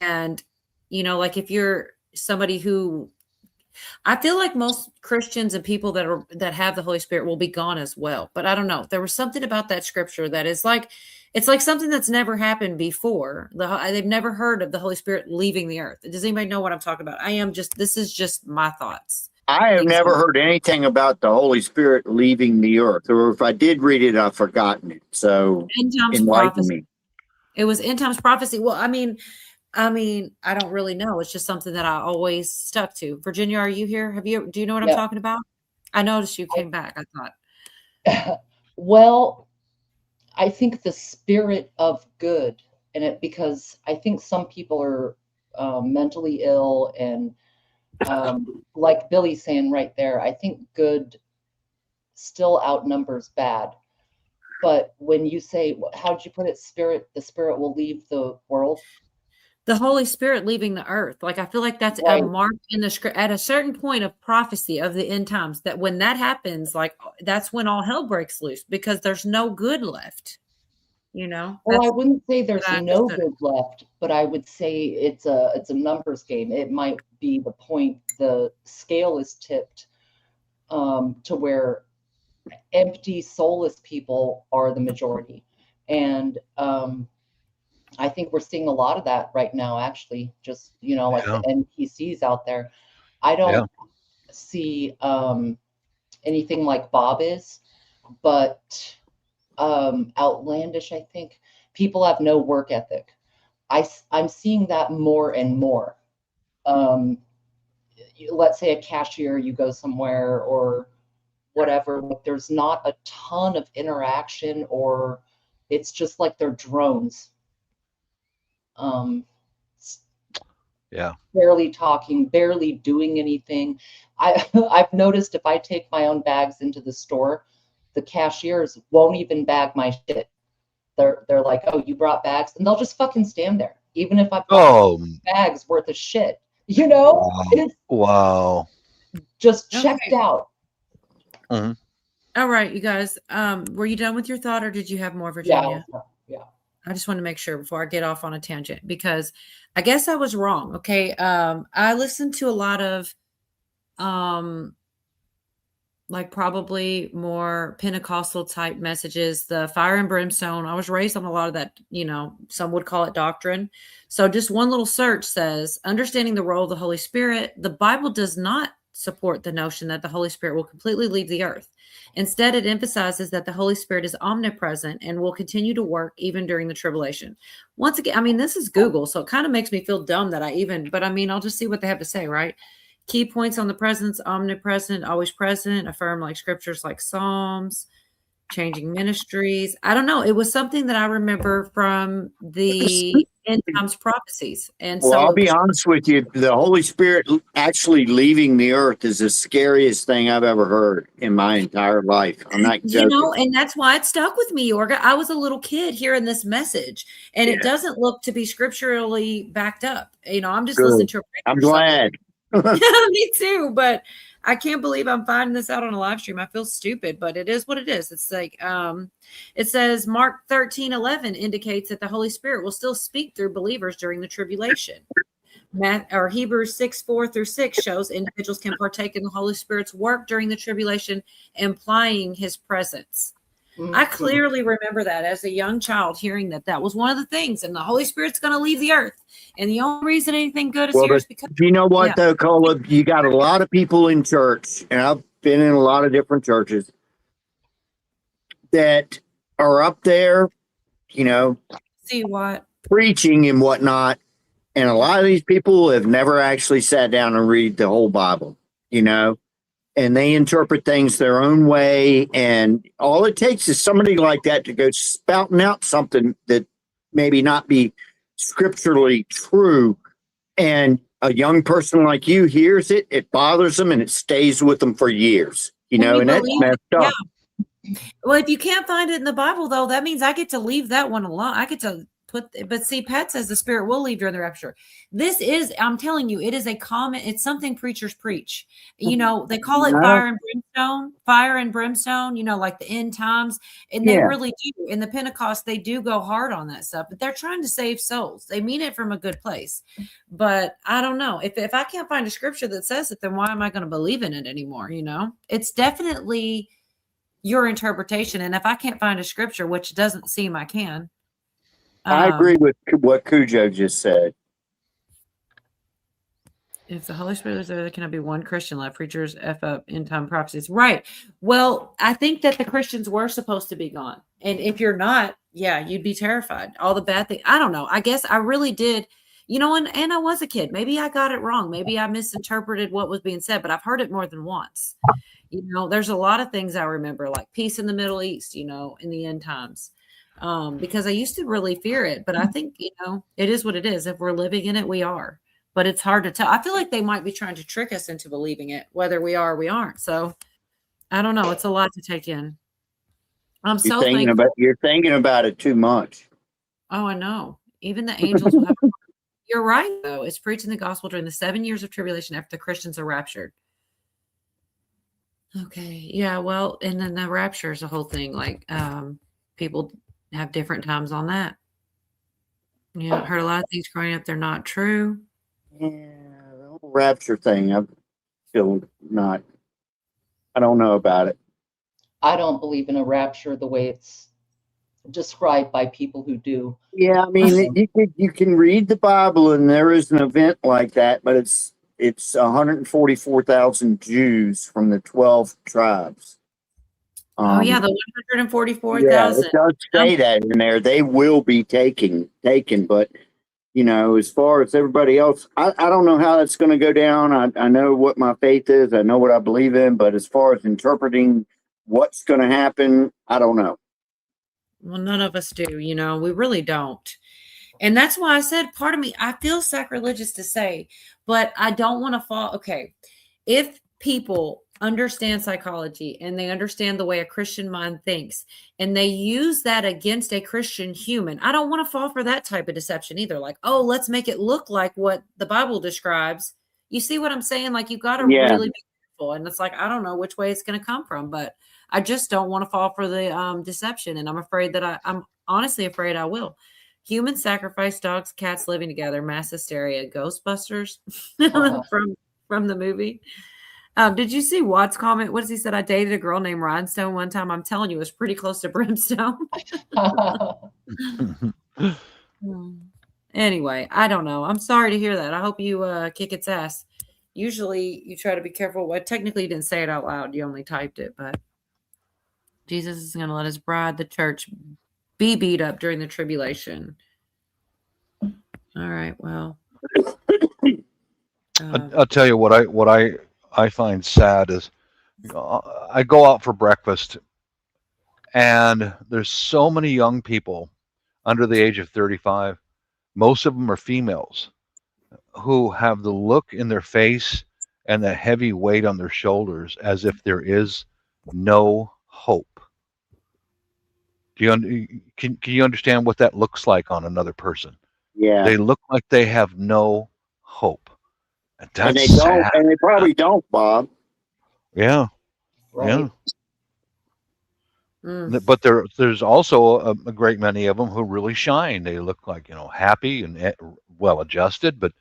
And, like if you're somebody who, I feel like most Christians and people that have the Holy Spirit will be gone as well. But I don't know. There was something about that scripture that is like, it's like something that's never happened before. They've never heard of the Holy Spirit leaving the earth. Does anybody know what I'm talking about? This is just my thoughts. I have never heard anything about the Holy Spirit leaving the earth, or if I did read it, I've forgotten it. So end times enlighten me. It was end times prophecy. Well, I mean, I don't really know. It's just something that I always stuck to. Virginia, are you here? Do you know what I'm talking about? I noticed you came back. I thought. Well, I think the spirit of good, because I think some people are mentally ill, and like Billy's saying right there, I think good still outnumbers bad. But when you say, how did you put it? The spirit will leave the world. The Holy Spirit leaving the earth. Like, I feel like that's a mark in the script at a certain point of prophecy of the end times, that when that happens, like that's when all hell breaks loose, because there's no good left. Well, I wouldn't say there's no good left, but I would say it's a numbers game. It might be the point the scale is tipped to where empty, soulless people are the majority. And I think we're seeing a lot of that right now, actually, just, like the NPCs out there. I don't see anything like Bob is, but outlandish, I think. People have no work ethic. I'm seeing that more and more. Let's say a cashier, you go somewhere or whatever, there's not a ton of interaction, or it's just like they're drones. Barely talking, barely doing anything. I've noticed if I take my own bags into the store, the cashiers won't even bag my shit. They're like, oh, you brought bags, and they'll just fucking stand there, even if I've got bags worth of shit. Wow. Just checked out. Mm-hmm. All right, you guys. Were you done with your thought, or did you have more, Virginia? Yeah. I just want to make sure before I get off on a tangent, because I guess I was wrong. Okay. I listened to a lot of like probably more Pentecostal type messages, the fire and brimstone. I was raised on a lot of that, some would call it doctrine. So just one little search says, understanding the role of the Holy Spirit. The Bible does not support the notion that the Holy Spirit will completely leave the earth. Instead, it emphasizes that the Holy Spirit is omnipresent and will continue to work even during the tribulation. Once again, I mean, this is Google, so it kind of makes me feel dumb that but I mean, I'll just see what they have to say, right? Key points on the presence: omnipresent, always present, affirm like scriptures like Psalms, changing ministries. I don't know. It was something that I remember from the end times prophecies. And Well, so I'll be honest with you. The Holy Spirit actually leaving the earth is the scariest thing I've ever heard in my entire life. I'm not joking. and that's why it stuck with me, Yorga. I was a little kid hearing this message, and it doesn't look to be scripturally backed up. I'm just listening to a preacher. I'm glad. Me too, but I can't believe I'm finding this out on a live stream. I feel stupid, but it is what it is. It's like it says Mark 13:11 indicates that the Holy Spirit will still speak through believers during the tribulation. Hebrews 6:4-6 shows individuals can partake in the Holy Spirit's work during the tribulation, implying his presence. I clearly remember that as a young child, hearing that was one of the things, and the Holy Spirit's going to leave the earth. And the only reason anything good is here is because. You know what, though, Cola? You got a lot of people in church, and I've been in a lot of different churches that are up there, see what preaching and whatnot. And a lot of these people have never actually sat down and read the whole Bible, and they interpret things their own way. And all it takes is somebody like that to go spouting out something that maybe not be scripturally true. And a young person like you hears it, it bothers them, and it stays with them for years, and that's messed up. Yeah. Well, if you can't find it in the Bible, though, that means I get to leave that one alone. I get to but see, Pat says the Spirit will leave during the rapture. I'm telling you, it is it's something preachers preach. They call it fire and brimstone, like the end times. And they really do. In the Pentecost, they do go hard on that stuff, but they're trying to save souls. They mean it from a good place. But I don't know. If I can't find a scripture that says it, then why am I going to believe in it anymore? It's definitely your interpretation. And if I can't find a scripture, which doesn't seem I can. I agree with what Cujo just said. If the Holy Spirit is there cannot be one Christian left. Preachers F up end time prophecies. Right. Well, I think that the Christians were supposed to be gone. And if you're not, you'd be terrified. All the bad things. I don't know. I guess I really did, and I was a kid. Maybe I got it wrong. Maybe I misinterpreted what was being said, but I've heard it more than once. There's a lot of things I remember, like peace in the Middle East, in the end times. Because I used to really fear it, but I think, it is what it is. If we're living in it, we are, but it's hard to tell. I feel like they might be trying to trick us into believing it, whether we are or we aren't. So I don't know. It's a lot to take in. I'm so thankful. You're thinking about it too much. Oh, I know. Even the angels will have. You're right, though. It's preaching the gospel during the 7 years of tribulation after the Christians are raptured. Okay. Yeah. Well, and then the rapture is a whole thing. Like, people have different times on that. I've heard a lot of things growing up. They're not true. Yeah, the whole rapture thing, I don't know about it. I don't believe in a rapture the way it's described by people who do. Yeah, I mean, you can read the Bible and there is an event like that, but it's 144,000 Jews from the 12 tribes. The 144,000. Yeah, it does say that in there. They will be taken, but as far as everybody else, I don't know how that's going to go down. I know what my faith is. I know what I believe in, but as far as interpreting what's going to happen, I don't know. Well, none of us do, we really don't. And that's why I said, part of me, I feel sacrilegious to say, but I don't want to fall. Okay. If people understand psychology and they understand the way a Christian mind thinks and they use that against a Christian human, I don't want to fall for that type of deception either. Like, oh, let's make it look like what the Bible describes. You see what I'm saying? Like, you've got to really be careful. And it's like, I don't know which way it's going to come from, but I just don't want to fall for the deception. And I'm afraid that I'm honestly afraid I will. Human sacrifice, dogs, cats living together, mass hysteria, Ghostbusters from the movie. Did you see Watt's comment? What does he said? I dated a girl named Rhinestone one time. I'm telling you, it was pretty close to Brimstone. Anyway, I don't know. I'm sorry to hear that. I hope you kick its ass. Usually you try to be careful. Well, technically you didn't say it out loud. You only typed it, but Jesus is going to let his bride, the church, be beat up during the tribulation. All right. Well, I'll tell you what I find sad is I go out for breakfast and there's so many young people under the age of 35. Most of them are females who have the look in their face and the heavy weight on their shoulders as if there is no hope. Can you understand what that looks like on another person? Yeah. They look like they have no hope. And that's and they don't, sad. and they probably don't, Bob. Yeah. Right. Yeah. But there's also a great many of them who really shine. They look like, happy and well adjusted, but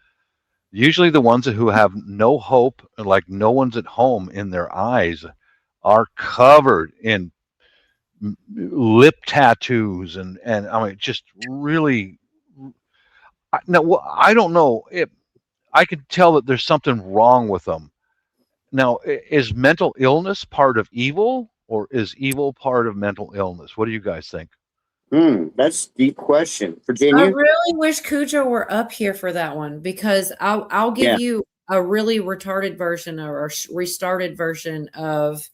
usually the ones who have no hope, like no one's at home in their eyes, are covered in lip tattoos and I mean, just really. Now, I don't know if I can tell that there's something wrong with them. Now, is mental illness part of evil, or is evil part of mental illness? What do you guys think? That's a deep question. I Virginia? really wish Cujo were up here for that one, because I'll give you a really retarded version or restarted version of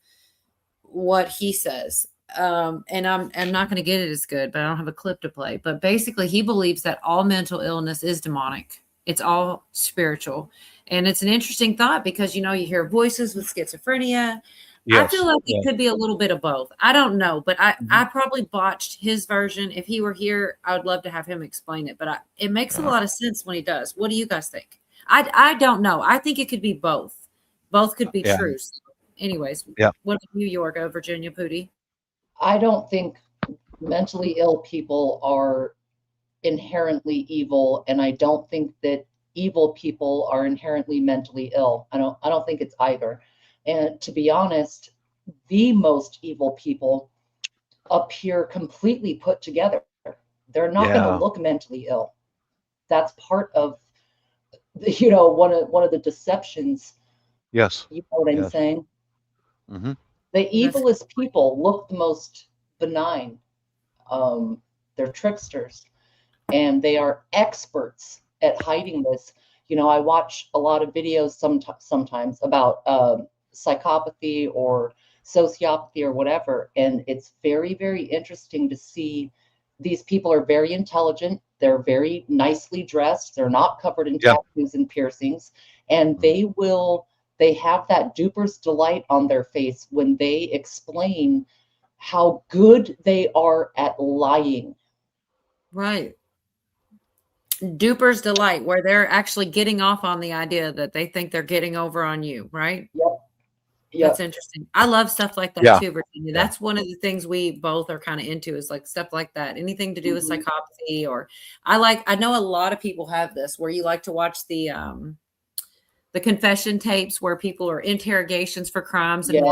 what he says. And I'm not going to get it as good, but I don't have a clip to play. But basically, he believes that all mental illness is demonic. It's all spiritual. And it's an interesting thought because, you hear voices with schizophrenia. Yes, I feel like it could be a little bit of both. I don't know, but I probably botched his version. If he were here, I would love to have him explain it. But it makes a lot of sense when he does. What do you guys think? I don't know. I think it could be both. Both could be true. So anyways, what about New York, Virginia, Pootie? I don't think mentally ill people are inherently evil, and I don't think that evil people are inherently mentally ill. I don't think it's either. And to be honest, the most evil people appear completely put together. They're not going to look mentally ill. That's part of one of the deceptions. Yes. You know what I'm saying? Mm-hmm. The evilest people look the most benign. They're tricksters, and they are experts at hiding this. I watch a lot of videos sometimes about psychopathy or sociopathy or whatever, and it's very, very interesting to see. These people are very intelligent. They're very nicely dressed. They're not covered in tattoos and piercings, and they have that duper's delight on their face when they explain how good they are at lying. Right. Duper's delight, where they're actually getting off on the idea that they think they're getting over on you, right? Yep. That's interesting. I love stuff like that too, Virginia. That's one of the things we both are kind of into, is like stuff like that. Anything to do with psychopathy, or I know a lot of people have this where you like to watch the confession tapes where people are interrogations for crimes and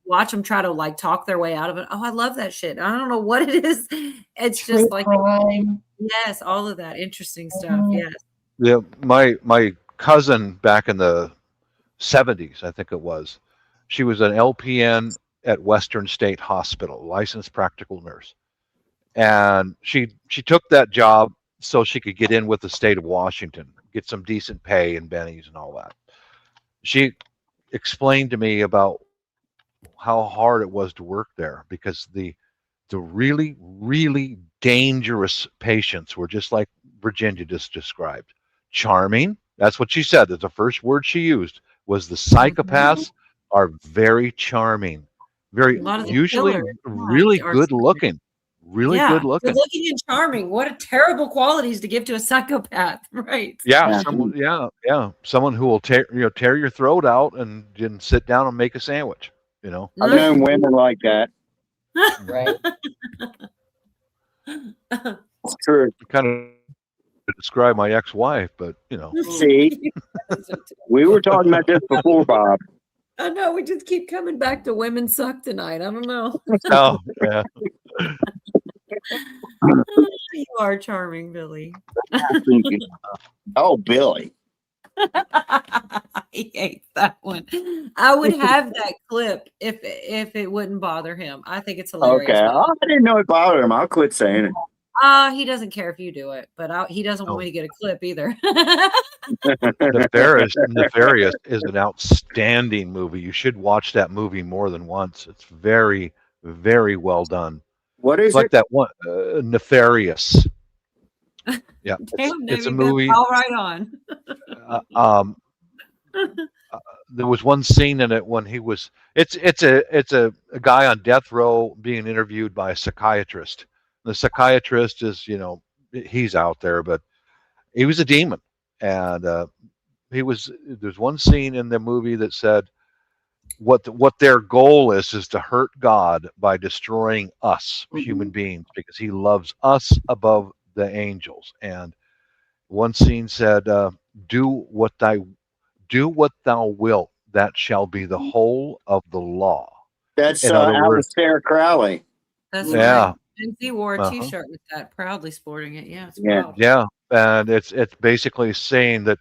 watch them try to talk their way out of it. Oh, I love that shit. I don't know what it is. It's True just like crime. Yes, all of that interesting stuff. Yes. Yeah, my cousin back in the 70s, I think it was, she was an LPN at Western State Hospital, licensed practical nurse. And she took that job so she could get in with the state of Washington, get some decent pay and bennies and all that. She explained to me about how hard it was to work there, because the really, really dangerous patients were just like Virginia just described. Charming. That's what she said. That's the first word she used, was the psychopaths are very charming. Very usually really good looking. Really good looking. Good looking and charming. What a terrible qualities to give to a psychopath, right? Yeah, someone who will tear your throat out and sit down and make a sandwich. I've known women like that. Right. It's true. Kind of describe my ex-wife, but See, we were talking about this before, Bob. I know we just keep coming back to women suck tonight. I don't know. Oh, yeah. You are charming, Billy. Oh, Billy. He hates that one. I would have that clip if it wouldn't bother him. I think it's hilarious. Okay. Oh, I didn't know it bothered him. I'll quit saying it. He doesn't care if you do it, but he doesn't want me to get a clip either. Nefarious is an outstanding movie. You should watch that movie more than once. It's very, very well done. What is it's like it? that one, Nefarious. Yeah, it's a movie. All right on. There was one scene in it when he was. It's a guy on death row being interviewed by a psychiatrist. The psychiatrist is, he's out there, but he was a demon, and there's one scene in the movie that said what their goal is to hurt God by destroying us human beings, because he loves us above the angels. And one scene said, do what thou wilt, that shall be the whole of the law. That's In other words, Alistair Crowley. That's yeah. right. He wore a Uh-huh. T-shirt with that, proudly sporting it. Yeah, it's Yeah. wild. Yeah, and it's basically saying that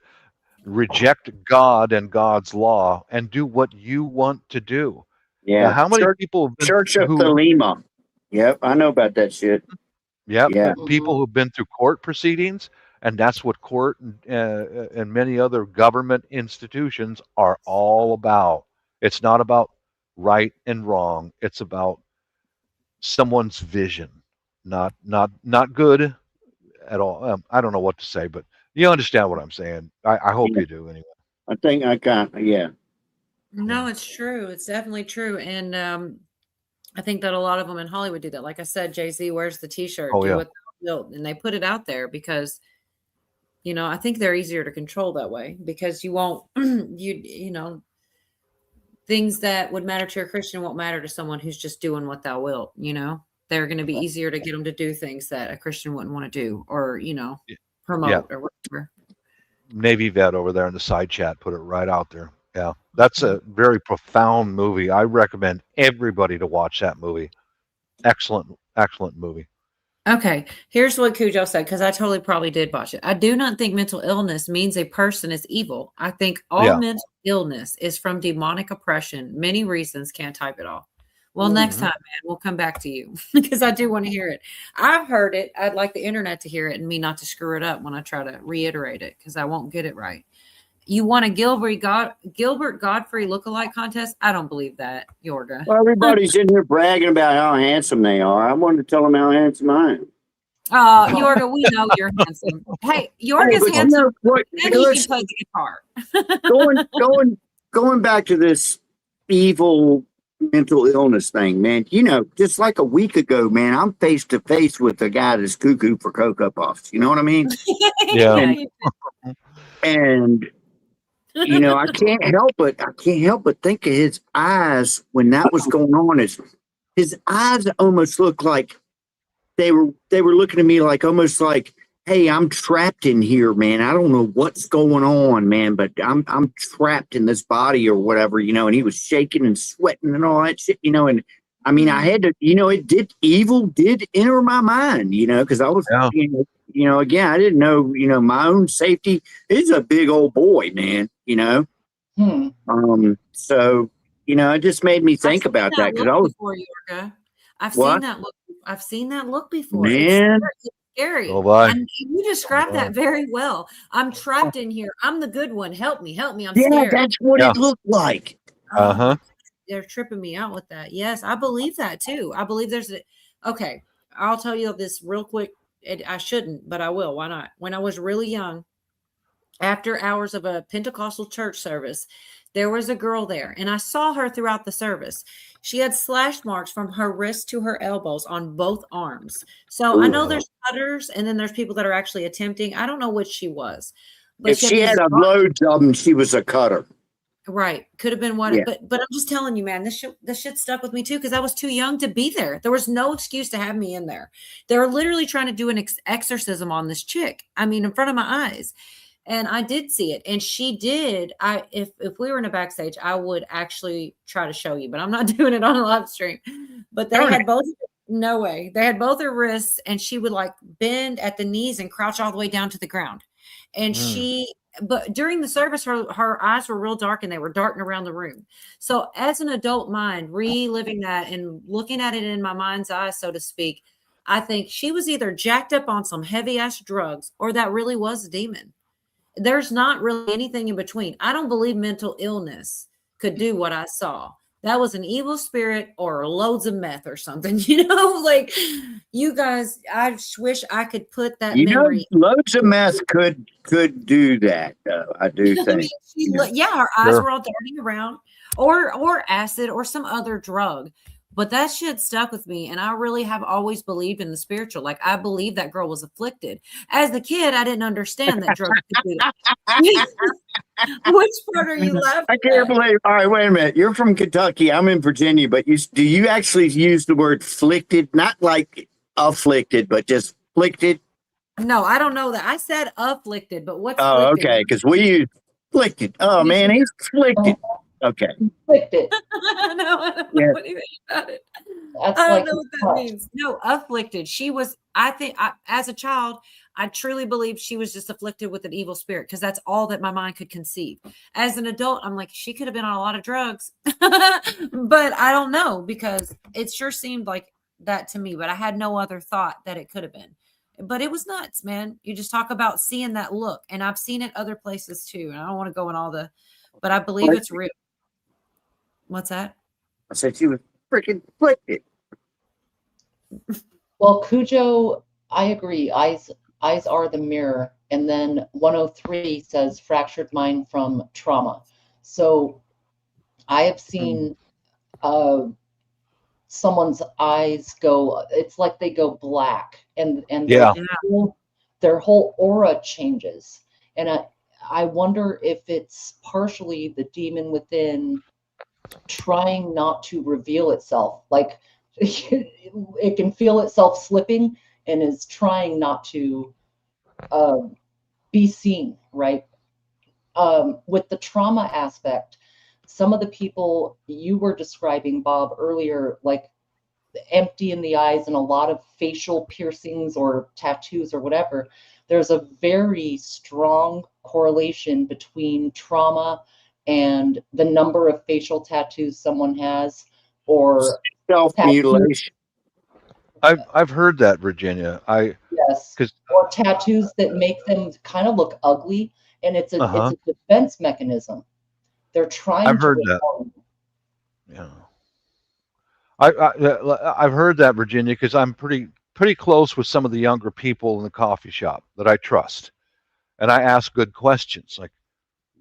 reject God and God's law and do what you want to do. Yeah. Now, how many people have been, Church of Thelema. Yep, I know about that shit. Yeah, Yeah. people who've been through court proceedings, and that's what court and many other government institutions are all about. It's not about right and wrong. It's about someone's vision, not good at all. I don't know what to say, but you understand what I'm saying. I hope you do anyway. I think I got, yeah. No, it's true. It's definitely true. And I think that a lot of them in Hollywood do that. Like I said, Jay-Z wears the T-shirt, Oh, do yeah. what thou wilt, and they put it out there because, I think they're easier to control that way, because you won't, things that would matter to a Christian won't matter to someone who's just doing what thou wilt. They're going to be easier to get them to do things that a Christian wouldn't want to do, or promote or whatever. Navy vet over there in the side chat put it right out there. Yeah, that's a very profound movie. I recommend everybody to watch that movie. Excellent movie. Okay, here's what Cujo said, because I totally probably did watch it. I do not think mental illness means a person is evil. I think all mental illness is from demonic oppression. Many reasons, can't type it all. Well, next time, man, we'll come back to you because I do want to hear it. I've heard it. I'd like the internet to hear it and me not to screw it up when I try to reiterate it, because I won't get it right. You want a Gilbert Godfrey lookalike contest? I don't believe that, Yorga. Well, everybody's in here bragging about how handsome they are. I wanted to tell them how handsome I am. Yorga, we know you're handsome. Hey, Yorga's handsome, and he can play the guitar. going back to this evil mental illness thing, man. Just like a week ago, man, I'm face to face with a guy that's cuckoo for Cocoa Puffs. You know what I mean? Yeah. And I can't help but think of his eyes when that was going on. His eyes almost looked like they were looking at me like almost like, hey, I'm trapped in here, man. I don't know what's going on, man, but I'm trapped in this body or whatever, and he was shaking and sweating and all that shit, and I mean, I had to, evil did enter my mind, because I was, again, I didn't know, my own safety. He's a big old boy, man, So, it just made me think about that, because I was. Before, Yorga. I've seen that look before. Man. It's scary. Oh, boy. And you described that very well. I'm trapped in here. I'm the good one. Help me. I'm scared. Yeah, that's what it looked like. They're tripping me out with that. Yes, I believe that too. I believe okay, I'll tell you this real quick. I shouldn't, but I will. Why not? When I was really young, after hours of a Pentecostal church service, there was a girl there, and I saw her throughout the service. She had slash marks from her wrist to her elbows on both arms. So I know there's cutters, and then there's people that are actually attempting. I don't know which she was. But If she had a load of them, she was a cutter. Right. Could have been one. Yeah. But I'm just telling you, man, this shit stuck with me too, because I was too young to be there. There was no excuse to have me in there. They were literally trying to do an exorcism on this chick. I mean, in front of my eyes. And I did see it. And she did. If we were in a backstage, I would actually try to show you, but I'm not doing it on a live stream. But they had both, no way. They had both her wrists, and she would like bend at the knees and crouch all the way down to the ground. And but during the service, her eyes were real dark and they were darting around the room. So as an adult mind, reliving that and looking at it in my mind's eye, so to speak, I think she was either jacked up on some heavy ass drugs or that really was a demon. There's not really anything in between. I don't believe mental illness could do what I saw. That was an evil spirit or loads of meth or something, like you guys, I wish I could put that memory. Loads of meth could do that, though. I do think. Her eyes were all darting around, or acid or some other drug. But that shit stuck with me, and I really have always believed in the spiritual. Like, I believe that girl was afflicted. As a kid, I didn't understand that drugs could do that. Which part are you laughing I can't believe. All right, wait a minute. You're from Kentucky. I'm in Virginia, but do you actually use the word afflicted? Not like afflicted, but just afflicted? No, I don't know that. I said afflicted, but what's afflicted? Okay, because we use afflicted. Oh, man, he's afflicted. Okay. Afflicted. No, I don't know anything about it. I don't know what that means. No, afflicted. She was, as a child, I truly believe she was just afflicted with an evil spirit because that's all that my mind could conceive. As an adult, I'm like, she could have been on a lot of drugs, but I don't know because it sure seemed like that to me, but I had no other thought that it could have been. But it was nuts, man. You just talk about seeing that look, and I've seen it other places too. And I don't want to go in but I believe it's real. What's that? I said she was freaking afflicted. Well, Cujo, I agree. Eyes are the mirror. And then 103 says fractured mind from trauma. So I have seen someone's eyes go, it's like they go black and their whole aura changes. And I wonder if it's partially the demon within trying not to reveal itself. Like it can feel itself slipping and is trying not to be seen, right? With the trauma aspect, some of the people you were describing, Bob, earlier, like empty in the eyes and a lot of facial piercings or tattoos or whatever, there's a very strong correlation between trauma and the number of facial tattoos someone has or self-mutilation. I've heard that, Virginia. Or tattoos that make them kind of look ugly, and it's a defense mechanism. They're trying. I've heard that. Yeah, I've heard that, Virginia, because I'm pretty close with some of the younger people in the coffee shop that I trust, and I ask good questions like,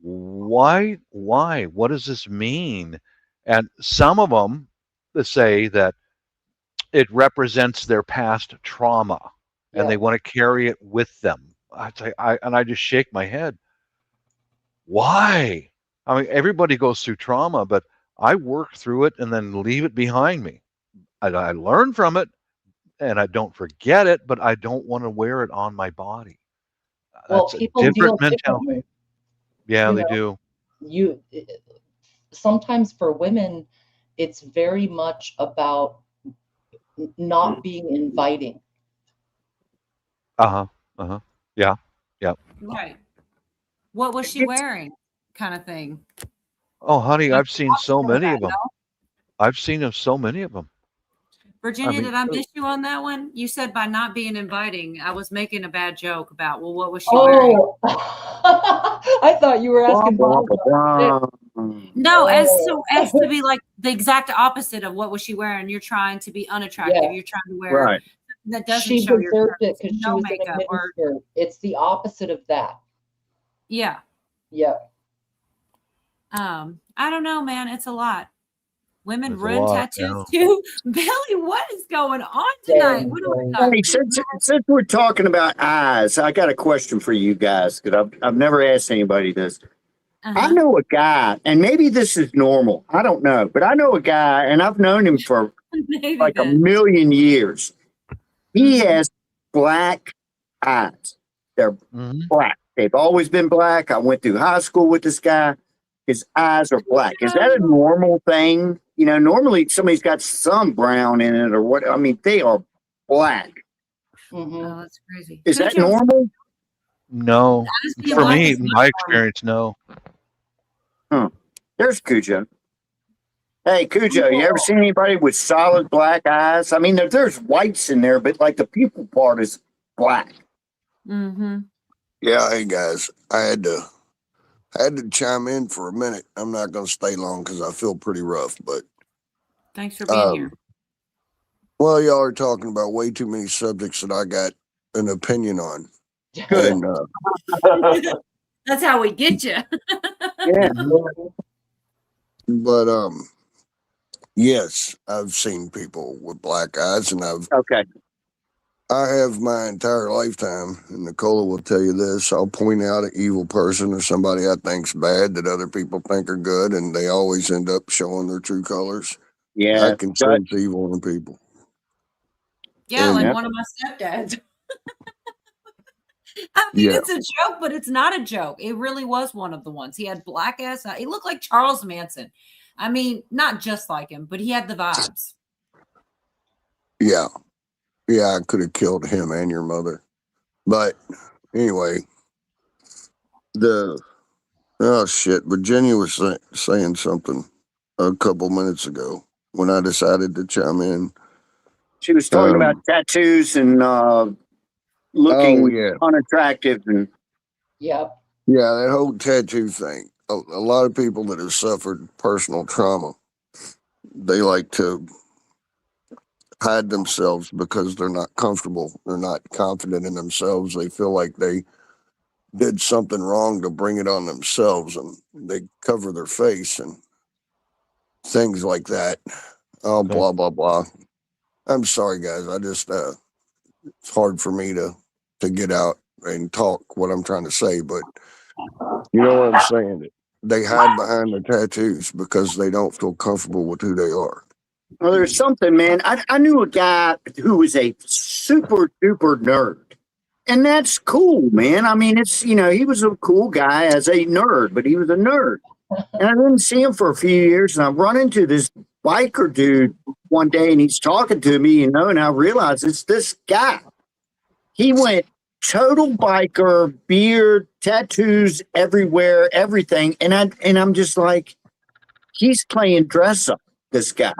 why, what does this mean? And some of them say that it represents their past trauma and they want to carry it with them. I just shake my head. Why? I mean, everybody goes through trauma, but I work through it and then leave it behind me. I learn from it and I don't forget it, but I don't want to wear it on my body. Well, That's people a different deal mentality. Yeah, they do. Sometimes for women, it's very much about not being inviting. Yeah. Right. What was she wearing? Kind of thing. Oh, honey, I've seen so many of them. I've seen so many of them. Virginia, did I miss you on that one? You said by not being inviting, I was making a bad joke about, well, what was she wearing? I thought you were asking Bob. No, as to be like the exact opposite of what was she wearing. You're trying to be unattractive. Yeah. You're trying to wear that doesn't She show your deserved it because no she was makeup in a or miniskirt. It's the opposite of that. yeah. Yep. I don't know, man. It's a lot. Women There's a ruin lot, tattoos too. Billy, what is going on tonight? What are we talking Hey, since we're talking about eyes, I got a question for you guys because I've never asked anybody this. I know a guy, and maybe this is normal. I don't know, but I know a guy, and I've known him for like a million years. He has black eyes. They're black. They've always been black. I went through high school with this guy. His eyes are black. Is that a normal thing? You know, normally somebody's got some brown in it or what. I mean, they are black. Oh, that's crazy. Is that normal? No, Honesty in for life me, is not my experience, no. Huh. There's Cujo. Hey, Cujo, you ever seen anybody with solid black eyes? I mean, there's whites in there, but like the pupil part is black. Mm-hmm. Yeah, hey guys, I had to chime in for a minute. I'm not going to stay long because I feel pretty rough, but Thanks for being here. well, y'all are talking about way too many subjects that I got an opinion on. Good. And, That's how we get you. Yeah. but yes, I've seen people with black eyes, and I have my entire lifetime, and Nicola will tell you this. I'll point out an evil person or somebody I think's bad that other people think are good, and they always end up showing their true colors. Yeah. I can sense evil in people. Yeah, And- like one of my stepdads. I mean, Yeah. it's a joke, but it's not a joke. It really was one of the ones. He had black ass. He looked like Charles Manson. I mean, not just like him, but he had the vibes. Yeah. Yeah, I could have killed him and your mother. But anyway, oh shit, Virginia was saying something a couple minutes ago when I decided to chime in. She was talking about tattoos and looking unattractive. And Yep. Yeah, that whole tattoo thing. A lot of people that have suffered personal trauma, they like to hide themselves because they're not comfortable. They're not confident in themselves. They feel like they did something wrong to bring it on themselves, and they cover their face and things like that. Oh, blah, blah, blah. I'm sorry, guys. I just, it's hard for me to get out and talk what I'm trying to say, but you know what I'm saying? They hide behind their tattoos because they don't feel comfortable with who they are. well, there's something, man. I knew a guy who was a super duper nerd. And that's cool, man. I mean, it's, you know, he was a cool guy as a nerd, but he was a nerd. And I didn't see him for a few years. And I run into this biker dude one day and he's talking to me, you know, and I realized it's this guy. He went total biker, beard, tattoos everywhere, everything. And I'm just like, he's playing dress up, this guy.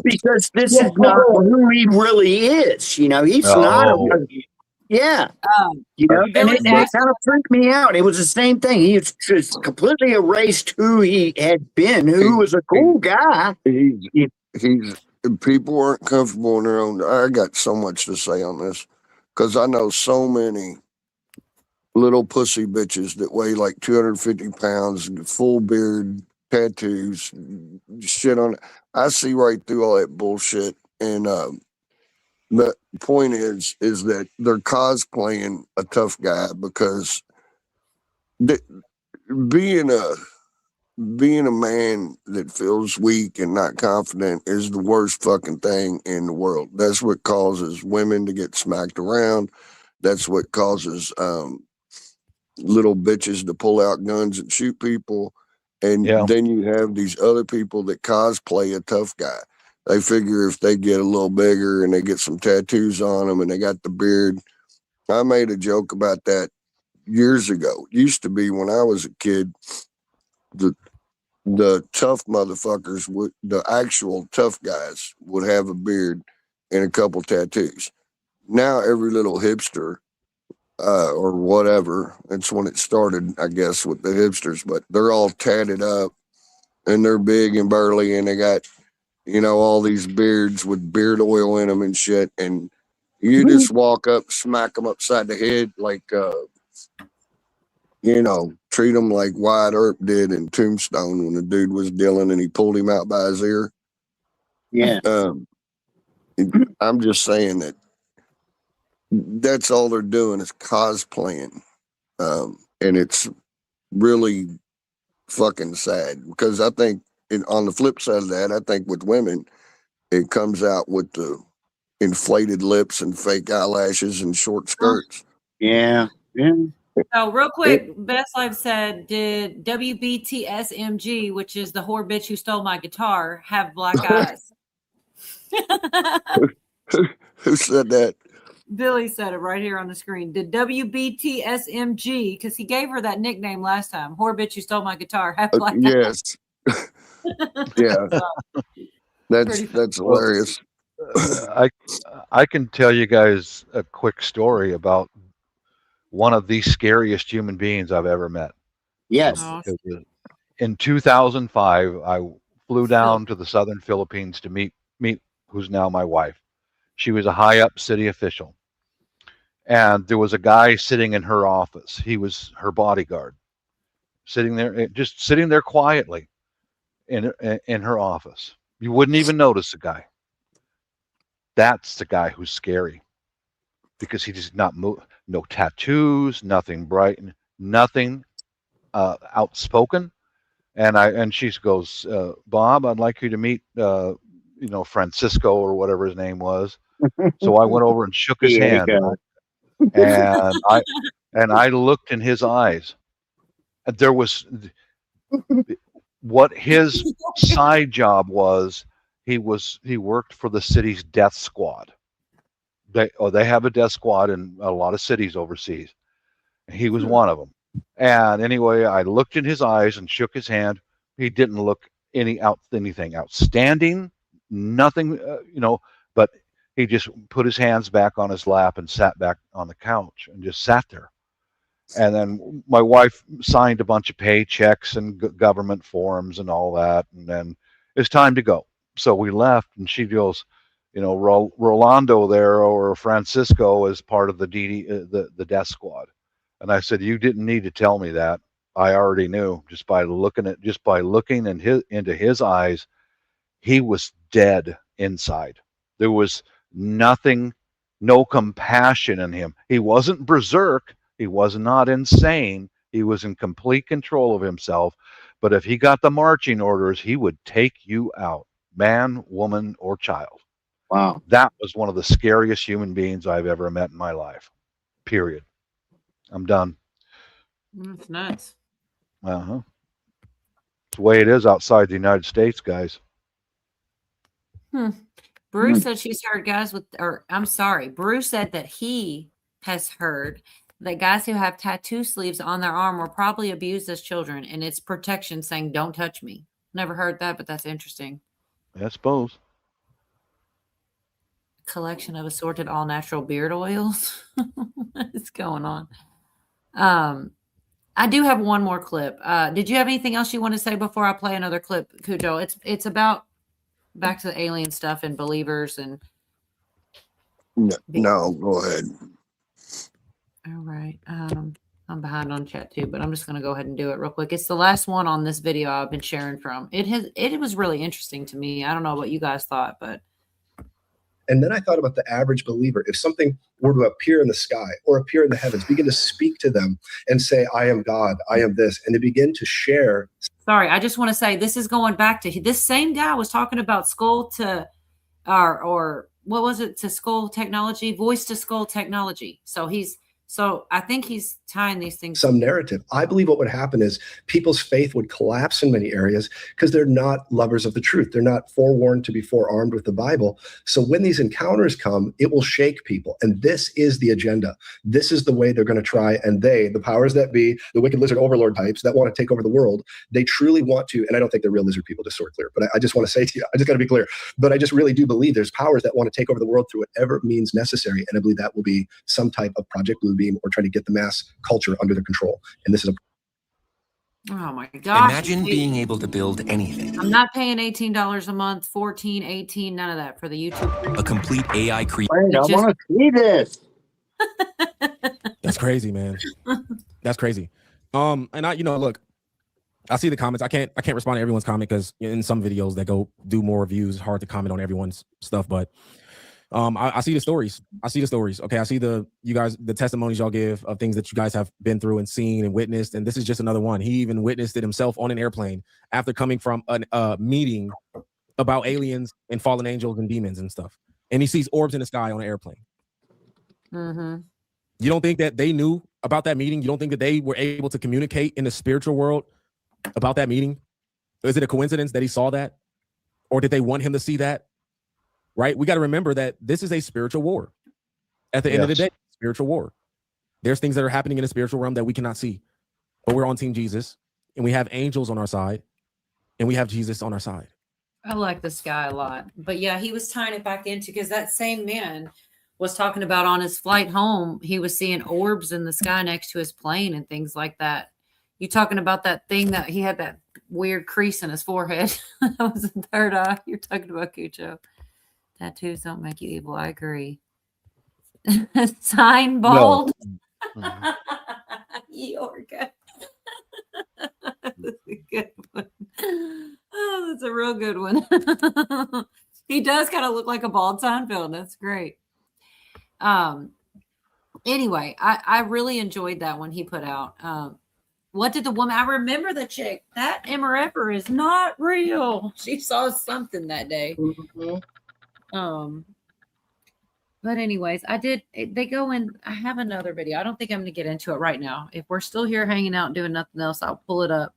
Because this is not who he really is. You know, he's not a you know, and it kind of freaked me out. It was the same thing. He just completely erased who he had been, who was a cool guy. People aren't comfortable in their own. I got so much to say on this because I know so many little pussy bitches that weigh like 250 pounds, full beard, tattoos, shit on it. I see right through all that bullshit. And the point is that they're cosplaying a tough guy because being a man that feels weak and not confident is the worst fucking thing in the world. That's what causes women to get smacked around. That's what causes little bitches to pull out guns and shoot people. And then you have these other people that cosplay a tough guy. They figure if they get a little bigger and they get some tattoos on them and they got the beard. I made a joke about that years ago. Used to be when I was a kid, the tough motherfuckers would, the actual tough guys would have a beard and a couple tattoos. Now every little hipster or whatever, that's when it started, I guess, with the hipsters, but they're all tatted up and they're big and burly and they got, you know, all these beards with beard oil in them and shit. And you just walk up, smack them upside the head like, you know, treat them like Wyatt Earp did in Tombstone when the dude was dealing and he pulled him out by his ear. Yeah. I'm just saying that's all they're doing is cosplaying. And it's really fucking sad because I think on the flip side of that, I think with women, it comes out with the inflated lips and fake eyelashes and short skirts. Yeah. Yeah. So real quick, Best Life said, did WBTSMG, which is the whore bitch who stole my guitar, have black eyes? Who said that? Billy said it right here on the screen. Did WBTSMG, because he gave her that nickname last time, whore bitch who stole my guitar, have black eyes? Yes. Yeah. Pretty That's hilarious. I can tell you guys a quick story about one of the scariest human beings I've ever met. Yes. In 2005, I flew down to the southern Philippines to meet who's now my wife. She was a high up city official. And there was a guy sitting in her office. He was her bodyguard, sitting there quietly in her office. You wouldn't even notice the guy. That's the guy who's scary, because he does not move. No tattoos, nothing bright, nothing outspoken. And she goes, Bob, I'd like you to meet, Francisco or whatever his name was. So I went over and shook his hand, and I looked in his eyes. And there was what his side job was. He worked for the city's death squad. They have a death squad in a lot of cities overseas. He was one of them. And anyway, I looked in his eyes and shook his hand. He didn't look anything outstanding, nothing, but he just put his hands back on his lap and sat back on the couch and just sat there. And then my wife signed a bunch of paychecks and government forms and all that. And then it's time to go. So we left, and she goes, Rolando there, or Francisco, is part of the death squad. And I said, you didn't need to tell me that. I already knew just by looking into his eyes. He was dead inside. There was nothing, no compassion in him. He wasn't berserk. He was not insane. He was in complete control of himself. But if he got the marching orders, he would take you out, man, woman, or child. Wow. That was one of the scariest human beings I've ever met in my life. Period. I'm done. That's nuts. It's the way it is outside the United States, guys. Bruce said she's heard Bruce said that he has heard that guys who have tattoo sleeves on their arm were probably abused as children, and it's protection, saying, don't touch me. Never heard that, but that's interesting. I suppose. Collection of assorted all-natural beard oils. What is going on? I do have one more clip. Did you have anything else you want to say before I play another clip, Cujo? It's about back to the alien stuff and believers and. No, go ahead. All right. I'm behind on chat too, but I'm just going to go ahead and do it real quick. It's the last one on this video I've been sharing from. It was really interesting to me. I don't know what you guys thought, but. And then I thought about the average believer. If something were to appear in the sky or appear in the heavens, begin to speak to them and say, I am God, I am this, and to begin to share. Sorry, I just want to say this is going back to this same guy was talking about skull to, or what was it, to skull technology, voice to skull technology. So I think he's tying these things. Some narrative. I believe what would happen is people's faith would collapse in many areas because they're not lovers of the truth. They're not forewarned to be forearmed with the Bible. So when these encounters come, it will shake people. And this is the agenda. This is the way they're going to try. And the powers that be, the wicked lizard overlord types that want to take over the world, they truly want to. And I don't think they're real lizard people, just so we're clear. But I just want to say to you, I just got to be clear. But I just really do believe there's powers that want to take over the world through whatever means necessary. And I believe that will be some type of Project Blue Beam or trying to get the mass culture under their control. And this is oh my gosh. Imagine being able to build anything. I'm not paying $18 a month, 14, 18, none of that for the YouTube. A complete AI creator. Wait, I want to see this. That's crazy, man. That's crazy. And I, look, I see the comments. I can't respond to everyone's comment because in some videos that go do more reviews, it's hard to comment on everyone's stuff. But I see the stories. Okay, I see the testimonies y'all give of things that you guys have been through and seen and witnessed. And this is just another one. He even witnessed it himself on an airplane after coming from a meeting about aliens and fallen angels and demons and stuff. And he sees orbs in the sky on an airplane. Mm-hmm. You don't think that they knew about that meeting? You don't think that they were able to communicate in the spiritual world about that meeting? Is it a coincidence that he saw that? Or did they want him to see that? Right? We got to remember that this is a spiritual war. At the end of the day, spiritual war. There's things that are happening in the spiritual realm that we cannot see. But we're on Team Jesus, and we have angels on our side, and we have Jesus on our side. I like this guy a lot. But yeah, he was tying it back into, because that same man was talking about on his flight home, he was seeing orbs in the sky next to his plane and things like that. You talking about that thing that he had that weird crease in his forehead? That was the third eye. You're talking about Cucho. Tattoos don't make you evil. I agree. Sign bald. No. Yorga. That's a good one. Oh, that's a real good one. He does kind of look like a bald Seinfeld. That's great. Anyway, I really enjoyed that one he put out. What did the woman? I remember the chick. That MRFer is not real. She saw something that day. Mm-hmm. But anyways, they go in. I have another video. I don't think I'm going to get into it right now. If we're still here hanging out and doing nothing else, I'll pull it up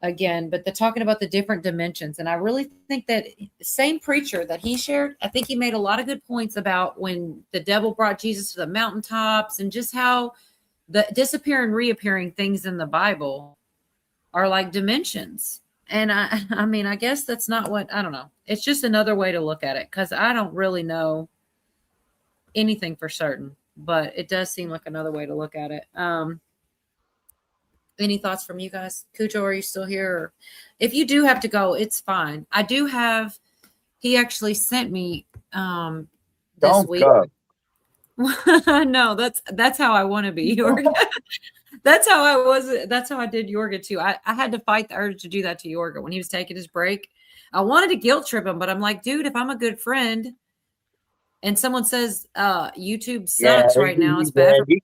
again. But they're talking about the different dimensions. And I really think that same preacher that he shared, I think he made a lot of good points about when the devil brought Jesus to the mountaintops and just how the disappearing, reappearing things in the Bible are like dimensions. And I mean, I guess that's not what, I don't know. It's just another way to look at it, because I don't really know anything for certain, but it does seem like another way to look at it. Any thoughts from you guys? Cujo, are you still here? Or if you do have to go, it's fine. I do have, he actually sent me this week. No, that's how I want to be. Yorga. That's how I was. That's how I did Yorga too. I had to fight the urge to do that to Yorga when he was taking his break. I wanted to guilt trip him, but I'm like, dude, if I'm a good friend and someone says YouTube sucks right now, it's bad. He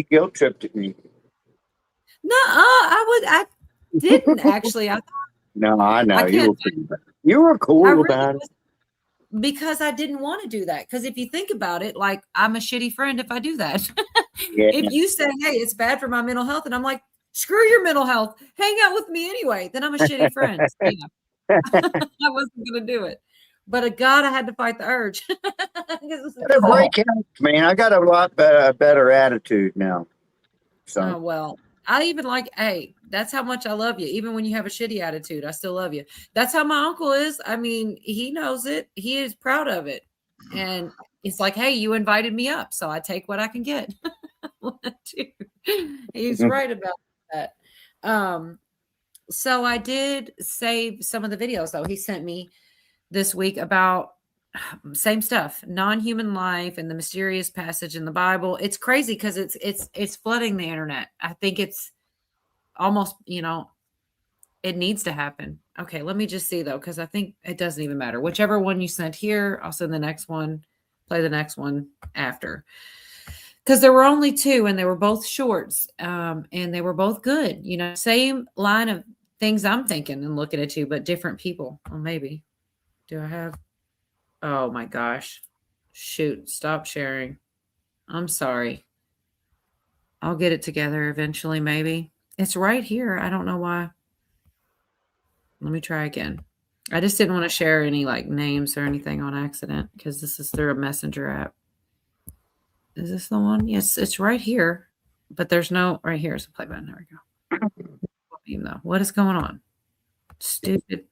guilt tripped me. No, I didn't actually. I thought, no, I know you were pretty bad. You were cool about it. Because I didn't want to do that. Because if you think about it, like, I'm a shitty friend if I do that. Yeah. If you say, hey, it's bad for my mental health, and I'm like, screw your mental health, hang out with me anyway, then I'm a shitty friend. So, yeah. I wasn't going to do it. But God, I had to fight the urge. Man, I got a lot better attitude now. So. Oh, well, I even like, hey, that's how much I love you. Even when you have a shitty attitude, I still love you. That's how my uncle is. I mean, he knows it. He is proud of it. And it's like, hey, you invited me up, so I take what I can get. He's right about that. So I did save some of the videos, though. He sent me this week about same stuff, non-human life and the mysterious passage in the Bible. It's crazy because it's flooding the internet. I think it's almost, it needs to happen. Okay, let me just see though, because I think it doesn't even matter. Whichever one you sent here, I'll send the next one, play the next one after. Because there were only two and they were both shorts, and they were both good. Same line of things I'm thinking and looking at you, but different people. Well, maybe. Do I have? Oh my gosh. Shoot, stop sharing. I'm sorry. I'll get it together eventually, maybe. It's right here. I don't know why. Let me try again. I just didn't want to share any names or anything on accident because this is through a messenger app. Is this the one? Yes, it's right here. But there's no right here. So play button. There we go. What is going on? Stupid.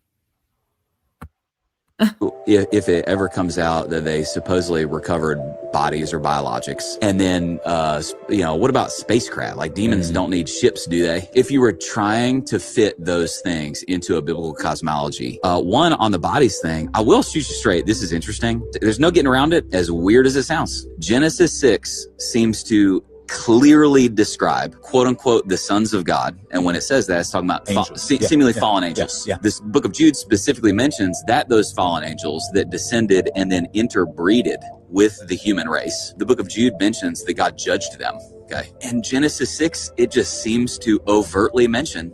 If it ever comes out that they supposedly recovered bodies or biologics, and then what about spacecraft? Like, demons don't need ships, do they? If you were trying to fit those things into a biblical cosmology, one, on the bodies thing, I will shoot you straight. This is interesting. There's no getting around it, as weird as it sounds. Genesis 6 seems to clearly describe, quote unquote, the sons of God. And when it says that, it's talking about seemingly fallen angels. This book of Jude specifically mentions that those fallen angels that descended and then interbreeded with the human race. The book of Jude mentions that God judged them. Okay. And Genesis 6, it just seems to overtly mention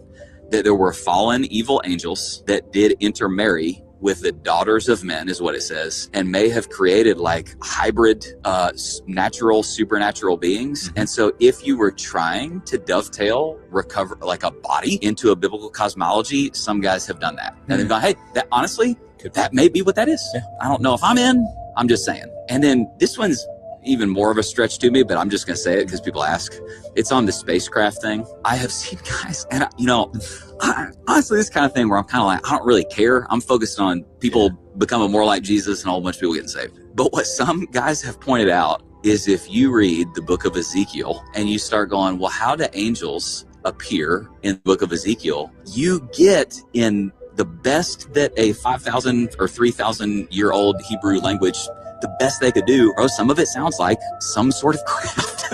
that there were fallen evil angels that did intermarry with the daughters of men, is what it says, and may have created like hybrid natural supernatural beings. And so if you were trying to dovetail recover like a body into a biblical cosmology, some guys have done that, and they've gone, hey, that honestly, that may be what that is. I don't know if I'm in, I'm just saying. And then this one's even more of a stretch to me, but I'm just going to say it because people ask. It's on the spacecraft thing. I have seen guys, and honestly, this kind of thing where I'm kind of like, I don't really care. I'm focused on people becoming more like Jesus and a whole bunch of people getting saved. But what some guys have pointed out is if you read the book of Ezekiel and you start going, well, how do angels appear in the book of Ezekiel? You get in the best that a 5,000 or 3,000 year old Hebrew language, the best they could do, bro, some of it sounds like some sort of craft.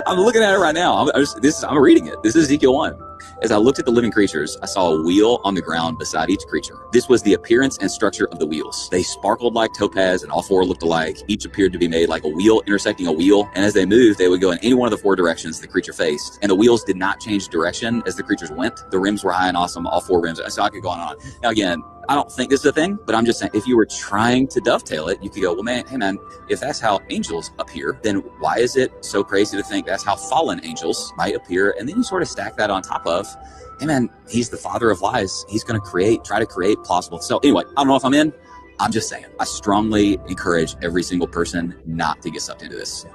I'm looking at it right now. I'm reading it. This is Ezekiel 1. As I looked at the living creatures, I saw a wheel on the ground beside each creature. This was the appearance and structure of the wheels. They sparkled like topaz, and all four looked alike. Each appeared to be made like a wheel intersecting a wheel, and as they moved, they would go in any one of the four directions the creature faced. And the wheels did not change direction as the creatures went. The rims were high and awesome, all four rims. So I could go on and on. Now again, I don't think this is a thing, but I'm just saying, if you were trying to dovetail it, you could go, well, man, hey man, if that's how angels appear, then why is it so crazy to think that's how fallen angels might appear? And then you sort of stack that on top of, hey man, he's the father of lies. He's going to try to create plausible. So anyway, I don't know if I'm in. I'm just saying, I strongly encourage every single person not to get sucked into this.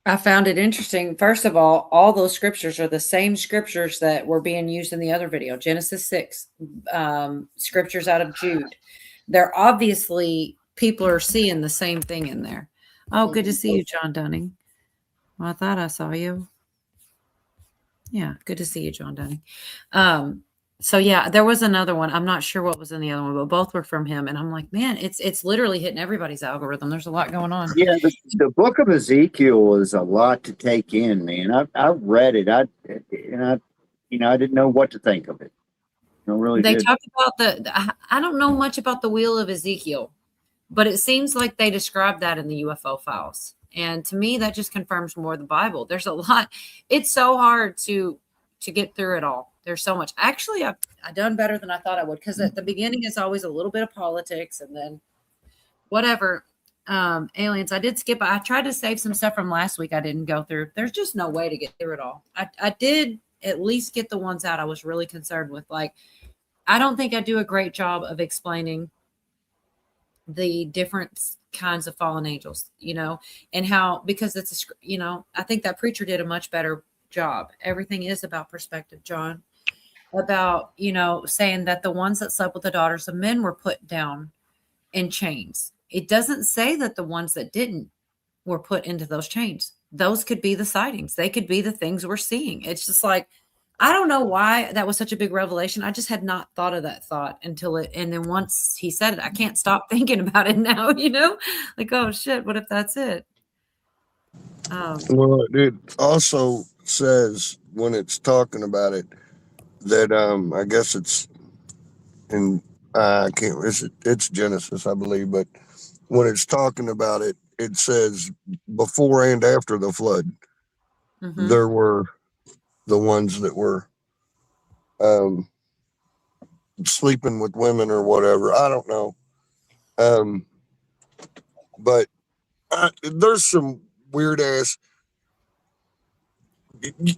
I found it interesting. First of all those scriptures are the same scriptures that were being used in the other video, Genesis 6, scriptures out of Jude. They're obviously, people are seeing the same thing in there. Oh, good to see you, John Dunning. Well, I thought I saw you. Yeah, good to see you, John Dunning. So yeah, there was another one. I'm not sure what was in the other one, but both were from him. And I'm like, man, it's literally hitting everybody's algorithm. There's a lot going on. Yeah, the book of Ezekiel is a lot to take in, man. I've read it. I didn't know what to think of it. I really They did. talk about I don't know much about the wheel of Ezekiel, but it seems like they describe that in the UFO files. And to me, that just confirms more of the Bible. There's a lot. It's so hard to get through it all. There's so much. Actually, I've done better than I thought I would, because at the beginning is always a little bit of politics and then whatever. Aliens. I did skip. I tried to save some stuff from last week. I didn't go through. There's just no way to get through it all. I did at least get the ones out I was really concerned with. Like, I don't think I do a great job of explaining the different kinds of fallen angels, and how, because it's I think that preacher did a much better job. Everything is about perspective, John, about, saying that the ones that slept with the daughters of men were put down in chains. It doesn't say that the ones that didn't were put into those chains. Those could be the sightings. They could be the things we're seeing. It's just like, I don't know why that was such a big revelation. I just had not thought of that thought until it, and then once he said it, I can't stop thinking about it now, like, oh shit, what if that's it? Well, it also says, when it's talking about it, that I guess it's in I can't. It's Genesis, I believe, but when it's talking about it, it says before and after the flood, there were the ones that were sleeping with women or whatever. I don't know, but there's some weird ass.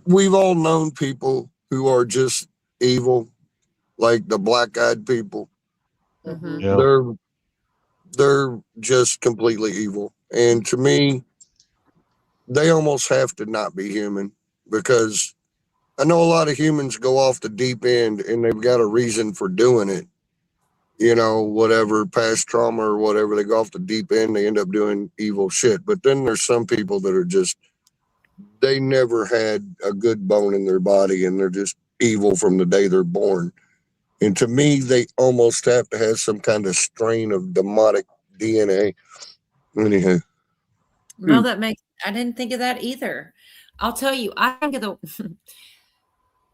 We've all known people who are just evil, like the black-eyed people. Yeah. They're just completely evil, and to me, they almost have to not be human, because I know a lot of humans go off the deep end and they've got a reason for doing it. Whatever, past trauma or whatever, they go off the deep end, they end up doing evil shit. But then there's some people that are just, they never had a good bone in their body and they're just evil from the day they're born. And to me, they almost have to have some kind of strain of demonic DNA. Anyhow. No, I didn't think of that either. I'll tell you, I think of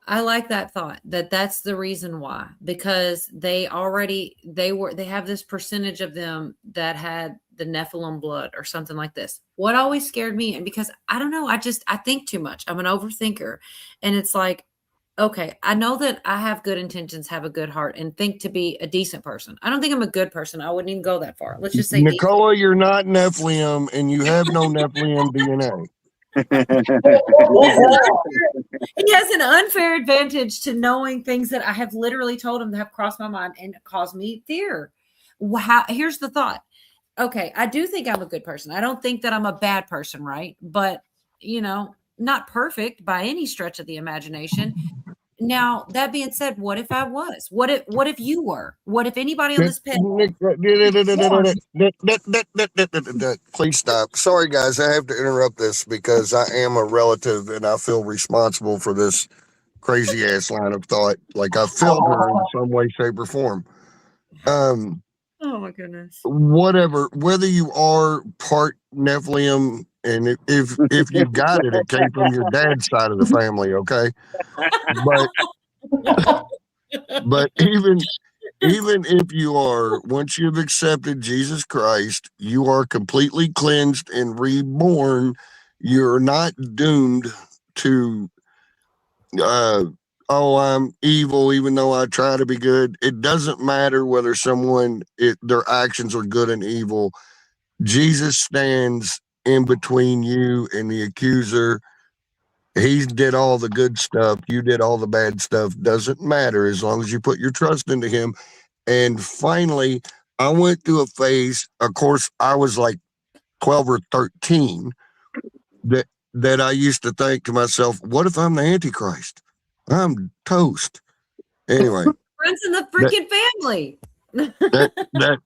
I like that thought, that's the reason why, because they have this percentage of them that had the Nephilim blood or something like this. What always scared me, and because I don't know, I think too much. I'm an overthinker. And it's like, Okay, I know that I have good intentions, have a good heart, and think to be a decent person. I don't think I'm a good person. I wouldn't even go that far. Let's just say decent. Nicola, you're not Nephilim, and you have no Nephilim DNA. He has an unfair advantage to knowing things that I have literally told him to have crossed my mind and caused me fear. Here's the thought. Okay, I do think I'm a good person. I don't think that I'm a bad person, right? But, not perfect by any stretch of the imagination. Now, that being said, what if I was? What if you were? What if anybody on this panel? Please stop. Sorry, guys. I have to interrupt this because I am a relative and I feel responsible for this crazy ass line of thought. Like I failed her in some way, shape, or form. Oh my goodness. Whatever, whether you are part Nephilim, and if you got it, it came from your dad's side of the family, okay? But even if you are, once you've accepted Jesus Christ, you are completely cleansed and reborn. You're not doomed to I'm evil even though I try to be good. It doesn't matter whether their actions are good and evil. Jesus stands in between you and the accuser. He did all the good stuff. You did all the bad stuff. Doesn't matter as long as you put your trust into him. And finally, I went through a phase. Of course, I was like 12 or 13 that I used to think to myself, what if I'm the Antichrist? I'm toast. Anyway. Friends in the freaking family.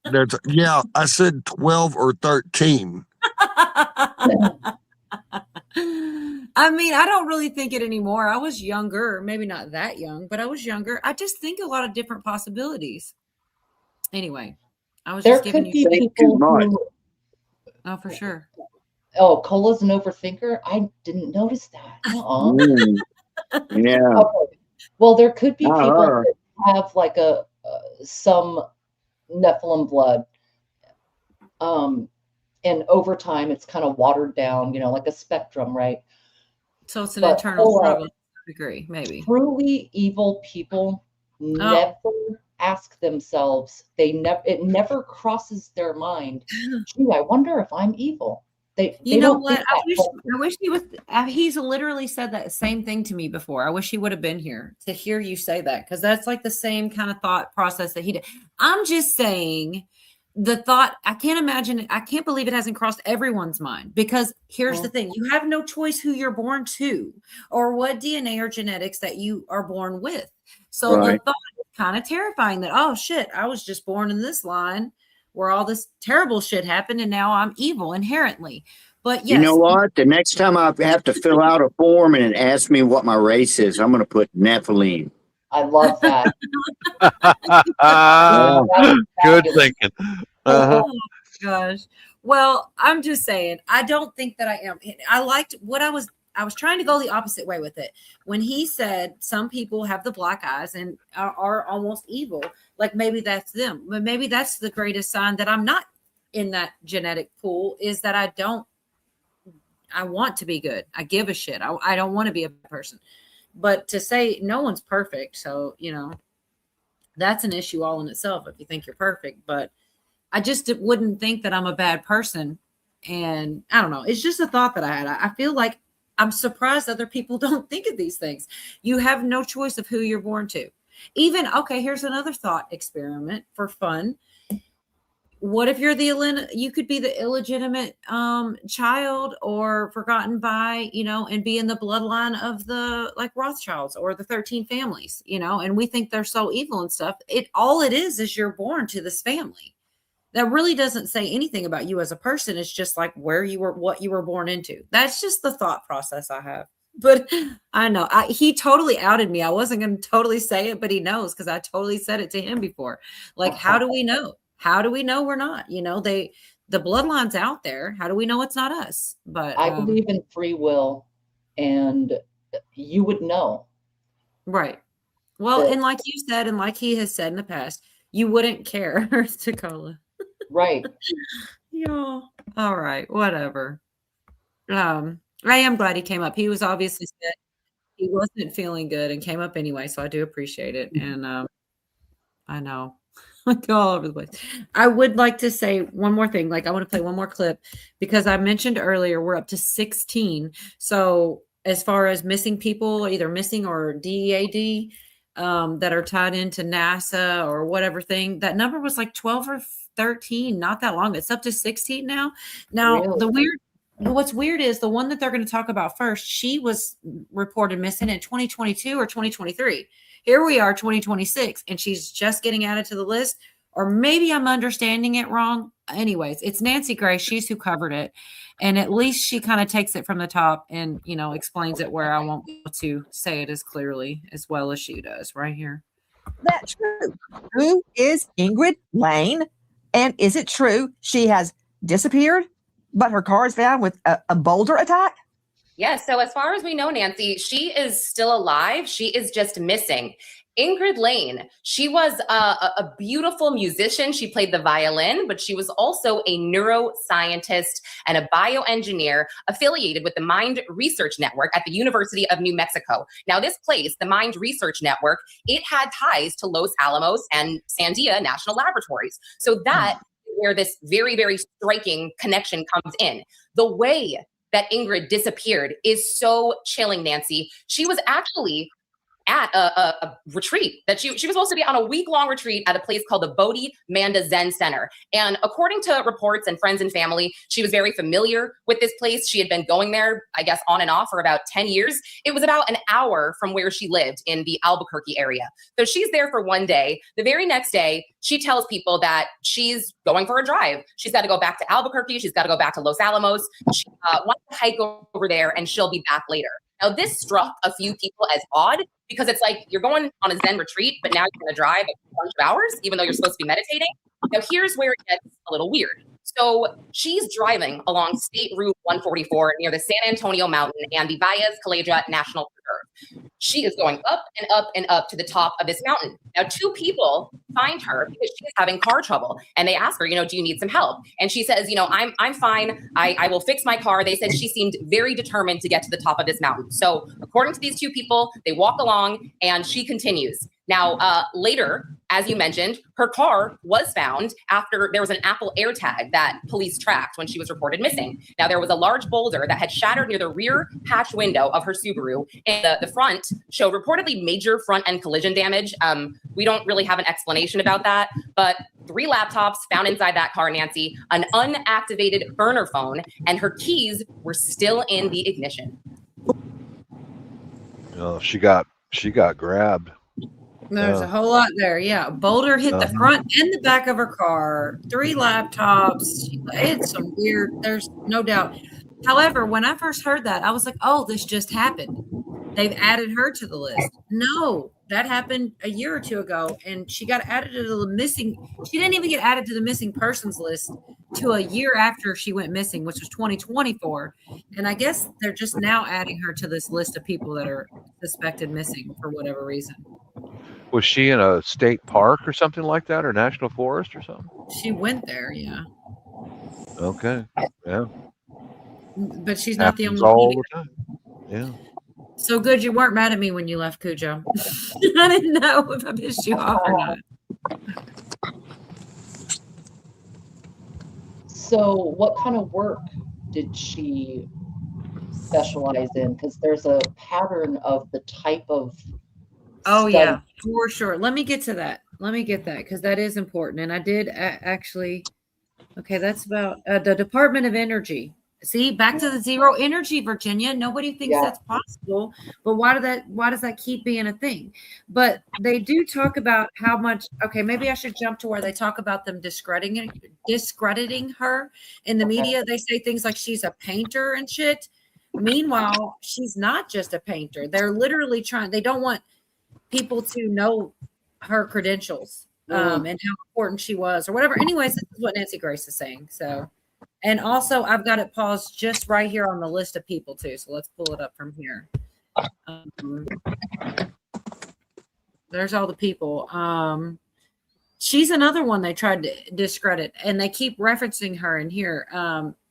That's yeah, I said 12 or 13. I mean, I don't really think it anymore. I was younger, maybe not that young, but I was younger. I just think a lot of different possibilities. Anyway, I was There just giving could you be people who. Oh, for sure. Oh, Cola's an overthinker. I didn't notice that. Yeah. Okay. Well, there could be Not people her. that have like some Nephilim blood. And over time, it's kind of watered down, like a spectrum, right? So it's an But internal struggle. I agree, maybe. Truly evil people never ask themselves. It never crosses their mind. Gee, I wonder if I'm evil. They You know don't what? think I wish he was. He's literally said that same thing to me before. I wish he would have been here to hear you say that, because that's like the same kind of thought process that he did. I'm just saying the thought. I can't imagine it. I can't believe it hasn't crossed everyone's mind, because here's the thing: you have no choice who you're born to or what DNA or genetics that you are born with. So the thought is kind of terrifying that, oh shit, I was just born in this line where all this terrible shit happened and now I'm evil inherently. But yes. You know what? The next time I have to fill out a form and it asks me what my race is, I'm going to put Nephilim. I love that. Good thinking. Oh my gosh. Well, I'm just saying, I don't think that I am. I liked what I was trying to go the opposite way with it. When he said some people have the black eyes and are almost evil, like maybe that's them. But maybe that's the greatest sign that I'm not in that genetic pool, is that I want to be good. I give a shit. I don't want to be a person. But to say no one's perfect, so, that's an issue all in itself if you think you're perfect. But I just wouldn't think that I'm a bad person. And I don't know. It's just a thought that I had. I feel like I'm surprised other people don't think of these things. You have no choice of who you're born to. Even, okay, here's another thought experiment for fun. What if you could be the illegitimate child or forgotten by, and be in the bloodline of the like Rothschilds or the 13 families, and we think they're so evil and stuff. All it is you're born to this family. That really doesn't say anything about you as a person. It's just like what you were born into. That's just the thought process I have. But I know he totally outed me. I wasn't going to totally say it, but he knows, because I totally said it to him before. Like, how do we know? How do we know we're not? The bloodline's out there. How do we know it's not us? But I believe in free will, and you would know. Right. Well, and like you said, and like he has said in the past, you wouldn't care, Tacola. Right. Yeah. All right. Whatever. I am glad he came up. He was obviously sick. he wasn't feeling good and came up anyway, so I do appreciate it. And I know I go all over the place. I would like to say one more thing. Like, I want to play one more clip because I mentioned earlier we're up to 16. So as far as missing people, either missing or DEAD, that are tied into NASA or whatever thing, that number was like 12 or 13 not that long. It's up to 16 now. Now, what's weird is the one that they're going to talk about first, she was reported missing in 2022 or 2023. Here we are, 2026, and she's just getting added to the list. Or maybe I'm understanding it wrong. Anyways, it's Nancy Grace. She's who covered it. And at least she kind of takes it from the top and, explains it where I won't be able to say it as clearly as well as she does right here. That's true. Who is Ingrid Lane? And is it true she has disappeared, but her car is found with a boulder attack? Yes. So as far as we know, Nancy, she is still alive. She is just missing. Ingrid Lane, she was a beautiful musician. She played the violin, but she was also a neuroscientist and a bioengineer affiliated with the Mind Research Network at the University of New Mexico. Now, this place, the Mind Research Network, it had ties to Los Alamos and Sandia National Laboratories. So that is where this very, very striking connection comes in. The way that Ingrid disappeared is so chilling, Nancy. She was actually at a retreat that she was supposed to be on a week-long retreat at a place called the Bodhi Manda Zen Center. And according to reports and friends and family, she was very familiar with this place. She had been going there, I guess, on and off for about 10 years. It was about an hour from where she lived in the Albuquerque area. So she's there for one day. The very next day, she tells people that she's going for a drive. She's got to go back to Albuquerque. She's got to go back to Los Alamos. She wants to hike over there and she'll be back later. Now, this struck a few people as odd because it's like you're going on a Zen retreat, but now you're going to drive a bunch of hours, even though you're supposed to be meditating. Now, here's where it gets a little weird. So she's driving along State Route 144 near the San Antonio Mountain and the Valles Calleja National Preserve. She is going up and up and up to the top of this mountain. Now, two people find her because she's having car trouble. And they ask her, do you need some help? And she says, I'm fine. I will fix my car. They said she seemed very determined to get to the top of this mountain. So according to these two people, they walk along and she continues. Now, later, as you mentioned, her car was found after there was an Apple AirTag that police tracked when she was reported missing. Now, there was a large boulder that had shattered near the rear hatch window of her Subaru, and the front showed reportedly major front end collision damage. We don't really have an explanation about that, but 3 laptops found inside that car, Nancy, an unactivated burner phone, and her keys were still in the ignition. Oh, she got grabbed. There's a whole lot there. Yeah. Boulder hit the front and the back of her car, 3 laptops. It's some weird, there's no doubt. However, when I first heard that, I was like, oh, this just happened. They've added her to the list. No, that happened a year or two ago. And she got added to the missing. She didn't even get added to the missing persons list till a year after she went missing, which was 2024. And I guess they're just now adding her to this list of people that are suspected missing for whatever reason. Was she in a state park or something like that, or national forest or something? She went there, yeah. Okay, yeah. But she's not the only all one. the time. Yeah. So good you weren't mad at me when you left, Cujo. I didn't know if I pissed you off or not. So what kind of work did she specialize in? Because there's a pattern of the type of Oh, yeah, for sure. Let me get to that. Let me get that because that is important. And I did actually. Okay, that's about the Department of Energy. See, back to the zero energy, Virginia. Nobody thinks that's possible. But why does that keep being a thing? But they do talk about how much. Okay, maybe I should jump to where they talk about them discrediting her in the media. They say things like she's a painter and shit. Meanwhile, she's not just a painter. They're literally trying. They don't want people to know her credentials and how important she was or whatever. Anyways, this is what Nancy Grace is saying. So, and also I've got it paused just right here on the list of people too. So let's pull it up from here. There's all the people. She's another one they tried to discredit and they keep referencing her in here.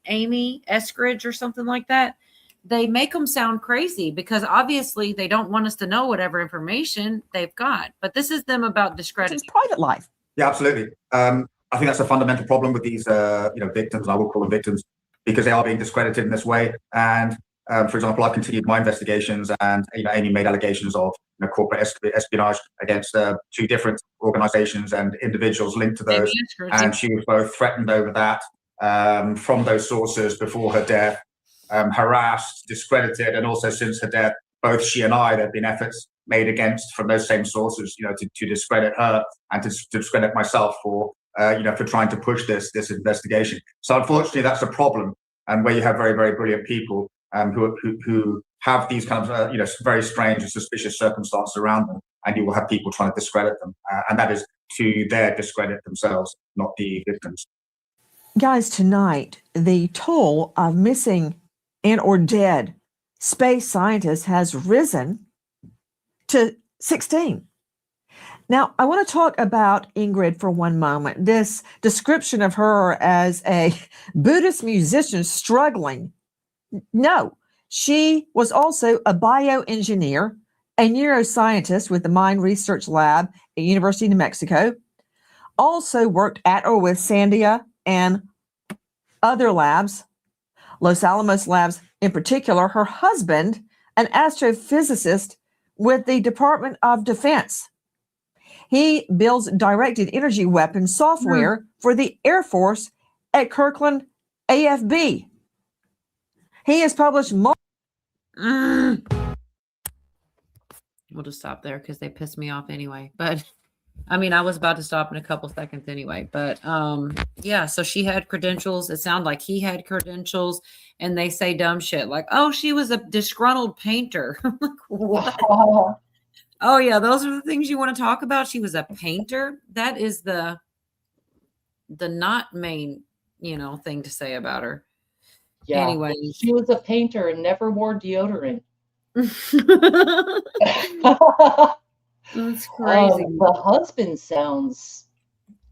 Amy Eskridge or something like that. they make them sound crazy because obviously they don't want us to know whatever information they've got. But this is them about discrediting private life. Yeah, absolutely. I think that's a fundamental problem with these, victims. I will call them victims because they are being discredited in this way. And for example, I've continued my investigations, and Amy made allegations of corporate espionage against 2 different organizations and individuals linked to those. And she was both threatened over that from those sources before her death, harassed, discredited, and also since her death, both she and I, there have been efforts made against from those same sources, to discredit her and to discredit myself for trying to push this investigation. So unfortunately, that's a problem, and where you have very, very brilliant people who have these kind of very strange and suspicious circumstances around them, and you will have people trying to discredit them, and that is to their discredit themselves, not the victims. Guys, tonight, the toll of missing and or dead space scientists has risen to 16. Now, I want to talk about Ingrid for one moment. This description of her as a Buddhist musician struggling. No, she was also a bioengineer, a neuroscientist with the Mind Research Lab at University of New Mexico, also worked at or with Sandia and other labs, Los Alamos labs in particular. Her husband, an astrophysicist with the Department of Defense. He builds directed energy weapon software for the Air Force at Kirkland AFB. He has published We'll just stop there because they pissed me off anyway. But I mean, I was about to stop in a couple seconds anyway. But yeah, so she had credentials. It sounded like he had credentials, and they say dumb shit like, "Oh, she was a disgruntled painter." I'm like, what? Oh yeah, those are the things you want to talk about. She was a painter. That is the not main, thing to say about her. Yeah. Anyway, she was a painter and never wore deodorant. That's crazy. The husband sounds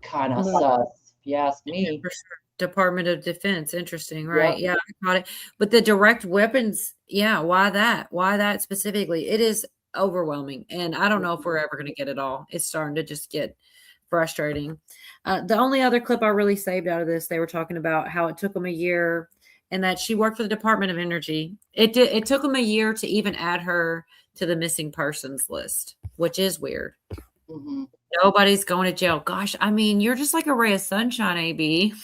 kind of sus, if you ask me. For sure. Department of Defense. Interesting, right? Yeah, I got it. But the direct weapons, yeah, why that? Why that specifically? It is overwhelming. And I don't know if we're ever going to get it all. It's starting to just get frustrating. The only other clip I really saved out of this, they were talking about how it took them a year and that she worked for the Department of Energy. It took them a year to even add her to the missing persons list, which is weird. Mm-hmm. Nobody's going to jail. Gosh, I mean, you're just like a ray of sunshine, AB.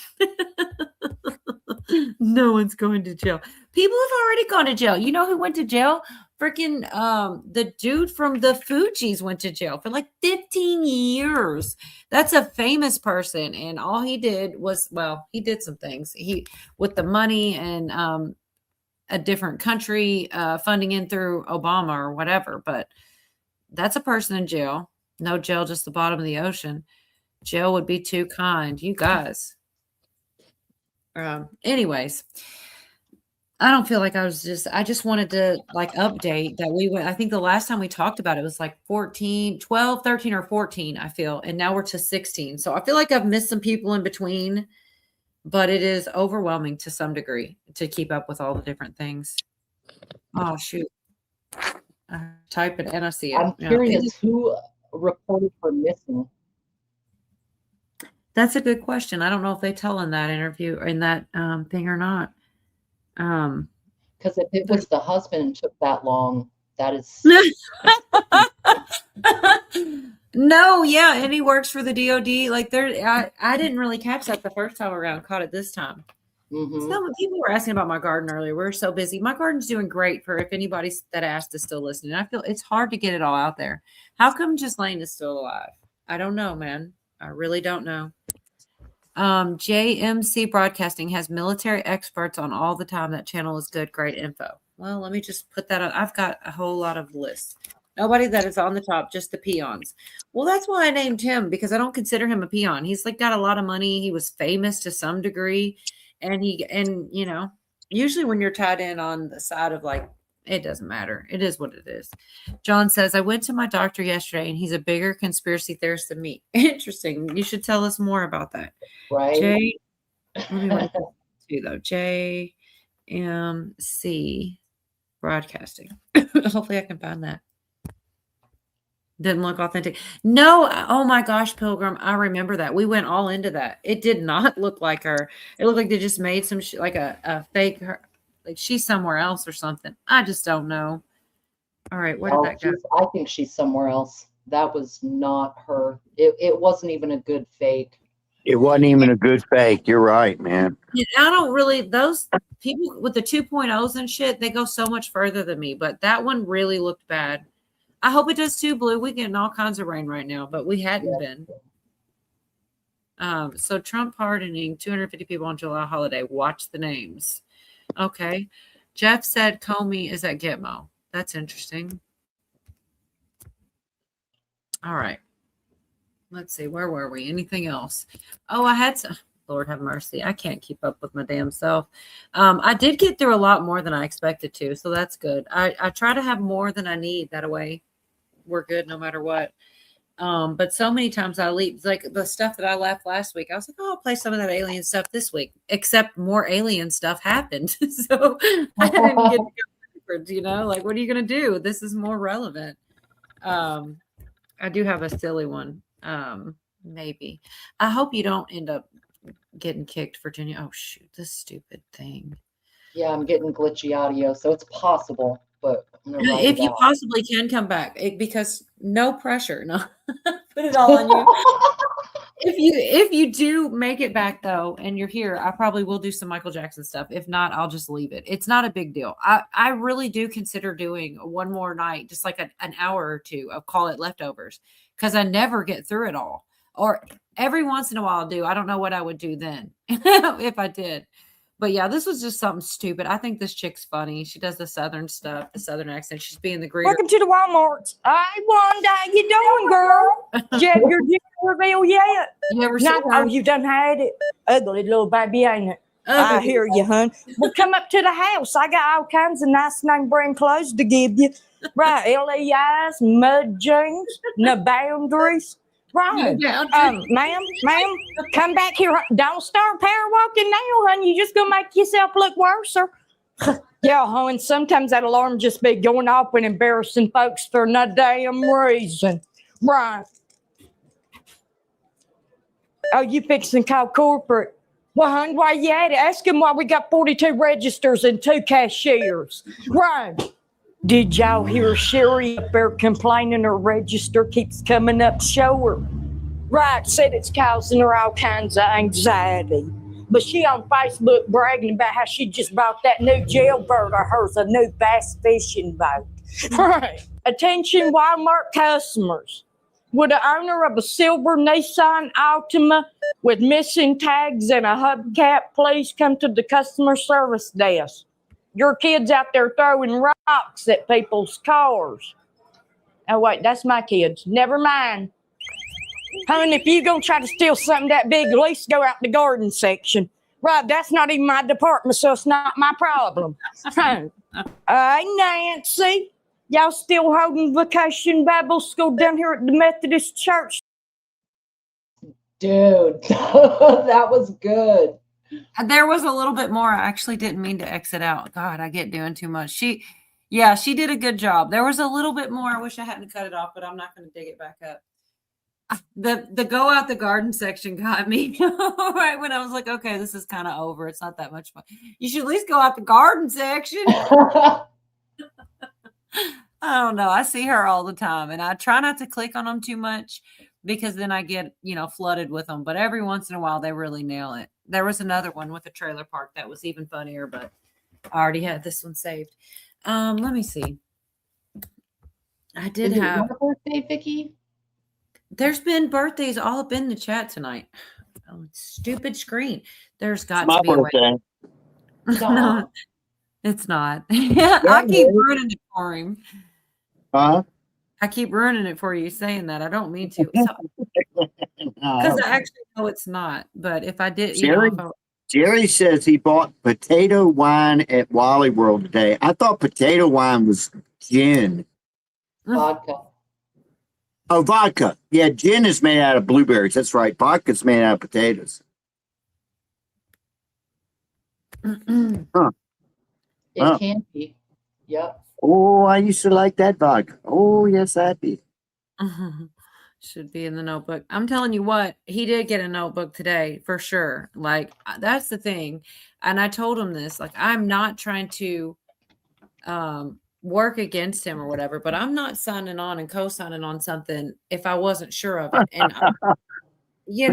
No one's going to jail. People have already gone to jail. You know who went to jail? Freaking the dude from the Fugees went to jail for like 15 years. That's a famous person. And all he did was, he did some things. He with the money and a different country funding in through Obama or whatever. But that's a person in jail. No jail, just the bottom of the ocean. Jail would be too kind. You guys. Anyways, I don't feel like I just wanted to update that we went. I think the last time we talked about it was like 12, 13 or 14, I feel. And now we're to 16. So I feel like I've missed some people in between, but it is overwhelming to some degree to keep up with all the different things. Oh, shoot. I type it and I see it. I'm curious who reported for missing. That's a good question. I don't know if they tell in that interview or in that thing or not. Because if it was the husband and took that long, that is. No, yeah, and he works for the DOD. Like I didn't really catch that the first time around. Caught it this time. Mm-hmm. Some people were asking about my garden earlier. We're so busy. My garden's doing great for if anybody that asked is still listening. I feel it's hard to get it all out there. How come Ghislaine is still alive? I don't know, man. I really don't know. JMC Broadcasting has military experts on all the time. That channel is good. Great info. Well, let me just put that on. I've got a whole lot of lists. Nobody that is on the top, just the peons. Well, that's why I named him, because I don't consider him a peon. He's got a lot of money. He was famous to some degree. And usually when you're tied in on the side of it doesn't matter. It is what it is. John says, I went to my doctor yesterday and he's a bigger conspiracy theorist than me. Interesting. You should tell us more about that. Right. Let me write that too, though. JMC broadcasting. Hopefully I can find that. Didn't look authentic. No, oh my gosh, Pilgrim, I remember that. We went all into that. It did not look like her. It looked like they just made some like a fake her, like she's somewhere else or something. I just don't know. All right, where did that go? I think she's somewhere else. That was not her. It wasn't even a good fake. It wasn't even a good fake. You're right, man. Yeah, I don't really, those people with the 2.0s and shit, they go so much further than me, but that one really looked bad. I hope it does too, Blue. We're getting all kinds of rain right now, but we hadn't been. So Trump pardoning 250 people on July holiday. Watch the names. Okay. Jeff said Comey is at Gitmo. That's interesting. All right. Let's see. Where were we? Anything else? Oh, I had some. Lord have mercy. I can't keep up with my damn self. I did get through a lot more than I expected to, so that's good. I try to have more than I need. That way we're good no matter what. But so many times I leave, like the stuff that I left last week, I was like, oh, I'll play some of that alien stuff this week, except more alien stuff happened. So I didn't get to go backwards, you know, like, what are you going to do? This is more relevant. I do have a silly one. Maybe. I hope you don't end up getting kicked, Virginia. Oh, shoot, this stupid thing. Yeah, I'm getting glitchy audio, so it's possible, but I'm gonna write if it you out. possibly can come back, because no pressure, no, put it all on you. If you do make it back though, and you're here, I probably will do some Michael Jackson stuff. If not, I'll just leave it. It's not a big deal. I really do consider doing one more night, just like an hour or two of Call It Leftovers, because I never get through it all. Or every once in a while I do. I don't know what I would do then if I did. But yeah, this was just something stupid. I think this chick's funny. She does the Southern stuff, the Southern accent. She's being the greeter. Welcome to the Walmart. Hey, Wanda, how you doing, girl? Did you have your dinner reveal yet? You ever No, seen her? oh, you done had it. Ugly little baby, ain't it? I hear you, hun. Well, come up to the house. I got all kinds of nice name brand clothes to give you. Right, LEIs, mud jeans, no boundaries. Right. Ma'am, come back here. Don't start power walking now, hon. You just gonna make yourself look worse. Yeah, hon. Sometimes that alarm just be going off and embarrassing folks for no damn reason. Right. Oh, you fixing to call corporate? Well, hon, why you at it? Ask him why we got 42 registers and 2 cashiers. Right. Did y'all hear Sherry up there complaining her register keeps coming up short? Right, said it's causing her all kinds of anxiety. But she on Facebook bragging about how she just bought that new jailbird of hers, a new bass fishing boat. Right. Attention Walmart customers. Would the owner of a silver Nissan Altima with missing tags and a hubcap please come to the customer service desk? Your kid's out there throwing rocks at people's cars. Oh, wait, that's my kids. Never mind. Honey, if you're going to try to steal something that big, at least go out the garden section. Right, that's not even my department, so it's not my problem. Hey, Nancy, y'all still holding vacation Bible school down here at the Methodist Church? Dude, that was good. There was a little bit more. I actually didn't mean to exit out. God, I get doing too much. She did a good job. There was a little bit more. I wish I hadn't cut it off, but I'm not going to dig it back up. The go out the garden section got me right when I was like, okay, this is kind of over. It's not that much fun. You should at least go out the garden section. I don't know. I see her all the time, and I try not to click on them too much because then I get, flooded with them. But every once in a while, they really nail it. There was another one with a trailer park that was even funnier, but I already had this one saved. Let me see. I did have a birthday, Vicky. There's been birthdays all up in the chat tonight. Oh, stupid screen. There's got to be a way. No, it's not. I keep ruining it for him. Huh? I keep ruining it for you saying that. I don't mean to. Because I actually know it's not. But if I did, Jerry says he bought potato wine at Wally World today. I thought potato wine was gin. Vodka. Oh, vodka. Yeah, gin is made out of blueberries. That's right. Vodka's made out of potatoes. It can be. Yep. Oh, I used to like that vodka. Oh, yes, I did. Should be in the notebook. I'm telling you what, he did get a notebook today for sure. Like that's the thing. And I told him this, like, I'm not trying to work against him or whatever, but I'm not signing on and co-signing on something if I wasn't sure of it. And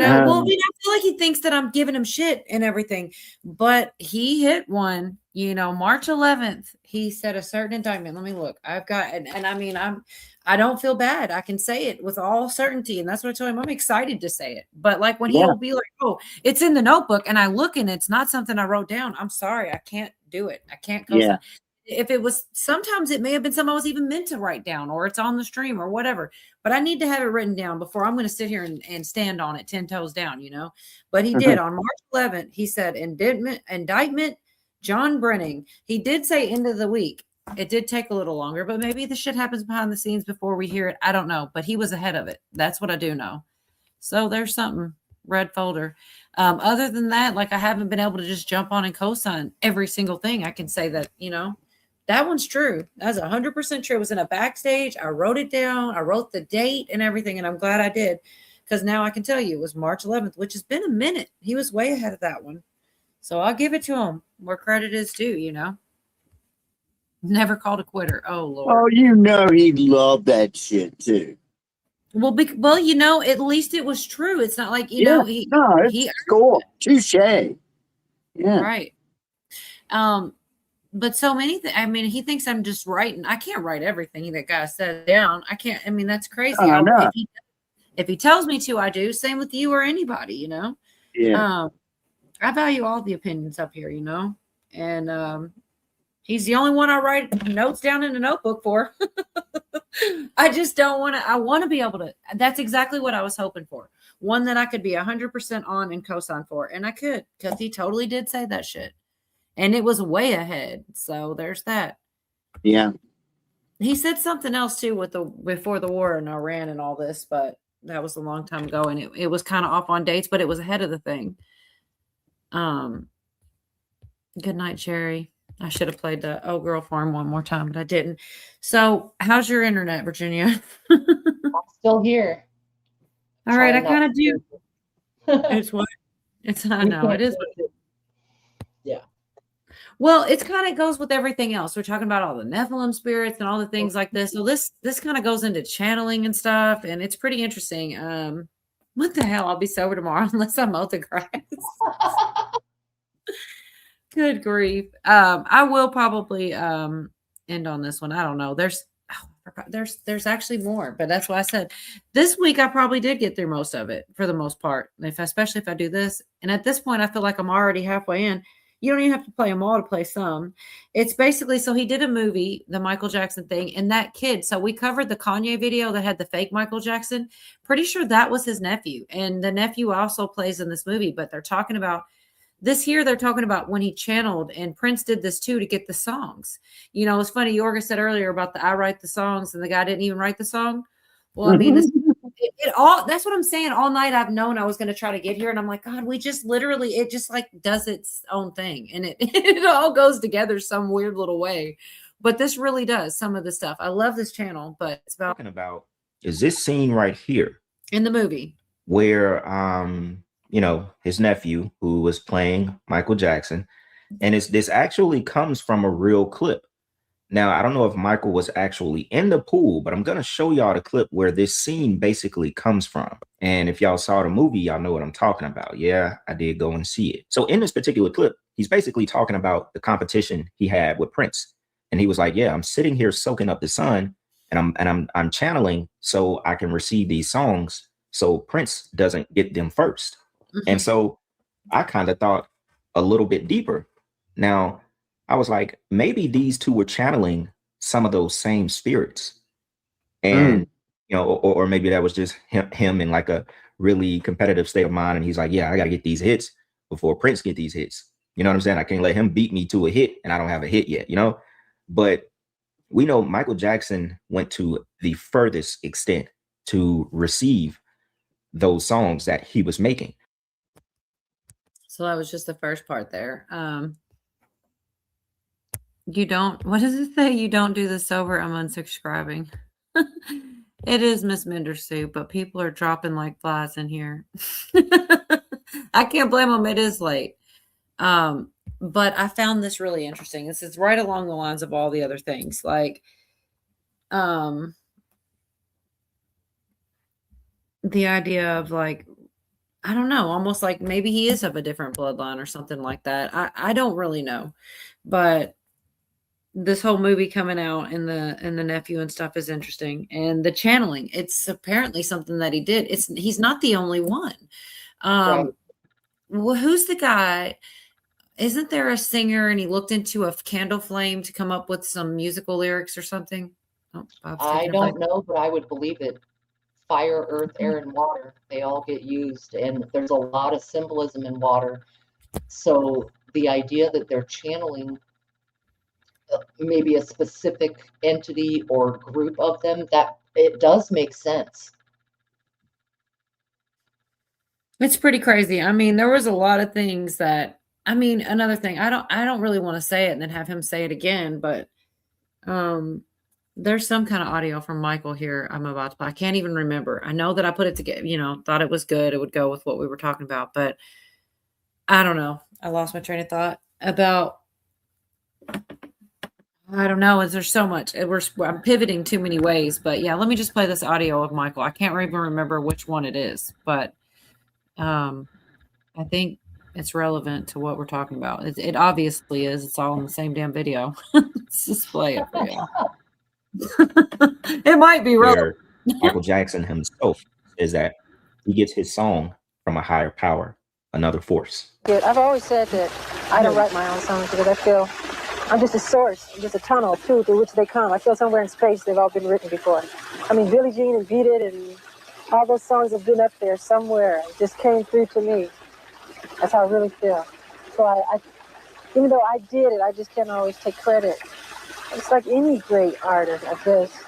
well, I feel like he thinks that I'm giving him shit and everything, but he hit one, March 11th, he said a certain indictment. Let me look. I've got, and I mean, I don't feel bad. I can say it with all certainty. And that's what I told him. I'm excited to say it. But like when he'll be like, oh, it's in the notebook, and I look and it's not something I wrote down, I'm sorry. I can't do it. I can't co-sign. Yeah. If it was, sometimes it may have been something I was even meant to write down, or it's on the stream or whatever, but I need to have it written down before I'm going to sit here and stand on it 10 toes down, but he did on March 11th. He said indictment, John Brenning. He did say end of the week. It did take a little longer, but maybe the shit happens behind the scenes before we hear it. I don't know, but he was ahead of it. That's what I do know. So there's something. Red folder. Other than that, like, I haven't been able to just jump on and co-sign every single thing. I can say that, that one's true. That's 100% true. It was in a backstage. I wrote it down. I wrote the date and everything, and I'm glad I did, because now I can tell you it was March 11th, which has been a minute. He was way ahead of that one. So I'll give it to him where credit is due, Never called a quitter. Oh, Lord. Oh, he'd love that shit, too. Well, at least it was true. It's not like, it's cool. Touche. Yeah. Right. But so many he thinks I'm just writing. I can't write everything that guy said down. I can't. That's crazy. If he tells me to, I do. Same with you or anybody, Yeah. I value all the opinions up here, and he's the only one I write notes down in a notebook for. I just don't want to. I want to be able to. That's exactly what I was hoping for. One that I could be 100% on and co-sign for, and I could, because he totally did say that shit. And it was way ahead. So there's that. Yeah. He said something else too before the war in Iran and all this, but that was a long time ago, and it was kind of off on dates, but it was ahead of the thing. Good night, Cherry. I should have played the Oh Girl Farm one more time, but I didn't. So how's your internet, Virginia? I'm still here. All right, I kind of do. It's what? I know it is. Yeah. Well, it's kind of goes with everything else. We're talking about all the Nephilim spirits and all the things like this. So this kind of goes into channeling and stuff, and it's pretty interesting. What the hell? I'll be sober tomorrow unless I mow the grass. Good grief. I will probably end on this one. I don't know. There's actually more, but that's why I said this week I probably did get through most of it for the most part. Especially if I do this. And at this point, I feel like I'm already halfway in. You don't even have to play them all to play some. It's basically, so he did a movie, the Michael Jackson thing, and that kid. So we covered the Kanye video that had the fake Michael Jackson. Pretty sure that was his nephew. And the nephew also plays in this movie, but they're talking about they're talking about when he channeled, and Prince did this too to get the songs. It's funny. Yorga said earlier about I write the songs and the guy didn't even write the song. Well, I mean, that's what I'm saying. All night I've known I was going to try to get here, and I'm like, God, we just literally, it just like does its own thing, and it all goes together some weird little way. But this really does some of the stuff. I love this channel, but it's about is this scene right here in the movie where his nephew who was playing Michael Jackson, and this actually comes from a real clip. Now, I don't know if Michael was actually in the pool, but I'm going to show y'all the clip where this scene basically comes from. And if y'all saw the movie, y'all know what I'm talking about. Yeah, I did go and see it. So in this particular clip, he's basically talking about the competition he had with Prince. And he was like, yeah, I'm sitting here soaking up the sun, and I'm channeling so I can receive these songs so Prince doesn't get them first. Mm-hmm. And so I kind of thought a little bit deeper. Now, I was like, maybe these two were channeling some of those same spirits. And, or maybe that was just him in like a really competitive state of mind. And he's like, yeah, I got to get these hits before Prince get these hits. You know what I'm saying? I can't let him beat me to a hit and I don't have a hit yet, But we know Michael Jackson went to the furthest extent to receive those songs that he was making. So that was just the first part there. You don't, what does it say? You don't do this sober. I'm unsubscribing. It is Miss Mindersuit, but people are dropping like flies in here. I can't blame them. It is late. But I found this really interesting. This is right along the lines of all the other things. Like, the idea of like, I don't know, almost like maybe he is of a different bloodline or something like that. I don't really know. But this whole movie coming out and the nephew and stuff is interesting. And the channeling, it's apparently something that he did. He's not the only one. Right. Well, who's the guy? Isn't there a singer and he looked into a candle flame to come up with some musical lyrics or something? Oh, I don't know, but I would believe it. Fire, earth, air, and water, they all get used, and there's a lot of symbolism in water. So the idea that they're channeling maybe a specific entity or group of them, that it does make sense. It's pretty crazy. I mean, there was a lot of things that, I mean, another thing, I don't really want to say it and then have him say it again, but there's some kind of audio from Michael here I'm about to play. I can't even remember. I know that I put it together, thought it was good. It would go with what we were talking about, but I don't know. I lost my train of thought about, I don't know. There's so much. I'm pivoting too many ways, but yeah, let me just play this audio of Michael. I can't even remember which one it is, but I think it's relevant to what we're talking about. It obviously is. It's all in the same damn video. Let's just play it for you. It might be relevant. Michael Jackson himself is that he gets his song from a higher power, another force. Good. I've always said that I don't write my own songs because I feel I'm just a source, I'm just a tunnel through which they come. I feel somewhere in space they've all been written before. I mean, Billie Jean and Beat It and all those songs have been up there somewhere. It just came through to me. That's how I really feel. So I even though I did it, I just can't always take credit. It's like any great artist, I guess,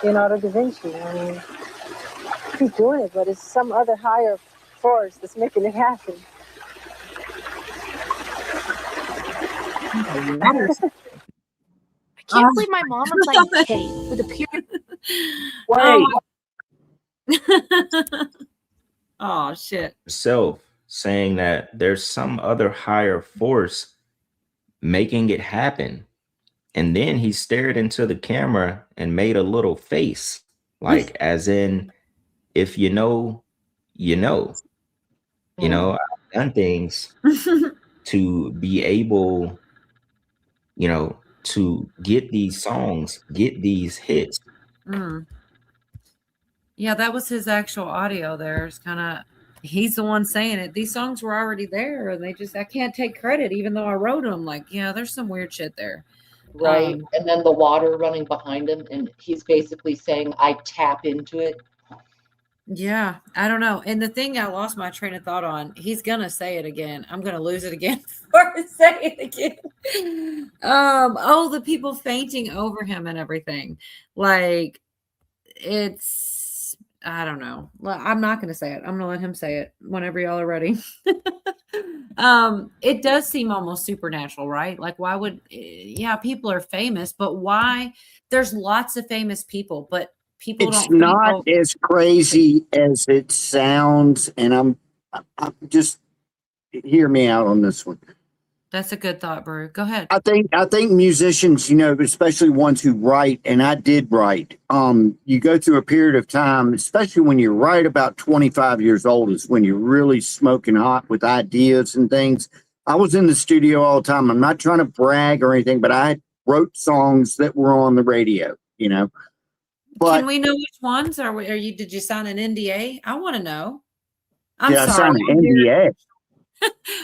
Leonardo da Vinci. I mean, he's doing it, but it's some other higher force that's making it happen. I can't believe my mom replied Kate with a period. Oh shit. Himself saying that there's some other higher force making it happen. And then he stared into the camera and made a little face, like as in, if you know, you know. You know, I've done things to be able, to get these songs, get these hits. Yeah, that was his actual audio there. It's kind of, he's the one saying it. These songs were already there and I can't take credit even though I wrote them. Like, yeah, there's some weird shit there. Right. And then the water running behind him, and he's basically saying, I tap into it. Yeah, I don't know. And the thing I lost my train of thought on, he's gonna say it again. I'm gonna lose it again before I say it again. The people fainting over him and everything. Like, I don't know. I'm not gonna say it. I'm gonna let him say it whenever y'all are ready. It does seem almost supernatural, right? Like, why would, people are famous, but why? There's lots of famous people, but people it's don't. not as crazy as it sounds, and I'm just hear me out on this one. That's a good thought, Brew. Go ahead. I think musicians, especially ones who write, and I did write, you go through a period of time, especially when you're right about 25 years old is when you're really smoking hot with ideas and things. I was in the studio all the time. I'm not trying to brag or anything, but I wrote songs that were on the radio, But, can we know which ones? Did you sign an NDA? I want to know. I signed an NDA.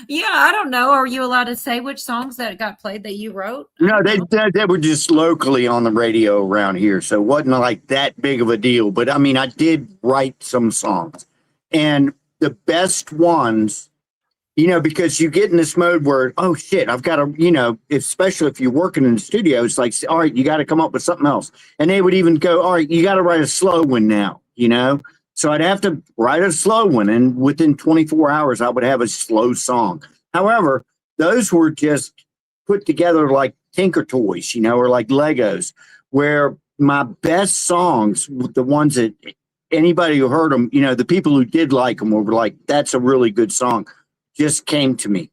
Yeah, I don't know. Are you allowed to say which songs that got played that you wrote? No, they were just locally on the radio around here, so it wasn't like that big of a deal. But I mean, I did write some songs, and the best ones, because you get in this mode where, oh shit, I've got to, especially if you're working in the studio, it's like, all right, you got to come up with something else, and they would even go, all right, you got to write a slow one now, So I'd have to write a slow one, and within 24 hours, I would have a slow song. However, those were just put together like Tinker Toys, or like Legos, where my best songs, the ones that anybody who heard them, the people who did like them were like, that's a really good song, just came to me.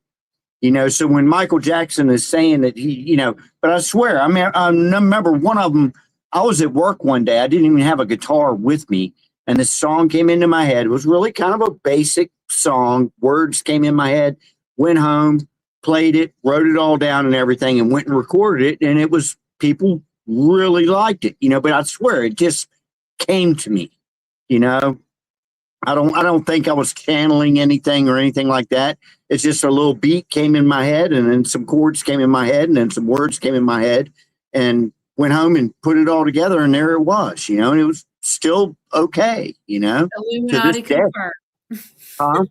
So when Michael Jackson is saying that but I swear, I remember one of them, I was at work one day, I didn't even have a guitar with me, and this song came into my head. It was really kind of a basic song. Words came in my head, went home, played it, wrote it all down and everything, and went and recorded it. And it was, people really liked it, but I swear it just came to me, I don't think I was channeling anything or anything like that. It's just a little beat came in my head, and then some chords came in my head, and then some words came in my head, and went home and put it all together, and there it was, and it was still okay, Illuminati confirmed. Huh?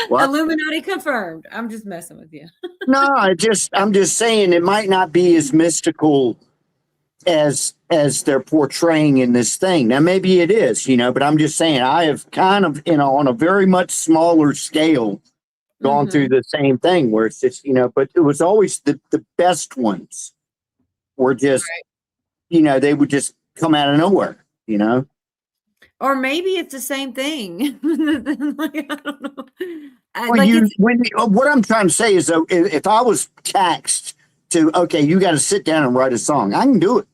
What? Illuminati confirmed. I'm just messing with you. No, I'm just saying it might not be as mystical as they're portraying in this thing. Now maybe it is, but I'm just saying I have kind of, on a very much smaller scale gone through the same thing where it's just, but it was always the best ones were just, they would just come out of nowhere, Or maybe it's the same thing. Like, I don't know. What I'm trying to say is, though, if I was taxed to, okay, you got to sit down and write a song, I can do it.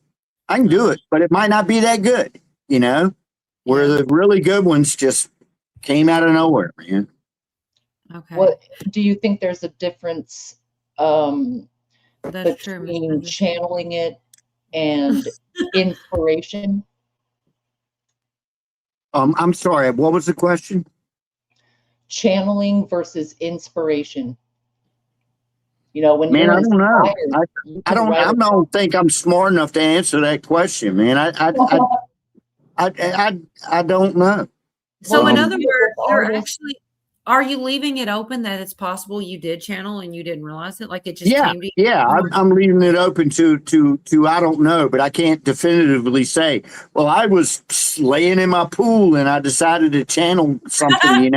I can do it, but it might not be that good, where the really good ones just came out of nowhere, man. Okay. What do you think there's a difference That's between true. channeling it and inspiration? I'm sorry, what was the question? Channeling versus inspiration. When Man, you're I don't know. inspired, you I can write a don't think I'm smart enough to answer that question, man. I don't know. So in other words, are you leaving it open that it's possible you did channel and you didn't realize it? Like it just came to you? Yeah, I'm leaving it open to I don't know, but I can't definitively say, well, I was laying in my pool and I decided to channel something,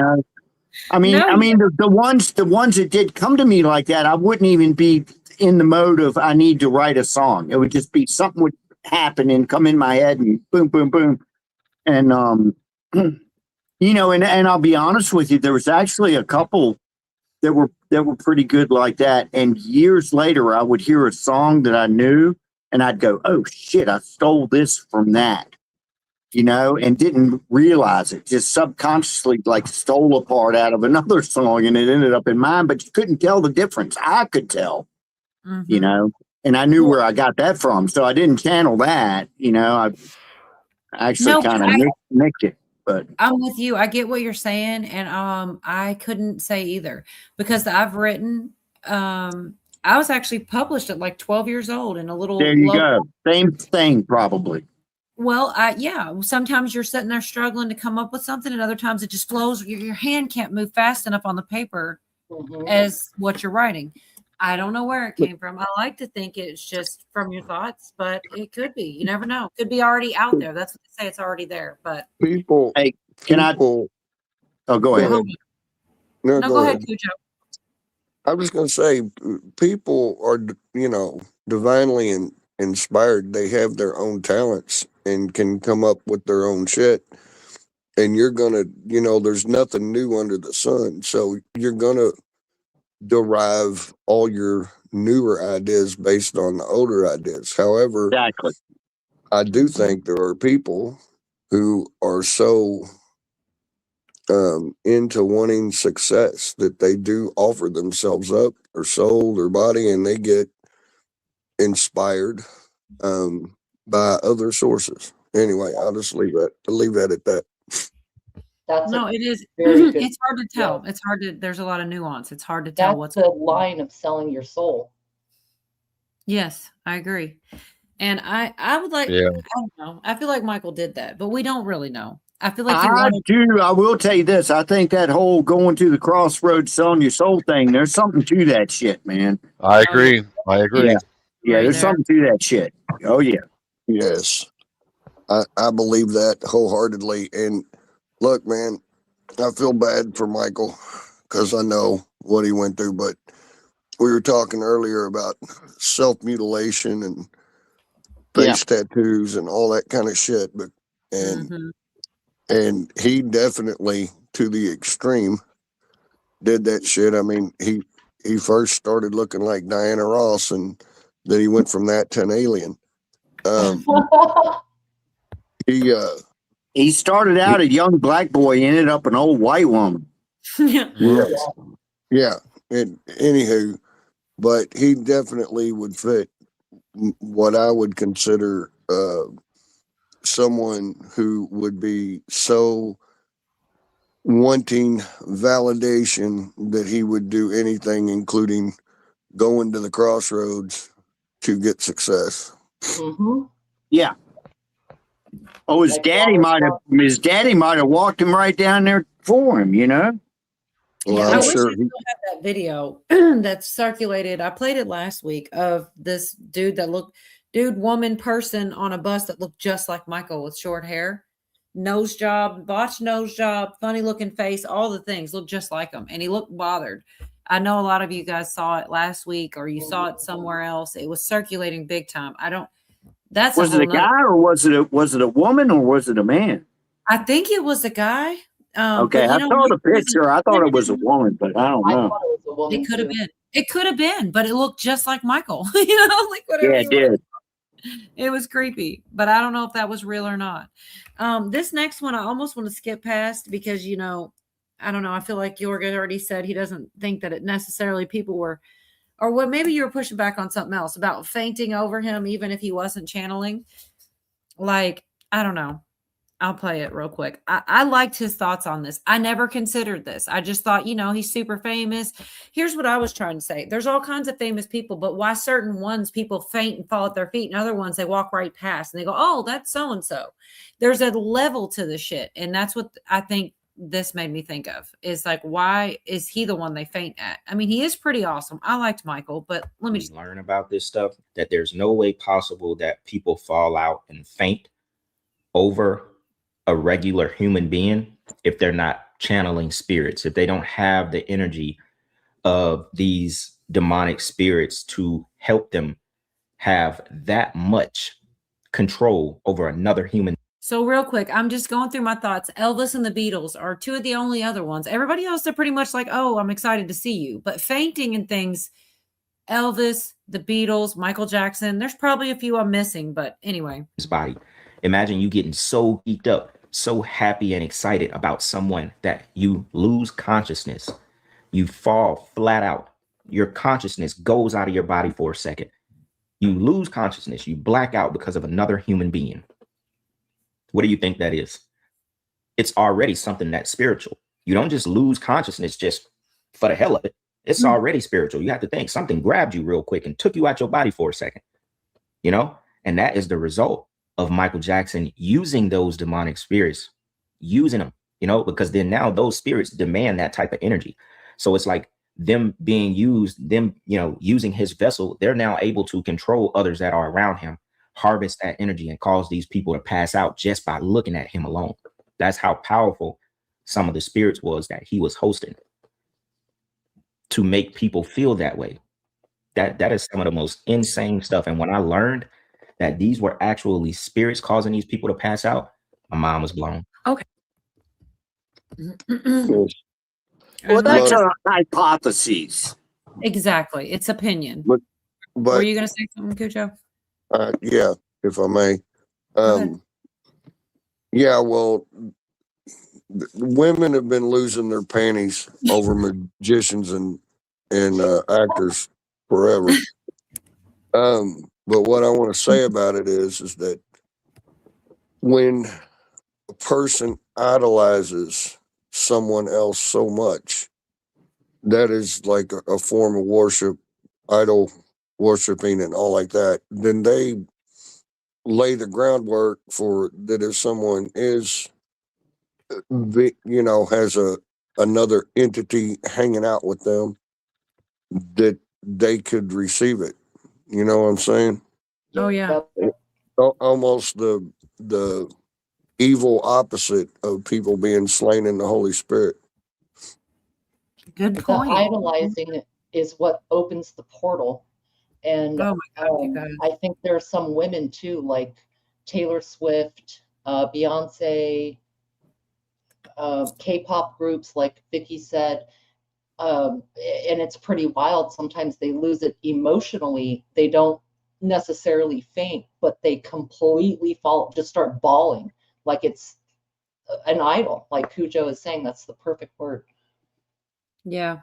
I mean, the ones that did come to me like that, I wouldn't even be in the mode of I need to write a song. It would just be something would happen and come in my head and boom, boom, boom. And and I'll be honest with you, there was actually a couple that were pretty good like that. And years later, I would hear a song that I knew, and I'd go, "Oh shit, I stole this from that," and didn't realize it. Just subconsciously, like stole a part out of another song, and it ended up in mine. But you couldn't tell the difference. I could tell, and I knew where I got that from. So I didn't channel that. I actually kind of nicked it. But I'm with you. I get what you're saying, and I couldn't say either because I've written. I was actually published at like 12 years old in a little. There you go. Same thing, probably. Well, yeah. Sometimes you're sitting there struggling to come up with something, and other times it just flows. Your hand can't move fast enough on the paper as what you're writing. I don't know where it came from. I like to think it's just from your thoughts, but it could be. You never know. It could be already out there. That's what they say. It's already there. But people, hey, Oh, go ahead. No, go ahead, Cujo. I was going to say, people are, divinely inspired. They have their own talents and can come up with their own shit. And you're going to, there's nothing new under the sun. So you're going to derive all your newer ideas based on the older ideas. However, exactly. I do think there are people who are so into wanting success that they do offer themselves up, their soul, their body, and they get inspired by other sources. Anyway, I'll just leave that at that. It is. It's hard to tell. It's hard to. There's a lot of nuance. It's hard to tell what's the line of selling your soul. Yes, I agree, and I would like. Yeah. I don't know. I feel like Michael did that, but we don't really know. I feel like I do. I will tell you this. I think that whole going to the crossroads, selling your soul thing. There's something to that shit, man. I agree. Yeah, there's something to that shit. Oh yeah. Yes, I believe that wholeheartedly. And look, man, I feel bad for Michael because I know what he went through, but we were talking earlier about self-mutilation and face tattoos and all that kind of shit, but and he definitely, to the extreme, did that shit. I mean, he first started looking like Diana Ross, and then he went from that to an alien. He started out a young black boy, ended up an old white woman. Yeah. And anywho, but he definitely would fit what I would consider someone who would be so wanting validation that he would do anything, including going to the crossroads to get success. Yeah. Oh, his daddy might have walked him right down there for him, you know? Well, I I'm wish sure I still had that video that's circulated. I played it last week of this woman, person on a bus that looked just like Michael with short hair, nose job, botched nose job, funny looking face, all the things looked just like him. And he looked bothered. I know a lot of you guys saw it last week or you saw it somewhere else. It was circulating big time. Was it a guy or was it a woman or was it a man? I think it was a guy. Okay, I saw the picture. I thought it was a woman, but I don't know. It could have been. It could have been, but it looked just like Michael. Like whatever. Yeah, it did. It was creepy, but I don't know if that was real or not. This next one I almost want to skip past because I don't know. I feel like Jorgen already said he doesn't think that it necessarily people were, or what? Maybe you were pushing back on something else about fainting over him, even if he wasn't channeling. Like I don't know. I'll play it real quick. I liked his thoughts on this. I never considered this. I just thought, he's super famous. Here's what I was trying to say. There's all kinds of famous people, but why certain ones people faint and fall at their feet and other ones they walk right past and they go, oh, that's so-and-so. There's a level to the shit. And that's what I think this made me think of is like, why is he the one they faint at? I mean, he is pretty awesome. I liked Michael, but let me just learn about this stuff, that there's no way possible that people fall out and faint over a regular human being if they're not channeling spirits, if they don't have the energy of these demonic spirits to help them have that much control over another human. So real quick, I'm just going through my thoughts. Elvis and the Beatles are two of the only other ones. Everybody else, they're pretty much like, oh, I'm excited to see you. But fainting and things, Elvis, the Beatles, Michael Jackson, there's probably a few I'm missing. But anyway. His body. Imagine you getting so geeked up, so happy and excited about someone that you lose consciousness. You fall flat out. Your consciousness goes out of your body for a second. You lose consciousness. You black out because of another human being. What do you think that is? It's already something that's spiritual. You don't just lose consciousness just for the hell of it. It's already spiritual. You have to think something grabbed you real quick and took you out your body for a second, and that is the result of Michael Jackson using those demonic spirits, using them, because then now those spirits demand that type of energy. So it's like them being used, using his vessel, they're now able to control others that are around him, harvest that energy and cause these people to pass out just by looking at him alone. That's how powerful some of the spirits was that he was hosting to make people feel that way. That is some of the most insane stuff. And when I learned that these were actually spirits causing these people to pass out, my mind was blown. Okay. Well, that's a hypothesis. Exactly. It's opinion. But were you going to say something, Cujo? Yeah, if I may. Yeah, well, women have been losing their panties over magicians and actors forever. But what I want to say about it is that when a person idolizes someone else so much, that is like a form of worship, idol worshiping and all like that, then they lay the groundwork for that if someone is, has another entity hanging out with them, that they could receive it. You know what I'm saying? Oh yeah. Almost the evil opposite of people being slain in the Holy Spirit. Good point. is what opens the portal. And Oh my God, you guys. I think there are some women too, like Taylor Swift, Beyonce, K-pop groups, like Vicky said. And it's pretty wild. Sometimes they lose it emotionally. They don't necessarily faint, but they completely just start bawling like it's an idol. Like Cujo is saying, that's the perfect word. Yeah,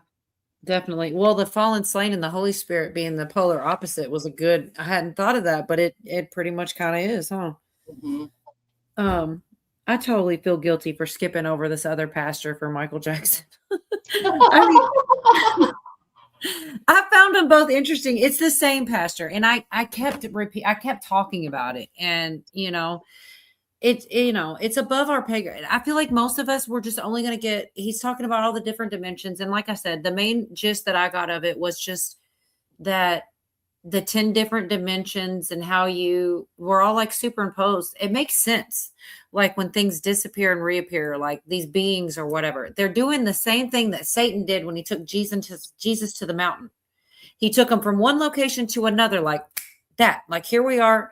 definitely. Well, the fallen slain and the Holy Spirit being the polar opposite was a good, I hadn't thought of that, but it pretty much kind of is, huh? Mm-hmm. I totally feel guilty for skipping over this other pastor for Michael Jackson. I mean, I found them both interesting. It's the same pastor, and I kept talking about it, and it's above our pay grade. I feel like most of us were just only going to get. He's talking about all the different dimensions, and like I said, the main gist that I got of it was just that the 10 different dimensions and how we're all like superimposed. It makes sense. Like when things disappear and reappear, like these beings or whatever, they're doing the same thing that Satan did when he took Jesus to the mountain. He took him from one location to another, like that, like here we are.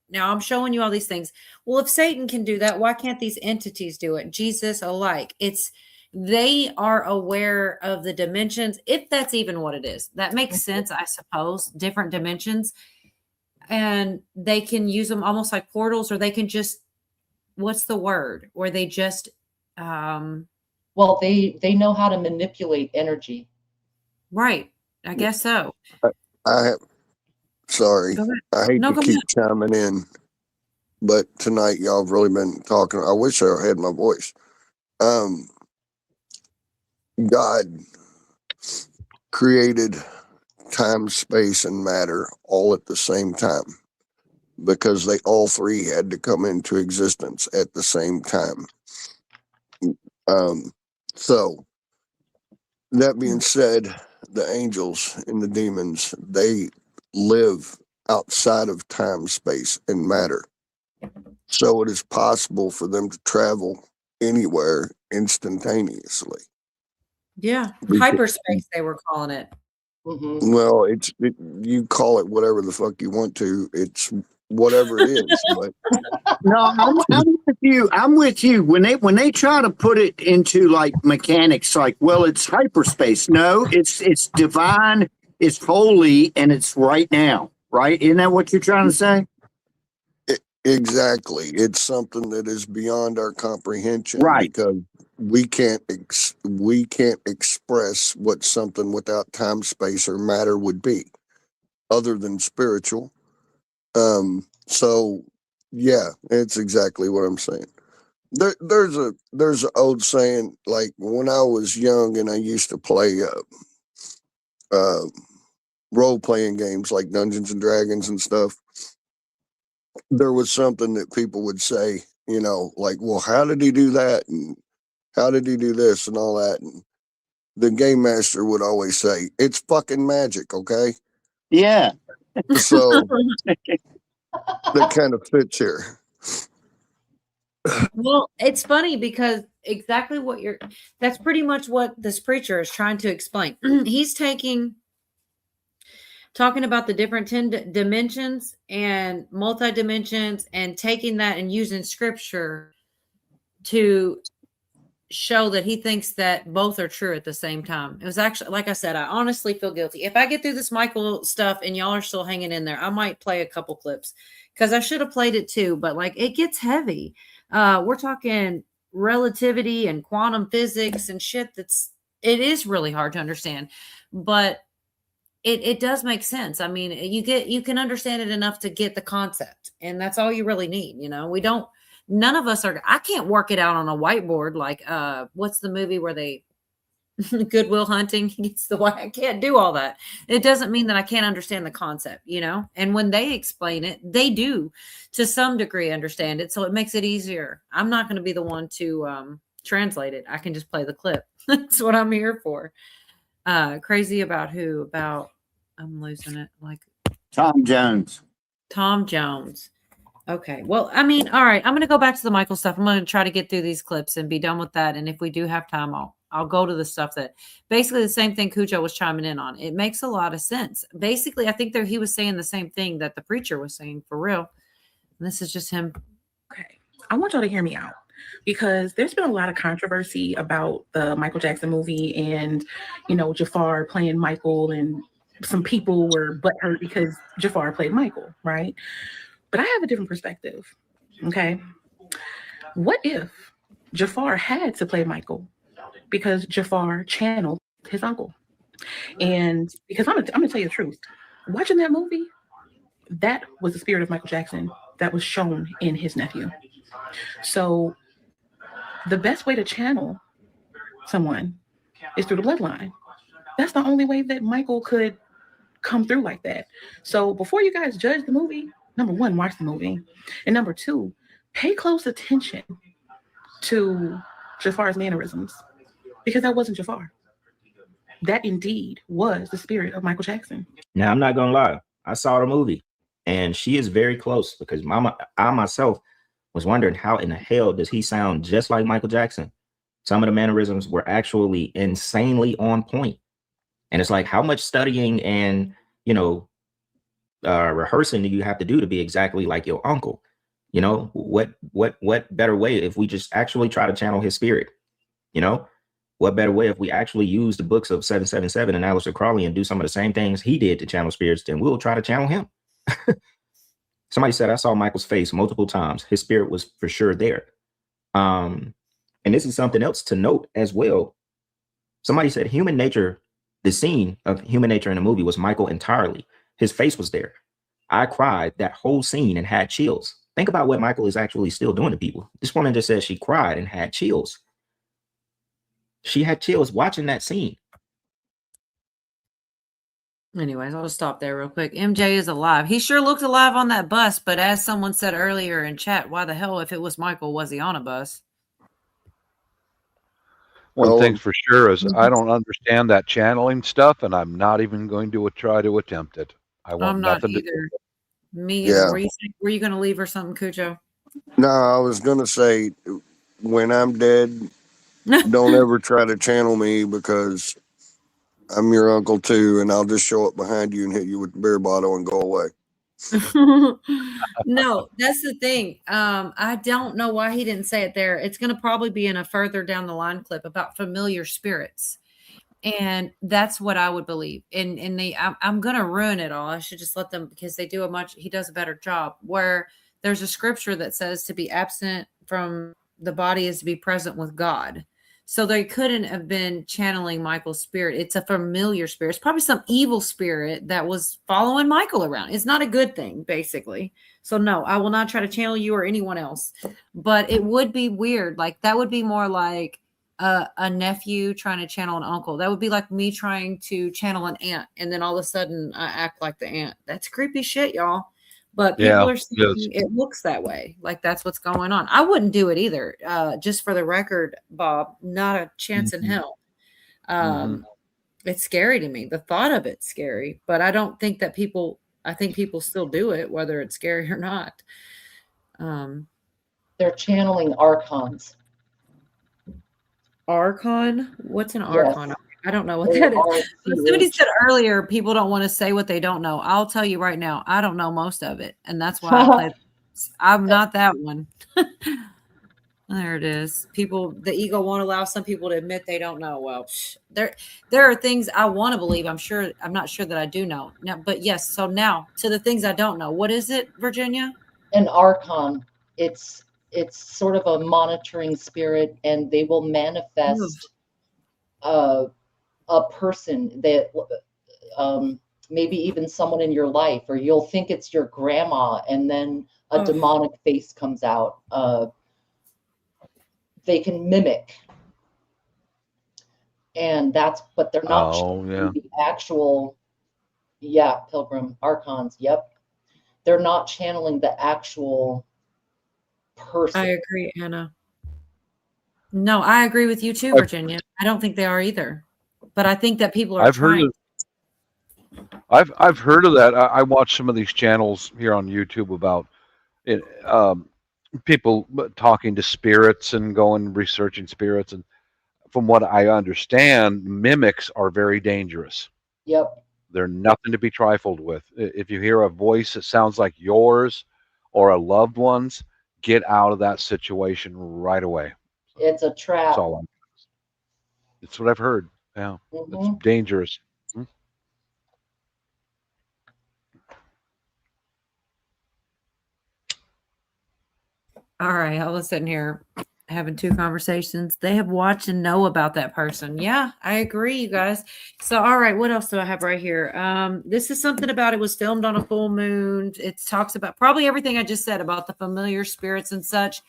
Now I'm showing you all these things. Well, if Satan can do that, why can't these entities do it? Jesus alike. They are aware of the dimensions, if that's even what it is. That makes sense, I suppose. Different dimensions. And they can use them almost like portals, or they can just, what's the word? Or they just well, they know how to manipulate energy. Right. I guess so. Sorry. I hate to keep chiming in, but tonight y'all have really been talking. I wish I had my voice. God created time, space, and matter all at the same time because they all three had to come into existence at the same time. So that being said, the angels and the demons, they live outside of time, space, and matter. So it is possible for them to travel anywhere instantaneously. Yeah. Hyperspace, they were calling it. Mm-hmm. Well, you call it whatever the fuck you want to. It's whatever it is. But no, I'm with you. I'm with you. When they try to put it into like mechanics, like, well, it's hyperspace. No, it's divine, it's holy, and it's right now. Right? Isn't that what you're trying to say? Exactly. It's something that is beyond our comprehension. Right. Because we can't express what something without time, space, or matter would be, other than spiritual. So yeah, it's exactly what I'm saying. There's an old saying, like when I was young and I used to play role playing games like Dungeons and Dragons and stuff. There was something that people would say, like, well, how did he do that? And how did he do this and all that? And the game master would always say, it's fucking magic. Okay. Yeah. So that kind of fits here. Well, it's funny because exactly that's pretty much what this preacher is trying to explain. He's talking about the different 10 dimensions and multi-dimensions and taking that and using scripture to show that he thinks that both are true at the same time. It was actually, like I said, I honestly feel guilty. If I get through this Michael stuff and y'all are still hanging in there, I might play a couple clips because I should have played it too, but like it gets heavy. We're talking relativity and quantum physics and shit it is really hard to understand, but it does make sense. I mean, you can understand it enough to get the concept, and that's all you really need. None of us I can't work it out on a whiteboard. Like, what's the movie where they Good Will Hunting gets the white? I can't do all that. It doesn't mean that I can't understand the concept, and when they explain it, they do to some degree understand it. So it makes it easier. I'm not going to be the one to translate it. I can just play the clip. That's what I'm here for. Crazy about who? About, I'm losing it. Like Tom Jones. Okay. Well, I mean, all right. I'm going to go back to the Michael stuff. I'm going to try to get through these clips and be done with that. And if we do have time, I'll go to the stuff that basically the same thing Cujo was chiming in on. It makes a lot of sense. Basically, I think that he was saying the same thing that the preacher was saying for real. And this is just him. Okay. I want y'all to hear me out because there's been a lot of controversy about the Michael Jackson movie and, Jafar playing Michael, and some people were butthurt because Jafar played Michael, right? But I have a different perspective. Okay. What if Jafar had to play Michael because Jafar channeled his uncle? And because I'm gonna tell you the truth, watching that movie, that was the spirit of Michael Jackson that was shown in his nephew. So the best way to channel someone is through the bloodline. That's the only way that Michael could come through like that. So before you guys judge the movie, number one, watch the movie. And number two, pay close attention to Jafar's mannerisms, because that wasn't Jafar. That indeed was the spirit of Michael Jackson. Now, I'm not going to lie. I saw the movie and she is very close, because I myself was wondering how in the hell does he sound just like Michael Jackson? Some of the mannerisms were actually insanely on point. And it's like, how much studying and, rehearsing do you have to do to be exactly like your uncle? What better way if we just actually try to channel his spirit? What better way if we actually use the books of 777 and Aleister Crowley and do some of the same things he did to channel spirits, then we'll try to channel him. Somebody said, I saw Michael's face multiple times. His spirit was for sure there. And this is something else to note as well. Somebody said human nature, the scene of human nature in the movie was Michael entirely. His face was there. I cried that whole scene and had chills. Think about what Michael is actually still doing to people. This woman just said she cried and had chills. She had chills watching that scene. Anyways, I'll just stop there real quick. MJ is alive. He sure looked alive on that bus, but as someone said earlier in chat, why the hell, if it was Michael, was he on a bus? One thing for sure is I don't understand that channeling stuff, and I'm not even going to try to attempt it. I want I'm not nothing to either. do. Me Yeah. either. Were you going to leave or something, Cujo? No, I was gonna say, when I'm dead, don't ever try to channel me, because I'm your uncle too, and I'll just show up behind you and hit you with the beer bottle and go away. No, that's the thing. I don't know why he didn't say it there. It's going to probably be in a further down the line clip about familiar spirits. And that's what I would believe. I'm going to ruin it all. I should just let them, because he does a better job, where there's a scripture that says to be absent from the body is to be present with God. So they couldn't have been channeling Michael's spirit. It's a familiar spirit. It's probably some evil spirit that was following Michael around. It's not a good thing, basically. So no, I will not try to channel you or anyone else. But it would be weird. Like, that would be more like a nephew trying to channel an uncle. That would be like me trying to channel an aunt, and then all of a sudden I act like the aunt. That's creepy shit, y'all. But people are saying it looks that way. Like, that's what's going on. I wouldn't do it either. Just for the record, Bob, not a chance in hell. It's scary to me. The thought of it's scary, but I don't think that I think people still do it, whether it's scary or not. They're channeling archons. Archon? What's an Yes. archon? I don't know what that is. Somebody said earlier, people don't want to say what they don't know. I'll tell you right now, I don't know most of it. And that's why I play. I'm not that one. There it is. The ego won't allow some people to admit they don't know. Well, there are things I want to believe. I'm not sure that I do know. Now, but yes. So now to the things I don't know. What is it, Virginia? An archon. It's sort of a monitoring spirit, and they will manifest a person that maybe even someone in your life, or you'll think it's your grandma, and then a demonic face comes out. They can mimic, and but they're not the actual. Yeah, pilgrim archons. Yep, they're not channeling the actual person. I agree, Anna. No, I agree with you too, Virginia. I don't think they are either, but I think that people are trying. I've heard of that. I watch some of these channels here on YouTube about it. People talking to spirits and going researching spirits, and from what I understand, mimics are very dangerous. Yep. They're nothing to be trifled with. If you hear a voice that sounds like yours or a loved one's, get out of that situation right away. It's a trap. That's all it's what I've heard. Yeah, it's dangerous. All right, I was sitting here having two conversations. They have watched and know about that person. Yeah, I agree, you guys. So, all right, what else do I have right here? This is something about it was filmed on a full moon. It talks about probably everything I just said about the familiar spirits and such,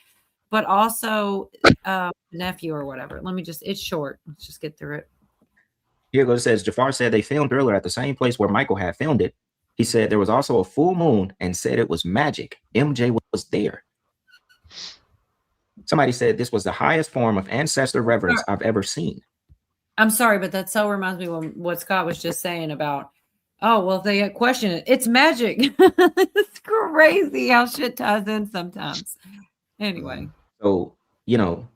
but also nephew or whatever. Let me just, it's short. Let's just get through it. Here goes, it says, Jafar said they filmed earlier at the same place where Michael had filmed it. He said there was also a full moon and said it was magic. MJ was there. Somebody said this was the highest form of ancestor reverence I've ever seen. I'm sorry, but that so reminds me of what Scott was just saying about, oh, well, if they question it, it's magic. It's crazy how shit ties in sometimes. Anyway. So, you know,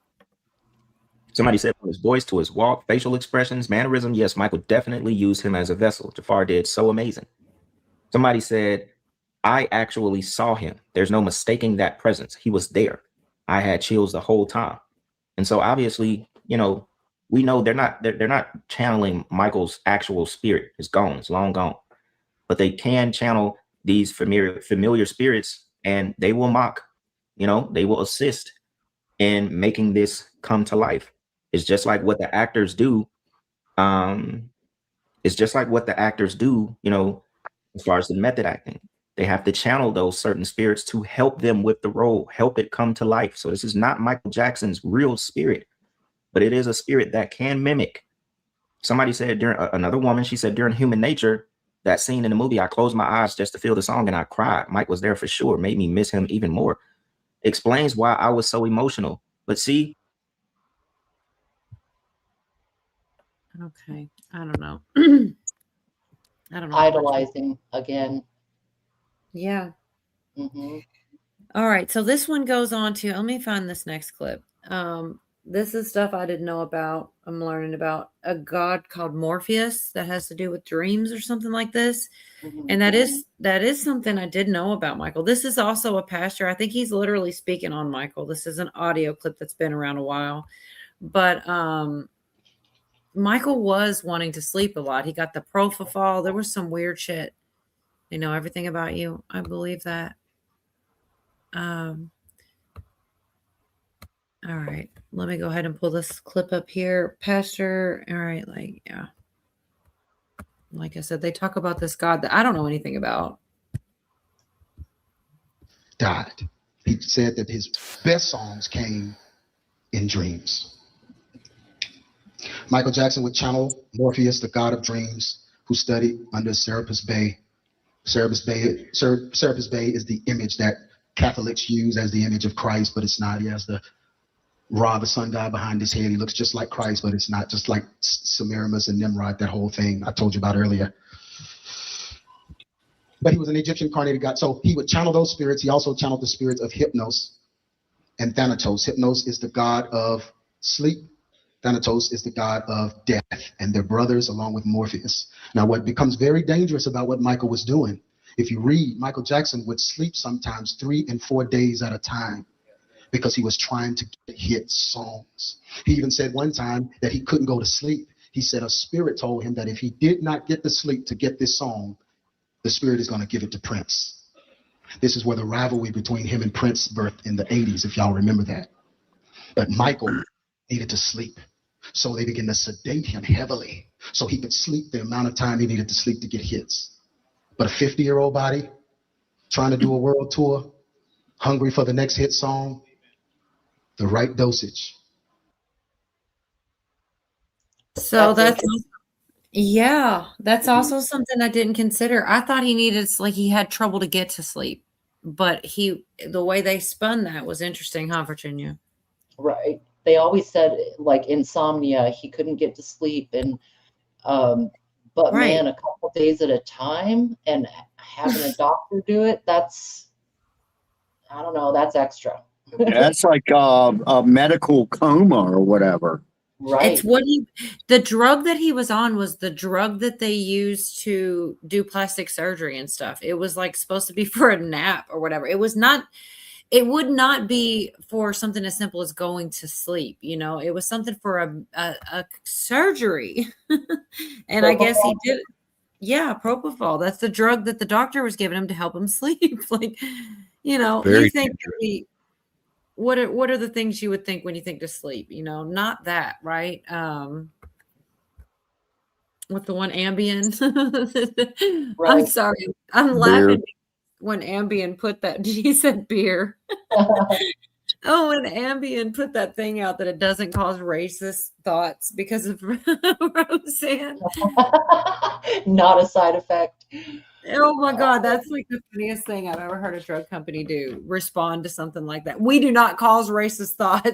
somebody said from his voice to his walk, facial expressions, mannerism, yes, Michael definitely used him as a vessel. Jafar did so amazing. Somebody said, I actually saw him. There's no mistaking that presence. He was there. I had chills the whole time. And so obviously, you know, we know they're not channeling Michael's actual spirit. It's gone. It's long gone. But they can channel these familiar spirits, and they will mock, you know, they will assist in making this come to life. It's just like what the actors do. It's just like what the actors do, you know, as far as the method acting. They have to channel those certain spirits to help them with the role, help it come to life. So this is not Michael Jackson's real spirit, but it is a spirit that can mimic. Somebody said during another woman, she said during Human Nature, that scene in the movie, I closed my eyes just to feel the song and I cried. Mike was there for sure, made me miss him even more. Explains why I was so emotional. But see. Okay. I don't know. I don't know. Idolizing again. Yeah. Mm-hmm. All right. So this one goes on to, let me find this next clip. This is stuff I didn't know about. I'm learning about a god called Morpheus that has to do with dreams or something like this. Mm-hmm. And that is something I did know about Michael. This is also a pastor. I think he's literally speaking on Michael. This is an audio clip that's been around a while. But Michael was wanting to sleep a lot. He got the propofol. There was some weird shit. They know everything about you. I believe that. All right. Let me go ahead and pull this clip up here. Pastor. All right. Yeah. Like I said, they talk about this God that I don't know anything about. Died. He said that his best songs came in dreams. Michael Jackson would channel Morpheus, the god of dreams, who studied under Serapis Bey. Serapis Bey is the image that Catholics use as the image of Christ, but it's not. He has the Ra, the sun god, behind his head. He looks just like Christ, but it's not, just like Semiramis and Nimrod, that whole thing I told you about earlier. But he was an Egyptian incarnated god. So he would channel those spirits. He also channeled the spirits of Hypnos and Thanatos. Hypnos is the god of sleep. Thanatos is the god of death, and they're brothers along with Morpheus. Now, what becomes very dangerous about what Michael was doing, if you read, Michael Jackson would sleep sometimes 3 and 4 days at a time because he was trying to get hit songs. He even said one time that he couldn't go to sleep. He said a spirit told him that if he did not get the sleep to get this song, the spirit is going to give it to Prince. This is where the rivalry between him and Prince birthed in the 80s, if y'all remember that. But Michael needed to sleep. So they began to sedate him heavily so he could sleep the amount of time he needed to sleep to get hits. But a 50-year-old body trying to do a world tour, hungry for the next hit song, the right dosage. So that's also something I didn't consider. I thought he needed, like, he had trouble to get to sleep, but the way they spun that was interesting, huh, Virginia? Right. They always said, like, insomnia, he couldn't get to sleep, and but Right. man, a couple days at a time and having a doctor do it, that's, I don't know, that's extra. That's like a medical coma or whatever. Right. It's what the drug that he was on was the drug that they used to do plastic surgery and stuff. It was like supposed to be for a nap or whatever. It was not, it would not be for something as simple as going to sleep. You know, it was something for a surgery. And I guess he did. Yeah, propofol. That's the drug that the doctor was giving him to help him sleep. Like, you know, Very you think what are the things you would think when you think to sleep? You know, not that, right? With the one Ambien. I'm Right. sorry. I'm laughing when Ambien put that. He said beer. Oh, when Ambien put that thing out that it doesn't cause racist thoughts because of Roseanne. Not a side effect. Oh my God, that's like the funniest thing I've ever heard a drug company do. Respond to something like that. We do not cause racist thought.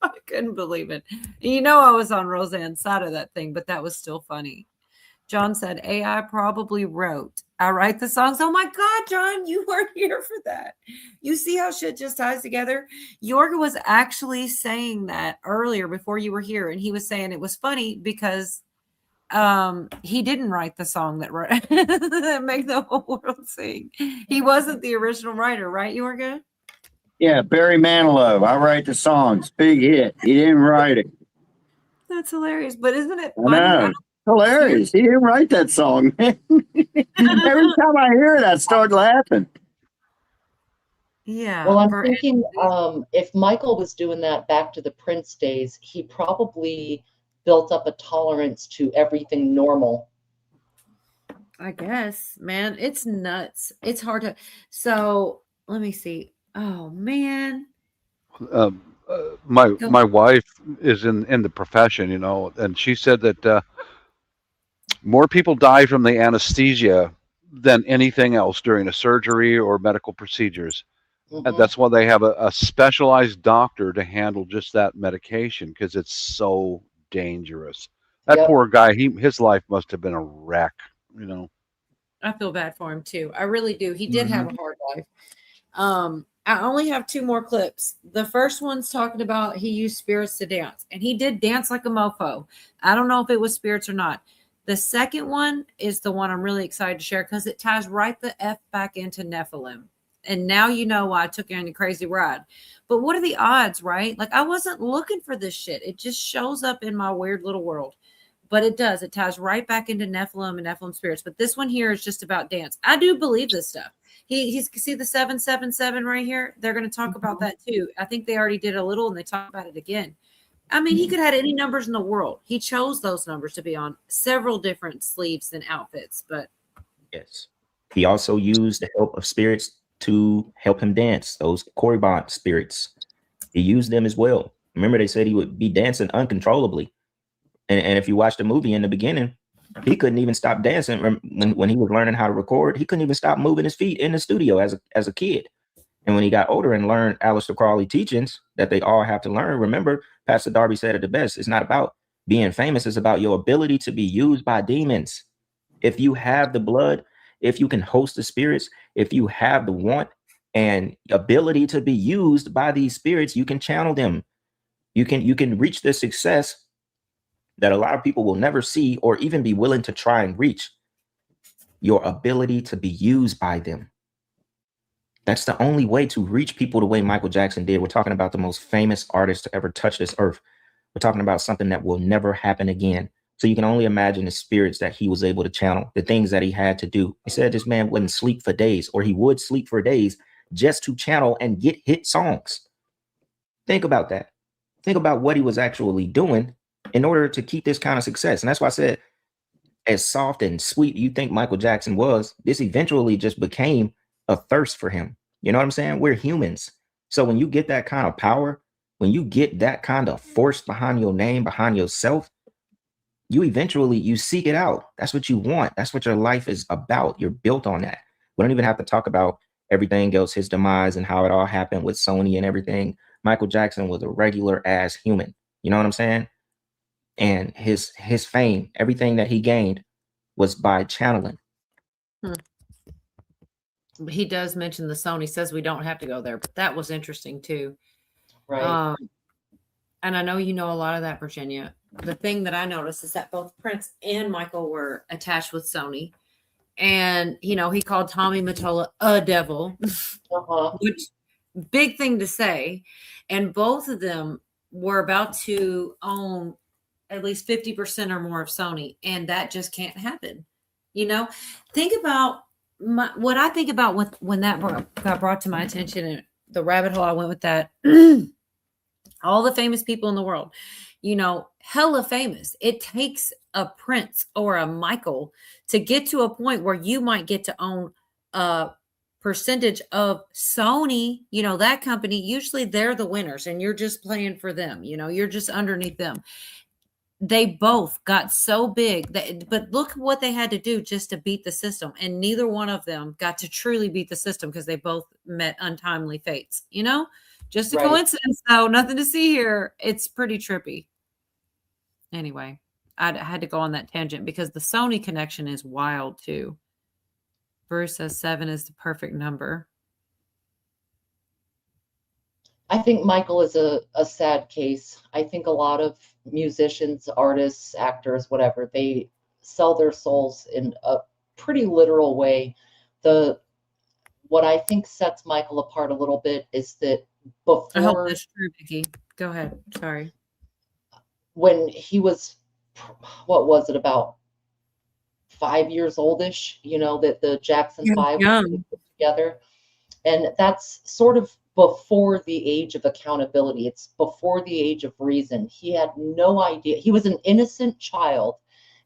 I couldn't believe it. You know, I was on Roseanne's side of that thing, but that was still funny. John said, AI probably wrote, I write the songs. Oh my God, John, you weren't here for that. You see how shit just ties together? Yorga was actually saying that earlier before you were here. And he was saying it was funny because he didn't write the song that that make the whole world sing. He wasn't the original writer, right, Yorga? Yeah, Barry Manilow. I write the songs. Big hit. He didn't write it. That's hilarious. But isn't it I funny? know. Hilarious. He didn't write that song. Every time I hear it, I start laughing. Yeah. Well, I'm thinking if Michael was doing that back to the Prince days, he probably built up a tolerance to everything normal. I guess, man, it's nuts. It's hard to. So let me see. Oh man. My wife is in the profession, you know, and she said that more people die from the anesthesia than anything else during a surgery or medical procedures. And that's why they have a specialized doctor to handle just that medication because it's so dangerous. That poor guy, his life must have been a wreck, you know. I feel bad for him too. I really do. He did have a hard life. I only have 2 more clips. The first one's talking about he used spirits to dance, and he did dance like a mofo. I don't know if it was spirits or not. The second one is the one I'm really excited to share because it ties right the F back into Nephilim. And now you know why I took you on a crazy ride. But what are the odds, right? Like, I wasn't looking for this shit. It just shows up in my weird little world. But it does. It ties right back into Nephilim and Nephilim spirits. But this one here is just about dance. I do believe this stuff. He's see the 777 right here. They're going to talk about that too. I think they already did a little and they talk about it again. I mean, he could have had any numbers in the world. He chose those numbers to be on several different sleeves and outfits. But yes, he also used the help of spirits to help him dance. Those Korriban spirits, he used them as well. Remember, they said he would be dancing uncontrollably. And if you watch the movie in the beginning, he couldn't even stop dancing when he was learning how to record. He couldn't even stop moving his feet in the studio as a kid. And when he got older and learned Aleister Crowley teachings that they all have to learn, remember, Pastor Darby said it the best. It's not about being famous. It's about your ability to be used by demons. If you have the blood, if you can host the spirits, if you have the want and ability to be used by these spirits, you can channel them. You can reach the success that a lot of people will never see or even be willing to try and reach. Your ability to be used by them. That's the only way to reach people the way Michael Jackson did. We're talking about the most famous artist to ever touch this earth. We're talking about something that will never happen again. So you can only imagine the spirits that he was able to channel, the things that he had to do. He said this man wouldn't sleep for days, or he would sleep for days just to channel and get hit songs. Think about that. Think about what he was actually doing in order to keep this kind of success. And that's why I said, as soft and sweet you think Michael Jackson was, this eventually just became a thirst for him. You know what I'm saying? We're humans. So when you get that kind of power, when you get that kind of force behind your name, behind yourself, you seek it out. That's what you want. That's what your life is about. You're built on that. We don't even have to talk about everything else, his demise and how it all happened with Sony and everything. Michael Jackson was a regular ass human. You know what I'm saying? And his fame, everything that he gained was by channeling. he does mention the Sony, says we don't have to go there, but that was interesting too. Right. and I know you know a lot of that, Virginia. The thing that I noticed is that both Prince and Michael were attached with Sony. And, he called Tommy Mottola a devil, which big thing to say. And both of them were about to own at least 50% or more of Sony. And that just can't happen. Think about what I think about when that got brought to my attention and the rabbit hole I went with that. All the famous people in the world, hella famous. It takes a Prince or a Michael to get to a point where you might get to own a percentage of Sony, that company. Usually they're the winners and you're just playing for them. You're just underneath them. They both got so big but look what they had to do just to beat the system. And neither one of them got to truly beat the system because they both met untimely fates, just a coincidence though. Nothing to see here. It's pretty trippy. Anyway, I had to go on that tangent because the Sony connection is wild too. Bruce says 7 is the perfect number. I think Michael is a sad case. I think a lot of musicians, artists, actors, whatever, they sell their souls in a pretty literal way. What I think sets Michael apart a little bit is that before, I hope that's true, Vicky. Go ahead. Sorry. When he was, what was it, about 5 years oldish, that the Jackson 5 was put together. And that's sort of before the age of accountability. It's before the age of reason. He had no idea. He was an innocent child,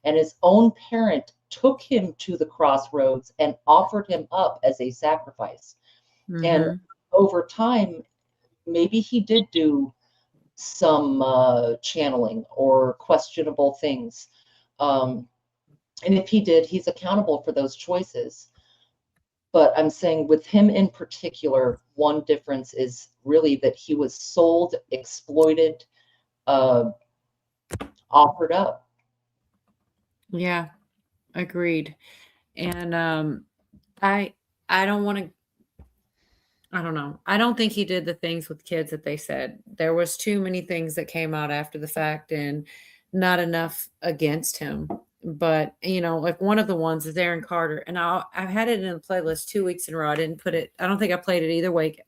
and his own parent took him to the crossroads and offered him up as a sacrifice. Mm-hmm. And over time, maybe he did do some channeling or questionable things. And if he did, he's accountable for those choices. But I'm saying with him in particular, one difference is really that he was sold, exploited, offered up. Yeah, agreed. And I don't want to, I don't know. I don't think he did the things with kids that they said. There was too many things that came out after the fact and not enough against him. But, like one of the ones is Aaron Carter. And I've had it in a playlist 2 weeks in a row. I didn't put it, I don't think I played it either week.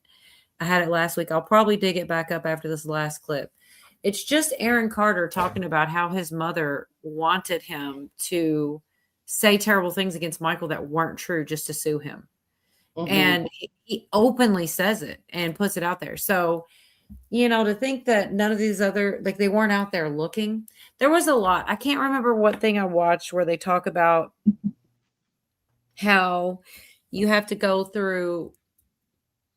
I had it last week. I'll probably dig it back up after this last clip. It's just Aaron Carter talking about how his mother wanted him to say terrible things against Michael that weren't true just to sue him. Mm-hmm. And he openly says it and puts it out there. So, to think that none of these other, like they weren't out there looking. There was a lot. I can't remember what thing I watched where they talk about how you have to go through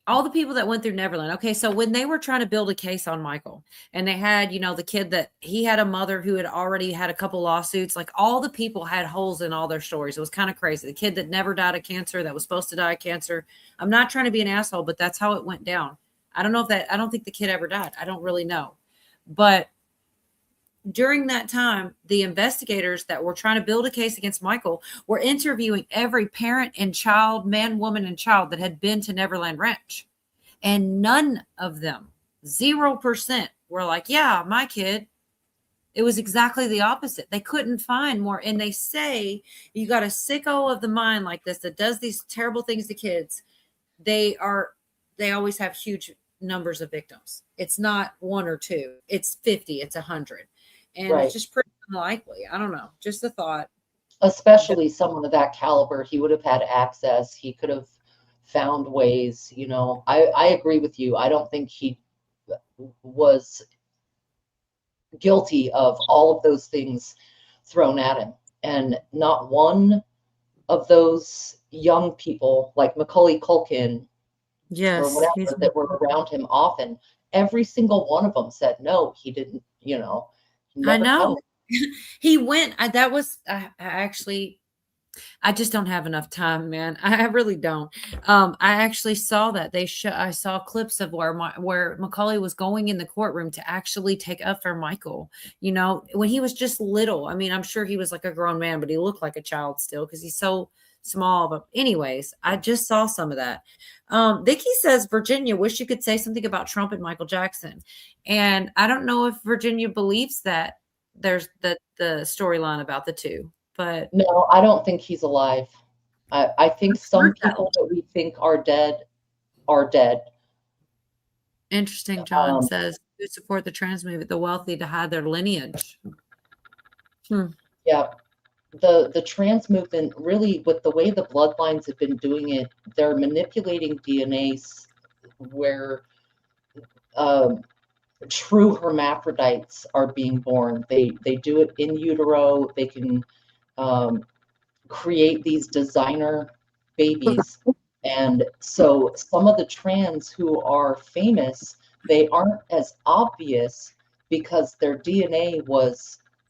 all the people that went through Neverland. Okay, so when they were trying to build a case on Michael and they had, the kid that he had a mother who had already had a couple lawsuits, like all the people had holes in all their stories. It was kind of crazy. The kid that never died of cancer, that was supposed to die of cancer. I'm not trying to be an asshole, but that's how it went down. I don't think the kid ever died. I don't really know. But during that time, the investigators that were trying to build a case against Michael were interviewing every parent and child, man, woman, and child that had been to Neverland Ranch. And none of them, 0%, were like, yeah, my kid. It was exactly the opposite. They couldn't find more. And they say you got a sicko of the mind like this that does these terrible things to kids. They always have huge numbers of victims. It's not 1 or 2. It's 50. It's 100. And It's just pretty unlikely. I don't know. Just a thought. Especially someone of that caliber, he would have had access. He could have found ways, I agree with you. I don't think he was guilty of all of those things thrown at him. And not one of those young people like Macaulay Culkin, yes, or whatever, that were around him often, every single one of them said, no, he didn't, I know. He went, I just don't have enough time, man. I really don't. I actually saw that I saw clips of where Macaulay was going in the courtroom to actually take up for Michael, when he was just little. I mean, I'm sure he was like a grown man, but he looked like a child still because he's so small. But anyways, I just saw some of that. Vicky says, Virginia, wish you could say something about Trump and Michael Jackson. And I don't know if Virginia believes that there's the storyline about the two, but no, I don't think he's alive. I think some people that we think are dead are dead. Interesting. John says, who support the trans movement, the wealthy to hide their lineage. Yeah. The trans movement, really, with the way the bloodlines have been doing it, they're manipulating DNAs where true hermaphrodites are being born. They do it in utero. They can create these designer babies. And so some of the trans who are famous, they aren't as obvious because their DNA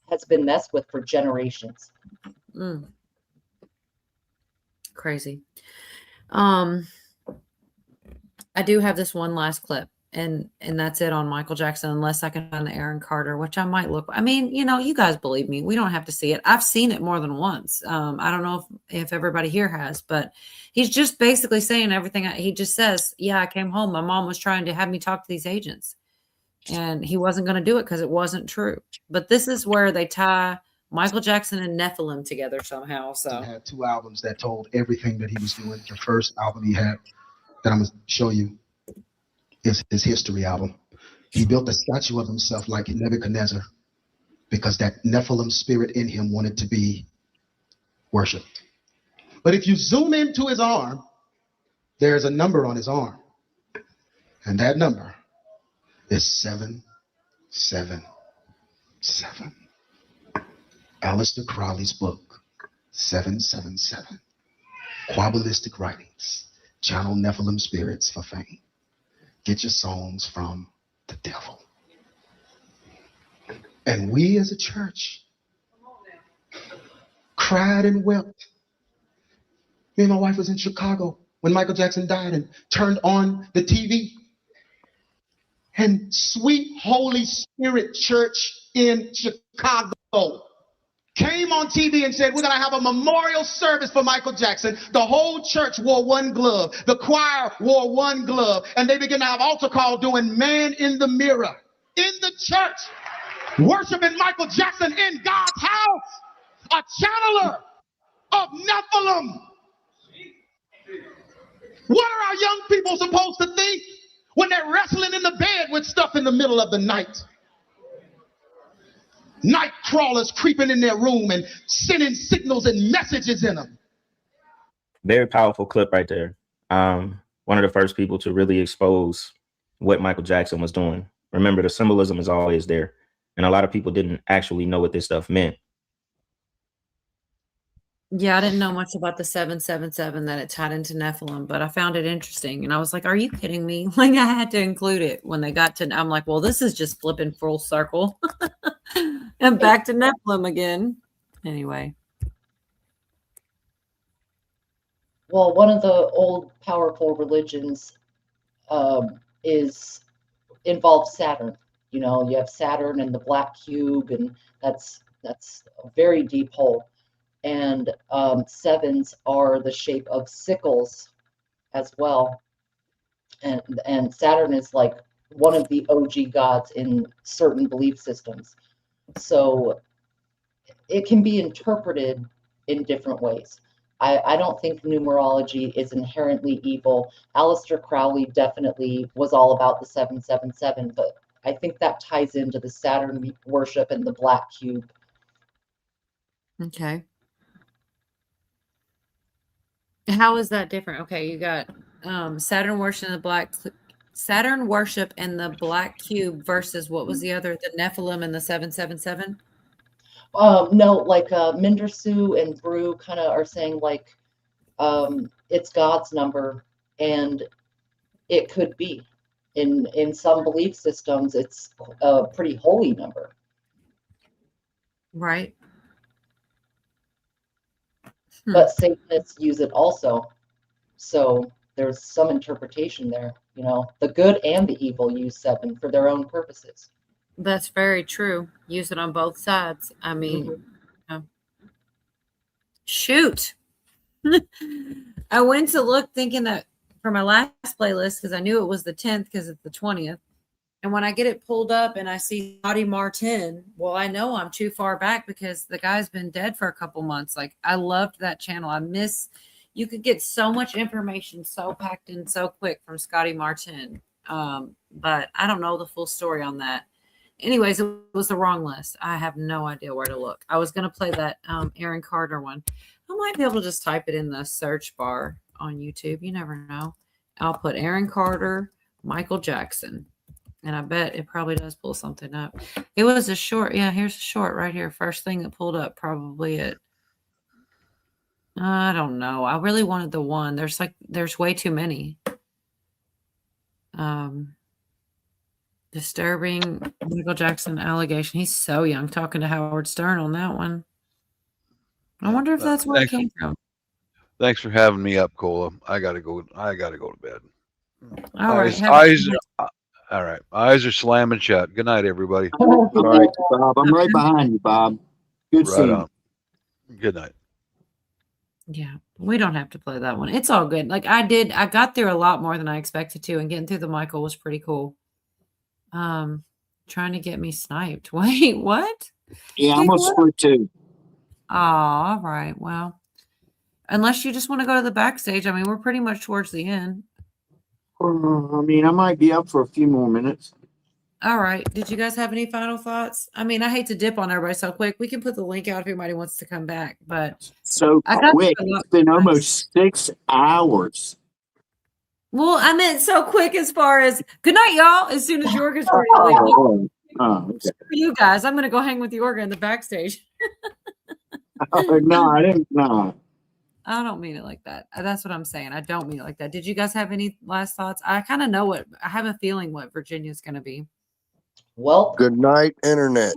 has been messed with for generations. Crazy. I do have this one last clip, and that's it on Michael Jackson, unless I can find the Aaron Carter, which I might look. I mean, you guys believe me. We don't have to see it. I've seen it more than once. I don't know if everybody here has, but he's just basically saying everything. He just says, yeah, I came home. My mom was trying to have me talk to these agents, and he wasn't going to do it because it wasn't true. But this is where they tie Michael Jackson and Nephilim together somehow. So he had 2 albums that told everything that he was doing. The first album he had that I'm going to show you is his history album. He built a statue of himself like Nebuchadnezzar because that Nephilim spirit in him wanted to be worshipped. But if you zoom into his arm, there's a number on his arm. And that number is 777. Aleister Crowley's book, 777. Quabbalistic writings. Channel Nephilim spirits for fame. Get your songs from the devil. And we as a church cried and wept. Me and my wife was in Chicago when Michael Jackson died and turned on the TV. And Sweet Holy Spirit Church in Chicago came on TV and said, we're going to have a memorial service for Michael Jackson. The whole church wore one glove. The choir wore one glove. And they began to have altar call doing Man in the Mirror in the church, worshiping Michael Jackson in God's house, a channeler of Nephilim. What are our young people supposed to think when they're wrestling in the bed with stuff in the middle of the night? Night crawlers creeping in their room and sending signals and messages in them. Very powerful clip right there. One of the first people to really expose what Michael Jackson was doing. Remember, the symbolism is always there. And a lot of people didn't actually know what this stuff meant. yeah, I didn't know much about the 777 that it tied into Nephilim, but I found it interesting. And I was like, are you kidding me? Like, I had to include it when they got to, I'm like, well, this is just flipping full circle. And back to Nephilim again. Anyway. Well, one of the old powerful religions involves Saturn. You have Saturn and the black cube, and that's a very deep hole. And sevens are the shape of sickles as well. And Saturn is like one of the OG gods in certain belief systems. So it can be interpreted in different ways. I don't think numerology is inherently evil. Aleister Crowley definitely was all about the 777, but I think that ties into the Saturn worship and the black cube. Okay. How is that different? Okay, you got Saturn worship and the black cube versus what was the other? The Nephilim and the 777? No, like Minder Sue and Brew kind of are saying like it's God's number, and it could be. In some belief systems, it's a pretty holy number. Right. But Satanists use it also. So there's some interpretation there. The good and the evil use 7 for their own purposes. That's very true. Use it on both sides. I mean, shoot. I went to look thinking that for my last playlist, because I knew it was the 10th because it's the 20th. And when I get it pulled up and I see Scotty Martin, well, I know I'm too far back because the guy's been dead for a couple months. Like, I loved that channel. You could get so much information so packed in so quick from Scotty Martin. But I don't know the full story on that. Anyways, it was the wrong list. I have no idea where to look. I was going to play that Aaron Carter one. I might be able to just type it in the search bar on YouTube. You never know. I'll put Aaron Carter, Michael Jackson. And I bet it probably does pull something up. It was a short. Yeah, here's a short right here. First thing that pulled up, probably it. I don't know. I really wanted the one. There's way too many. Disturbing Michael Jackson allegation. He's so young. Talking to Howard Stern on that one. I wonder if that's where it came from. Thanks for having me up, Cola. I gotta go to bed. All right. All right. Eyes are slamming shut. Good night, everybody. All right, Bob. I'm right behind you, Bob. Good Right seeing on. you. Good night. Yeah, we don't have to play that one. It's all good. Like I got through a lot more than I expected to, and getting through the Michael was pretty cool. Trying to get me sniped. Wait, what? Yeah, I'm gonna split too. Oh, all right. Well, unless you just want to go to the backstage. I mean, we're pretty much towards the end. I mean, I might be up for a few more minutes. All right. Did you guys have any final thoughts? I mean, I hate to dip on everybody so quick. We can put the link out if anybody wants to come back, but So quick. It's been almost 6 hours. Well, I meant so quick as far as good night, y'all. As soon as Yorga's ready, Okay. for you guys, I'm gonna go hang with Yorga in the backstage. No, I didn't. No. I don't mean it like that. That's what I'm saying. I don't mean it like that. Did you guys have any last thoughts? I kind of know I have a feeling what Virginia's going to be. Well, good night, internet.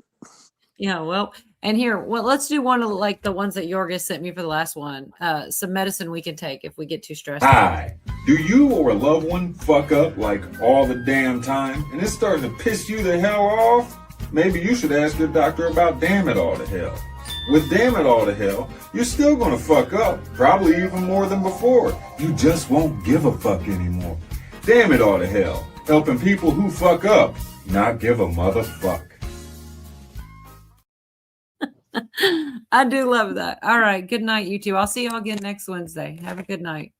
Yeah, well, and here, let's do one of like the ones that Yorga sent me for the last one. Some medicine we can take if we get too stressed. Hi. Do you or a loved one fuck up like all the damn time and it's starting to piss you the hell off? Maybe you should ask your doctor about damn it all to hell. With damn it all to hell, you're still gonna fuck up, probably even more than before. You just won't give a fuck anymore. Damn it all to hell, helping people who fuck up not give a motherfuck. I do love that. All right. Good night, you two. I'll see y'all again next Wednesday. Have a good night.